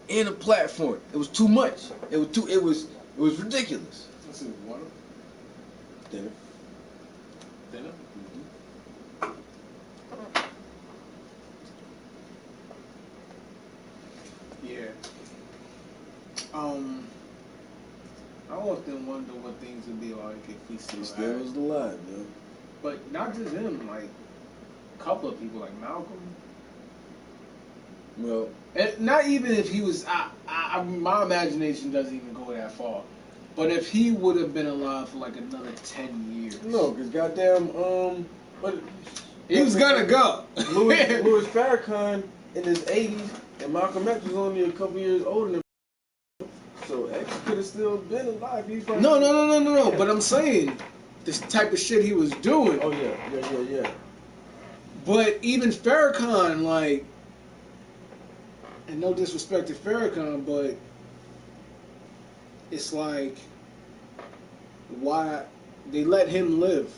in a platform. It was too much. It was ridiculous. What's it? Water? Dinner. Dinner? Yeah. I often wonder what things would be like if he still He still had. was alive, yo. But not just him, like a couple of people, like Malcolm. Well, And not even if he was. My imagination doesn't even go that far. But if he would have been alive for like another 10 years, no, cause goddamn, but he was gonna go. Louis Farrakhan in his 80s, and Malcolm X was only a couple years older than. So X could have still been alive. He probably No. But I'm saying this type of shit he was doing. Oh yeah. But even Farrakhan, like, and no disrespect to Farrakhan, but it's like, why they let him live?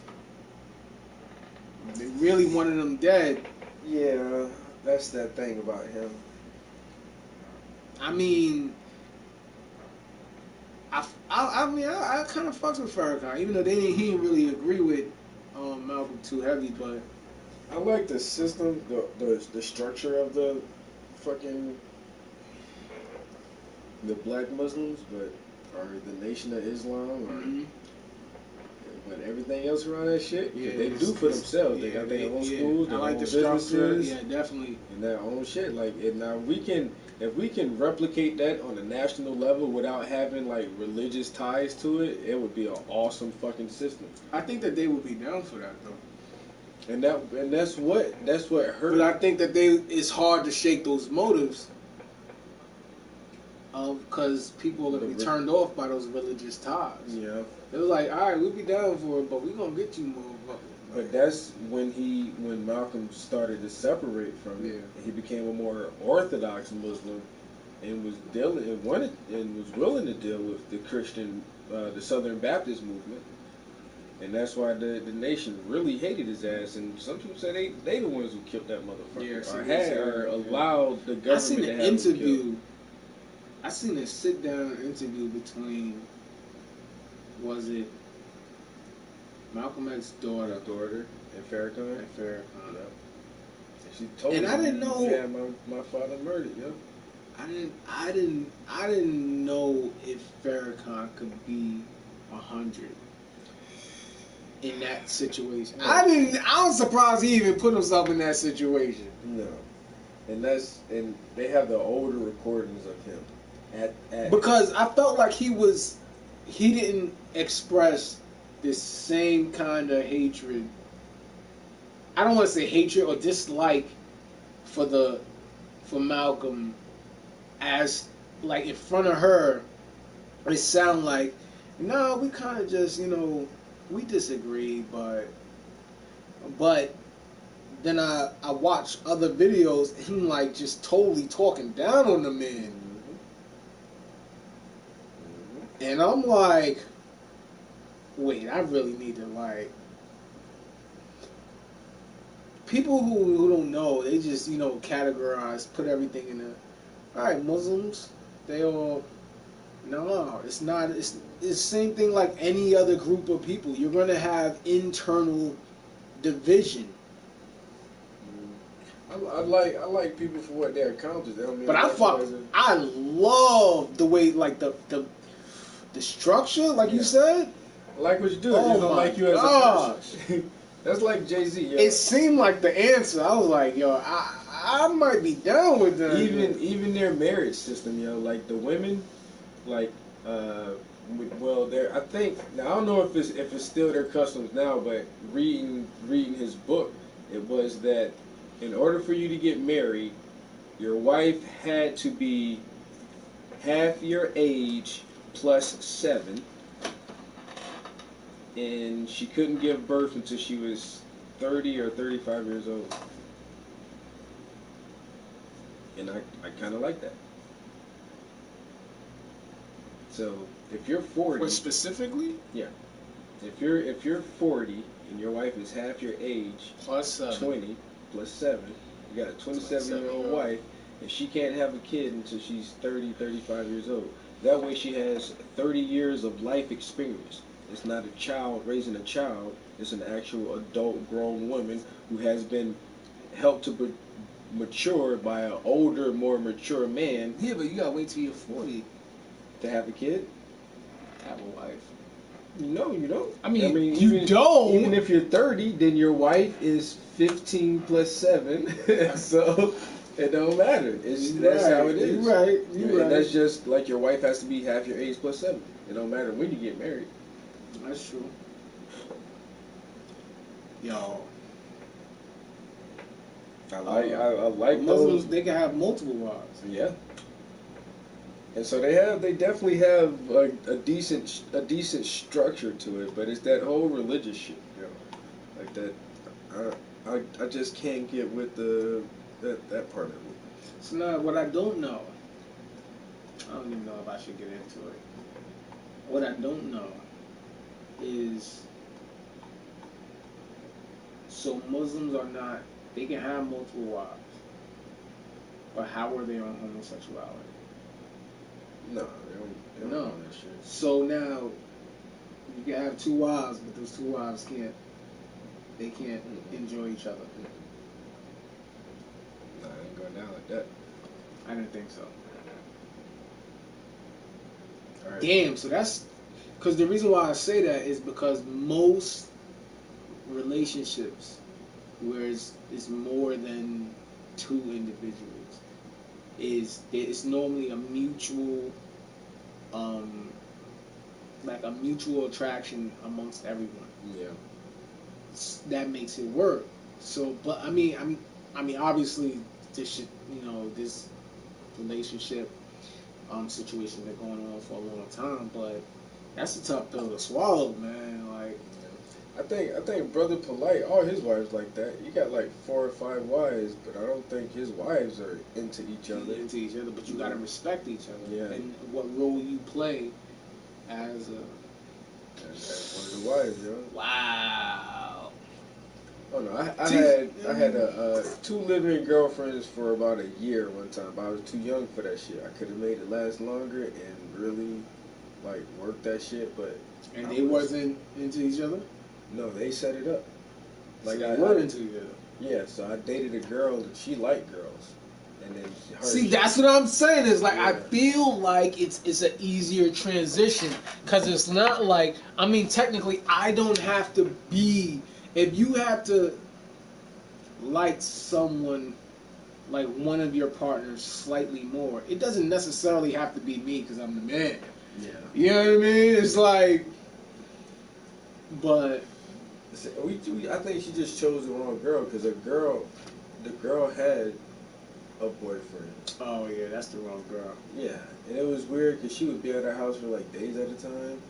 They really wanted him dead. Yeah, that's that thing about him. I mean, I kind of fucks with Farrakhan, even though he didn't really agree with Malcolm too heavy, but I like the system, the structure of the fucking the black Muslims, or the Nation of Islam, but everything else around that shit, they do for themselves. They got their own schools, their own businesses, yeah, definitely, and their own shit. Like, now if we can replicate that on a national level without having like religious ties to it, it would be an awesome fucking system. I think that they would be down for that though. And that's what hurt. But I think that it's hard to shake those motives, because people will be turned off by those religious ties. Yeah. It was like, all right, we'll be down for it, but we gonna get you more. But that's when Malcolm started to separate from it. Yeah. He became a more orthodox Muslim, and was willing to deal with the Christian, the Southern Baptist movement. And that's why the nation really hated his ass. And some people say they the ones who killed that motherfucker. Yeah, or allowed the government I seen to an have him interview. killed. I seen a sit down interview between, was it Malcolm X's daughter And Farrakhan. and Farrakhan? Yeah. She told And me, I didn't know. yeah, my father murdered, yeah. I didn't know if Farrakhan could be 100 in that situation. No. I was surprised he even put himself in that situation. No. And they have the older recordings of him at Because I felt like he didn't express this same kind of hatred. I don't want to say hatred or dislike for Malcolm, as like in front of her. It sounded like, no, we kind of just, we disagree, but then I watched other videos, him like just totally talking down on the man. And I'm like, wait, I really need to like. People who don't know, they just, categorize, put everything in a. Alright, Muslims, they all. No, it's not. It's the same thing like any other group of people. You're going to have internal division. I like people for what they accomplished. But I love the way, like, the structure, like you said. I like what you do. Oh, I just don't my like you as a person. That's like Jay-Z, yo. It seemed like the answer. I was like, yo, I might be down with that. Even their marriage system, yo. Like the women, like, I think now I don't know if it's still their customs now, but reading his book, it was that in order for you to get married, your wife had to be half your age plus 7. And she couldn't give birth until she was 30 or 35 years old. And I kind of like that. So if you're 40, What specifically? yeah. If you're 40 and your wife is half your age, Plus 7. 20 plus 7, you got a 27-year-old wife, and she can't have a kid until she's 30, 35 years old. That way she has 30 years of life experience. It's not a child raising a child. It's an actual adult grown woman who has been helped to mature by an older, more mature man Yeah, but you gotta wait till you're 40 to have a kid. to have a wife. No, you don't. I mean, you even, don't. Even if you're 30, then your wife is 15 plus 7. So it don't matter. That's how it is. You're right. You're right. That's just like your wife has to be half your age plus 7. It don't matter when you get married. That's true. Yo. I like Muslims. those. They can have multiple wives. Yeah. And so they definitely have a decent structure to it, but it's that whole religious shit, you know, like that. I just can't get with that part of it. So now, what I don't know, I don't even know if I should get into it. What I don't know is, so Muslims are not, they can have multiple wives, but how are they on homosexuality? No, they don't No. know that shit. So now, you can have 2 wives, but those 2 wives can't enjoy each other. Nah, it ain't going down like that. I didn't think so. All right. Damn, so that's, because the reason why I say that is because most relationships where it's more than 2 individuals it's normally a mutual like a mutual attraction amongst everyone. Yeah. That makes it work. So, but I mean obviously this shit, you know, this relationship situation been going on for a long time, but that's a tough pill to swallow, man. Like, I think Brother Polite, all his wives like that. He got like 4 or 5 wives, but I don't think his wives are into each other. But you gotta respect each other. Yeah. And what role you play as That's one of the wives, yo. wow. Oh no, I had 2 living girlfriends for about a year one time, but I was too young for that shit. I could have made it last longer and really like work that shit, but And they wasn't into each other? No, they set it up. Like, so they were into each other. Yeah, so I dated a girl that she liked girls, and then see, that's what I'm saying. Is like, yeah. I feel like it's an easier transition because it's not like, I mean, technically, I don't have to be. If you have to like someone, like one of your partners, slightly more, it doesn't necessarily have to be me because I'm the man. Yeah, you know what I mean. It's like, but. I think she just chose the wrong girl because the girl had a boyfriend. Oh yeah, that's the wrong girl. Yeah, and it was weird because she would be at her house for like days at a time,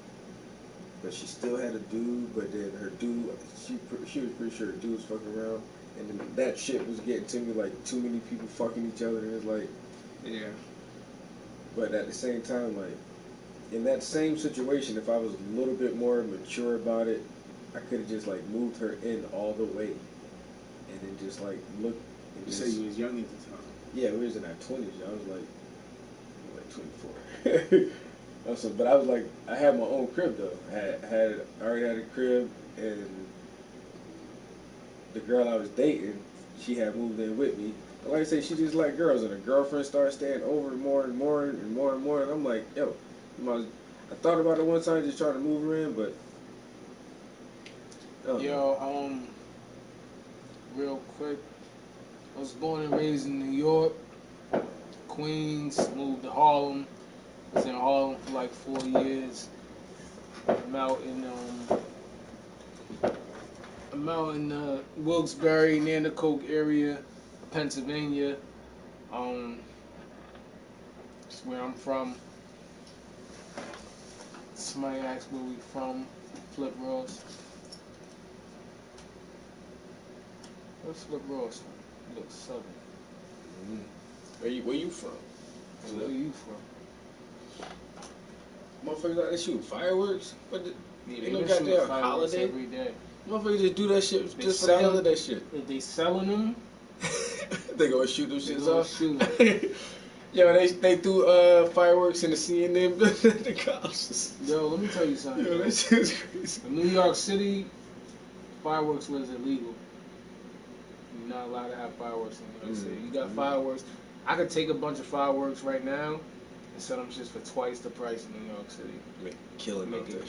but she still had a dude. But then her dude, she was pretty sure her dude was fucking around, and then that shit was getting to me, like too many people fucking each other, and it's like, yeah. But at the same time, like in that same situation, if I was a little bit more mature about it, I could have just like moved her in all the way, and then just like look. You said you was young at the time. Yeah, we was in our 20s. I was like 24. Also, but I was like, I had my own crib though. I already had a crib, and the girl I was dating, she had moved in with me. And like I say, she just liked girls, and her girlfriend started staying over more and more and more and more. And I'm like, yo, I thought about it one time, just trying to move her in, but. Yo, real quick, I was born and raised in New York, Queens, moved to Harlem, was in Harlem for like 4 years. I'm out in Wilkes-Barre, near the Coke area, Pennsylvania. That's where I'm from. Somebody asked where we from, Flip Ross. Where's Flip Ross from? He looks southern. Where you from? Where you from? Motherfuckers out there shooting fireworks? But Yeah, they no goddamn holiday every day. Motherfuckers just do that shit just for the hell of that shit. If they selling them, they gonna shoot them shits off. Shoot them. Yo, they threw fireworks in the CNN building. The cops. Yo, let me tell you something. Yo, that shit was crazy. In New York City, fireworks was illegal. You're not allowed to have fireworks in New York City. You got fireworks. I could take a bunch of fireworks right now and sell them just for twice the price in New York City. Make a killing out there.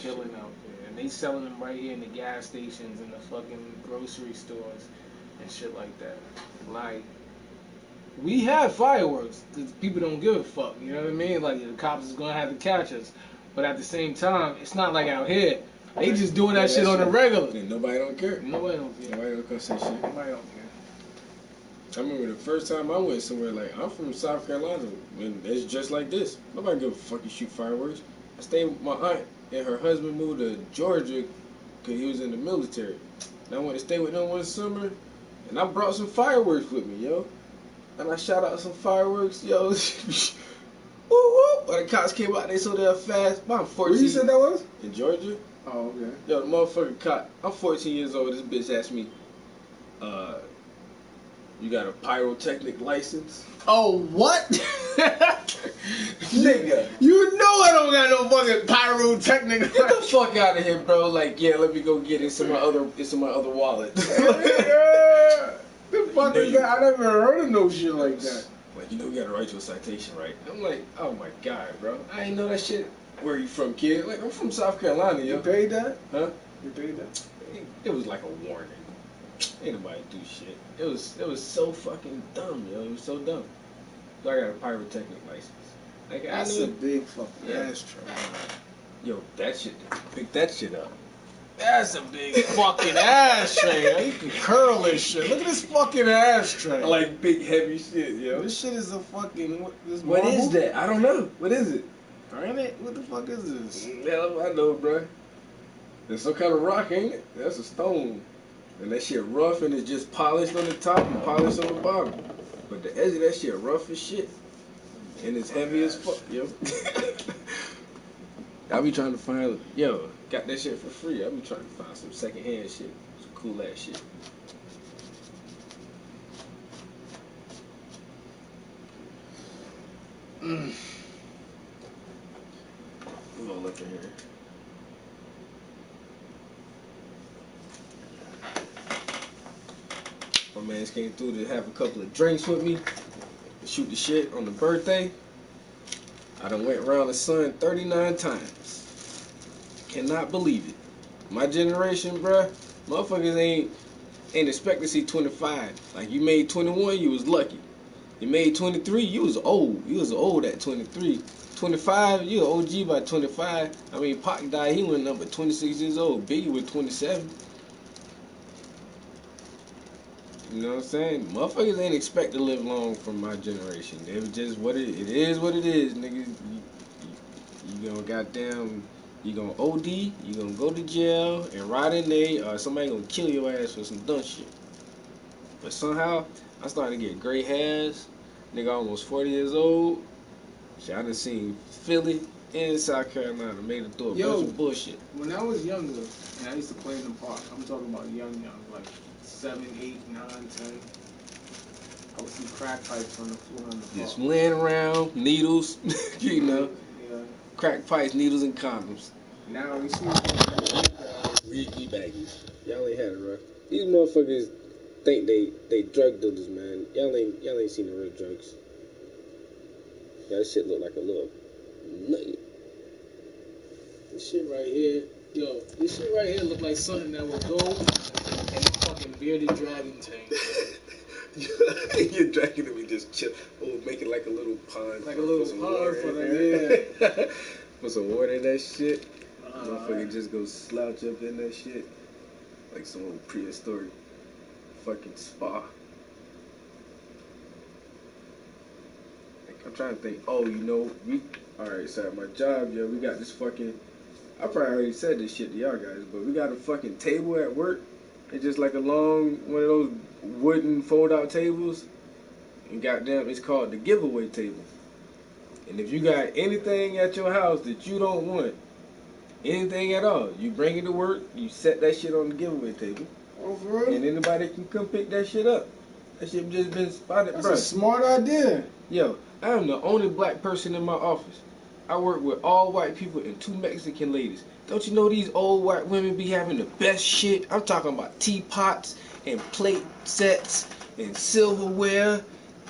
And they selling them right here in the gas stations and the fucking grocery stores and shit like that. Like, we have fireworks because people don't give a fuck. You know what I mean? Like, the cops is gonna have to catch us. But at the same time, it's not like out here. They just doing that shit on the regular. And nobody don't care. Nobody don't care. Nobody don't come say shit. Nobody don't care. I remember the first time I went somewhere, like, I'm from South Carolina, and it's just like this. Nobody give a fuck you shoot fireworks. I stayed with my aunt, and her husband moved to Georgia because he was in the military. And I went to stay with them one summer, and I brought some fireworks with me, yo. And I shot out some fireworks, yo. Woo woo! When the cops came out, they so damn fast. I'm 14. Where you said that was? In Georgia. Oh, okay. Yo, the motherfucker cop. I'm 14 years old. This bitch asked me, you got a pyrotechnic license? Oh, what? Nigga. You know I don't got no fucking pyrotechnic. Get the fuck out of here, bro. Like, yeah, let me go get it. It's in my other wallet. The fuck is that? I never heard of no shit like that. Like, you know, you gotta write your citation, right? I'm like, oh my god, bro. I ain't know that shit. Where you from, kid? Like, I'm from South Carolina, yo. You paid that? Huh? You paid that? It was like a warning. Ain't nobody do shit. It was so fucking dumb, yo. It was so dumb. So I got a pyrotechnic license. Like, That's I knew a big fucking ashtray. Yo, that shit. Pick that shit up. That's a big fucking ashtray. You can curl this shit. Look at this fucking ashtray. I like big heavy shit, yo. This shit is a fucking What is that? I don't know. What is it? Granite? What the fuck is this? Hell, I know, bro. There's some kind of rock, ain't it? That's a stone. And that shit rough and it's just polished on the top and polished on the bottom. But the edge of that shit rough as shit. And it's heavy as fuck, yo. I be trying to find, yo, got that shit for free. I be trying to find some secondhand shit. Some cool ass shit. We're gonna look in here. My mans came through to have a couple of drinks with me, to shoot the shit on the birthday. I done went around the sun 39 times. Cannot believe it. My generation, bruh, motherfuckers ain't expect to see 25. Like, you made 21, you was lucky. You made 23, you was old. You was old at 23. 25, you an OG by 25. I mean, Pac died, he went number 26 years old. Biggie was 27. You know what I'm saying? Motherfuckers ain't expect to live long from my generation. It was just what it is what it is, nigga. You gonna goddamn, you gonna OD, you gonna go to jail and rot in there, or somebody gonna kill your ass for some dumb shit. But somehow, I started to get gray hairs. Nigga almost 40 years old. Shit, I done seen Philly and South Carolina made it through a bunch of bullshit. When I was younger, and I used to play in the park, I'm talking about young, like 7, 8, 9, 10. I would see crack pipes on the floor in the park. Just laying around, needles, you know. Yeah. Crack pipes, needles, and condoms. Now we see Reeky baggies. Y'all ain't had it rough. These motherfuckers think they drug dealers, man. Y'all ain't seen the real drugs. Yeah, this shit look like a little nugget. this shit right here. Yo, this shit right here look like something that would go in a fucking bearded dragon tank. Your dragon to be just chill. Oh, make it like a little pond. Like a little pond for that, yeah. Put some water in that shit. Motherfucker just go slouch up in that shit. Like some old prehistoric fucking spa. Like, I'm trying to think, oh, you know, alright, so at my job, yo, we got this fucking, I probably already said this shit to y'all guys, but we got a fucking table at work. It's just like a long, one of those wooden fold-out tables. And goddamn, it's called the giveaway table. And if you got anything at your house that you don't want, anything at all, you bring it to work, you set that shit on the giveaway table. Oh, for real? And anybody can come pick that shit up. That shit just been spotted, That's bro. a smart idea. Yo, I am the only black person in my office. I work with all white people and 2 Mexican ladies. Don't you know these old white women be having the best shit? I'm talking about teapots and plate sets and silverware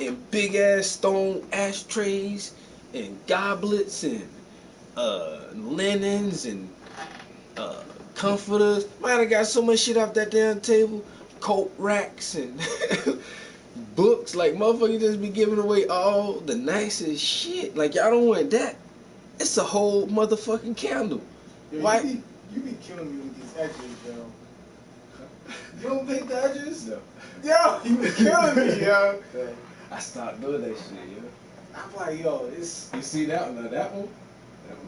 and big ass stone ashtrays and goblets and linens and comforters. Man, I got so much shit off that damn table. Coat racks and books. Like, motherfuckers just be giving away all the nicest shit. Like, y'all don't want that. It's a whole motherfucking candle. Yo, Why? You be killing me with these edges, yo. You don't paint the edges? No. Yo, you be killing me, yo. I stopped doing that shit, yo. I'm like, yo, it's... You see that one? Now that one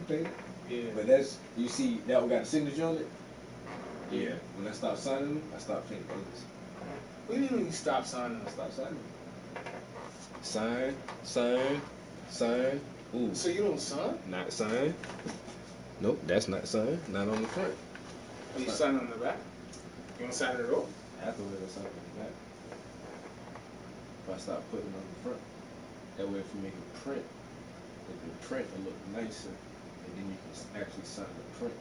painted. Yeah. But that's, you see, that one got a signature on it? Yeah. When I stopped signing them, I stopped painting edges. What do you mean you stop signing? I stopped signing them. Sign. Ooh. So you don't sign? Not sign. Nope, that's not sign. Not on the front. Are you sign on the back? You don't sign it at all? Afterwards, I sign on the back. If I stop putting it on the front, that way if you make a print, the print will look nicer, and then you can actually sign the print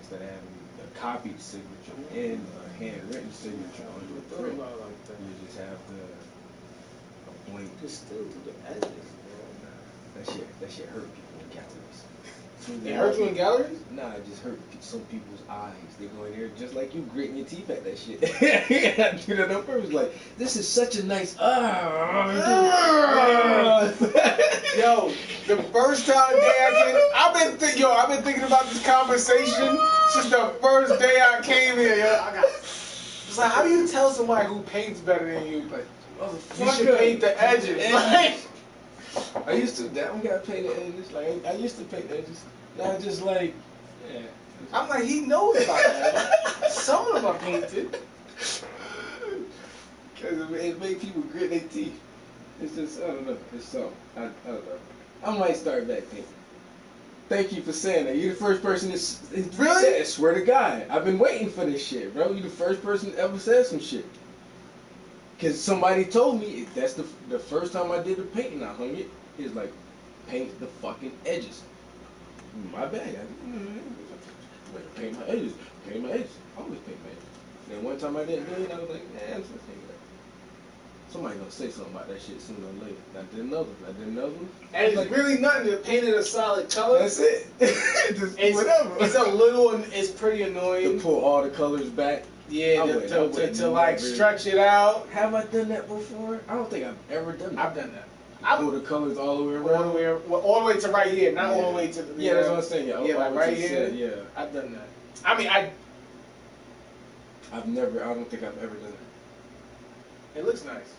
instead of having a copied signature and a handwritten signature on your print. You just have the blank. You still do the edges, That shit hurt people in galleries. It hurt you in galleries? Nah, it just hurt some people's eyes. They go in there just like you gritting your teeth at that shit. I do that on purpose. Like, this is such a nice. Yo, the first time I've been thinking about this conversation since the first day I came here. Yo, it's like, how do you tell somebody who paints better than you? Like, you should paint the edges. Like, I used to. That one got painted edges. Like, I used to paint edges. Now just like, yeah. I'm like, he knows about that. Some of them are painted. Because it made people grit their teeth. It's just, I don't know. It's something. I don't know. I might start back painting. Thank you for saying that. You're the first person that Really? said, swear to God. I've been waiting for this shit, bro. You're the first person that ever said some shit. Because somebody told me, that's the first time I did the painting, I hung it. It's like, paint the fucking edges. My bad. I paint my edges. I always paint my edges. Then one time I didn't do it, I was like, I'm just gonna paint that. Somebody gonna say something about that shit sooner or later. I didn't know them. And it's like, really nothing to paint it a solid color. That's it. Just whatever. It's a little, it's pretty annoying. To pull all the colors back. Yeah, I to wouldn't stretch it out. Have I done that before? I don't think I've ever done that. I've done that. Pull the colors all the way around. All the way to right here, not all the way to the. Yeah, that's what I'm saying. Yeah, like right here. Yeah. I've done that. I mean, I don't think I've ever done that. It looks nice.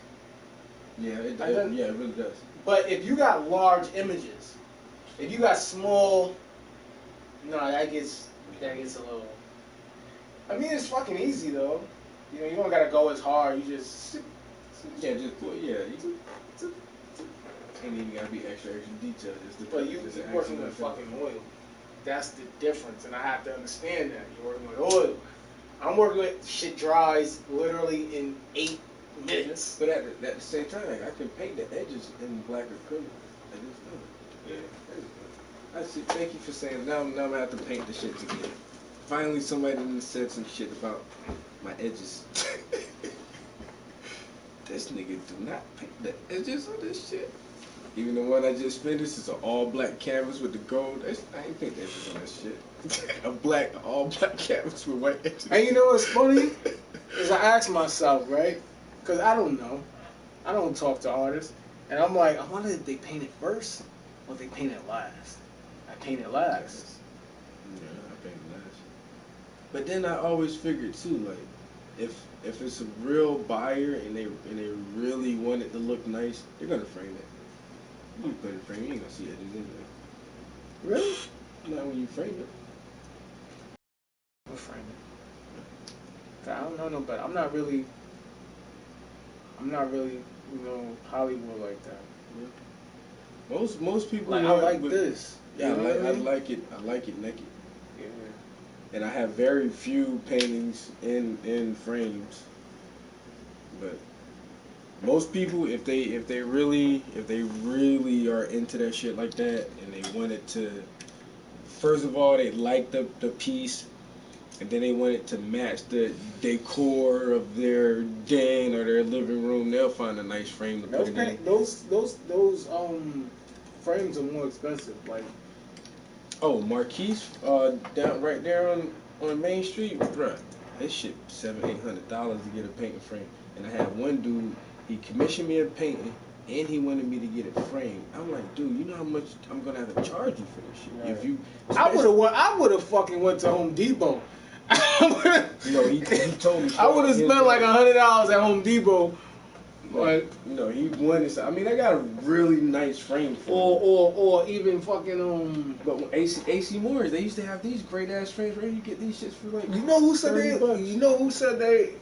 Yeah, it really does. But if you got large images, if you got small, no, that gets a little. I mean, it's fucking easy though. You know, you don't gotta go as hard. You just. Yeah, just put. Yeah, you ain't even gotta be extra detailed. But you're working with fucking oil. That's the difference, and I have to understand that. You're working with oil. I'm working with shit dries literally in 8 minutes. But at the same time, I can paint the edges in black acrylic. I just know it. Yeah. I see. Thank you for saying. Now I'm gonna have to paint the shit together. Finally, somebody done said some shit about my edges. This nigga do not paint the edges on this shit. Even the one I just finished is an all black canvas with the gold. I ain't paint edges on this shit. All black canvas with white edges. And you know what's funny? Is I ask myself, right? Because I don't know. I don't talk to artists. And I'm like, I wonder if they paint it first or if they paint it last. I paint it last. Yeah, I paint it last. But then I always figured too, like, if it's a real buyer and they really want it to look nice, they're gonna frame it. You put it in frame, you ain't gonna see edges anyway. Really? Not when you frame it. We'll frame it. I don't know no better. I'm not really, you know, Hollywood like that. Yeah. Most people like, I like this. Yeah, you know I like it naked. Yeah. And I have very few paintings in frames, but Most people, if they really are into that shit like that, and they want it to, first of all, they like the piece, and then they want it to match the decor of their den or their living room. They'll find a nice frame to put it in. Those frames are more expensive. Like, oh, Marquise, down right there on Main Street, bruh. This shit $700-800 to get a painting frame. And I had one dude, he commissioned me a painting, and he wanted me to get it framed. I'm like, dude, you know how much I'm gonna have to charge you for this shit? Right. If you, I would have fucking went to Home Depot. you know, he told me. I would have spent like $100 at Home Depot. But you know, he wanted. I mean, I got a really nice frame for or even fucking But AC Moore's, they used to have these great ass frames. Where you get these shits for like. You know who said $30? You know who said they?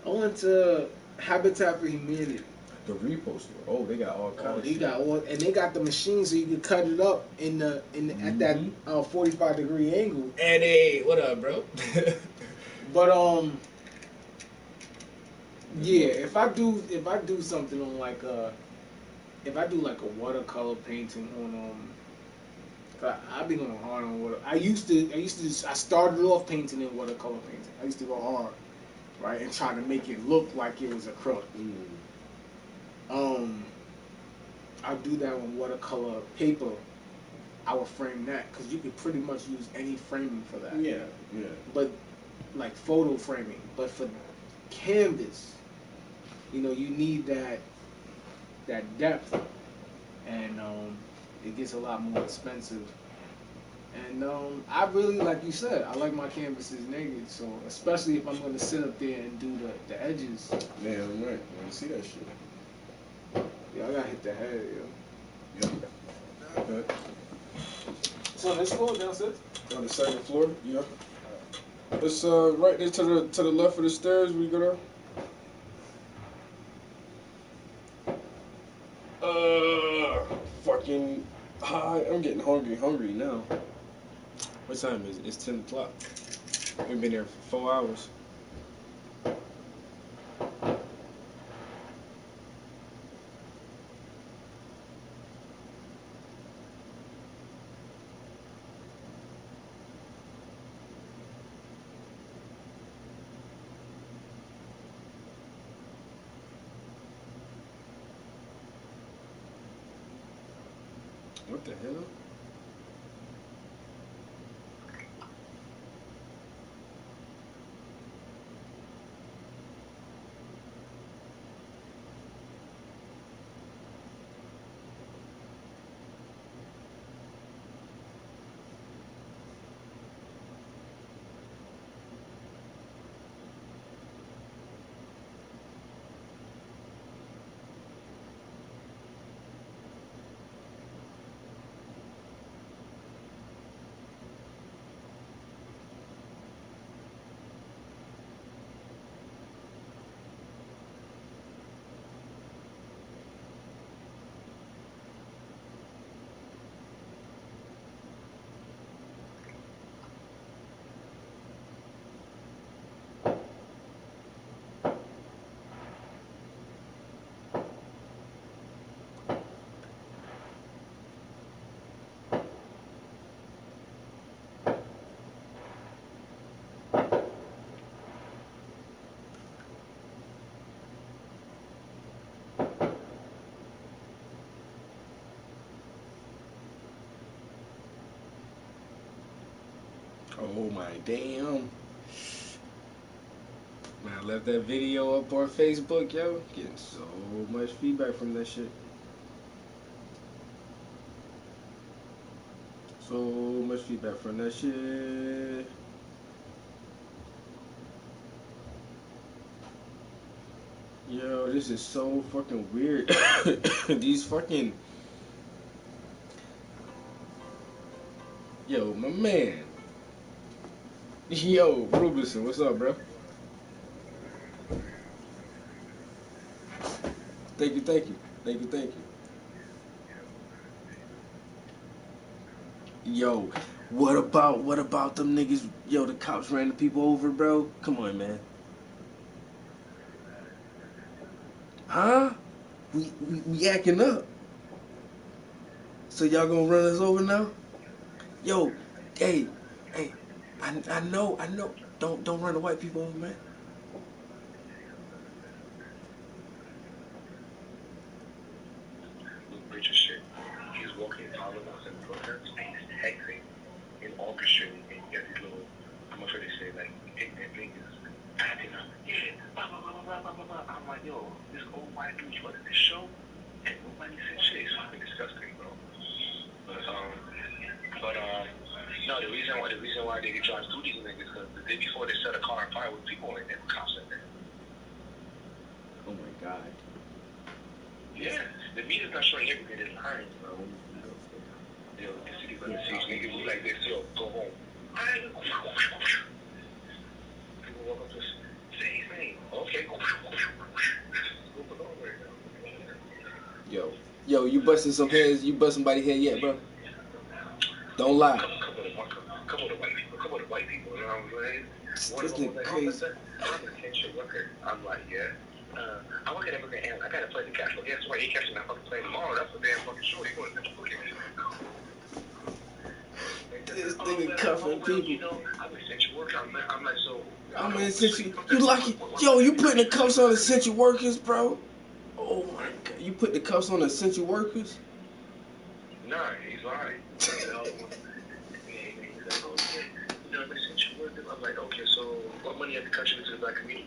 I went to Habitat for Humanity. The reposter. Oh, they got all kinds. They got all, and they got the machine so you can cut it up in the at that 45-degree angle. Eddie, what up, bro? But yeah, if I do something on like if I do like a watercolor painting on I've been going hard on water. I started off painting in watercolor painting. I used to go hard, right, and try to make it look like it was acrylic. I'll do that on watercolor paper. I would frame that because you could pretty much use any framing for that. Yeah. But like photo framing, but for canvas, you know, you need that depth, and it gets a lot more expensive. And I really, like you said, I like my canvases naked. So especially if I'm going to sit up there and do the edges. Yeah, right. Want to see that shit? Yeah, I gotta hit the head, yo. Yeah. Okay. So on this floor, downstairs? On the second floor, yeah. It's right there to the left of the stairs. We gonna fucking hi. I'm getting hungry now. What time is it? It's 10 o'clock. We've been there for 4 hours. What the hell? Oh my damn. Man, I left that video up on Facebook, yo. Getting so much feedback from that shit. So much feedback from that shit. Yo, this is so fucking weird. These fucking... Yo, my man. Yo, Rubinson, what's up, bro? Thank you. Yo, what about them niggas? Yo, the cops ran the people over, bro. Come on, man. Huh? We acting up. So y'all gonna run us over now? Yo, hey, I know. Don't run the white people over, man. Richard shit. He's walking all of us in protest and he's hexing and orchestrating and get these little, I'm not sure they say, like, ignorant niggas acting up. Yeah, blah, blah, blah, blah, blah, blah, blah. I'm like, yo, this old white dude's running this show and nobody said shit. It's fucking disgusting, bro. But, no, the reason why they get charged to these niggas because the day before they set a car on fire with people in there, cops in there. Oh my God. Yeah, the media's not showing everything. There's lines, bro. Yo, the city's on the siege. Niggas be like this, yo, go home. People walk up to us, say his name. Okay. Yo, you busting some heads? You bust somebody's head yet, bro? Don't lie. Couple of the white people, you know what I'm saying? This nigga crazy. I'm an essential worker. I'm like, yeah. I work at Evergreen Airline. I gotta play the catch. Well, guess what? He catching that fucking plane tomorrow. That's a damn fucking show. He going to essential worker. This nigga cuffing people. You know, I'm an essential worker. I'm like, so. I'm an essential. You lucky. Yo, you putting the cuffs on essential workers, bro? Oh my God. You put the cuffs on essential workers? Nah, he's lying. I'm an essential worker. I'm like, okay, so what money have you contributed to the black community?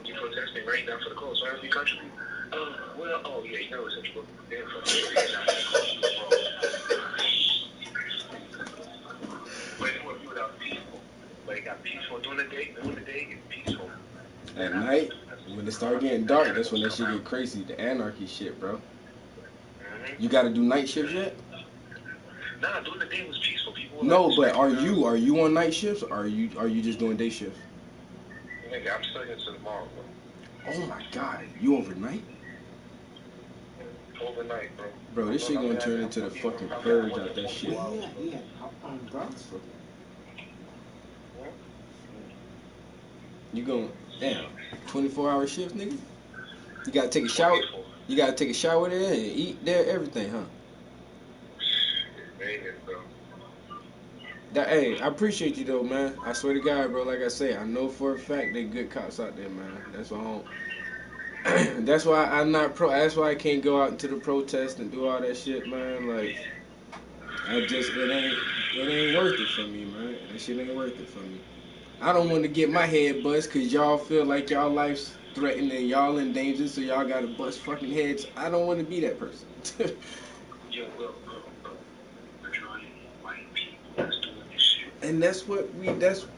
You protesting right now for the cause. Why have you contributed? Yeah, you know essential worker. Damn, but it would be without peaceful. But it got peaceful during the day it's peaceful. At night, when it start getting dark, that's when that shit get crazy. The anarchy shit, bro. You gotta do night shifts yet? Nah, during the day was peaceful. People were No, like, but are you on night shifts or are you just doing day shifts? Nigga, I'm still here till tomorrow, bro. Oh my God, you overnight? Overnight, bro. Bro, this shit gonna turn into the fucking purge out that shit. Yeah. I'm Bronx for You going, damn, 24-hour shifts, nigga? You gotta take a shower. You gotta take a shower there and eat there, everything, huh? Hey, I appreciate you though, man. I swear to God, bro. Like I say, I know for a fact they good cops out there, man. That's why I don't. That's why I'm not pro. That's why I can't go out into the protest and do all that shit, man. Like, it ain't worth it for me, man. That shit ain't worth it for me. I don't want to get my head bust because y'all feel like y'all life's threatened and y'all in danger, so y'all gotta bust fucking heads. I don't want to be that person. Yo, bro. Majority white people that's doing this shit. And that's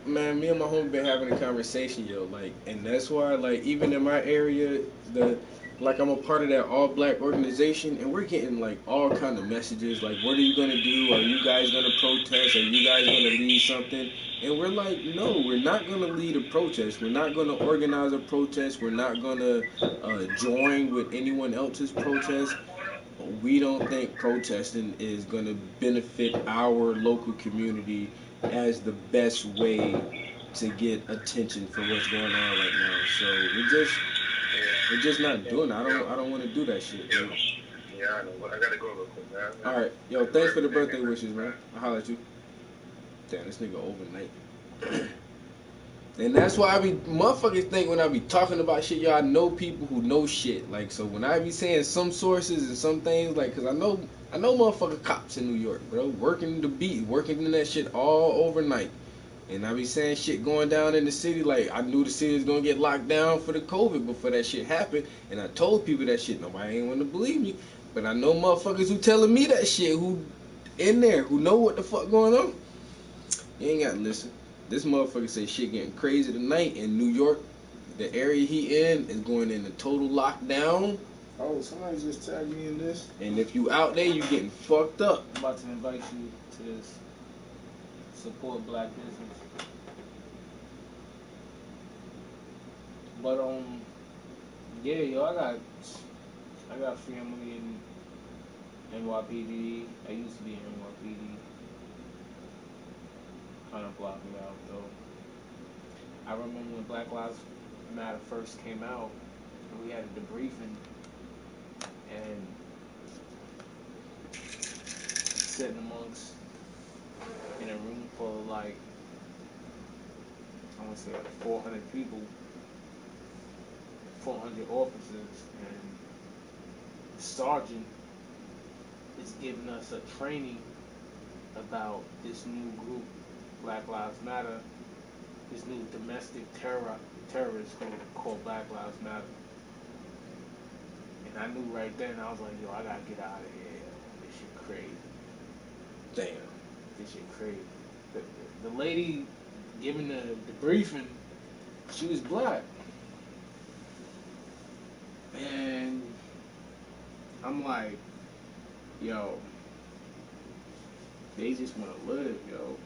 man, me and my homie been having a conversation, yo, like, and that's why, like, even in my area, I'm a part of that all black organization, and we're getting, like, all kind of messages, like, what are you gonna do? Are you guys gonna protest? Are you guys gonna lead something? And we're like, no, we're not gonna lead a protest. We're not gonna organize a protest. We're not gonna join with anyone else's protest. We don't think protesting is gonna benefit our local community as the best way to get attention for what's going on right now. So we're just not doing it. I don't want to do that shit. Yeah, I know. But I gotta go real quick, man. All right, yo, thanks for the birthday wishes, man. I'll holler at you. Damn, this nigga overnight. And that's why I be motherfuckers think when I be talking about shit, y'all know people who know shit. Like, so when I be saying some sources and some things, like, cause I know motherfucking cops in New York, bro, working the beat, working in that shit all overnight. And I be saying shit going down in the city, like, I knew the city was gonna get locked down for the COVID before that shit happened. And I told people that shit. Nobody ain't want to believe me. But I know motherfuckers who telling me that shit, who in there, who know what the fuck going on. You ain't gotta listen. This motherfucker say shit getting crazy tonight in New York. The area he in is going into total lockdown. Oh, somebody just tagged me in this. And if you out there, you getting fucked up. I'm about to invite you to this. Support black business. But yeah, yo, I got family in NYPD. I used to be in NYPD. Kind of blocked me out though. I remember when Black Lives Matter first came out, and we had a debriefing a room full of like, I want to say like 400 people, 400 officers, and the sergeant is giving us a training about this new group, Black Lives Matter, this new domestic terrorist group called Black Lives Matter. And I knew right then, I was like, yo, I gotta get out of here. This shit crazy. Damn. This shit crazy. The lady giving the briefing, she was black. And I'm like, yo, they just want to live, yo.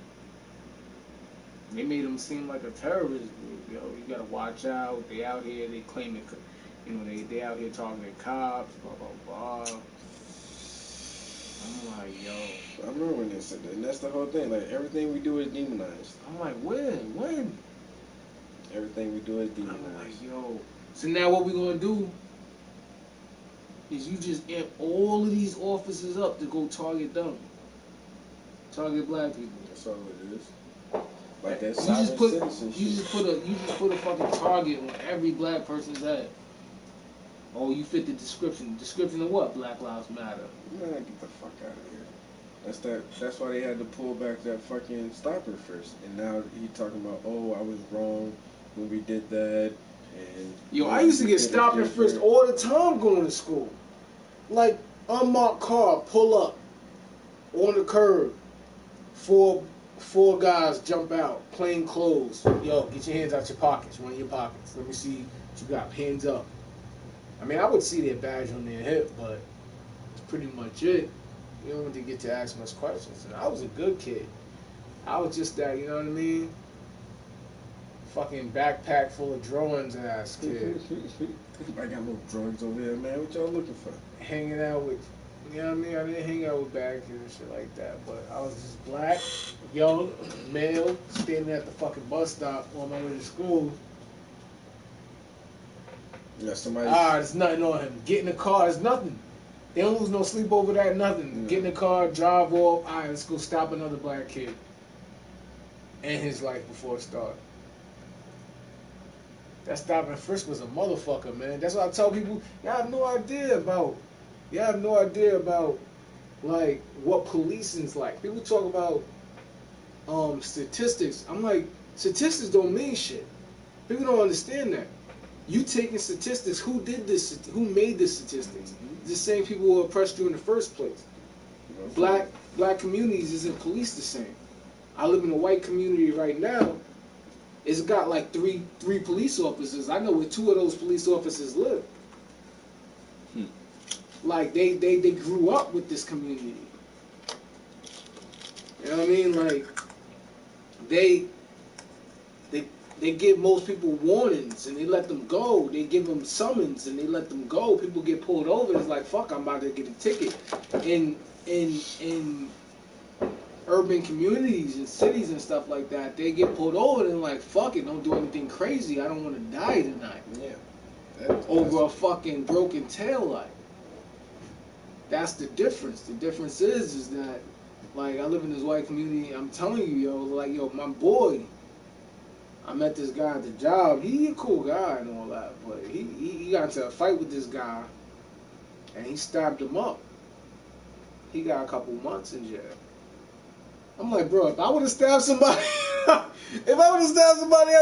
They made them seem like a terrorist group, yo. You gotta watch out. They out here, they claiming, you know, they out here talking to cops, blah, blah, blah. I'm like, yo. I remember when they said that, and that's the whole thing. Like, everything we do is demonized. I'm like, when? Everything we do is demonized. I'm like, yo. So now what we gonna do is you just amp all of these officers up to go target them. Target black people. That's all it is. Like that You sovereign just put citizen you shit. just put a fucking target on every black person's head. Oh, you fit the description. Description of what? Black Lives Matter. Man, get the fuck out of here. That's why they had to pull back that fucking stopper first. And now he talking about, oh, I was wrong when we did that. And Yo, I used to get stopped and frisked all the time going to school. Like, unmarked car, pull up on the curb. Four guys jump out, plain clothes. Yo, get your hands out your pockets. Run your pockets. Let me see what you got. Hands up. I mean, I would see their badge on their hip, but that's pretty much it. You don't really get to ask much questions. And I was a good kid. I was just that, you know what I mean? Fucking backpack full of drawings ass kid. I got no drugs over here, man. What y'all looking for? Hanging out with, you know what I mean? I didn't hang out with bad kids and shit like that, but I was just black, young, male, standing at the fucking bus stop on my way to school. Yeah, somebody. There's nothing on him. Get in the car, there's nothing. They don't lose no sleep over that, nothing. No. Get in the car, drive off, alright, let's go stop another black kid. And his life before it started. That stop and frisk was a motherfucker, man. That's what I tell people, y'all have no idea about, like, what policing's like. People talk about statistics. I'm like, statistics don't mean shit. People don't understand that. You taking statistics, who did this, who made the statistics? The same people who oppressed you in the first place. Black communities isn't policed the same. I live in a white community right now. It's got like three police officers. I know where 2 of those police officers live. Like they grew up with this community. You know what I mean? Like they give most people warnings and they let them go. They give them summons and they let them go. People get pulled over. It's like, fuck, I'm about to get a ticket. In urban communities and cities and stuff like that, they get pulled over and like, fuck it, don't do anything crazy. I don't want to die tonight. Yeah. Over a fucking broken tail light. That's the difference. The difference is that, like, I live in this white community. I'm telling you, yo, like, yo, my boy, I met this guy at the job. He a cool guy and all that, but he got into a fight with this guy, and he stabbed him up. He got a couple months in jail. I'm like, bro, if I would have stabbed somebody, up,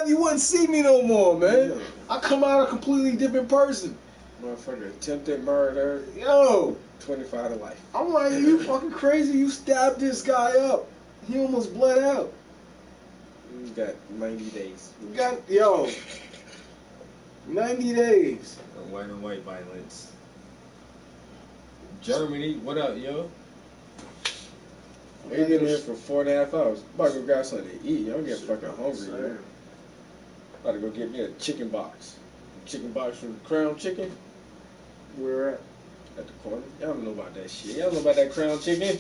you wouldn't see me no more, man. Yeah. I come out a completely different person. Motherfucker, attempted murder. Yo. 25 to life. I'm like, you fucking crazy. You stabbed this guy up. He almost bled out. You got 90 days. 90 days. White on white violence. Germany, what up, yo? They been here for 4.5 hours. About to go grab something to eat. Y'all get fucking hungry, man. About to go get me a chicken box. Chicken box from Crown Chicken. Where at? At the corner. Y'all don't know about that shit. Y'all know about that Crown Chicken?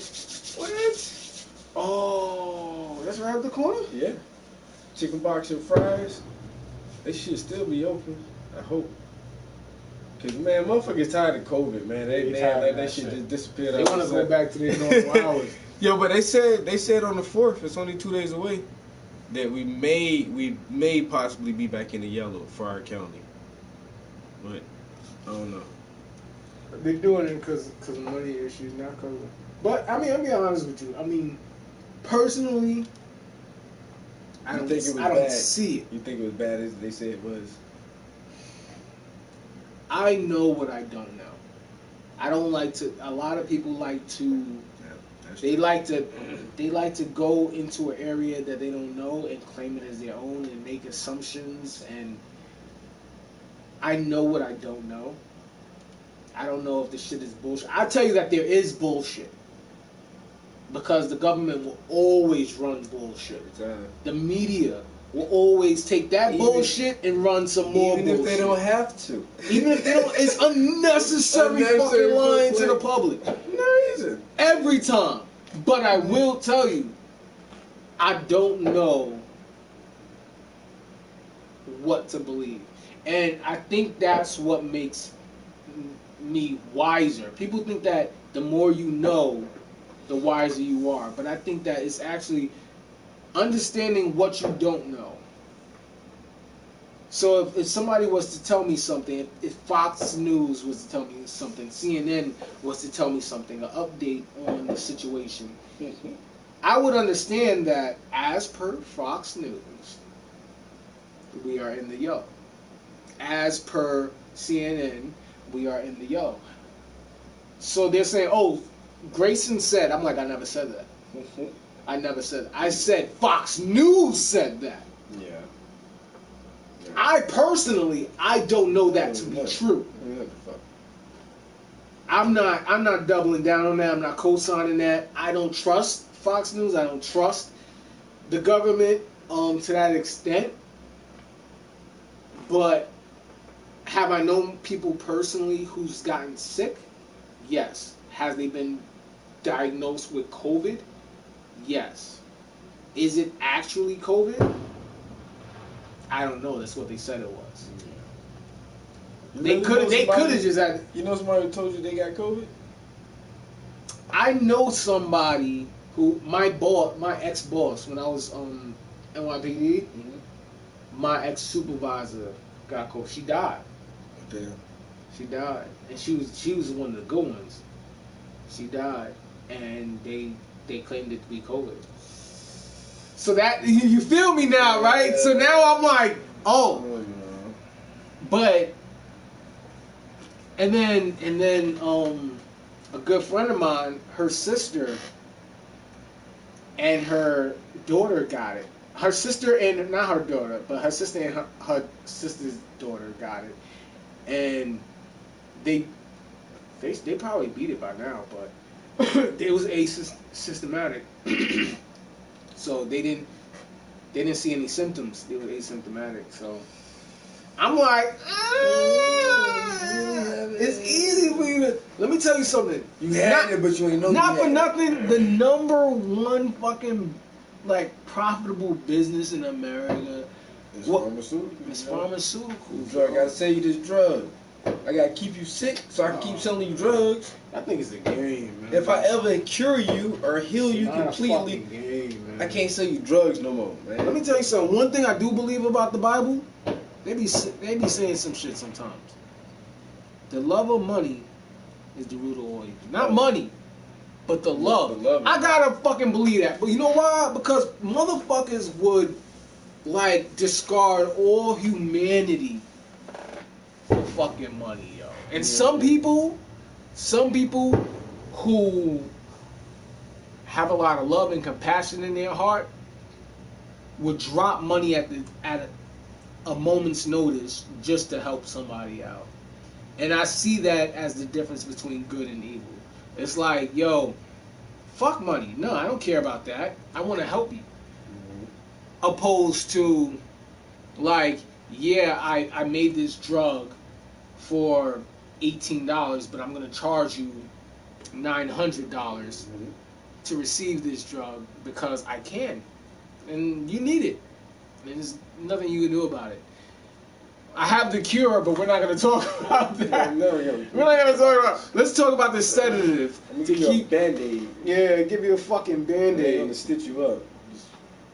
What? Oh, that's right at the corner? Yeah. Chicken box and fries. They should still be open. I hope. Cause man, motherfuckers tired of COVID, man. They tired of that shit just disappeared. They want to go back to their normal hours. Yo, but they said on the 4th, it's only 2 days away, that we may possibly be back in the yellow for our county. But I don't know. They're doing it because of money issues, not because of... But, I mean, I'll be honest with you. I mean, personally, I don't see it. You think it was bad as they said it was? I know what I don't know. I don't like to... A lot of people like to... They like to go into an area that they don't know and claim it as their own and make assumptions, and I know what I don't know. I don't know if this shit is bullshit. I'll tell you that there is bullshit. Because the government will always run bullshit. The media will always take that bullshit and run some more bullshit. Even if they don't have to. Even if they don't, it's unnecessary fucking lying to the public. No reason. Every time. But I will tell you, I don't know what to believe. And I think that's what makes me wiser. People think that the more you know, the wiser you are. But I think that it's actually understanding what you don't know. So if somebody was to tell me something, if Fox News was to tell me something, CNN was to tell me something, an update on the situation, I would understand that as per Fox News, we are in the yo. As per CNN, we are in the yo. So they're saying, oh, Grayson said, I'm like, I never said that. I never said that. I said Fox News said that. Yeah. I personally, I don't know that to be true. I'm not doubling down on that. I'm not co-signing that. I don't trust Fox News. I don't trust the government to that extent. But have I known people personally who's gotten sick? Yes. Has they been diagnosed with COVID? Yes. Is it actually COVID? I don't know. That's what they said it was. They could have just had. You know somebody who told you they got COVID? I know somebody who my ex-boss when I was NYPD, my ex-supervisor got COVID. She died. Damn. She died, and she was one of the good ones. She died, and they claimed it to be COVID. So that you feel me now, right? So now I'm like, oh, but and then a good friend of mine, her sister and her daughter got it. Her sister and not her daughter, but her sister and her sister's daughter got it, and they probably beat it by now, but it was systematic. So they didn't see any symptoms. They were asymptomatic. So I'm like, it's easy for you to. Let me tell you something. You had it, but you ain't know. Not for nothing. The number one fucking like profitable business in America is pharmaceuticals. It's pharmaceuticals. So I gotta sell you this drug. I gotta keep you sick so I can keep selling you drugs. I think it's a game, man. If I ever cure you or heal you completely, game, man. I can't sell you drugs no more, man. Let me tell you something. One thing I do believe about the Bible, they be saying some shit sometimes. The love of money is the root of all evil. Not money, but the love. I gotta fucking believe that. But you know why? Because motherfuckers would like discard all humanity for fucking money, yo. And some people who have a lot of love and compassion in their heart would drop money at a moment's notice just to help somebody out. And I see that as the difference between good and evil. It's like, yo, fuck money. No, I don't care about that. I want to help you. Opposed to, like, yeah, I made this drug for $18, but I'm going to charge you $900 to receive this drug because I can. And you need it. And there's nothing you can do about it. I have the cure, but we're not gonna talk about that. No. We're not gonna talk about. Let's talk about the sedative I'm to gonna give you a keep. Band-Aid. Yeah, give you a fucking They're Band-Aid. gonna stitch you up.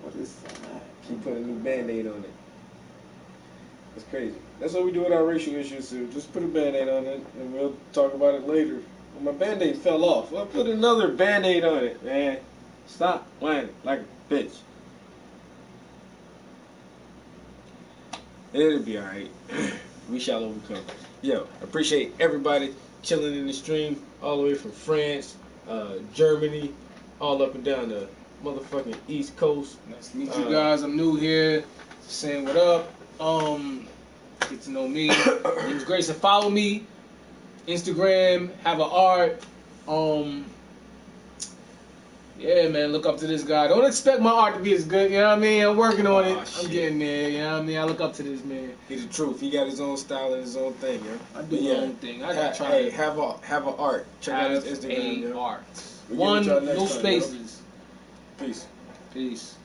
What is that? Keep putting a new Band-Aid on it. That's crazy. That's what we do with our racial issues too. Just put a Band-Aid on it, and we'll talk about it later. Well, my Band-Aid fell off. Well, put another Band-Aid on it, man. Stop whining like a bitch. It'll be alright. We shall overcome. Yo, appreciate everybody chilling in the stream all the way from France, Germany, all up and down the motherfucking East Coast. Nice to meet you guys. I'm new here. Saying what up. Get to know me. Name's Grayson. Follow me. Instagram. Have an art. Yeah, man. Look up to this guy. Don't expect my art to be as good. You know what I mean? I'm working on it. Shit. I'm getting there. You know what I mean? I look up to this man. He's the truth. He got his own style and his own thing, yo. I do my own thing. I gotta try Hey, to have a art. Check out his have Instagram, a yo. art. We'll One, give it to y'all next no time, yo. spaces. Peace. Peace.